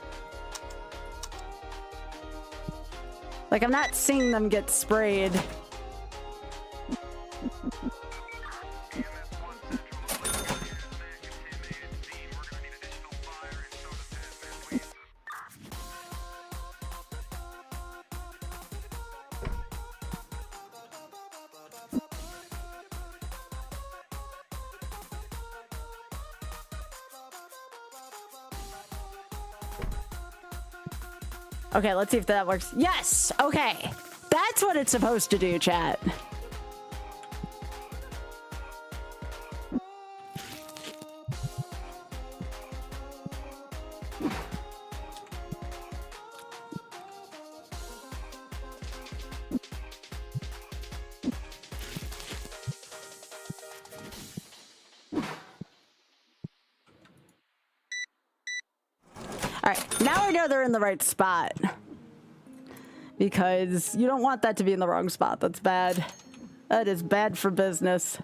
Like, I'm not seeing them get sprayed. Okay, let's see if that works. Yes! Okay. That's what it's supposed to do, chat. Alright, now I know they're in the right spot. Because you don't want that to be in the wrong spot. That's bad. That is bad for business.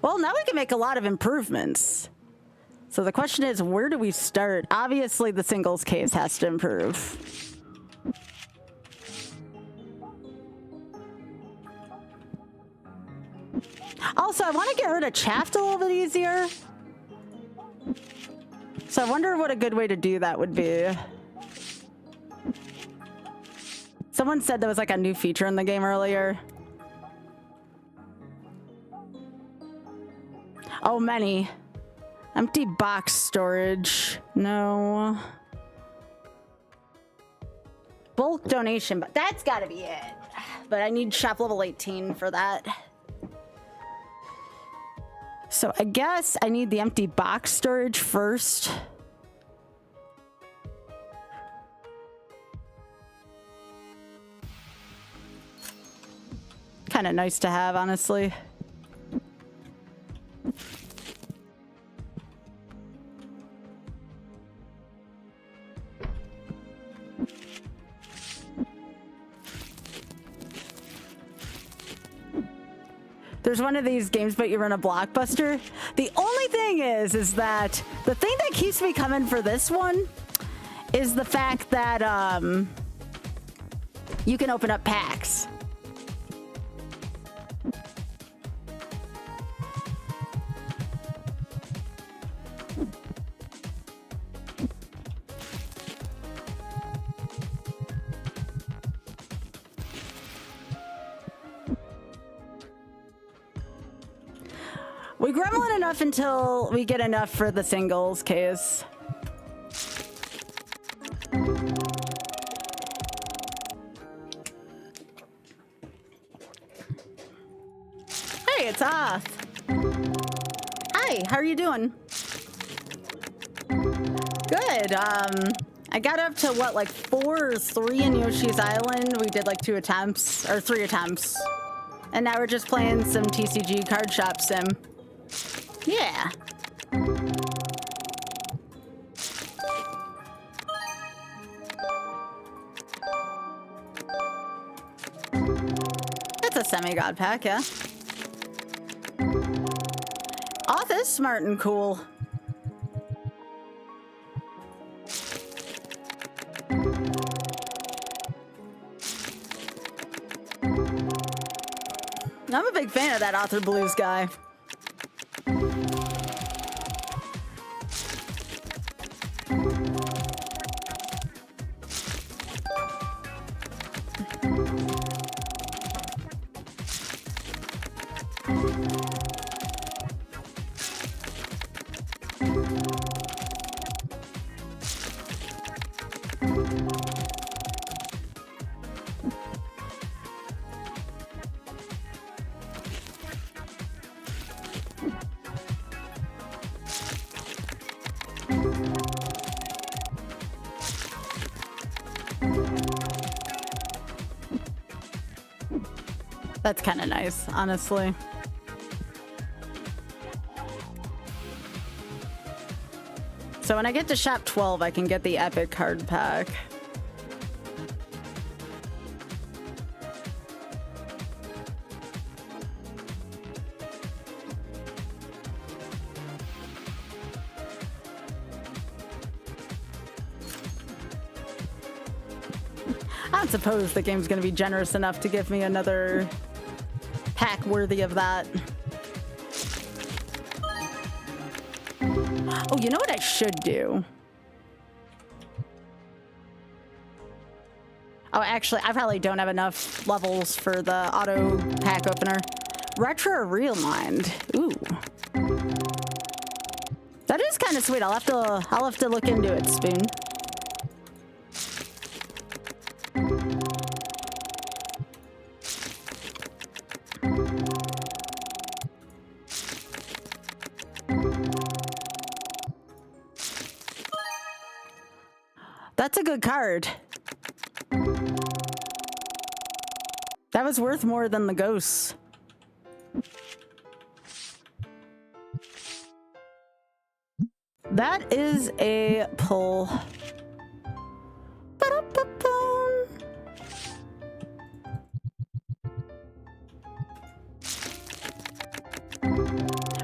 Well, now we can make a lot of improvements. So the question is, where do we start? Obviously, the singles case has to improve. Also, I want to get rid of chaff a little bit easier. So I wonder what a good way to do that would be. Someone said there was like a new feature in the game earlier. Oh, many. Empty box storage. No. Bulk donation, but that's gotta be it. But I need shop level 18 for that. So I guess I need the empty box storage first. Kind of nice to have, honestly. There's one of these games, but you're in a Blockbuster. The only thing is that the thing that keeps me coming for this one is the fact that you can open up packs. We gremlin enough until we get enough for the singles case. Hey, it's Oth. Hi, how are you doing? Good. I got up to what, like 4 or 3 in Yoshi's Island. We did like 2 attempts, or 3 attempts. And now we're just playing some TCG card shop sim. Yeah. It's a semi-god pack, yeah. Oth is smart and cool. I'm a big fan of that Author Blues guy. That's kind of nice, honestly. So when I get to shop 12, I can get the epic card pack. I don't suppose the game's going to be generous enough to give me another pack worthy of that. Oh, you know what I should do? Oh, actually, I probably don't have have levels for the auto pack opener. Retro or Real Mind? Ooh. That is kind of sweet. I'll have to look into it, Spoon. That's a good card. That was worth more than the ghosts. That is a pull.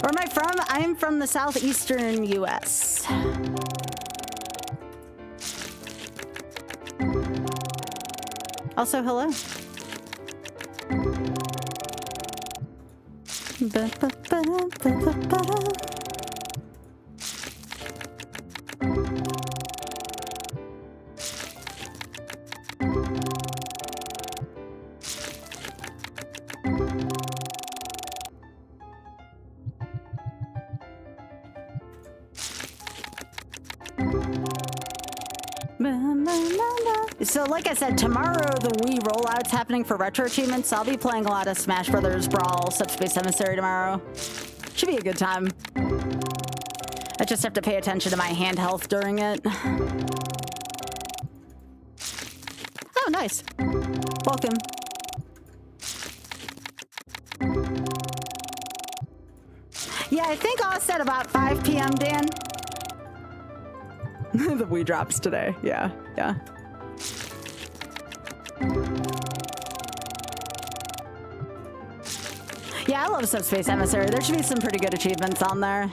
Where am I from? I'm from the southeastern US. Also, hello. So like I said, tomorrow the Wii rollout's happening for retro achievements, so I'll be playing a lot of Smash Brothers Brawl Subspace Emissary tomorrow. Should be a good time. I just have to pay attention to my hand health during it. Oh, nice. Welcome. Yeah, I think I'll set about 5 p.m., Dan. The Wii drops today. Yeah, yeah. Yeah, I love Subspace Emissary. There should be some pretty good achievements on there.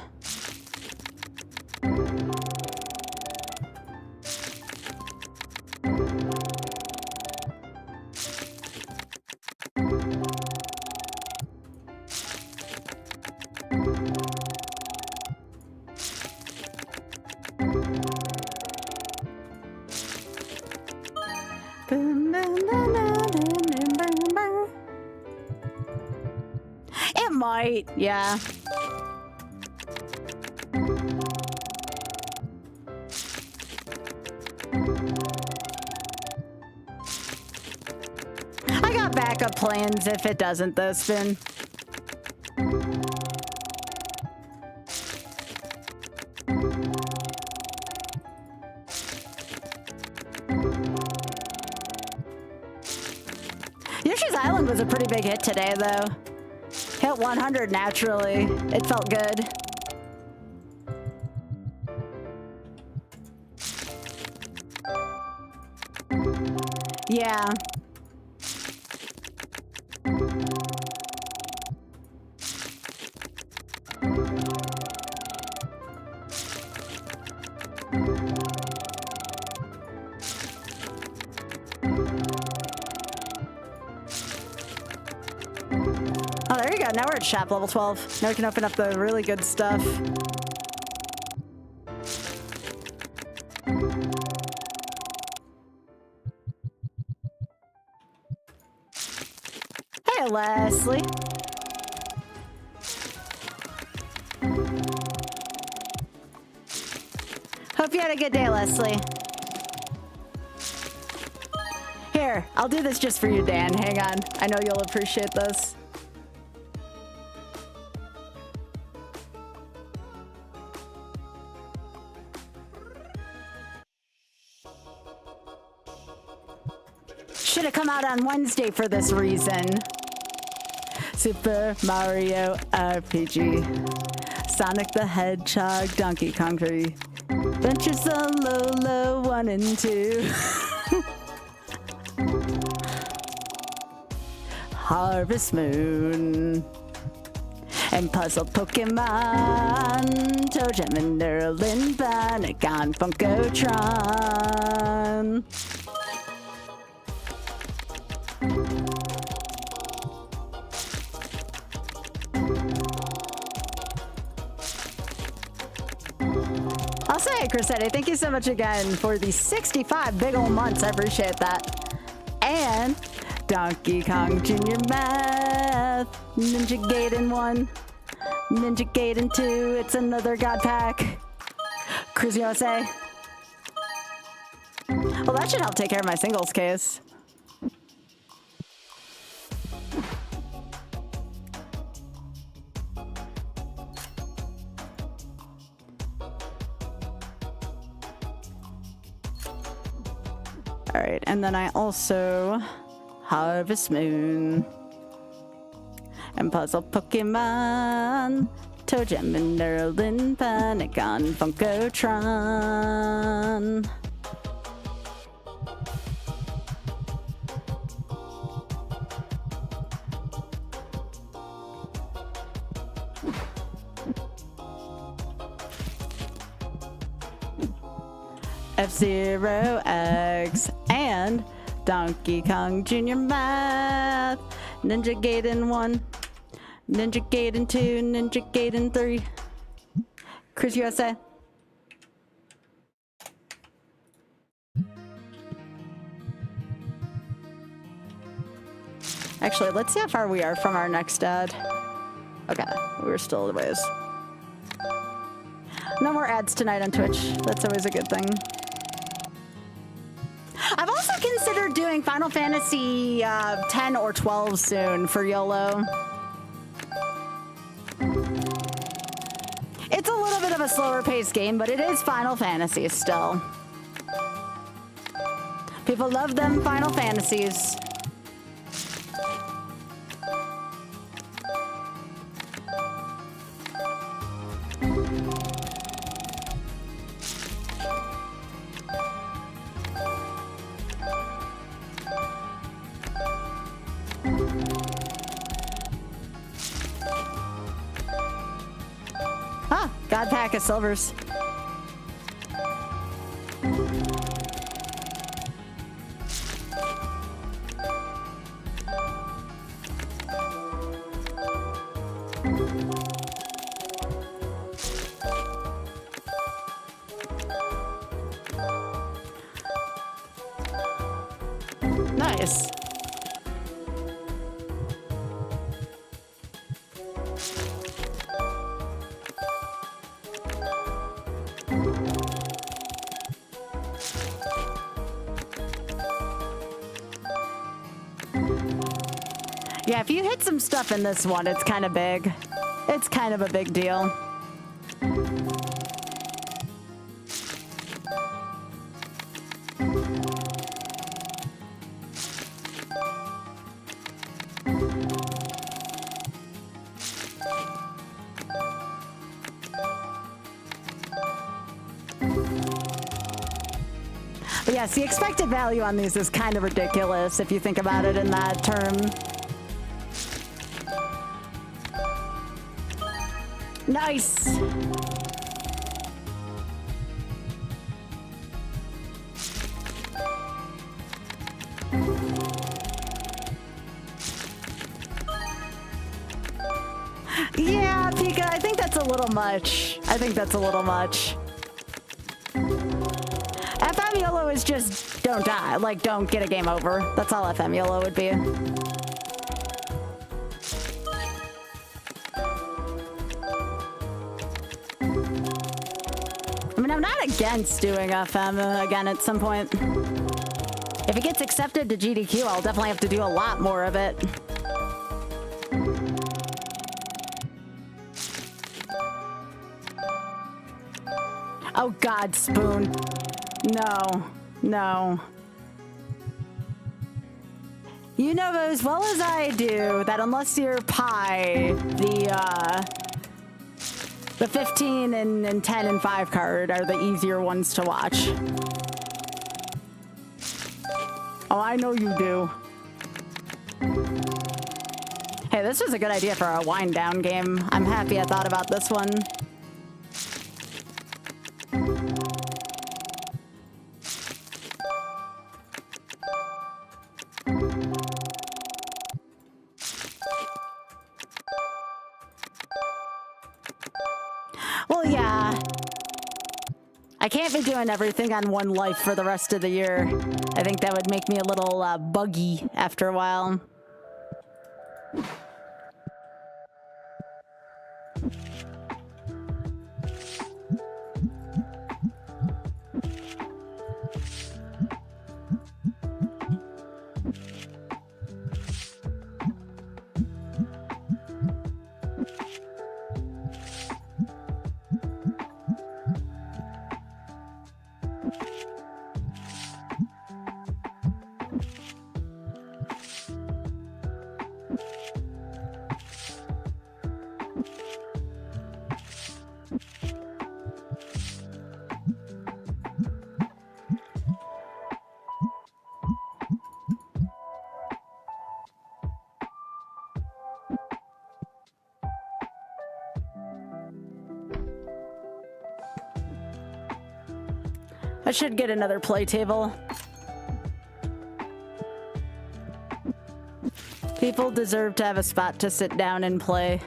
It might, yeah. I got backup plans if it doesn't though, Spin. Yoshi's Island was a pretty big hit today, though. Hit 100 naturally. It felt good. Yeah. Oh, there you go. Now we're at shop level 12. Now we can open up the really good stuff. Hey, Leslie. Hope you had a good day, Leslie. Here, I'll do this just for you, Dan. Hang on. I know you'll appreciate this. Should have come out on Wednesday for this reason. Super Mario RPG. Sonic the Hedgehog, Donkey Kong 3. Adventures on Lolo 1 and 2. Harvest Moon. And Puzzle Pokemon. ToeJam and Nerlin, Bannegan, Funkotron. I'll say it, Chrisette. Thank you so much again for the 65 big ol' months. I appreciate that. And Donkey Kong Jr. Math. Ninja Gaiden 1. Ninja Gaiden 2. It's another God Pack. Cruise USA. Well, that should help take care of my singles case. All right, and then I also Harvest Moon and Puzzle Pokemon, ToeJam and Nerlin, Bannegan, Funkotron. F-Zero X and Donkey Kong Jr. Math, Ninja Gaiden 1, Ninja Gaiden 2, Ninja Gaiden 3. Chris USA. Actually, let's see how far we are from our next ad. Okay, we're still a ways. No more ads tonight on Twitch. That's always a good thing. I've also considered doing Final Fantasy 10 or 12 soon for YOLO. It's a little bit of a slower paced game, but it is Final Fantasy still. People love them Final Fantasies. God pack of silvers. Nice. Yeah, if you hit some stuff in this one, it's kind of big. It's kind of a big deal. But yes, the expected value on these is kind of ridiculous if you think about it in that term. Nice! Yeah, Pika, I think that's a little much. I think that's a little much. FM YOLO is just don't die. Like, don't get a game over. That's all FM YOLO would be. I mean, I'm not against doing FM again at some point. If it gets accepted to GDQ, I'll definitely have to do a lot more of it. Oh God, Spoon. No, no. You know as well as I do that unless you're Pi, the 15 and 10 and 5 card are the easier ones to watch. Oh, I know you do. Hey, this was a good idea for a wind down game. I'm happy I thought about this one. Well, yeah. I can't be doing everything on one life for the rest of the year. I think that would make me a little buggy after a while. I should get another play table. People deserve to have a spot to sit down and play.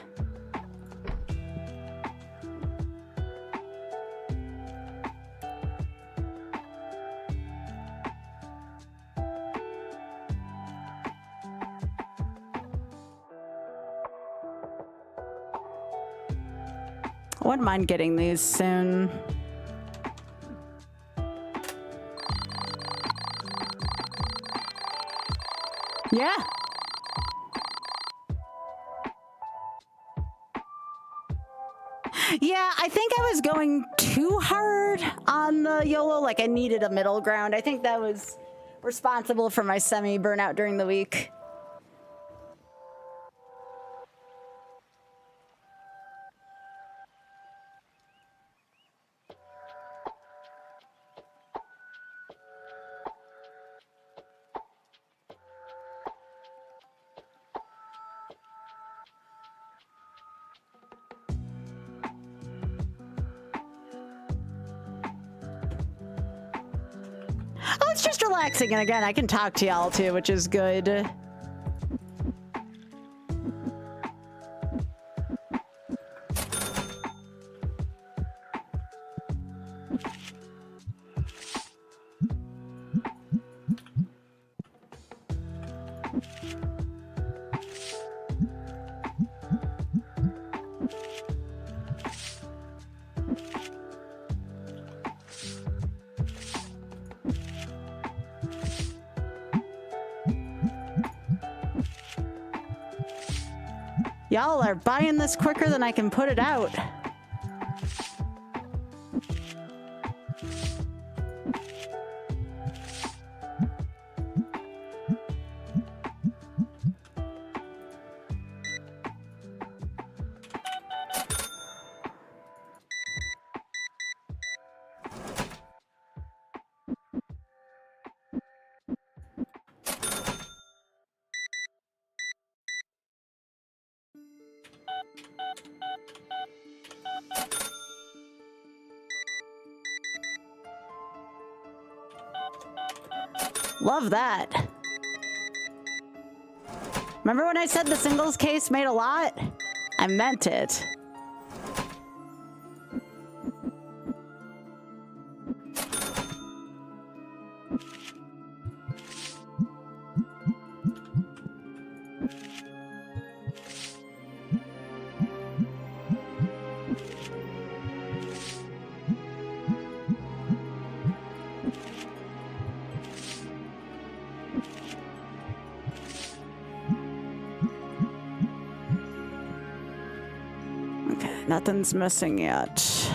I wouldn't mind getting these soon. Yeah. Yeah, I think I was going too hard on the YOLO. Like, I needed a middle ground. I think that was responsible for my semi-burnout during the week. Oh, it's just relaxing, and again, I can talk to y'all too, which is good. Y'all are buying this quicker than I can put it out. Love that. Remember when I said the singles case made a lot? I meant it. Nothing's missing yet.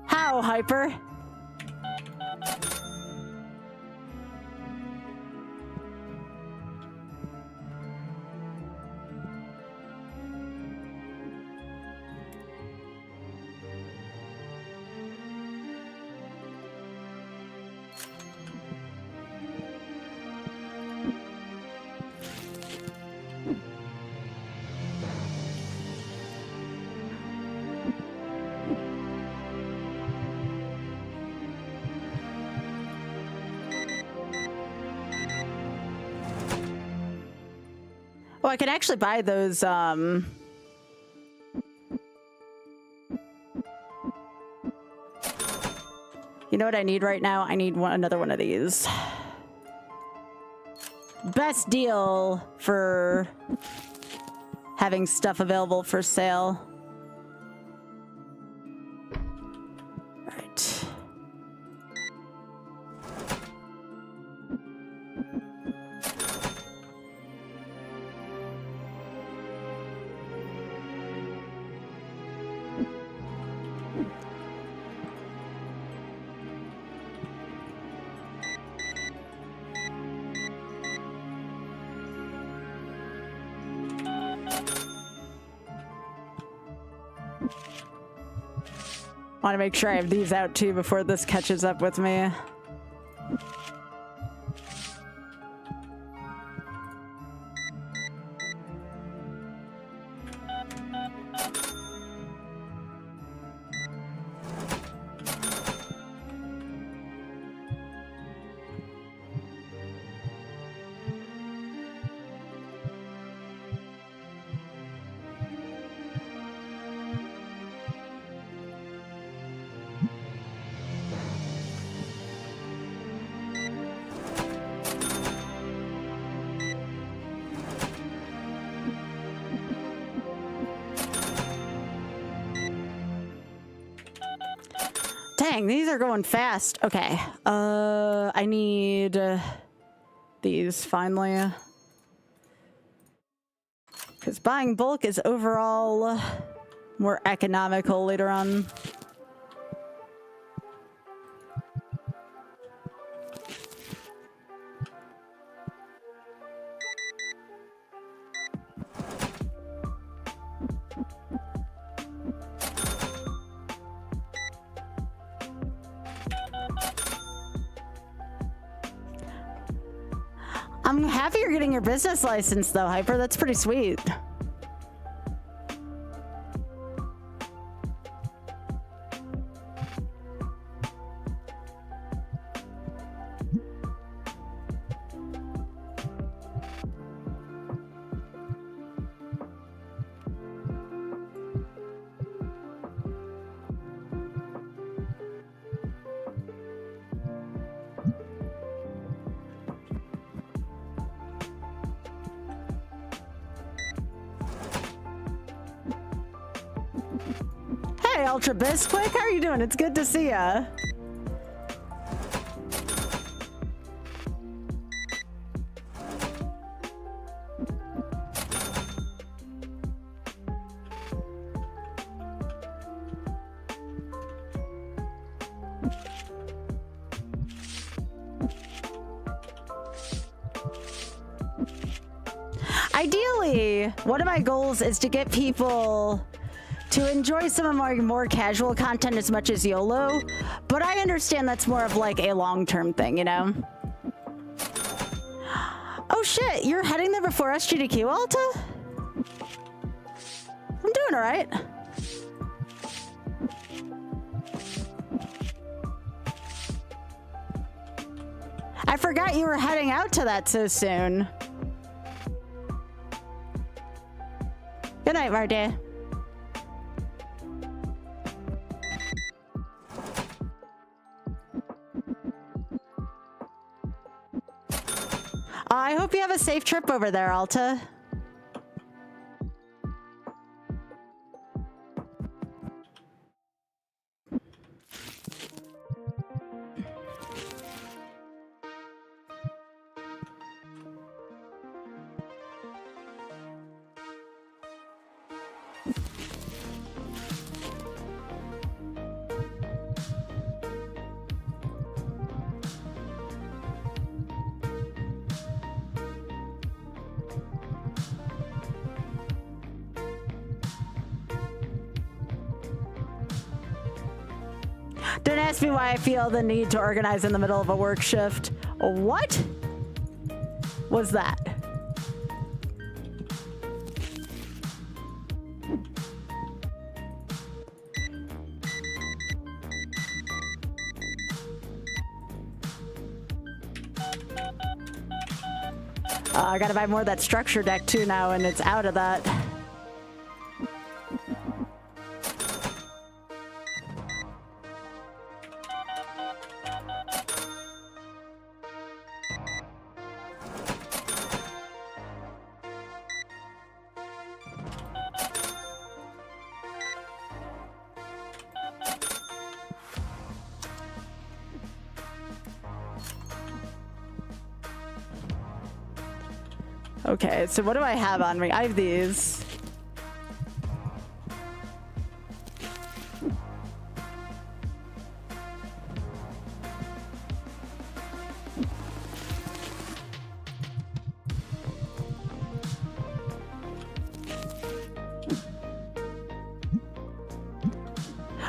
How, Hyper? Oh, I can actually buy those, You know what I need right now? I need another one of these. Best deal for having stuff available for sale. Right. Want to make sure I have these out too before this catches up with me. Dang, these are going fast. Okay. I need these finally. Because buying bulk is overall more economical later on. I'm happy you're getting your business license though, Hyper. That's pretty sweet. Hey, Ultra Bisquick, how are you doing? It's good to see ya. Ideally, one of my goals is to get people to enjoy some of my more casual content as much as YOLO, but I understand that's more of like a long-term thing, you know? Oh shit, you're heading there before SGDQ, Alta? I'm doing all right. I forgot you were heading out to that so soon. Good night, Marty. I hope you have a safe trip over there, Alta. Don't ask me why I feel the need to organize in the middle of a work shift. What was that? I gotta buy more of that structure deck too now, and it's out of that. Okay, so what do I have on me? I have these.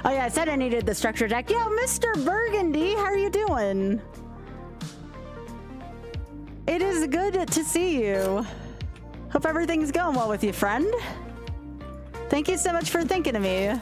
Oh yeah, I said I needed the structure deck. Yo, Mr. Burgundy, how are you doing? It is good to see you. Hope everything's going well with you, friend. Thank you so much for thinking of me.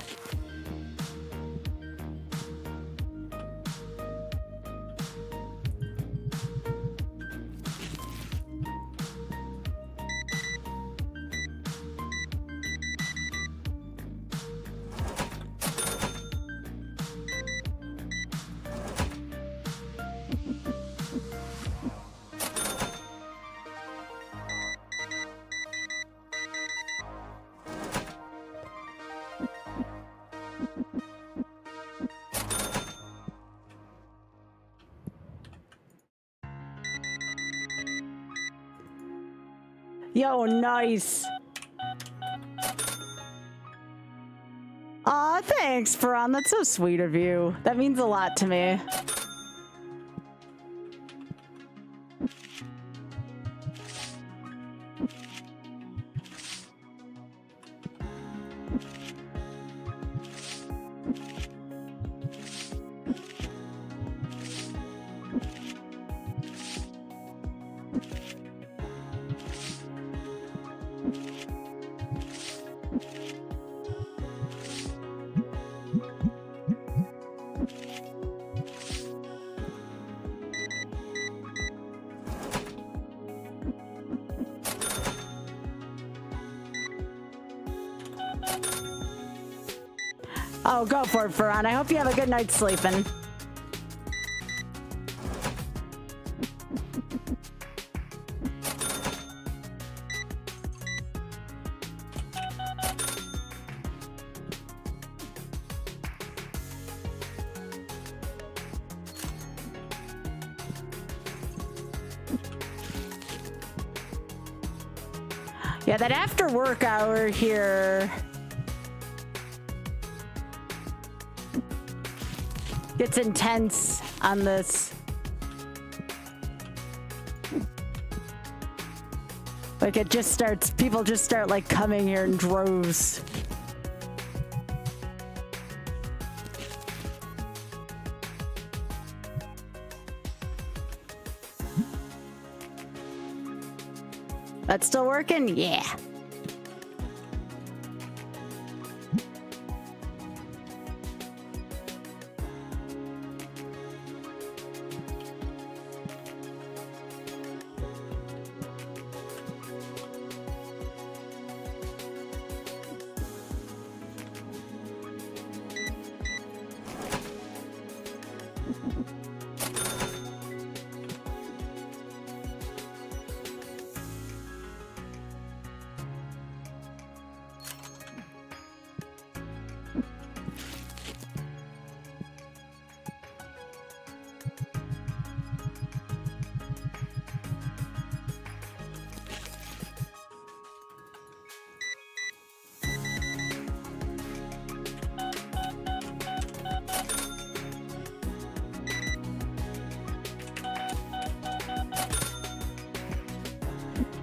Yo, nice. Aw, thanks, Faran. That's so sweet of you. That means a lot to me. Oh, go for it, Faran. I hope you have a good night's sleeping. Yeah, that after work hour here gets intense on this. Like it just starts, people just start like coming here in droves. That's still working? Yeah.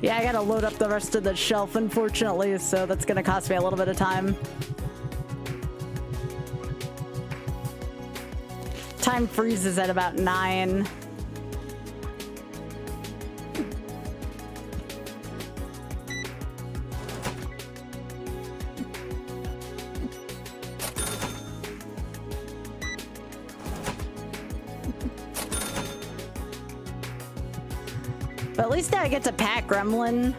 Yeah, I gotta load up the rest of the shelf, unfortunately, so that's gonna cost me a little bit of time. Time freezes at about 9. But at least I get to pack Gremlin.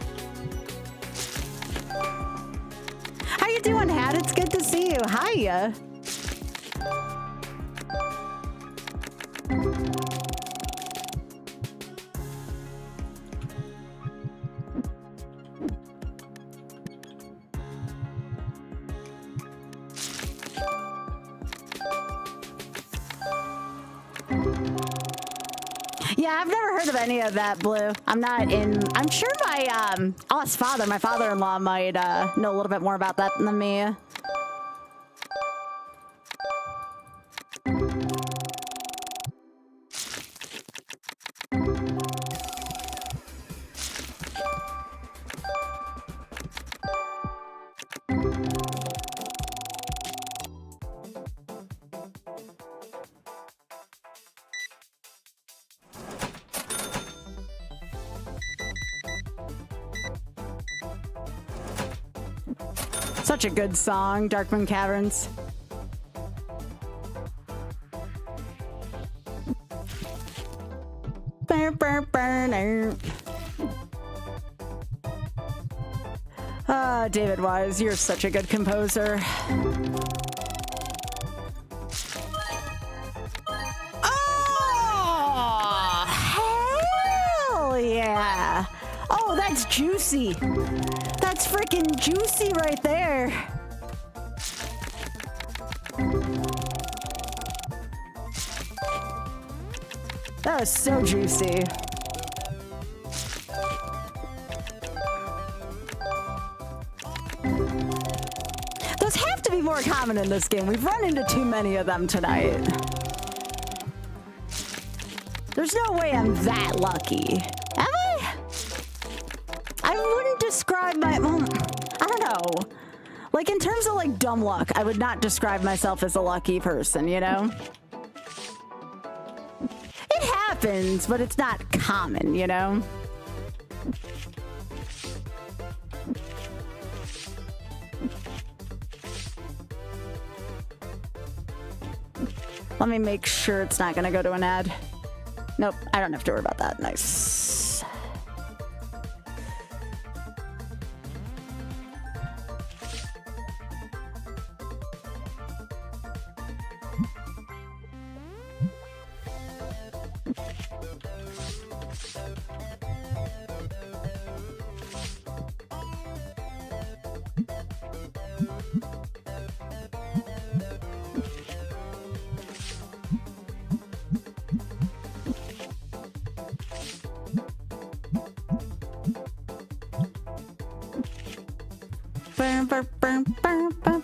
How you doing, Hat? It's good to see you. Hiya. Yeah, I've never heard of any of that, Blue. I'm not in. I'm sure my my father-in-law might know a little bit more about that than me. Such a good song, Darkmoon Caverns. Ah, David Wise, you're such a good composer. Oh, hell yeah. Oh, that's juicy. That's freaking juicy right there. That was so juicy. common in this game. We've run into too many of them tonight. There's no way I'm that lucky. Am I? I wouldn't describe my... Well, I don't know. Like, in terms of, like, dumb luck, I would not describe myself as a lucky person, you know? It happens, but it's not common, you know? Let me make sure it's not gonna go to an ad. Nope, I don't have to worry about that. Nice. Burn, burn, burn, burn, burn.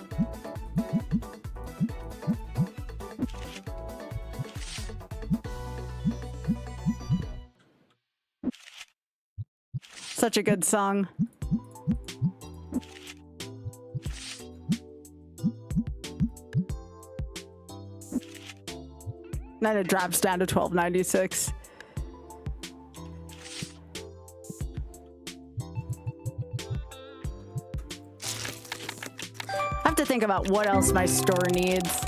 Such a good song. Then it drops down to 1296. I have to think about what else my store needs.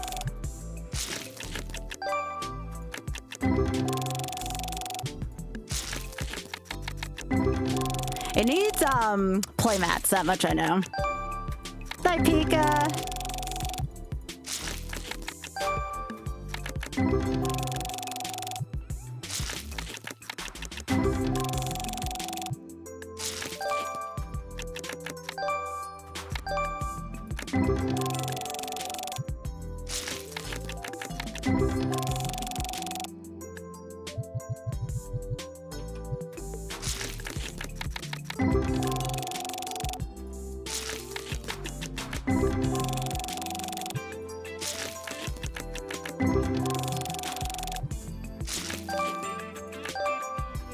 It needs play mats, that much I know. Bye, Pika.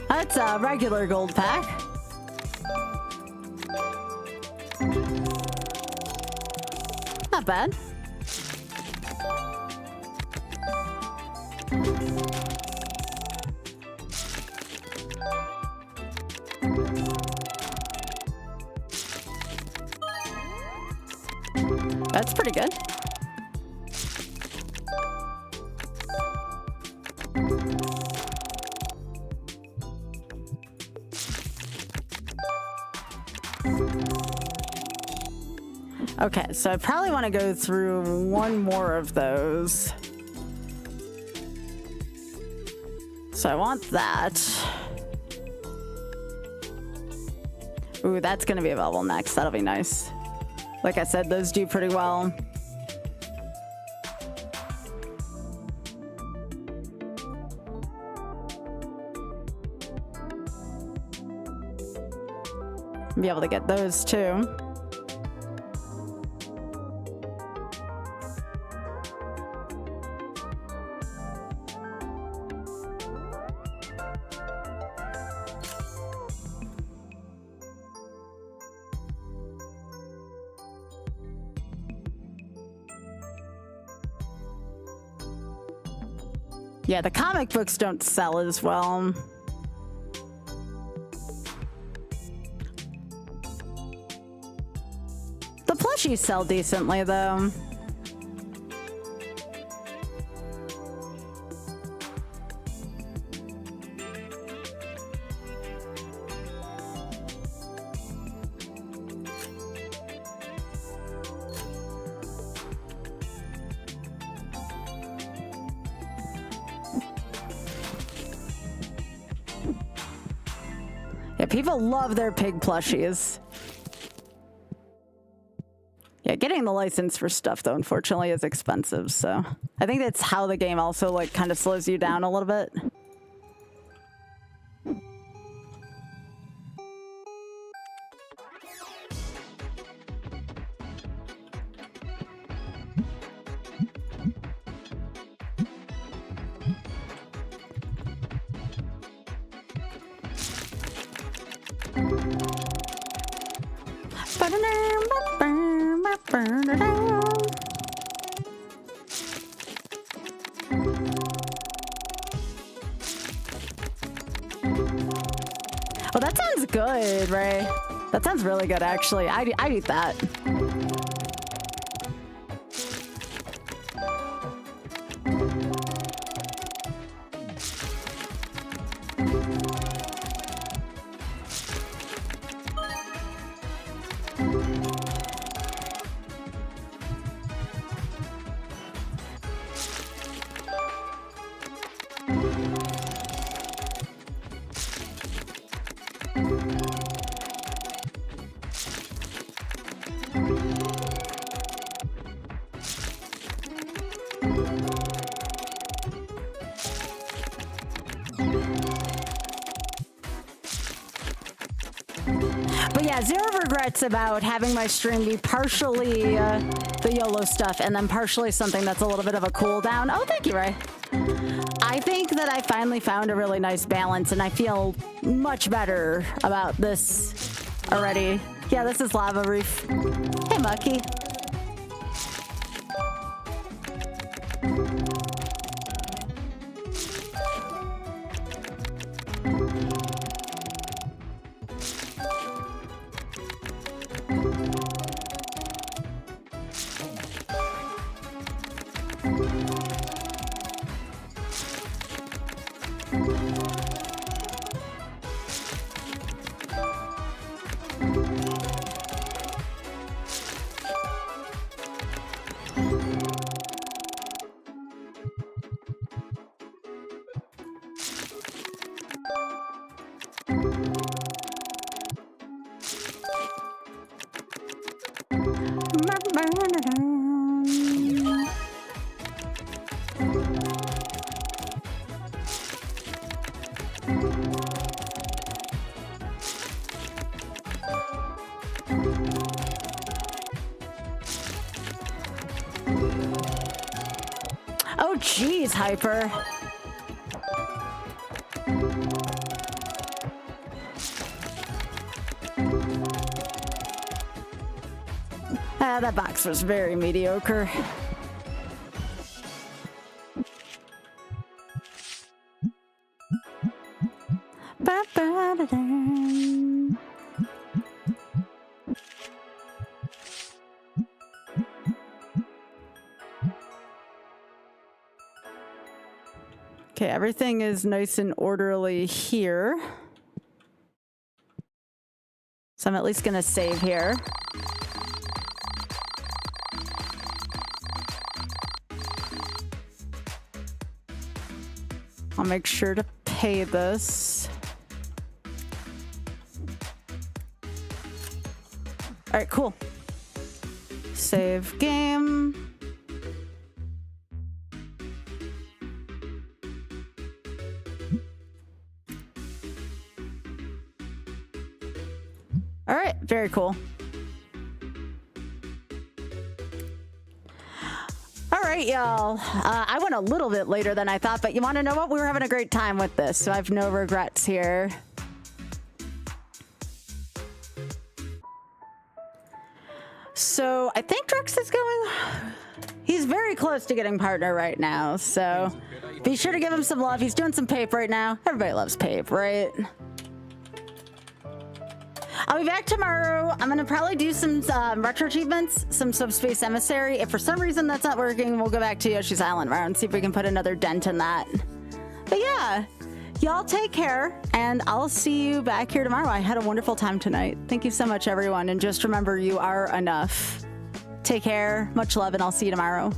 That's a regular gold pack. Not bad. That's pretty good. Okay, so I probably want to go through one more of those. So I want that. Ooh, that's going to be available next. That'll be nice. Like I said, those do pretty well. Be able to get those too. Yeah, the comic books don't sell as well. The plushies sell decently, though. Yeah, people love their pig plushies. Yeah, getting the license for stuff, though, unfortunately, is expensive, so... I think that's how the game also, like, kind of slows you down a little bit. Burn it down. Oh, that sounds good, Ray. That sounds really good, actually. I'd eat that. But yeah, zero regrets about having my stream be partially the YOLO stuff and then partially something that's a little bit of a cool down. Oh, thank you, Ray. I think that I finally found a really nice balance and I feel much better about this already. Yeah, this is Lava Reef. Hey, Mucky. Oh, geez, Hyper. That box was very mediocre. Okay, everything is nice and orderly here. So I'm at least gonna save here. I'll make sure to pay this. All right, cool. Save game. All right, very cool. All right, y'all. I went a little bit later than I thought, but you want to know what? We were having a great time with this, so I have no regrets here. So I think Drex is going... He's very close to getting partner right now, so be sure to give him some love. He's doing some Pape right now. Everybody loves Pape, right? I'll be back tomorrow. I'm gonna probably do some retro achievements, some Subspace Emissary. If for some reason that's not working, we'll go back to Yoshi's Island tomorrow and see if we can put another dent in that. But yeah, y'all take care, and I'll see you back here tomorrow. I had a wonderful time tonight. Thank you so much, everyone, and just remember, you are enough. Take care, much love, and I'll see you tomorrow.